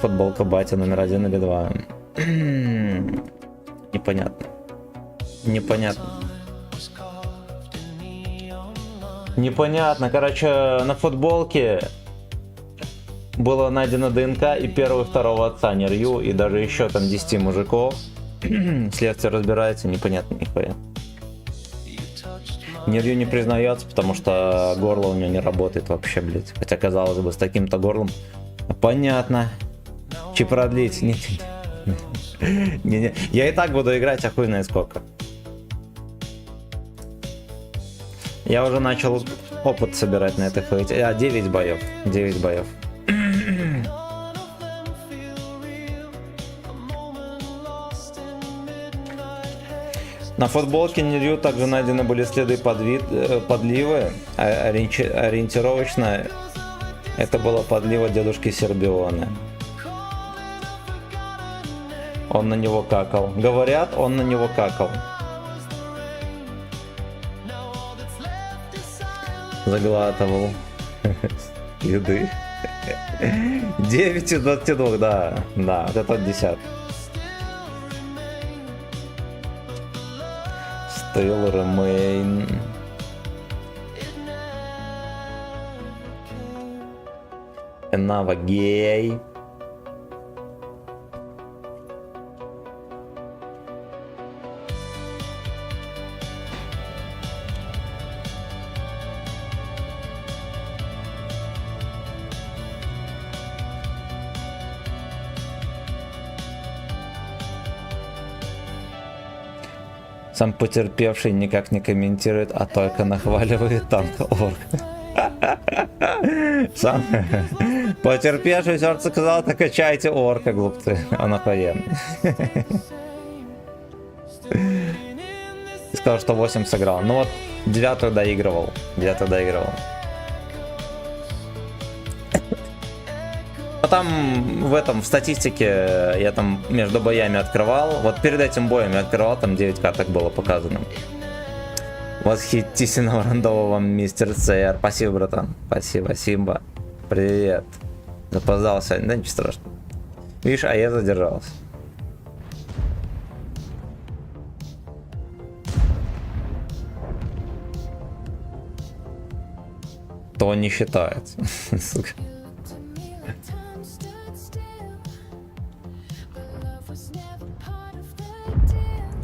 [SPEAKER 1] Футболка Батя номер 1 или 2. Непонятно. Короче, на футболке было найдено ДНК и первого и второго отца Нерью, и даже еще там 10 мужиков. Следствие разбирается, непонятно нихуя. Нерью не признается, потому что горло у него не работает вообще, блять. Хотя, казалось бы, с таким-то горлом. Понятно. Чи продлить? Не. Я и так буду играть охуенно сколько. Я уже начал опыт собирать на этой фейте. 9 боев. 9 боев. На футболке Нерью также найдены были следы подливы. Ориентировочно это была подлива дедушки Сербионы. Он на него какал. Говорят, он на него какал. Заглатывал еды. 9 из 22, да, вот это 10. Still remain. Another gay. Сам потерпевший никак не комментирует, а только нахваливает танк орк. Сам потерпевший сердце сказал, так качайте орка, глупцы. Он охуенный. Сказал, что 8 сыграл. Ну вот, 9 доигрывал. А там в статистике я там между боями открывал. Вот перед этим боем я открывал, там 9 каток было показано. Восхитительного рандового вам, мистер Цейр. Спасибо, братан. Спасибо, Симба. Привет. Запоздал сегодня, да ничего страшного. Видишь, а я задержался. То не считается. Сука.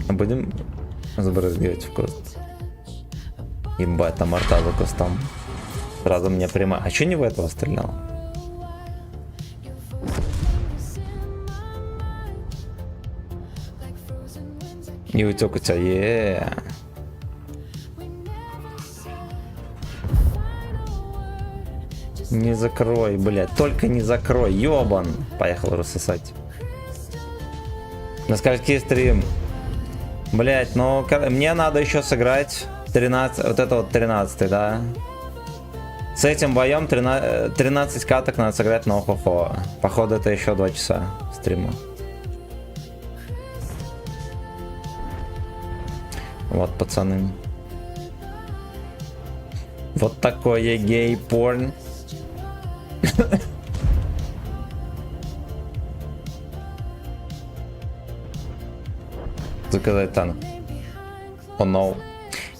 [SPEAKER 1] Будем забрызгивать в куст. Ебать, там арта за кустом. Сразу мне прямо. А чё не в этого стрелял? И утек у тебя. Не закрой, блядь. Только не закрой, ёбан. Поехал рассосать. На скольки стрим? Блядь, ну мне надо еще сыграть 13, вот это вот 13, да? С этим боем 13 каток надо сыграть на охо-хо. Походу это еще 2 часа стрима. Вот, пацаны. Вот такое гей-порн. Заказать танк. О, no.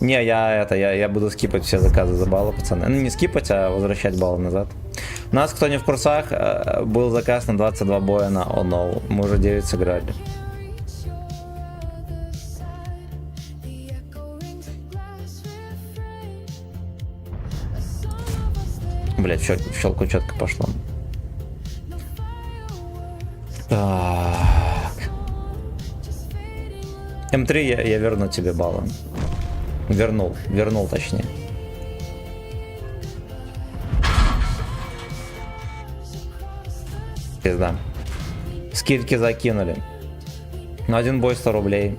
[SPEAKER 1] Не, я буду скипать все заказы за баллы, пацаны. Ну, не скипать, а возвращать баллы назад. У нас, кто не в курсах, был заказ на 22 боя на О, no. Мы уже 9 сыграли. Блять, в щелку четко пошло. Так. М3 я верну тебе баллы. Вернул точнее. Пизда. Скидки закинули. На один бой 100 рублей.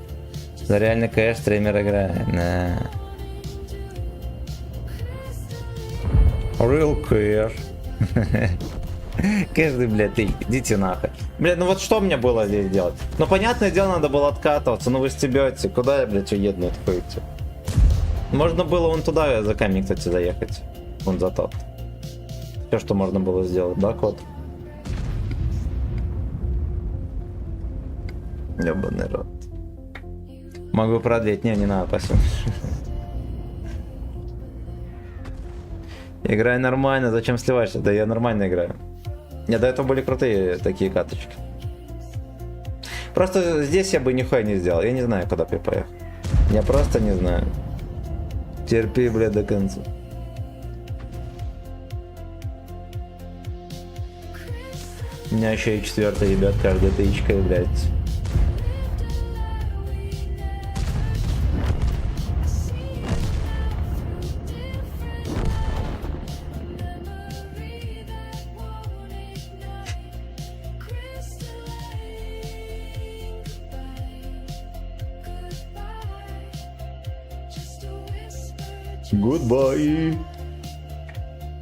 [SPEAKER 1] За реальный кэш стример играет. На. Real cash. Каждый, блядь, идите нахуй. Блядь, ну вот что мне было здесь делать? Ну, понятное дело, надо было откатываться, ну вы стебете. Куда я, блядь, уеду отходите? Можно было вон туда за камень, кстати, заехать. Вон за тот. Все, что можно было сделать, да, кот? Ёбаный рот. Могу продлить. Не надо, спасибо. Играй нормально, зачем сливаешься? Да я нормально играю. Не, до этого были крутые такие каточки. Просто здесь я бы нихуя не сделал. Я не знаю, куда бы я поехал. Я просто не знаю. Терпи, блядь, до конца. У меня еще и 4-й, ребят, каждая тычка, блядь. Goodbye.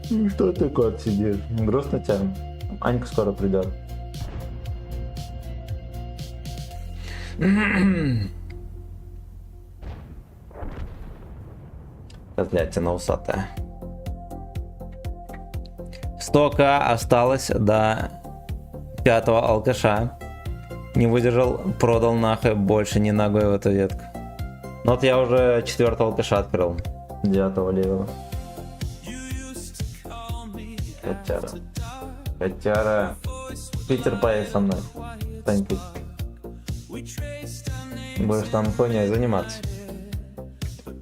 [SPEAKER 1] Ну что ты, кот, сидишь? Грустно тебе? Анька скоро придет. Козлятина усатая. 100к осталось до 5-го алкаша. Не выдержал, продал нахуй, больше не ногой в эту ветку. Ну вот я уже 4-го алкаша открыл. 9-го левого. Котяра. Питер, поедет со мной. Стань пить. Будешь там хуйней заниматься.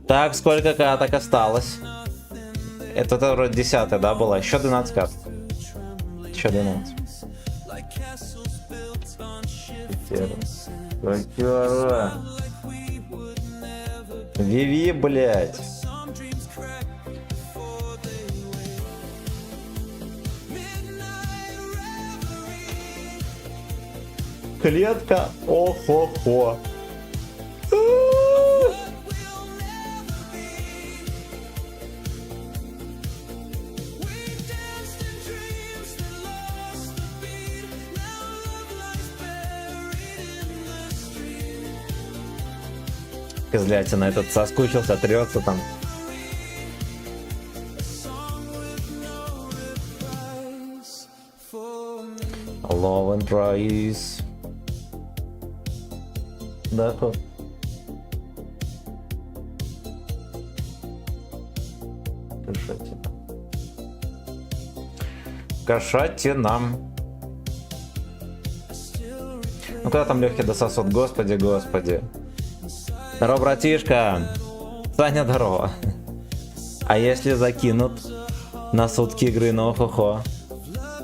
[SPEAKER 1] Так, сколько каток осталось? Это вроде 10-я, да, была? Еще 12 кат. Еще 12. Котяра. Виви, блять. Клетка, о-хо-хо. Козлятина этот соскучился, трется там. Love and Price. Да, кот. Кошатина. Ну когда там легкий дососут, господи, господи. Здорово, братишка. Саня, здорово. А если закинут на сутки игры на охо-хо?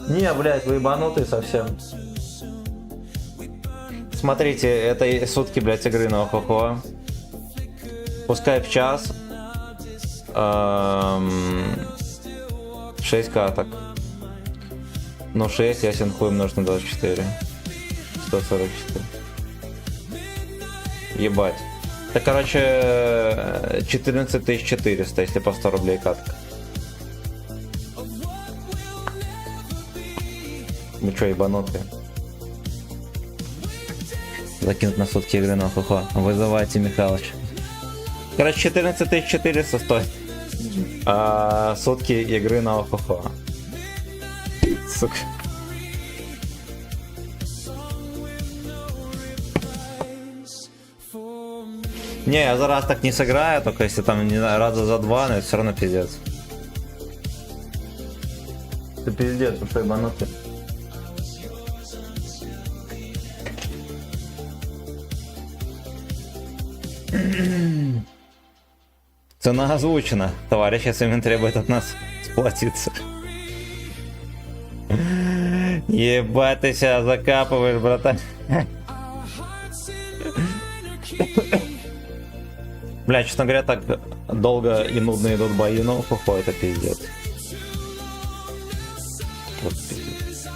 [SPEAKER 1] Не, блядь, вы ебанутые совсем. Смотрите, это сутки, блядь, игры на охо-хо. Пускай в час. 6 каток. Ну 6, ясен хуй умножить на 24. 144. Ебать. Это, короче, 14 400, если по 100 рублей катка. Вы чё, ебанутые? Закинуть на сутки игры на хухо. Вызывайте Михалыч. Короче, 14 400 стоит. А сутки игры на хухо. Сука. Не, я за раз так не сыграю, только если там, не знаю, раза за 2, но это все равно пиздец. Ты пиздец, ну что, ебанутый? Цена озвучена. Товарищ СМН требует от нас сплотиться. Ебать, ты себя закапываешь, братан. Бля, честно говоря, так долго и нудно идут бои, но хухо, это пиздец. Вот пиздец.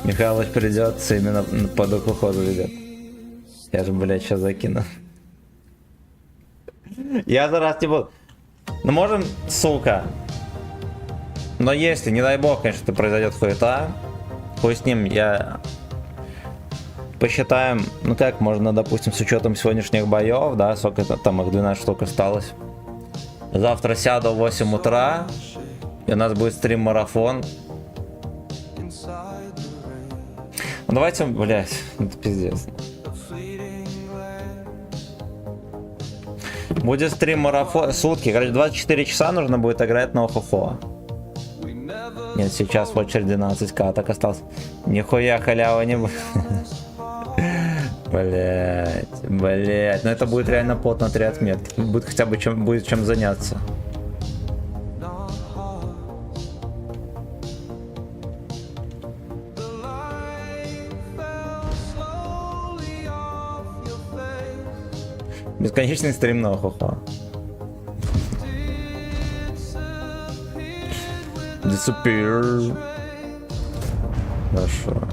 [SPEAKER 1] Михайлович придется именно под хухо заведет. Я же, блядь, сейчас закину. Я за раз не буду. Ну можем, сука. Но если, не дай бог, конечно, произойдет хуета, хуй с ним, я посчитаем, ну как можно, допустим, с учетом сегодняшних боев, да, сколько там их 12 штук осталось. Завтра сяду в 8 утра, и у нас будет стрим-марафон. Ну давайте, блядь, это пиздец. Будет стрим-марафон, сутки, короче, 24 часа нужно будет играть на охохо. Нет, сейчас в очередь 12 каток осталось. Нихуя халява не будет. Блять, блять. Но это будет реально плотно 3 отметки. Будет хотя бы будет чем заняться. Бесконечный стрим на охохо. Disappear. Хорошо.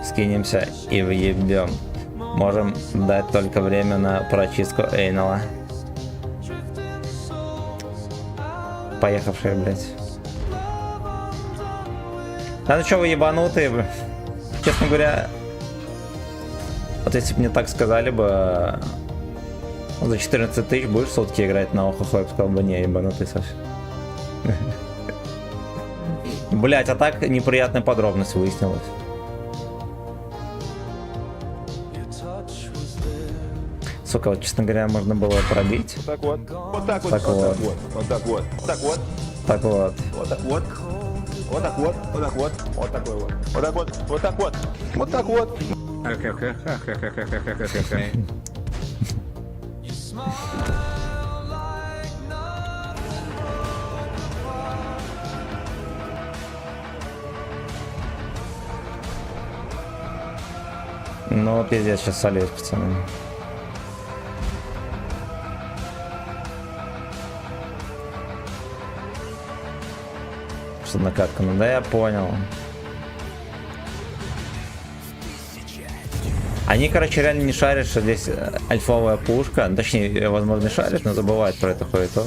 [SPEAKER 1] Скинемся и въебем. Можем дать только время на прочистку эйнала. Поехавшие, блять. Да ну чё вы ебанутые? Честно говоря, вот если бы мне так сказали бы, за 14 тысяч будешь сутки играть на охохо, я бы сказал бы, не, ебанутый совсем. Блять, а так неприятная подробность выяснилась. Сука, вот, честно говоря, можно было пробить.
[SPEAKER 9] Вот так вот. Вот так вот.
[SPEAKER 1] Так вот.
[SPEAKER 9] Вот так вот. Вот так вот.
[SPEAKER 1] Так вот.
[SPEAKER 9] Вот так вот. Вот так вот. Вот так вот. Вот такой вот. Вот так вот. Вот так вот. Вот так вот.
[SPEAKER 1] Ну, пиздец, сейчас солюсь, пацаны. Что накатка? Ну да, я понял. Они, короче, реально не шарят, что здесь альфовая пушка. Точнее, возможно, шарят, но забывают про это хуету.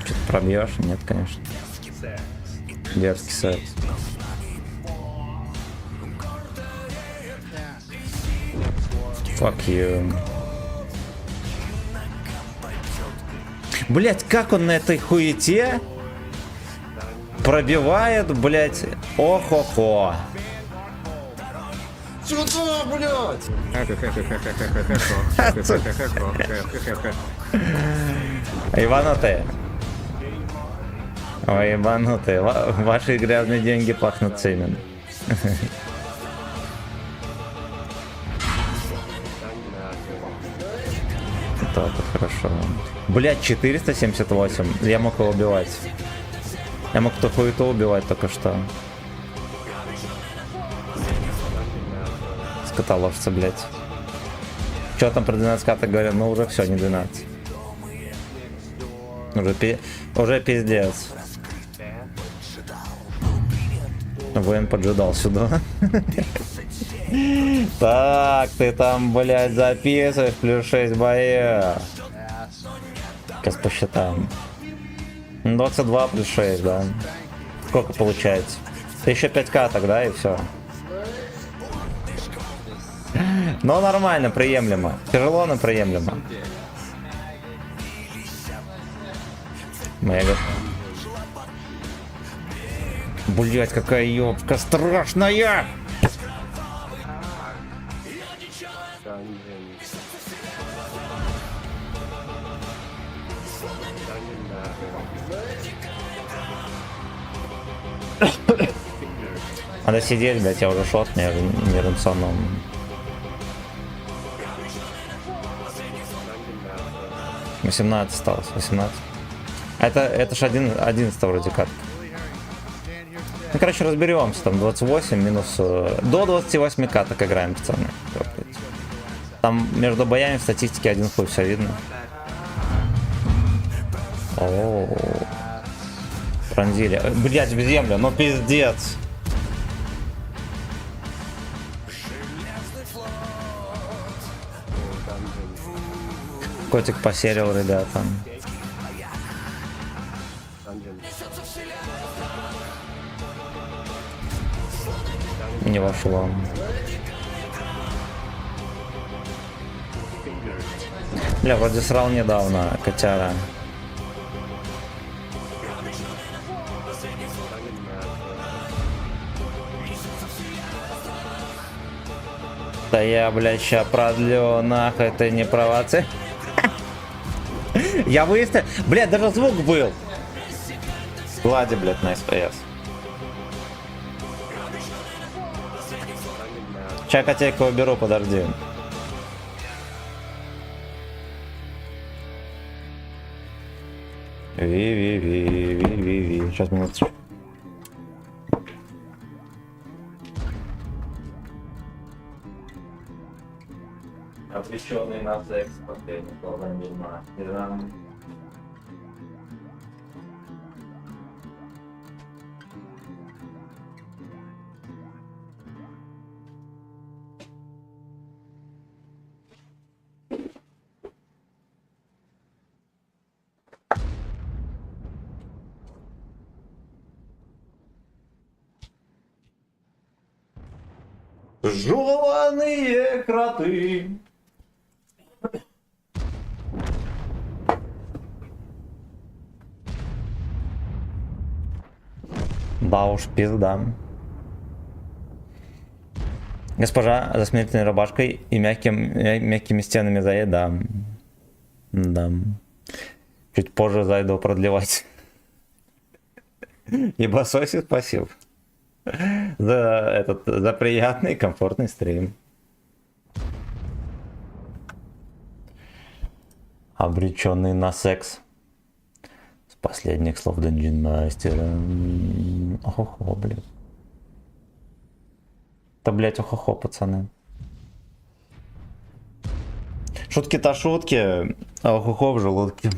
[SPEAKER 1] Что-то пробьешь? Нет, конечно. Дерзкий сет. Fuck you. Блять, как он на этой хуете пробивает, блять, охо-хо.
[SPEAKER 9] Сюда, блядь!
[SPEAKER 1] Ебанутые. Ой, ебанутые. Ваши грязные деньги пахнут цемент. Так, хорошо. Блять, 478. Я мог его убивать. Я мог эту хуету убивать только что. Скотоложца, блять. Что там про 12 каток говорят? Ну уже все, не 12. Уже пиздец. Вен поджидал сюда. Так, ты там, блядь, записываешь плюс 6 боя. Сейчас посчитаем. 22 плюс 6, да. Сколько получается? Еще 5 каток, да, и все. Но нормально, приемлемо. Тяжело, но приемлемо. Мега. Блять, какая ёбка страшная! Надо сидеть, блять, я уже шот, мне неравноценно. — 18 осталось, 18. Это ж 11 вроде как. Ну, короче, разберемся. Там 28 минус... До 28 каток играем, пацаны. Там между боями в статистике один хуй, все видно. О, пронзили. Блять, в землю, ну пиздец. Котик посерил, ребята. Не вошло. Бля, вроде срал недавно, котяра. Да я, блядь, ща продлю, нахуй, ты не провоци. Я выставил. Блядь, даже звук был. Глади, блядь, на СПС. Сейчас котейку уберу, подожди. Ви. Сейчас минуточку. Отвлеченный на секс, последний половина дерьма. Жеваные кроты. Да уж, пизда. Госпожа за смертельной рубашкой и мягкими стенами заедам. Да. Чуть позже зайду продлевать. Ебасоси, спасибо. За приятный и комфортный стрим. Обреченный на секс. С последних слов Dungeon Master. Охо-хо, блядь. Да, блядь, охо-хо, пацаны. Шутки-то шутки, а охо-хо в желудке.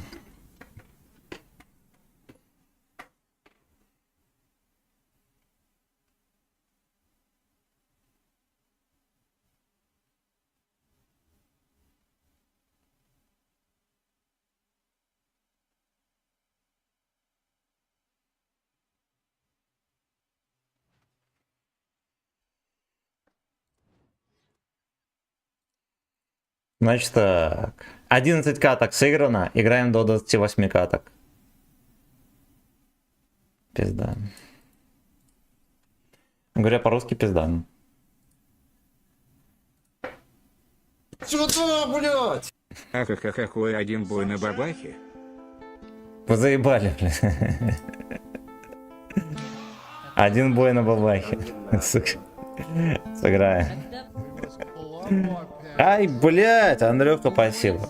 [SPEAKER 1] Значит так. 11 каток сыграно. Играем до 28 каток. Пизда. Говоря по-русски, пизда.
[SPEAKER 9] Сюда, блядь!
[SPEAKER 8] Ахахахахуй, один бой на бабахе.
[SPEAKER 1] Вы заебали, блядь. Один бой на бабахе. Сыграем. Ай, блядь, Андрюха, спасибо.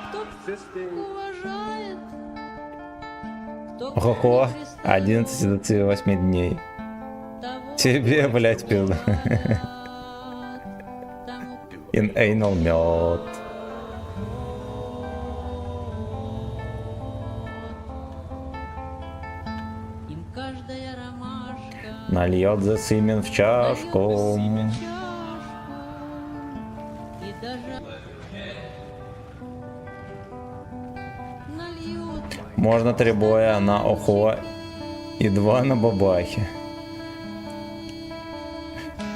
[SPEAKER 5] Кто уважает, кто к
[SPEAKER 1] Ого,
[SPEAKER 5] тебе пристает,
[SPEAKER 1] 11 до 28 дней.
[SPEAKER 5] того
[SPEAKER 1] Тебе, блядь, пизда.
[SPEAKER 5] тому
[SPEAKER 1] In anal мед.
[SPEAKER 5] им каждая ромашка
[SPEAKER 1] Нальет за Симен в чашку.
[SPEAKER 5] нальет в чашку, и даже нальют
[SPEAKER 1] Можно 3 боя на Охо и 2 на Бабахе.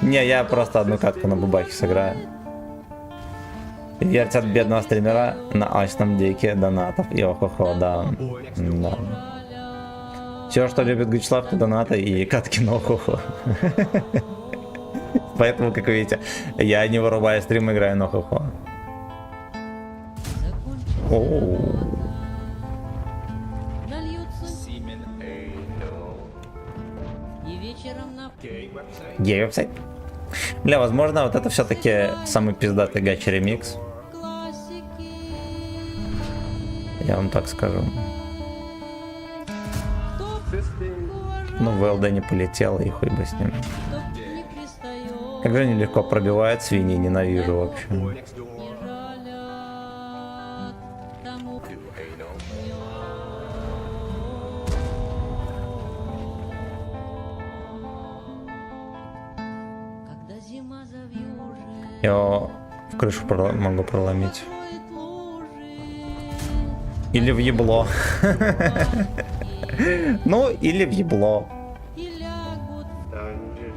[SPEAKER 1] Не, я просто одну катку на Бабахе сыграю. Вертят бедного стримера на ачном деке донатов и охо-хо, да. Да. Все, что любит Гычлав, это донаты и катки на охо-хо. Поэтому, как вы видите, я не вырубаю стрим, играю на охо-хо. Оу.
[SPEAKER 5] нальются
[SPEAKER 6] Semen
[SPEAKER 5] и вечером на
[SPEAKER 1] Гей-веб-сайт. Бля, возможно, вот это все-таки самый пиздатый гача ремикс.
[SPEAKER 5] классики.
[SPEAKER 1] Я вам так скажу.
[SPEAKER 5] Кто уважает,
[SPEAKER 1] Ну, ВЛД не полетел, и хуй бы с ним.
[SPEAKER 5] кто не пристает,
[SPEAKER 1] Как же они легко пробивают свиньи, ненавижу вообще.
[SPEAKER 5] не жалят тому когда зима завьюжит,
[SPEAKER 1] Я в крышу могу проломить.
[SPEAKER 5] кроет лужи,
[SPEAKER 1] Или в ебло. Ну, или в ебло.
[SPEAKER 5] и лягут баиньки.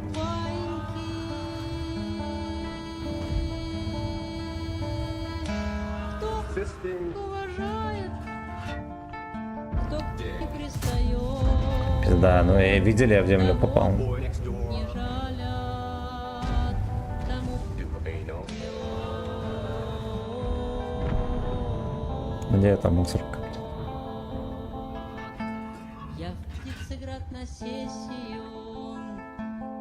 [SPEAKER 5] Кто уважает, кто не пристает,
[SPEAKER 1] Пизда, ну и видели, я в землю попал.
[SPEAKER 5] не жалят тому
[SPEAKER 1] Где эта мусорка?
[SPEAKER 5] я в Птицеград на сессию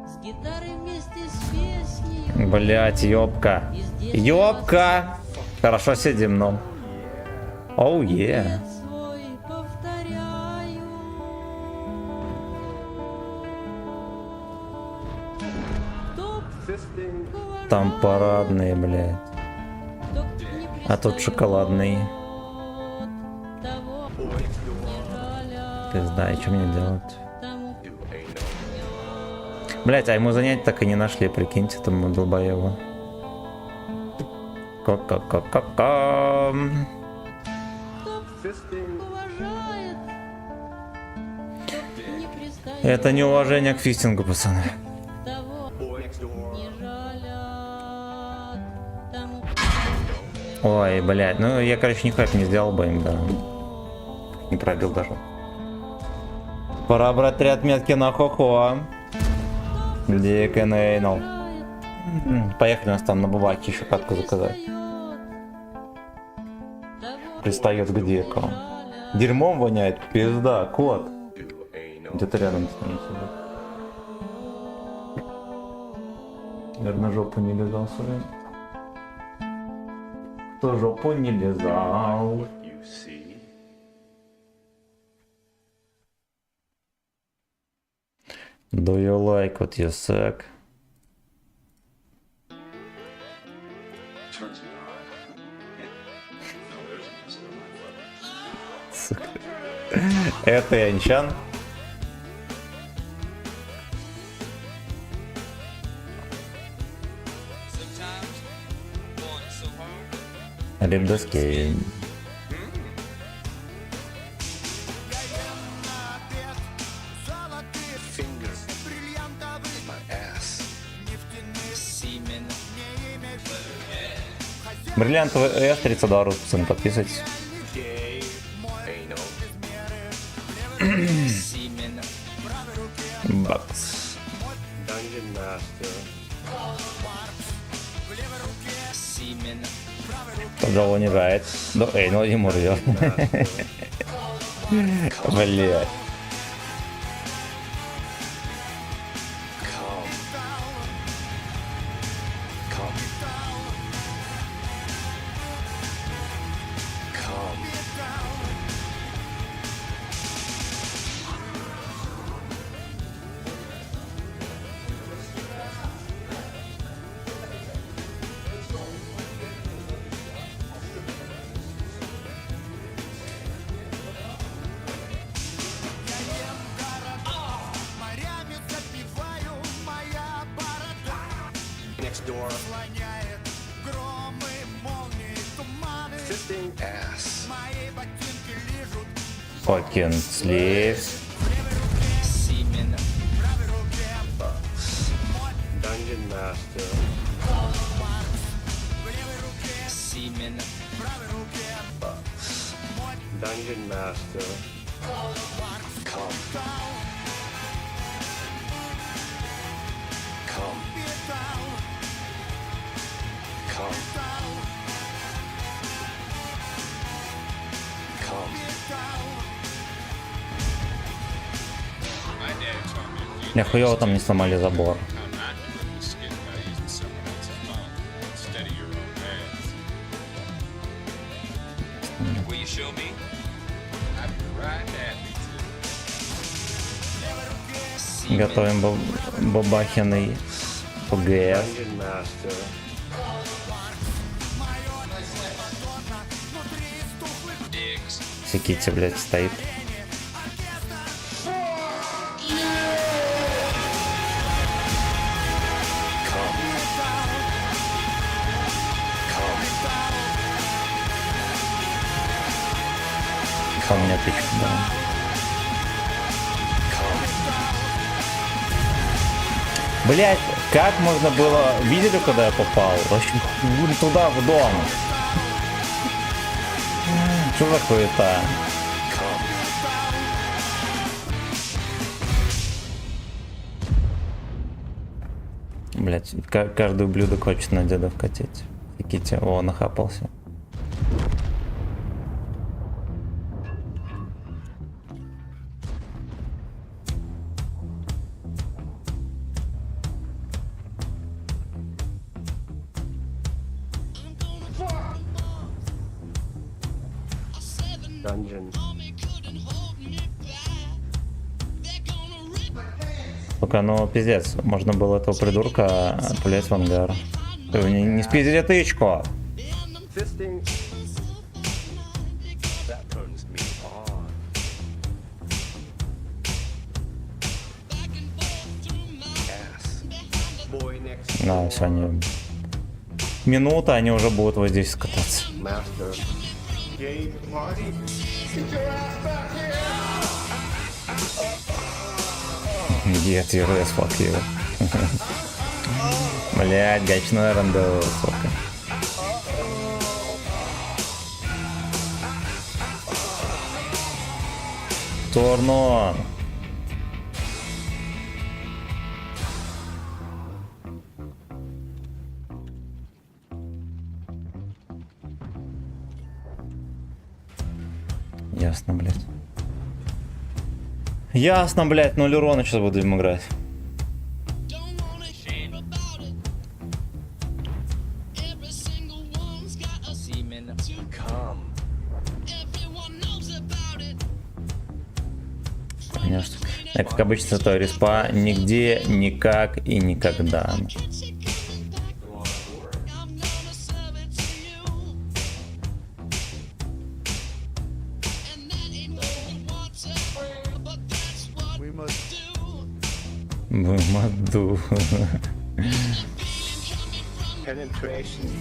[SPEAKER 5] с гитарой вместе с песней.
[SPEAKER 1] Блять, ёбка. Ёбка! Хорошо сидим, ну. Оу, е.
[SPEAKER 5] Свой повторяю. Кто
[SPEAKER 1] Там парадные, блядь.
[SPEAKER 5] кто не
[SPEAKER 1] А тут шоколадный.
[SPEAKER 5] того не жалят
[SPEAKER 1] Пизда, и что мне делать?
[SPEAKER 5] тому
[SPEAKER 1] Блять, а ему занять так и не нашли, прикиньте, этому долбоеву. Ко-ко-ко-ко-ко.
[SPEAKER 5] уважает, кто не пристает,
[SPEAKER 1] Это неуважение к фистингу, пацаны.
[SPEAKER 5] того не жалят тому
[SPEAKER 1] Ой, блядь, ну я, короче, нихуя не сделал бы им, да. Не пробил даже. Пора брать 3 отметки на хо-хо. Дик и Нейнл. Поехали, у нас там на Бабаке еще катку заказать. Пристает к Дику. Дерьмом воняет, пизда, кот. Где-то рядом с ним сидит. Наверное, жопу не лизал своим. Кто жопу не лизал? Do you like what you suck? Сука. Это Янчан.
[SPEAKER 10] Sometimes going so hard.
[SPEAKER 1] Лимдоскейн.
[SPEAKER 6] Semen.
[SPEAKER 1] Бриллиантовый S, 32 рубль, пацаны, подписывайтесь.
[SPEAKER 6] Semen.
[SPEAKER 1] Бакс.
[SPEAKER 6] Semen.
[SPEAKER 1] Пожалуй, не играет. Да, эй, ну ему рвет. Блять.
[SPEAKER 6] Come.
[SPEAKER 1] Fucking slaves.
[SPEAKER 6] Semen.
[SPEAKER 9] Dungeon Master.
[SPEAKER 6] Semen.
[SPEAKER 9] Dungeon Master. Come. Come. Come. Come.
[SPEAKER 10] My dad taught me a few
[SPEAKER 1] Для хуёво там не сломали забор.
[SPEAKER 10] how not to put the skin by using someone else's phone instead of your own hands. Will you show me? I'd be right happy to.
[SPEAKER 1] Готовим бабахиный ПГС.
[SPEAKER 9] Dungeon Master.
[SPEAKER 10] Diggs.
[SPEAKER 1] Секити, блядь, стоит. Ко мне тычку, да. Блять, как можно было... Видели, куда я попал? Вообще, туда, в дом. Что за хуета? Блять, каждый ублюдок хочет на деда вкатить. Кити, о, нахапался.
[SPEAKER 9] Dungeon.
[SPEAKER 1] Сука, ну пиздец, можно было этого придурка пулять в ангар. Ты не спиздили тычку!
[SPEAKER 9] Fisting. That turns me on. Ass. Boy next
[SPEAKER 1] Да, все, они... Минута, они уже будут вот здесь кататься.
[SPEAKER 9] Master. Gay party. Get your ass back here.
[SPEAKER 1] Get your ass, fuck you. Блять, гачной рандеву, сука. Turn on. Ясно, блядь. Ясно, блядь, 0 урона сейчас будем играть.
[SPEAKER 6] Semen.
[SPEAKER 9] Come.
[SPEAKER 1] Конечно. Я, как обычно, святой респа нигде, никак и никогда. Маду.
[SPEAKER 9] Penetration.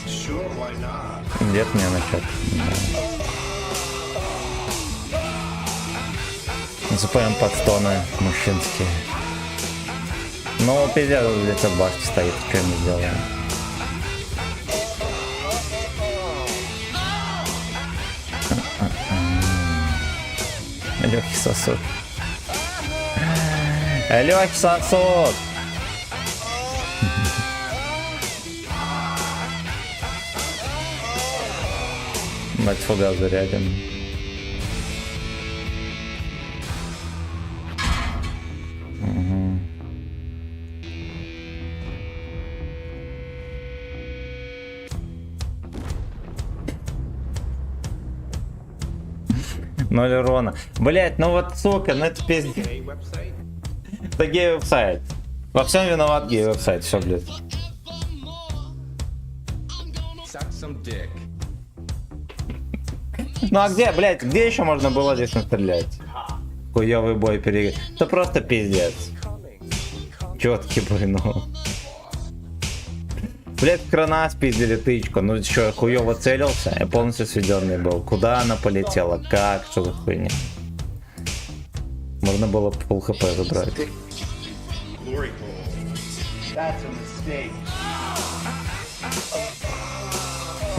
[SPEAKER 9] Sure, why not?
[SPEAKER 1] Дед мне начать. Насыпаем подстоны мужчинские. Ну, пиздец, где-то башня стоит, что мы сделаем? Легкий сосуд. Легкий сосуд. Мать фугас зарядим. Угу. Ноль урона. Блять, ну вот сука, ну это пиздец.
[SPEAKER 9] Gay website?
[SPEAKER 1] Это гей-веб-сайт. Во всем виноват гей-веб-сайт, все, блядь.
[SPEAKER 9] Suck some dick.
[SPEAKER 1] Ну а где, блядь, где еще можно было здесь настрелять? Хуёвый бой переиграть. Это просто пиздец. Четкий бой, ну. Блять, крана спиздили тычку. Ну что, я хуёво целился? Я полностью сведенный был. Куда она полетела? Как? Что за хуйня? Можно было пол хп забрать.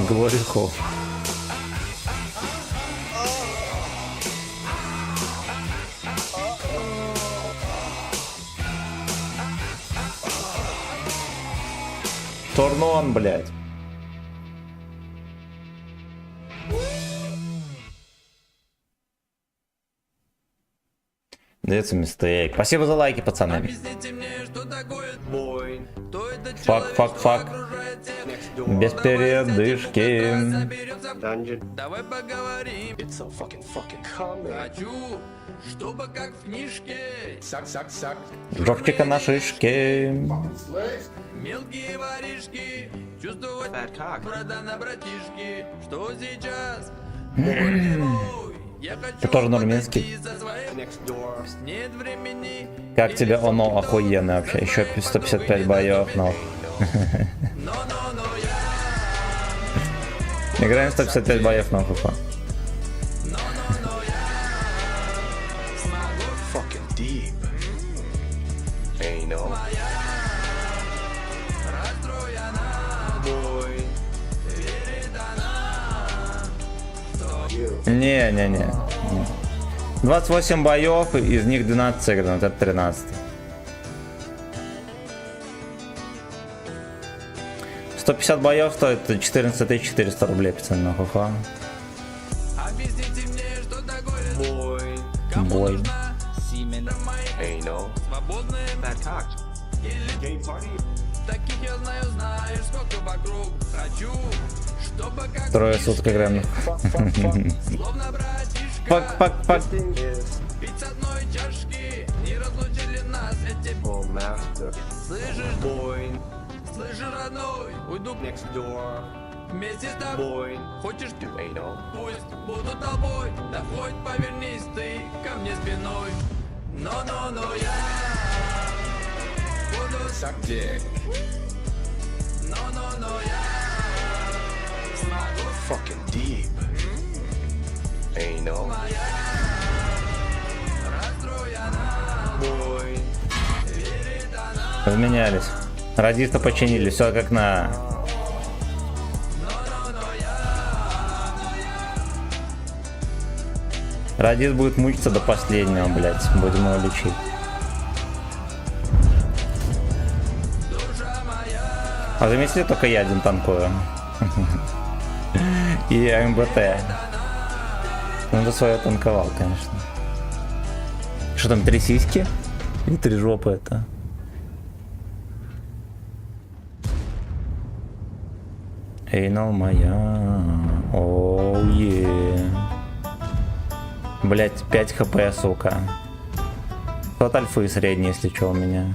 [SPEAKER 1] Глори хол. Торнон, блядь. Дается мистейк. Спасибо за лайки, пацаны. Фак, фак, фак. Без передышки.
[SPEAKER 7] Давай поговорим. Хочу, чтобы как в книжке.
[SPEAKER 1] Жовчика на шишке.
[SPEAKER 7] Мелкие воришки. Чувствовать брата на братишки. Что сейчас? Я хочу
[SPEAKER 1] Ты тоже нурминский.
[SPEAKER 7] Нет времени.
[SPEAKER 1] Как тебе оно охуенно вообще? Еще 155 боев, но. Играем 155 боев на ФФ. Не. 28 боев, из них 12 сыграно, это 13. 150 боев стоит 14 400 рублей, пацаны, на ФФ.
[SPEAKER 7] Объясните мне, что такое
[SPEAKER 1] Бой.
[SPEAKER 6] Semen.
[SPEAKER 7] свободные или таких я знаю, знаешь, сколько вокруг. Хочу, чтобы как
[SPEAKER 1] Трое суток играем.
[SPEAKER 7] словно братишка.
[SPEAKER 1] Пак.
[SPEAKER 7] Пить с одной чашки, не разлучили нас эти. Слышишь, слышишь, родной, уйду вместе с тобой. Хочешь, пусть буду тобой, да хоть повернись ты ко мне спиной. Но я буду
[SPEAKER 10] Suck
[SPEAKER 7] но я смогу
[SPEAKER 10] fucking deep. Ain't no.
[SPEAKER 1] Разменялись. Радиста починили, все как на. Радист будет мучиться до последнего, блять. Будем его лечить. А заметили, только я один танкую. И МБТ. Он за свое танковал, конечно. Что там, 3 сиськи? И 3 жопы это? Эйнал моя. Оу е. Блять, 5 хп, сука. Тот альфы средний, если что, у меня.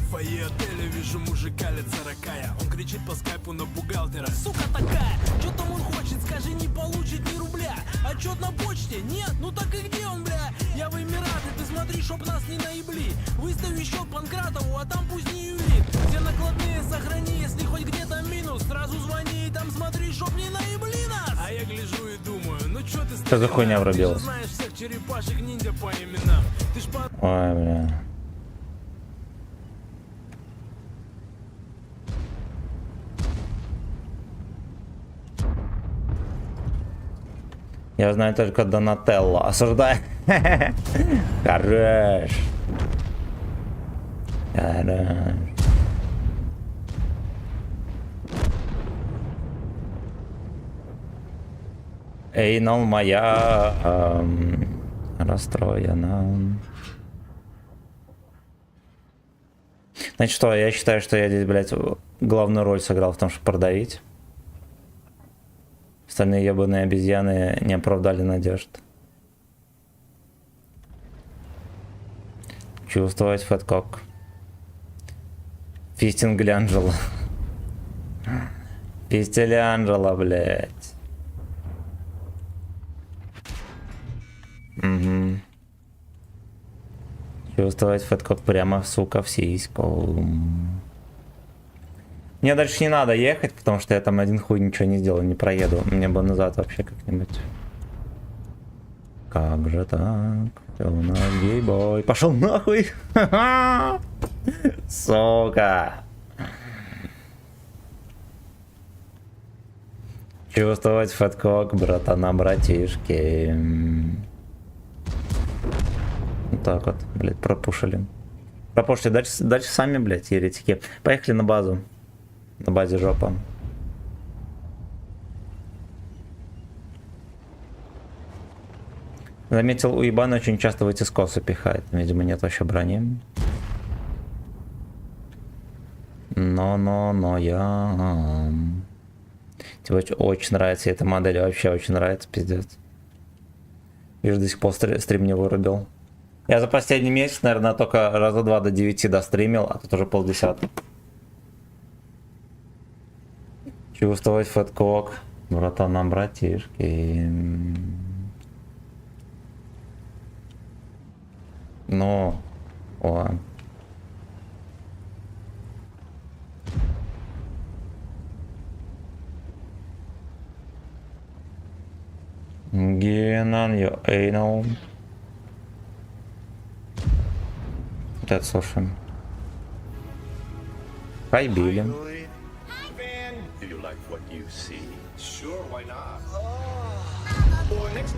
[SPEAKER 7] В фойе отеля вижу мужика лет 40. Он кричит по скайпу на бухгалтера. Сука такая, что там он хочет, скажи, не получит ни рубля. Отчет на почте? Нет? Ну так и где он, бля? Я в Эмираты, ты смотри, чтоб нас не наебли. Выстави счет Панкратову, а там пусть не юлит. Все накладные сохрани, если хоть где-то минус, сразу звони и там смотри, чтоб не наебли нас. А я гляжу и думаю, ну чё ты
[SPEAKER 1] Что за хуйня врубилась?
[SPEAKER 7] знаешь всех черепашек ниндзя по именам. Ты ж по...
[SPEAKER 1] Ой, бля. Я знаю только Донателло. Осуждай. Хорош. Хорош. Эйнал моя расстроена. Значит что, я считаю, что я здесь, блядь, главную роль сыграл в том, чтобы продавить. Остальные ебаные обезьяны не оправдали надежд. Чувствовать фэткок. Фистинг Глянджело. Пистелянджело, блядь. Угу. Чувствовать фэткок прямо, сука, в сиську. Мне дальше не надо ехать, потому что я там один хуй ничего не сделаю, не проеду. Мне бы назад вообще как-нибудь. Как же так? Гейбой. Пошел нахуй! Сука! Чувствовать фэткок, братана, братишки. Вот так вот, блядь, пропушили. Пропушили. Дальше сами, блядь, еретики. Поехали на базу. На базе жопа. Заметил, у ебана очень часто в эти скосы пихает. Видимо, нет вообще брони. Но я... Тебе очень нравится эта модель, вообще очень нравится, пиздец. Вижу, до сих пор стрим не вырубил. Я за последний месяц, наверное, только раза 2 до 9 достримил, а тут уже 9:30. Чувствовать фэткок, братана, братишки. Ну, о. Get on your anal. Вот это слушаем. Хай, Билли.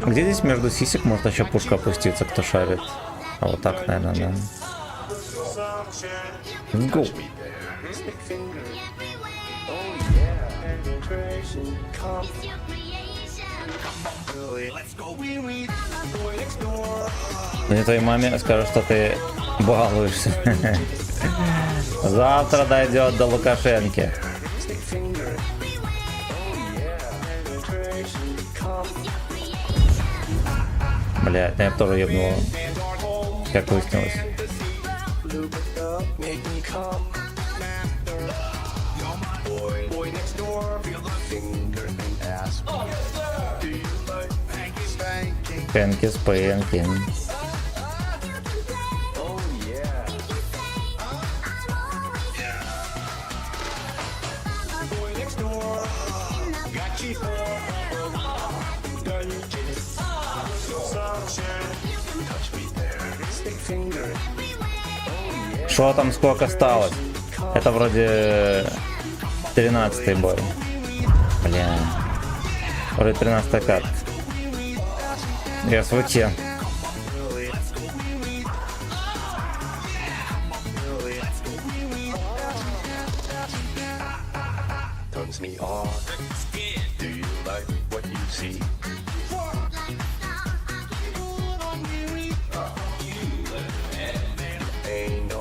[SPEAKER 1] Где здесь между сисек может еще пушка опуститься, кто шарит? А вот так, наверное, да. Go. Мне твоей маме скажу, что ты балуешься. Завтра дойдет до Лукашенки. Блядь, я тоже ебнула. Как выяснилось. Пенки с пенки. Шо там сколько осталось? Это вроде 13-й бой. Бля. Вроде 13-й карт. Я СВЧ.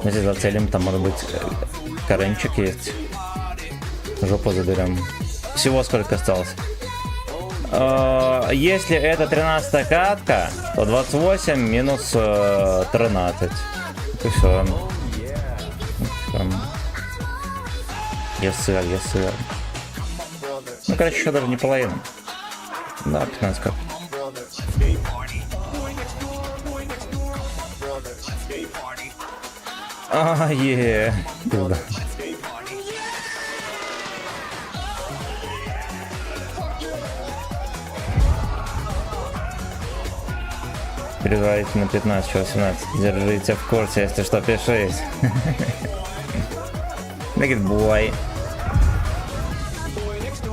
[SPEAKER 1] Если зацелим, там может быть каренчик есть. Жопу заберем. Всего сколько осталось? Если это 13-я катка, то 28 минус 13. И все. Yes, sir. Ну, короче, еще даже не половина. Да, 15 кат. Пизда. Переговорите на 15, 18. Держите в курсе, если что, пишись. Naked boy.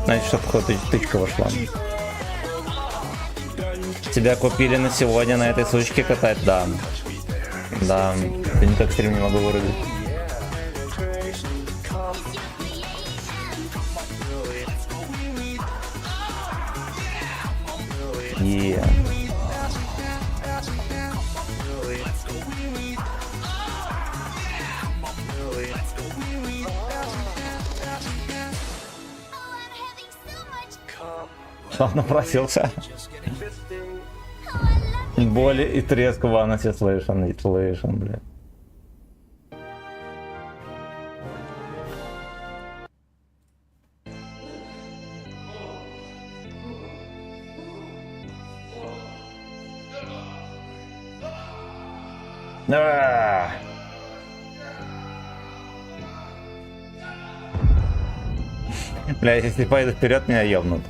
[SPEAKER 1] Значит, что походу тычка вошла. Тебя купили на сегодня на этой сучке катать? Да. Да, я никак стрим не могу вырубить. Он напросился. Боли и треск в аносе слышен, блядь. А! Бля, если пойду вперед, меня ёбнут.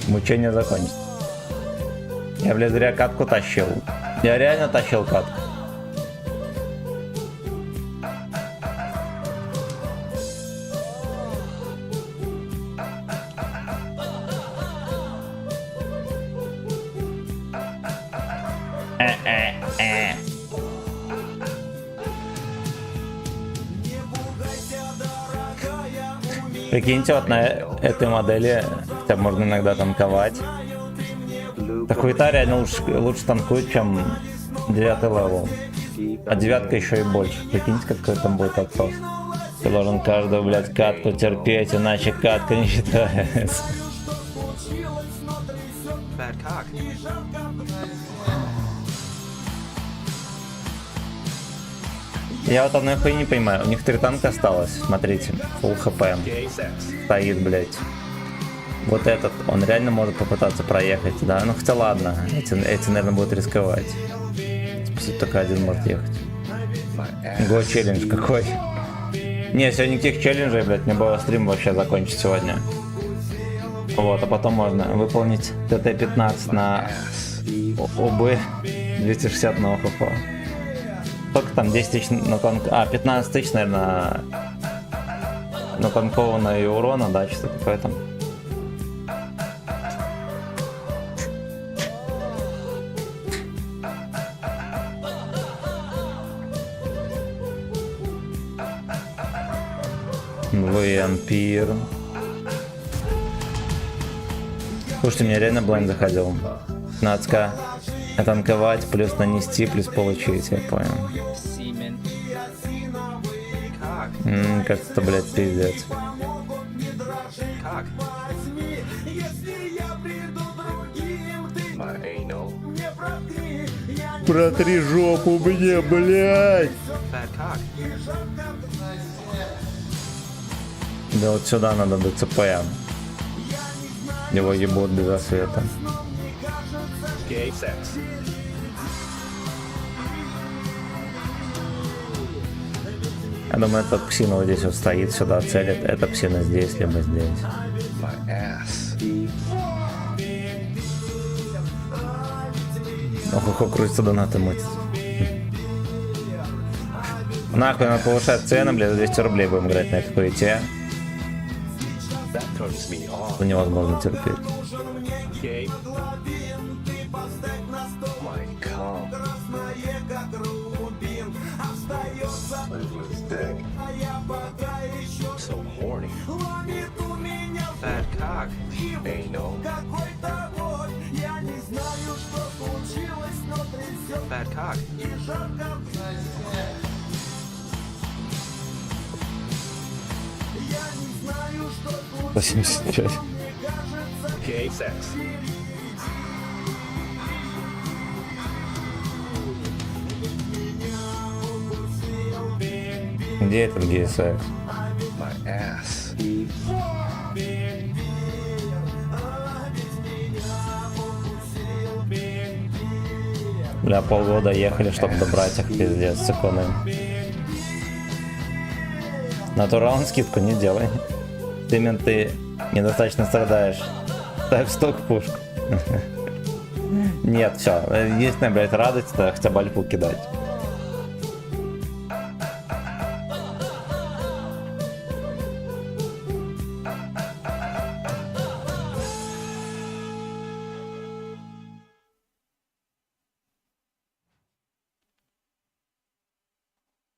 [SPEAKER 1] Мучение закончится. Я, бля, зря катку тащил. Я реально тащил катку. Прикиньте, вот на этой модели хотя бы можно иногда танковать. Так хуета реально лучше танкует, чем 9 левел. А 9 еще и больше. Прикиньте, какой там будет отсос. Ты должен каждую, блядь, катку терпеть, иначе катка не считается. Я вот одной хуйни не понимаю. У них 3 танка осталось. Смотрите. Full хп. Стоит, блядь. Вот этот. Он реально может попытаться проехать, да? Ну хотя ладно. Эти наверное, будут рисковать. Спасибо, только один может ехать. Го челлендж какой. Не, сегодня никаких челленджей, блядь. Мне было стрим вообще закончить сегодня. Вот, а потом можно выполнить ТТ-15 на ОБ 260 на ОХФ. Только там 10 тысяч на 15 тысяч, наверное, натанкованного урона, да, что-то такое там. Вампир. Слушайте, мне реально блайнд заходил. 15к танковать, плюс нанести, плюс получить, я понял.
[SPEAKER 6] Semen.
[SPEAKER 1] Кажется, блядь, пиздец. Протри жопу мне, блядь! Да вот сюда надо ДЦП. Его ебут без освета. Я думаю, этот псина вот здесь вот стоит, сюда целит. Эта псина здесь, либо здесь. Ох, крутится донаты мутит. Нахуй надо повышать цены, блядь, за 200 рублей будем играть на этой хуете. Это невозможно терпеть. $85. Где этот GSX? Бля, полгода ехали, чтобы добрать их, пиздец, сэкономим. Натурал скидку не делай. Ты недостаточно страдаешь. Ставь в сток пушку. Нет, все. Единственная, блядь, радость, это хотя бы альфу кидать.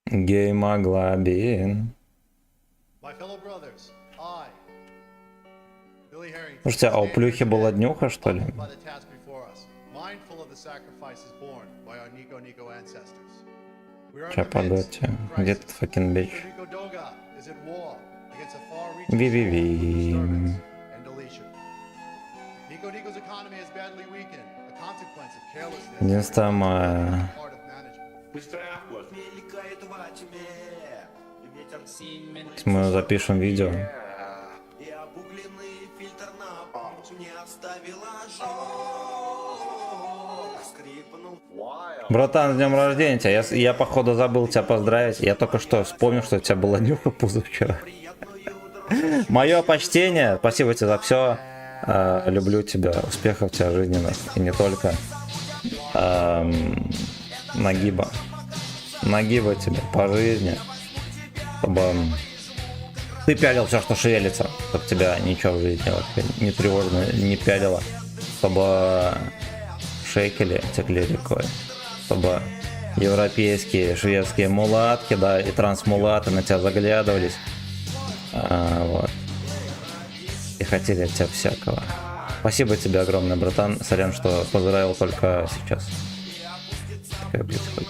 [SPEAKER 1] Геймоглобин. Слушайте, а у Плюхи была днюха, что ли? Сейчас, погодьте. Где этот факин бич? Ви-ви-ви. 11 мая. Мы запишем видео. Братан, с днем рождения тебя. Я походу забыл тебя поздравить. Я только что вспомнил, что у тебя была нюха позавчера. Мое почтение. Спасибо тебе за все. Люблю тебя. Успехов тебе жизненных. И не только. Нагиба. Нагиба тебе по жизни. Чтобы ты пялил все, что шевелится. Чтобы тебя ничего в жизни вообще не тревожно не пялило. Чтобы шекели текли рекой. Чтобы европейские, шведские мулатки, да, и трансмулаты на тебя заглядывались. Вот. И хотели от тебя всякого. Спасибо тебе огромное, братан. Сорян, что поздравил только сейчас. Такая, блядь, хуйня.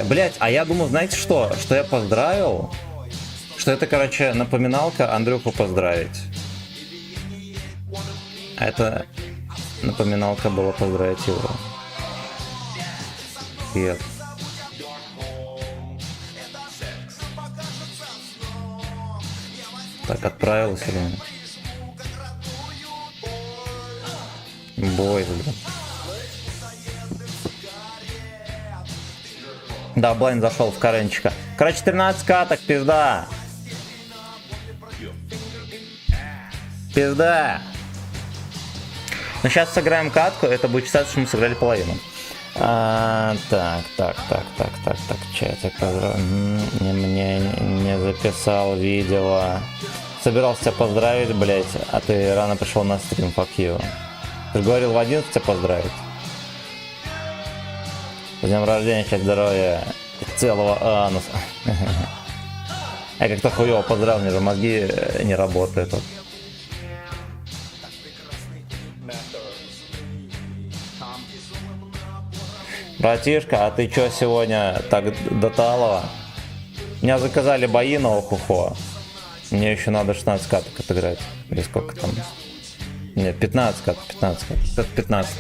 [SPEAKER 1] Блять, а я думал, знаете что? Что я поздравил? Что это, короче, напоминалка Андрюху поздравить. А это напоминалка была поздравить его. Привет. Так, отправилась или нет? Бой, блин. Да, Блайн зашел в Каренчика. Короче, 13 каток, пизда. Пизда. Ну, сейчас сыграем катку, это будет считаться, что мы сыграли половину. Так, чатик, мне не записал видео. Собирался тебя поздравить, блять, а ты рано пришел на стрим, fuck you. Ты же говорил в 11 тебя поздравить. С днем рождения, счастья, здоровья, целого ануса. Я как-то хуёво поздравил, мне же мозги не работают. Братишка, а ты чё сегодня так доталово? Меня заказали бои на Охухо. Мне еще надо 16 каток отыграть. Или сколько там? Нет, 15 каток, 15 каток. Это 15.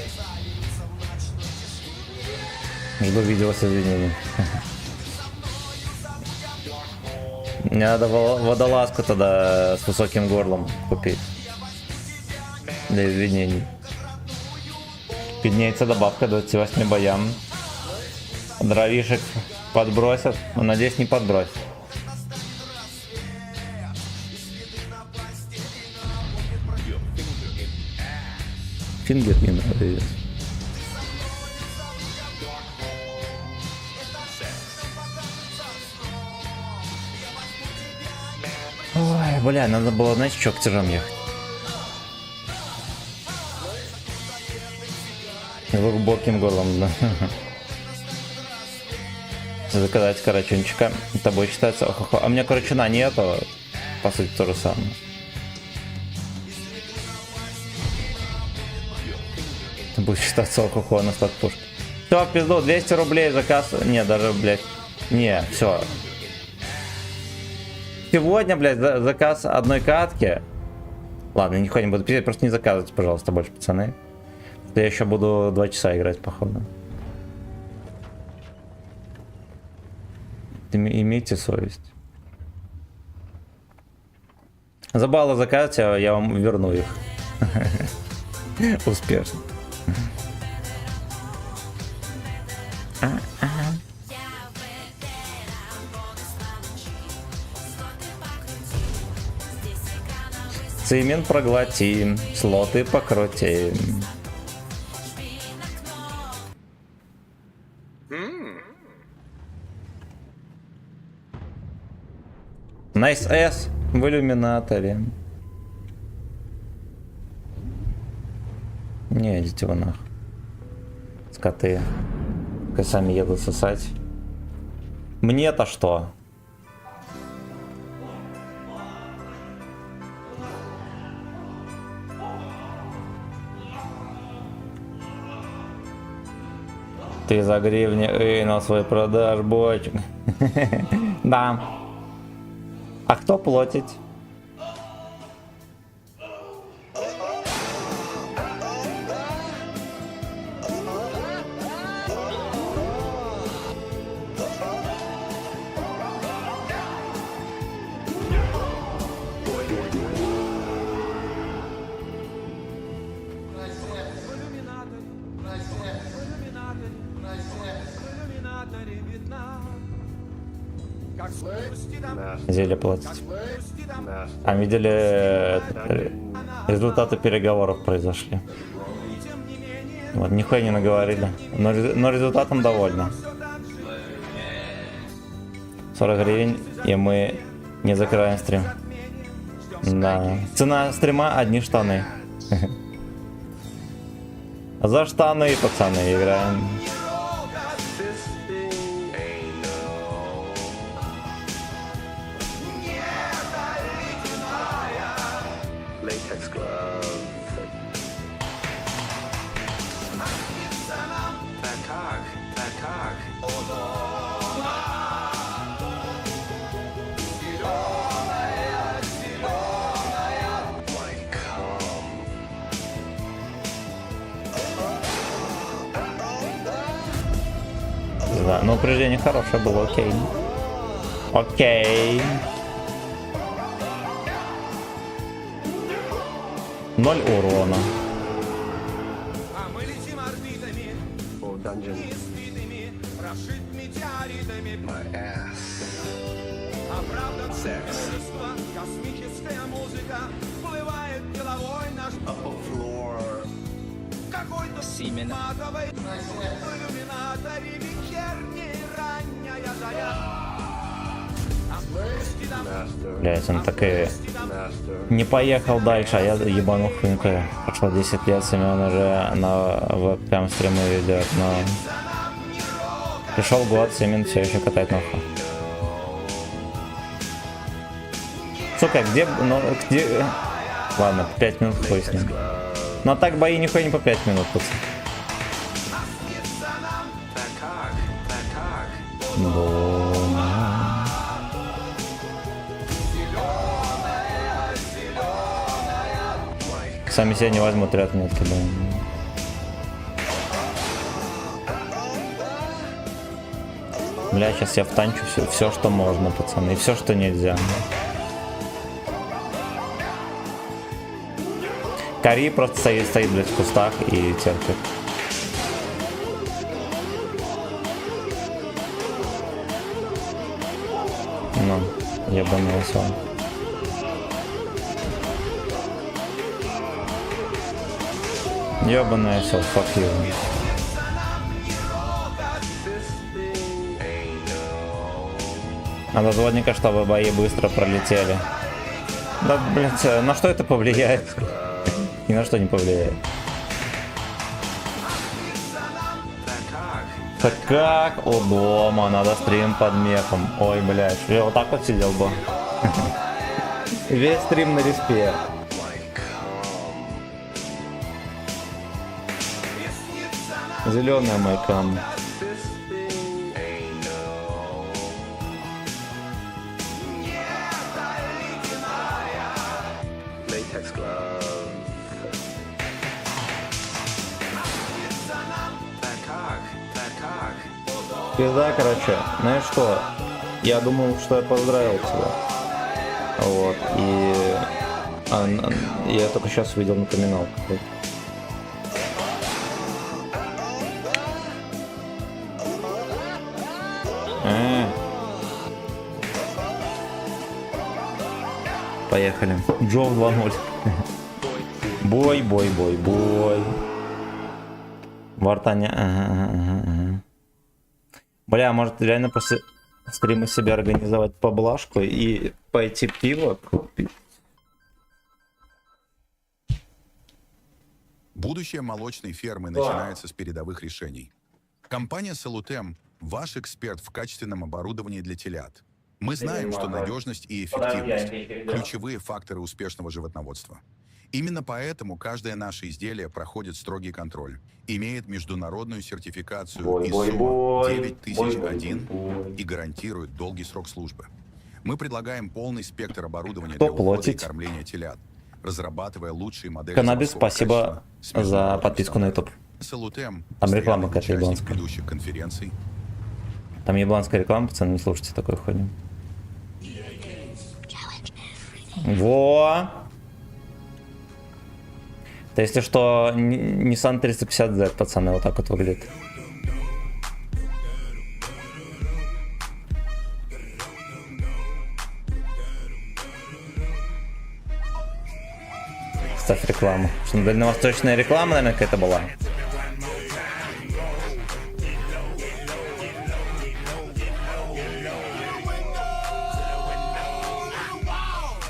[SPEAKER 1] Жду видео с извинением. Мне надо водолазку тогда с высоким горлом купить. Для извинений. Виднеется добавка 28 боям. Дровишек подбросят. Но, надеюсь, не подбросят. Фингер не нравится. Ой, бля, надо было, знаете, что, к тяжам ехать. Глубоким горлом, да. Заказать карачунчика. Тобой считается охохо. А у меня карачуна нету. По сути, то же самое. Это будет считаться охохо на статпушке. Все, в пизду, 200 рублей заказ. Не, даже, блядь. Не, все. Сегодня, блядь, заказ одной катки. Ладно, нихуя не буду писать, просто не заказывайте, пожалуйста, больше, пацаны. Я еще буду 2 часа играть, походу. Имейте совесть. За баллы заказывайте, я вам верну их. Успешно. Цемент проглотим, слоты покрутим. Nice S в иллюминаторе. Не, идите вы нахуй. Скоты. Пускай сами едут сосать. Мне-то что? Ты за гривни на свой продаж бочек. Да. А кто платит? Зелье платить. А видели, результаты переговоров произошли. Вот, нихуя не наговорили. Но результатом довольны. 40 гривен, и мы не закрываем стрим. Да. Цена стрима одни штаны. За штаны, пацаны, играем. Да, но упреждение хорошее было, окей. Окей. 0 урона.
[SPEAKER 7] А мы летим орбитами, неизвитыми, прошит метеоритами. Оправданство, космическая музыка, всплывает деловой наш какой-то
[SPEAKER 6] Semen.
[SPEAKER 7] матовый в иллюминаторе вечерняя ранняя заря.
[SPEAKER 1] Блять, он так и не поехал дальше, а я ебану хуйню. Прошло 10 лет, Семен уже на вебкам стримы ведет, но... Пришел год, Семен все еще катает нахуй. Сука, где... Ну, где... Ладно, 5 минут хуй с ним. Но так бои нихуя не по 5 минут, пацан. Сами себя не возьмут, ряд не откидаем. Бля, сейчас я втанчу все, что можно, пацаны, и все, что нельзя. Кари просто стоит, блядь, в кустах и терпит. Ну, ебанулся он. Ебаный осел, fuck you. Надо звонника, чтобы бои быстро пролетели. Да, блядь, на что это повлияет? Ни на что не повлияет. Так как у дома, надо стрим под мехом. Ой, блядь, я вот так вот сидел бы. Весь стрим на респе. Зеленая майкам. Пизда, короче, знаешь что? Я думал, что я поздравил тебя. Вот, и... я только сейчас увидел напоминалку. Поехали. Джо 2-0. Бой. В Артане. Ага. Бля, может реально после стрима себе организовать поблажку и пойти пиво купить?
[SPEAKER 11] Будущее молочной фермы начинается с передовых решений. Компания Salutем – ваш эксперт в качественном оборудовании для телят. Мы знаем, что надежность и эффективность – ключевые факторы успешного животноводства. Именно поэтому каждое наше изделие проходит строгий контроль, имеет международную сертификацию ISO 9001 и гарантирует долгий срок службы. Мы предлагаем полный спектр оборудования для ухода и кормления телят, разрабатывая лучшие модели.
[SPEAKER 1] Канабис, спасибо за подписку на YouTube.
[SPEAKER 11] Salutem –
[SPEAKER 1] там реклама какая-то
[SPEAKER 11] участник
[SPEAKER 1] ебланская.
[SPEAKER 11] ведущих конференций.
[SPEAKER 1] Там ебланская реклама, пацаны, не слушайте такой хуйни. Во! То если что, Nissan 350Z, пацаны, вот так вот выглядит. Ставь рекламу. Что, дальневосточная реклама, наверное, какая-то была.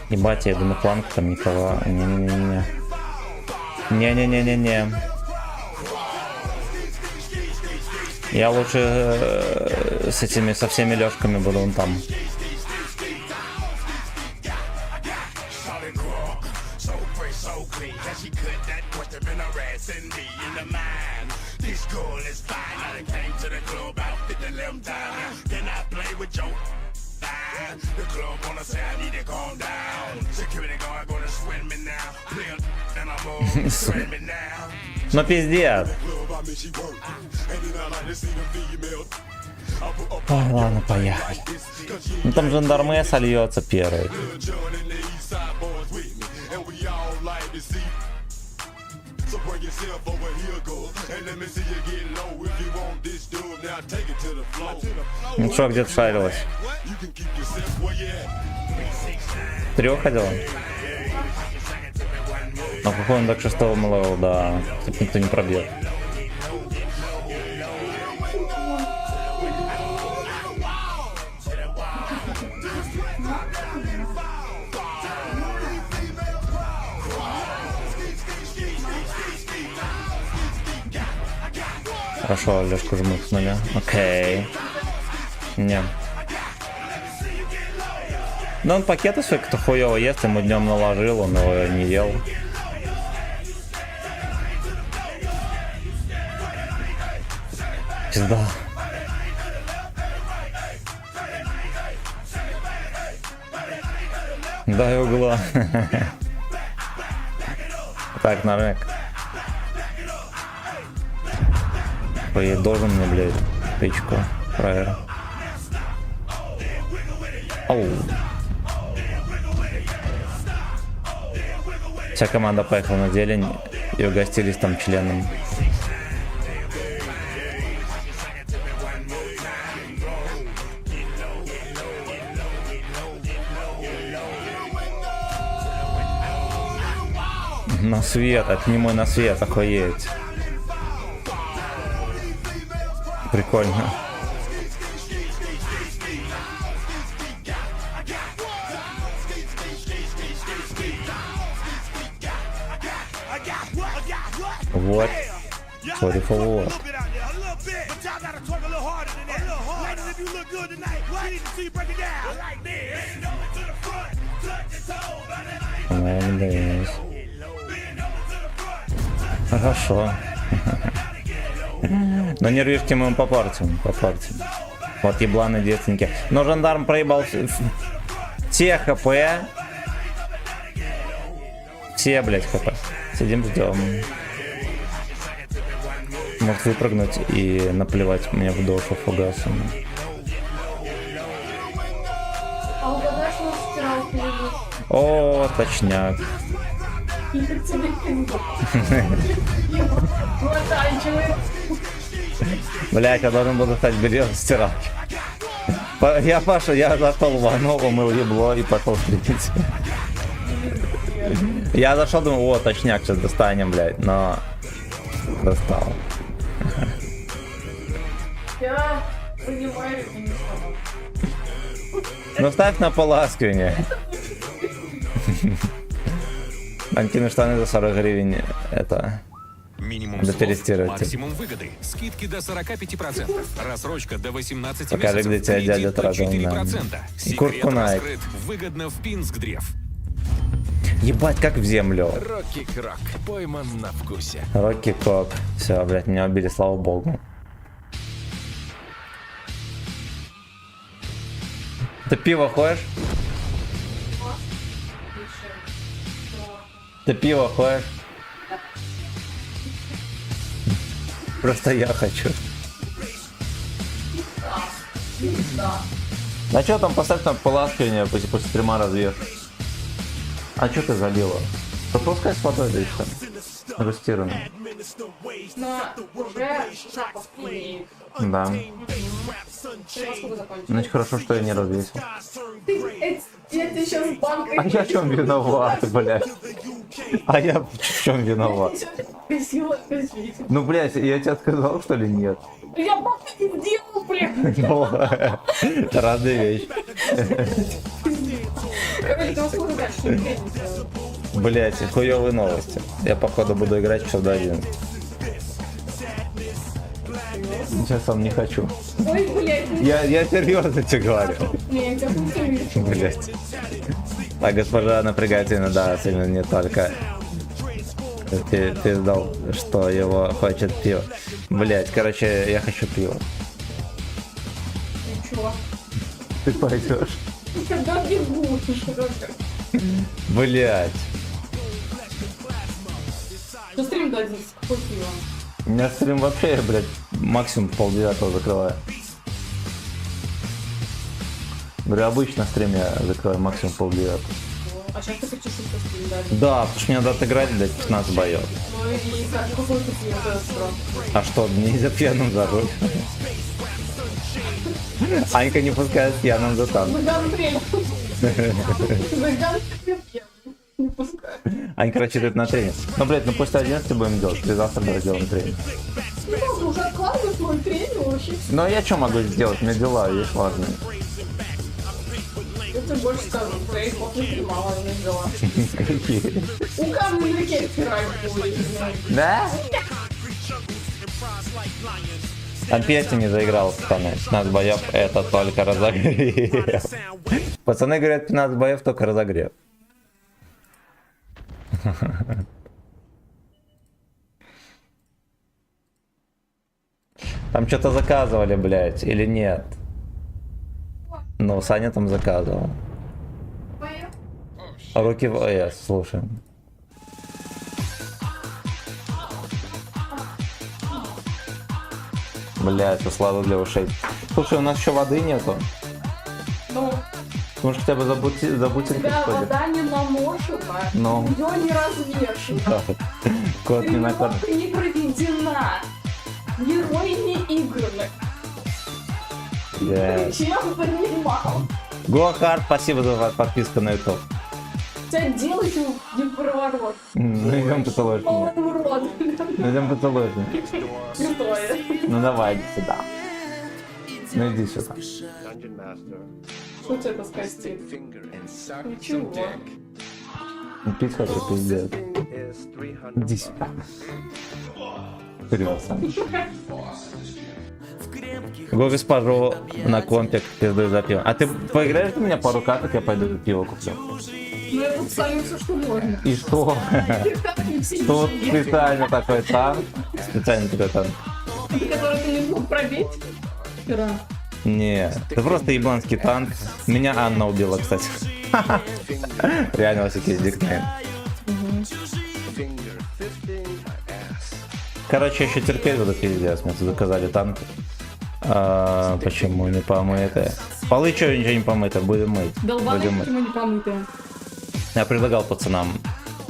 [SPEAKER 1] Ебать, я иду на планку, там никого. Не-не-не-не. Не-не-не-не-не. Я лучше с этими, со всеми лёжками буду вон там. Ну пиздец. Ой, ладно, поехали. Ну там жандарме сольется первый. Ну что, где-то шарилась? Трех ходила? А какой он так 6-го левел, да. Типа никто не пробьет. Хорошо, Лешку жмутнули. Окей. Не. Да он пакеты свои кто хуёво ест, ему днем наложил, он его не ел. Пизда. Дай угла. Так, на рэк. Ой, должен мне, блядь, тычку. Фраер. Оу. Вся команда поехала на зелень и угостились там членом. На свет, от него на свет, охуеть. Прикольно. Вот. Sorry for what? Молодец. Хорошо. Но нервишки мы попортим. Вот ебланы детственники. Но жандарм проебал все хп. Все, блять, хп. Сидим, ждем. Может выпрыгнуть и наплевать мне в душу фугасом.
[SPEAKER 3] А угадаешь, у нас стиралки лежит?
[SPEAKER 1] О, точняк. Блять, я должен буду стать березой стиралки. Я Паша, я зашел в ванну, умыл ебло и пошел стрелять. Я зашел, думаю, о, точняк, сейчас достанем, блядь, но достал.
[SPEAKER 3] Я понимаю, и не слабо.
[SPEAKER 1] Ну ставь на поласкивание. Антины штаны за 40 гривен, это...
[SPEAKER 4] Минимум
[SPEAKER 1] дотестировать.
[SPEAKER 4] максимум выгоды. Скидки до 45%. Рассрочка до 18
[SPEAKER 1] Покажи,
[SPEAKER 4] месяцев.
[SPEAKER 1] где тебя дядя
[SPEAKER 4] Кредит под
[SPEAKER 1] Таражон,
[SPEAKER 4] 4%.
[SPEAKER 1] да. Куртку Найк.
[SPEAKER 4] раскрыт выгодно в Пинск-Древ.
[SPEAKER 1] Ебать, как в землю.
[SPEAKER 4] Рокки Крок. Пойман на вкусе.
[SPEAKER 1] Рокки Кок. Все, блядь, меня убили, слава богу. Ты пиво ходишь? Ты пиво ходишь? Просто я хочу. А что там, поставь там поласкивание, после стрима развешь. А что ты залила? Пропускай с водой, да и все. Растированный.
[SPEAKER 3] Но уже запах имеет.
[SPEAKER 1] Да.
[SPEAKER 3] Сколько закончилось?
[SPEAKER 1] Значит, хорошо, что я не развесил.
[SPEAKER 3] Ты сейчас банкой...
[SPEAKER 1] А я в чем виноват, блядь? А я в чем виноват?
[SPEAKER 3] Красиво, красиво.
[SPEAKER 1] Ну, блядь, я тебе сказал, что ли, нет?
[SPEAKER 3] Я просто не сделал, блядь.
[SPEAKER 1] Ну, разные вещи.
[SPEAKER 3] Короче, там скоро дальше не встретимся.
[SPEAKER 1] Блять, хуёвые новости. Я походу буду играть часов до 11. Сейчас сам не хочу.
[SPEAKER 3] Ой, блядь.
[SPEAKER 1] Я серьезно тебе говорю.
[SPEAKER 3] Не, я тебя не
[SPEAKER 1] Блять. А госпожа напрягается иногда, сильно не только пиздал, что его хочет пиво. Блять, короче, я хочу пиво.
[SPEAKER 3] Чего?
[SPEAKER 1] Ты пойдешь?
[SPEAKER 3] Когда ты будешь,
[SPEAKER 1] Блять.
[SPEAKER 3] Что стрим до 11, какой пиво?
[SPEAKER 1] У меня стрим вообще, я, блядь, максимум в 8:30 закрываю. Говорю, обычно стрим я закрываю максимум в 8:30.
[SPEAKER 3] А сейчас ты хочешь еще стрим дать?
[SPEAKER 1] Да, потому что мне надо отыграть, блядь, 15 боев.
[SPEAKER 3] Ну и какой ты пиво сразу?
[SPEAKER 1] А что, нельзя пьяным за руль? Анька не пускает пьяным за танк.
[SPEAKER 3] Заган тренинг. Заган тренинг. Не пускай.
[SPEAKER 1] Анька рассчитывает на тренинг. Ну, блядь, ну после 11 будем делать, и завтра давай сделаем тренинг.
[SPEAKER 3] Ну ладно, уже откладывай свой тренинг вообще.
[SPEAKER 1] Ну, а я что могу сделать? У меня дела есть важные.
[SPEAKER 3] Я тебе больше скажу, твоей после стрима не взяла.
[SPEAKER 1] Какие?
[SPEAKER 3] У камня на реке стирать будет.
[SPEAKER 1] Да? Там песню не заиграл, пацаны. 15 боев это только разогрев. Пацаны говорят, 15 боев только разогрев. Там что-то заказывали, блядь, или нет? Ну, Саня там заказывал. Руки в ОС, слушаем. Блядь, услада для ушей. Слушай, у нас еще воды нету.
[SPEAKER 3] Ну,
[SPEAKER 1] Может хотя бы за бутылкой
[SPEAKER 3] тебя
[SPEAKER 1] сходим?
[SPEAKER 3] вода не намошена,
[SPEAKER 1] Ну.
[SPEAKER 3] ее не развешена.
[SPEAKER 1] Да. Кот не накормлен.
[SPEAKER 3] Тренировка не проведена. Герой не играны.
[SPEAKER 1] Блядь.
[SPEAKER 3] Чем понимал?
[SPEAKER 1] Go Hard, спасибо за подписку на YouTube.
[SPEAKER 3] Тебя делать не проворот.
[SPEAKER 1] Ну идем поцелуешь меня.
[SPEAKER 3] Полный рот.
[SPEAKER 1] Ну идем поцелуешь меня.
[SPEAKER 3] Крутое.
[SPEAKER 1] Ну давай, иди сюда. Ну иди сюда.
[SPEAKER 3] Что тебе это скостит? Ничего.
[SPEAKER 1] Ну пить хочу, пиздец. Иди сюда. Вперед, Саня. Го госпожу на компик пиздой за пиво. А ты поиграешь у меня пару каток, я пойду пиво куплю.
[SPEAKER 3] Ну я тут ставлю все, что можно.
[SPEAKER 1] И что? Тут специально такой танк. Специально такой танк.
[SPEAKER 3] Который ты не смог пробить вчера.
[SPEAKER 1] Не, это просто ебланский танк. Меня Анна убила, кстати. Реально всякие дикнейм. Короче, еще терпеть буду, пиздец. Мне тут заказали танк. Почему не помытые? Полы что, ничего не помыто, будем мыть.
[SPEAKER 3] Долбаны
[SPEAKER 1] Будем мыть.
[SPEAKER 3] почему не помытые?
[SPEAKER 1] Я предлагал пацанам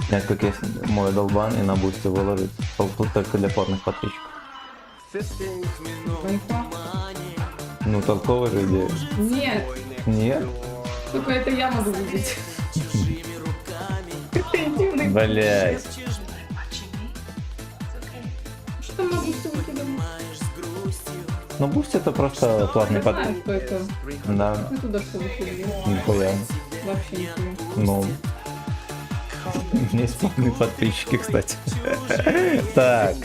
[SPEAKER 1] снять, как есть мой долбан, и на бусте выложить. Тут только для порных подписчиков. Ну, толковая же идея.
[SPEAKER 3] Нет,
[SPEAKER 1] Нет?
[SPEAKER 3] только это я могу видеть. Интимный.
[SPEAKER 1] Блять.
[SPEAKER 3] Что там могу выкидывать?
[SPEAKER 1] Ну, буст это просто платный
[SPEAKER 3] Я знаю,
[SPEAKER 1] подписчик.
[SPEAKER 3] что это.
[SPEAKER 1] Да,
[SPEAKER 3] Ты туда что выкидываешь?
[SPEAKER 1] нихуя.
[SPEAKER 3] Вообще нихуя.
[SPEAKER 1] Ну. У меня есть платные подписчики, кстати. Так.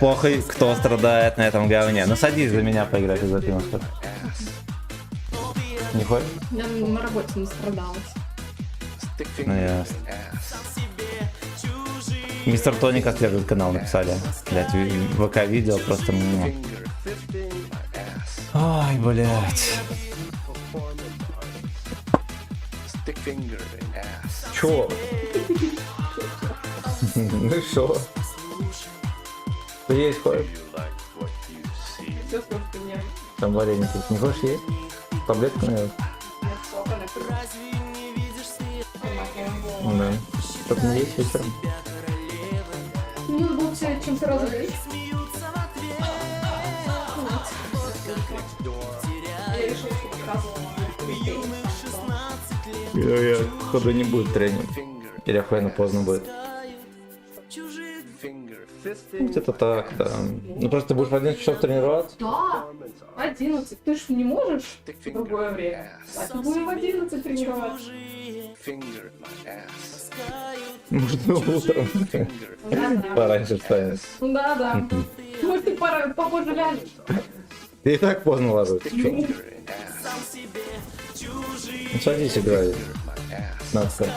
[SPEAKER 1] Похуй, кто страдает на этом говне. Ну, садись за меня поиграть и за пиво. Не хочешь?
[SPEAKER 3] Я на работе настрадалась.
[SPEAKER 1] Ну, ясно. Мистер Тони как держит канал написали. Блять, ВК видео просто мне. Ой, блять. Чё? Ну шо? Ты есть хочешь?
[SPEAKER 3] Все, что нет.
[SPEAKER 1] Там варенье тут не хочешь есть? Таблетку наверное?
[SPEAKER 3] Нет, сока накрыла.
[SPEAKER 1] Да. Чтоб не есть вечером.
[SPEAKER 3] Ну, надо было тебя чем-то развлечь. Я решила, что показывала.
[SPEAKER 1] Я походу не будет тренинг. Или охуенно поздно будет? Ну, где-то так, да. Ну просто ты будешь в 11 часов тренироваться?
[SPEAKER 3] Да, 11. Ты ж не можешь в другое время. Так, будем в 11 тренироваться.
[SPEAKER 1] Можно утром. Пораньше встанешь.
[SPEAKER 3] Ну да, да. Может, ты попозже ляжешь.
[SPEAKER 1] Ты и так поздно ложишься. Чё? Ну, садись, играй. Надо сказать.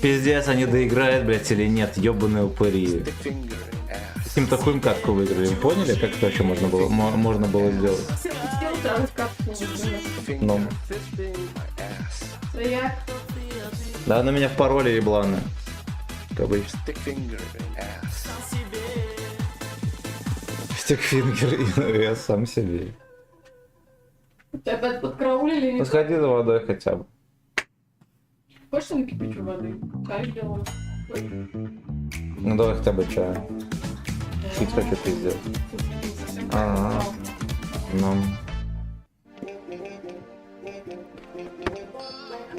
[SPEAKER 1] Пиздец, они доиграют, блядь, или нет, ёбаные упыри. Каким-то хуем катку выиграли. Вы поняли, как это вообще можно было сделать?
[SPEAKER 3] Сделал там капсулу.
[SPEAKER 1] Ну.
[SPEAKER 3] Я
[SPEAKER 1] Да, на меня в пароле ебланы. Как обычно. Стикфингер, я сам себе.
[SPEAKER 3] тебя опять подкраулили.
[SPEAKER 1] Ну сходи за водой хотя бы.
[SPEAKER 3] Хочешь на кипячу воды? Чай сделаю.
[SPEAKER 1] Ну давай хотя бы чай. Чуть хочу пиздец. Ага. Ну.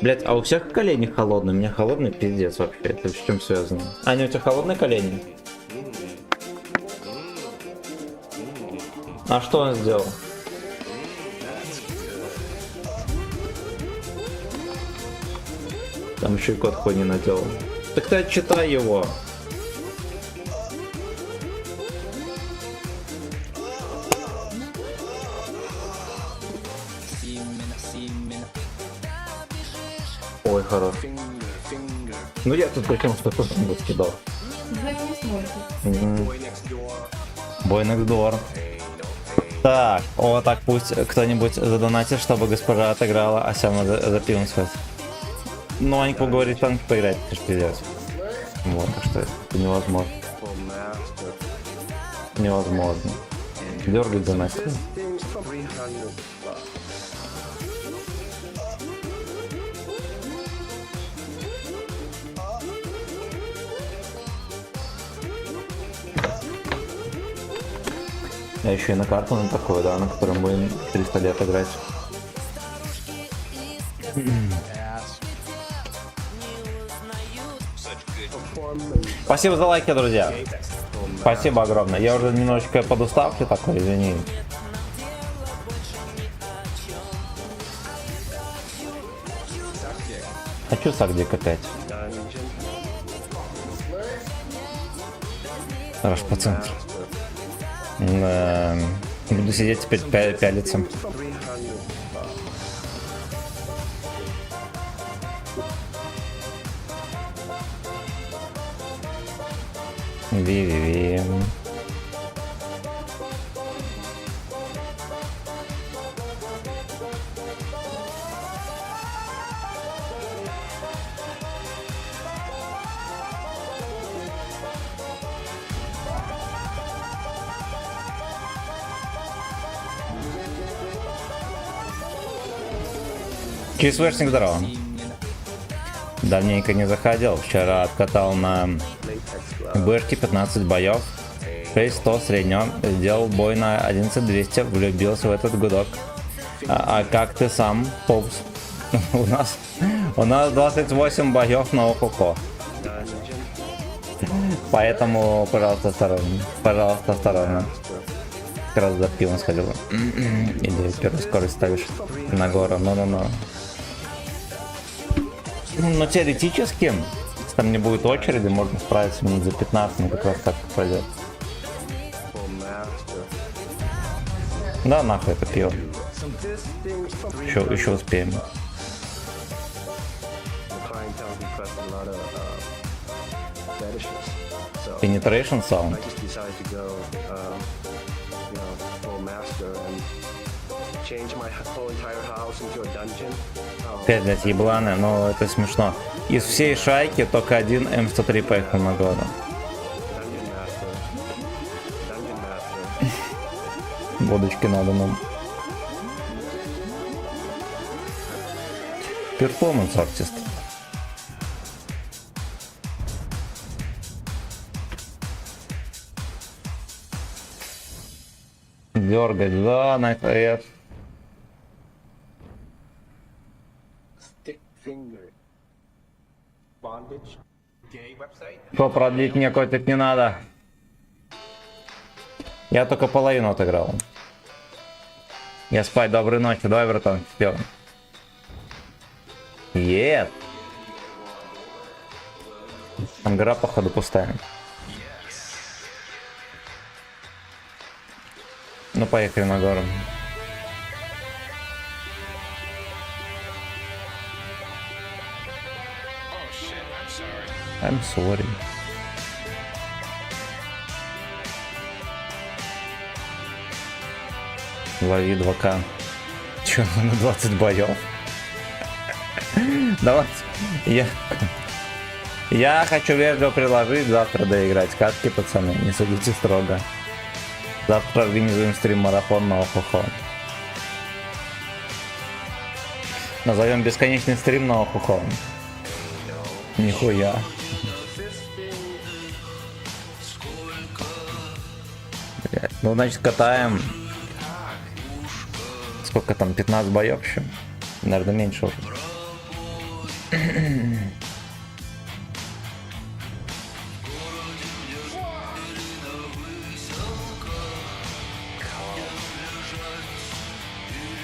[SPEAKER 1] Блять, а у всех колени холодные? У меня холодный пиздец вообще. Это с чем связано? Аня, у тебя холодные колени? А что он сделал? Там еще и код хуйни наделал. Так ты отчитай его. Ой, хорош. Ну я тут причем что-то там скидал. Бой next door. Так, вот так пусть кто-нибудь задонатит, чтобы госпожа отыграла, а Сяма за пивом сходит. Ну, Аньку говорит, танк поиграть, это ж пиздец. Вот, так что это невозможно. Невозможно. Дергать за нас. А еще и на карту на такой, да, на котором будем 300 лет играть. Спасибо за лайки, друзья. Спасибо огромное. Я уже немножечко подуставший такой, извини. Хочу сагдик опять. Хорошо, по центру. Буду сидеть теперь пялиться. Ви-ви-ви. Кисвешник, здорово. Давненько не заходил. Вчера откатал на бэшке 15 боев. 6100 среднего. Сделал бой на 11200. Влюбился в этот гудок. А как ты сам, Попс? у нас 28 боев на ОХО. Поэтому, пожалуйста, осторожно. Пожалуйста, осторожно. Как раз за пивом сходил. Или первую скорость ставишь на гору. Ну. Но теоретически, если там не будет очереди, можно справиться минут за 15, но как раз так пройдет. Да, нахуй это пиво. Еще успеем. Penetration sound. Опять, блядь, ебланы, но это смешно. Из всей шайки только один М103 поехал на гору. Водочки надо нам. Перформанс артист. Дергать, да, на КС. Что, продлить мне котик не надо. Я только половину отыграл. Я спать, доброй ночи, давай, братан, спел. Ет. Там гора, походу, пустая. Ну, поехали на гору. I'm sorry. Лови 2К. Чё, на 20 боев? Давайте. Я хочу вежливо предложить завтра доиграть катки, пацаны. Не судите строго. Завтра организуем стрим-марафон на Охохо. Назовем бесконечный стрим на Охохо. Нихуя. Блядь. Ну, значит, катаем. Сколько там? 15 боев еще? Наверное, меньше уже.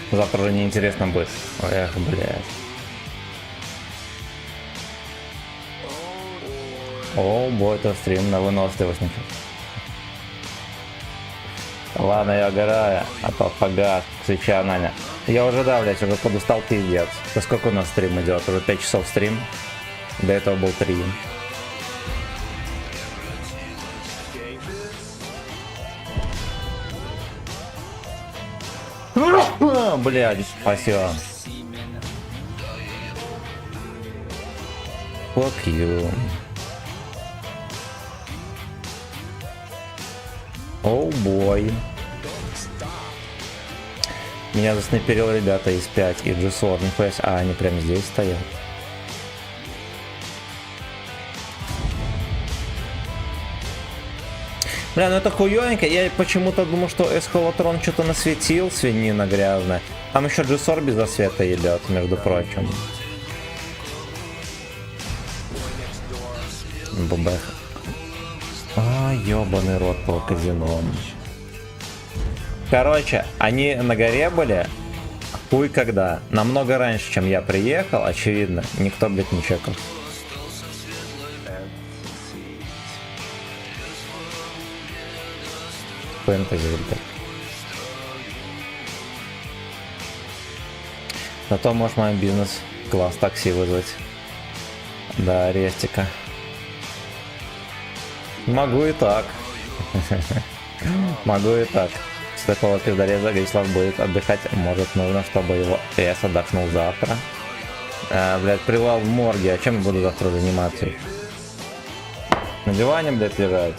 [SPEAKER 1] Завтра уже неинтересно будет. Эх, блядь. О, бой, это стрим на выносливость. Ладно, я гораю, а то погас, свеча Наня. Я уже, да, блядь, уже подустал, пиздец. Да сколько у нас стрим идет? Уже 5 часов стрим. До этого был 3. Блядь, спасибо. Fuck you. Оу, бой. Меня заснайперил ребята из 5 и G40 FPS. А, они прям здесь стоят. Бля, ну это хуёненько. Я почему-то думал, что Эсхолотрон что-то насветил, свинина грязная. Там еще G40 без засвета идет, между прочим. Бубэх. А, ёбаный рот по казино. Короче, они на горе были, хуй когда. Намного раньше, чем я приехал, очевидно. Никто, блядь, не чекал. Фэнтези, блядь. Зато можешь мой бизнес-класс такси вызвать. Да, Рестика. Могу и так. Могу и так. С такого пиздореза Вячеслав будет отдыхать. Может, нужно, чтобы его ЭС отдохнул завтра. Блядь, привал в морге. А чем я буду завтра заниматься? На диване, блядь, лежать.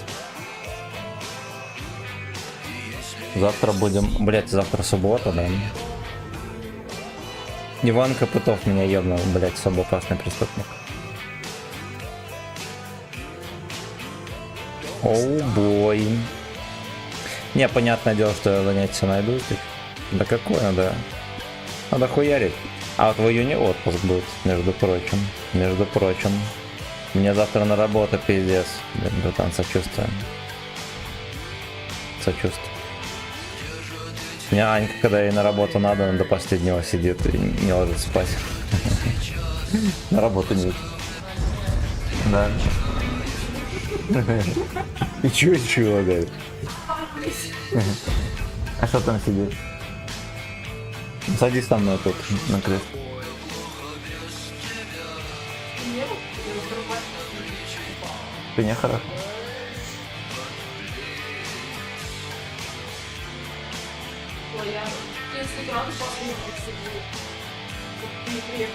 [SPEAKER 1] Завтра будем... Блядь, завтра суббота, да? Иван Копытов меня ебнул, блядь, особо опасный преступник. Оу, бой. Не, понятное дело, что я занятия найду. Да какое надо? Надо хуярить. А вот в июне отпуск будет, между прочим. Между прочим. Мне завтра на работу пиздец. Блин, братан, сочувствуем. Сочувствую. Мне Анька, когда ей на работу надо, она до последнего сидит и не ложится спать. На работу нет. Да. И чё, говорит? А что там сидишь? Садись там на тут, на крест. Ты не хорошо.
[SPEAKER 3] Ой, я если правда посмотрю, не приехать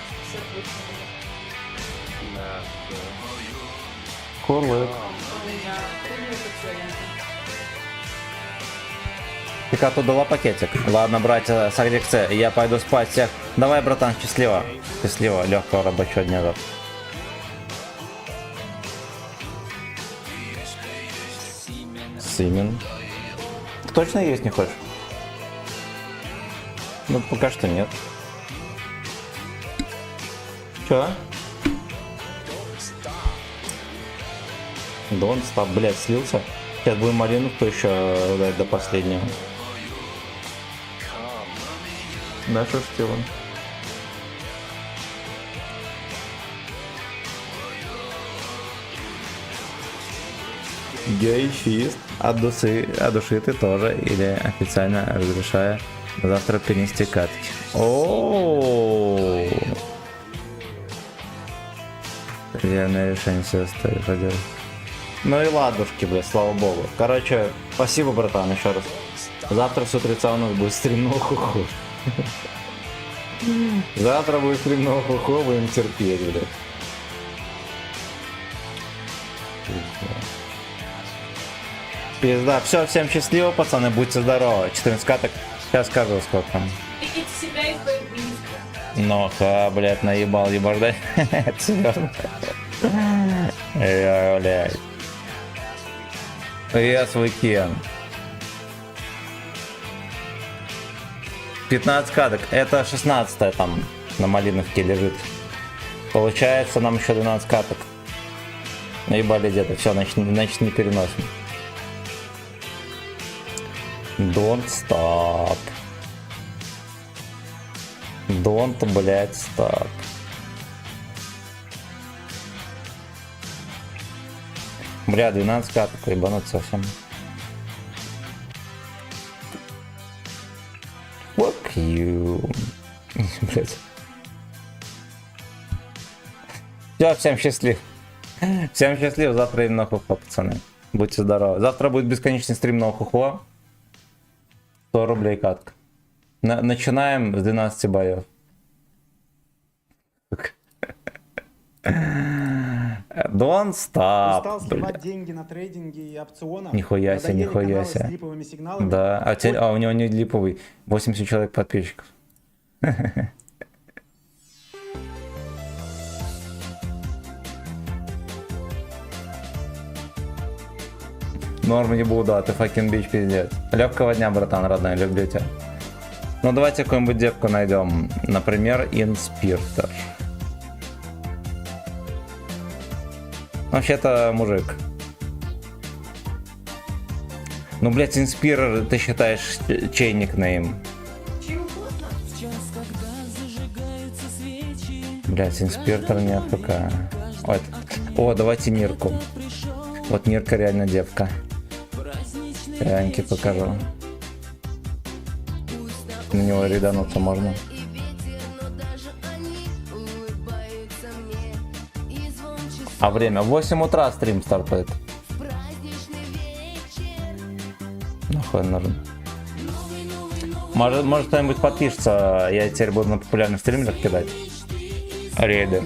[SPEAKER 3] к
[SPEAKER 1] Курлык.
[SPEAKER 3] у меня пациент.
[SPEAKER 1] Пикату дала пакетик. Ладно, братья, согрек С, я пойду спать всех. Давай, братан, счастливо. Счастливо, легкого рабочего дня завтра. Симен. Ты точно есть не хочешь? Ну, пока что нет. Чё? Don't Stop, блядь, слился. Сейчас будем малинку еще дать до последнего. Да, что ж ты вон. Гейфист от души ты тоже, или официально разрешая завтра перенести катки. О, верное решение все оставить. Ну и ладушки, бля, слава богу. Короче, спасибо, братан, еще раз. Завтра с утреца у нас будет стрим на хуху. Завтра будет стрим на хуху, будем терпеть, блядь. Пизда. Все, всем счастливо, пацаны, будьте здоровы. 14 каток. Сейчас скажу, сколько там.
[SPEAKER 3] Берегите себя и своих близких.
[SPEAKER 1] Ну-ка, блядь, наебал, ебаждай. Серьезно? Блядь. Yes, we can. 15 каток. Это 16 там на малиновке лежит. Получается, нам еще 12 каток. Наебали где-то. Все, значит не переносим. Don't stop. Don't, блядь, stop. Бля, 12 каток, ебануть совсем. Fuck you. Блядь. Все, всем счастлив. Всем счастлив, завтра им на хухо, пацаны. Будьте здоровы. Завтра будет бесконечный стрим на хухо. 100 рублей катка. Начинаем с 12 боев. Don't stop.
[SPEAKER 12] Устал сливать деньги на трейдинге и опционах.
[SPEAKER 1] Нихуя себе, нихуя себе.
[SPEAKER 12] С липовыми сигналами.
[SPEAKER 1] Да, а у него не липовый. 80 человек подписчиков. Норм не буду, а ты fucking бич, пиздец. Легкого дня, братан, родной, люблю тебя. Ну давайте какую-нибудь девку найдем. Например, Инспиртор. Вообще-то мужик. Ну, блядь, Инспиртор, ты считаешь чей никнейм? Блядь, Инспиртор не АФК. Вот. О, давайте Нирку. Вот Нирка реально девка. Янки покажу. На него редануться можно. А время? В 8 утра стрим стартует. Нахуй нужен. Может кто-нибудь подпишется, я теперь буду на популярных стримерах кидать. Рейды.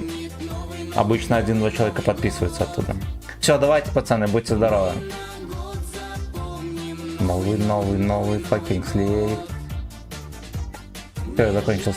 [SPEAKER 1] Обычно 1-2 человека подписываются оттуда. Все, давайте, пацаны, будьте здоровы. Новый fucking слей. Все, я закончил стрим.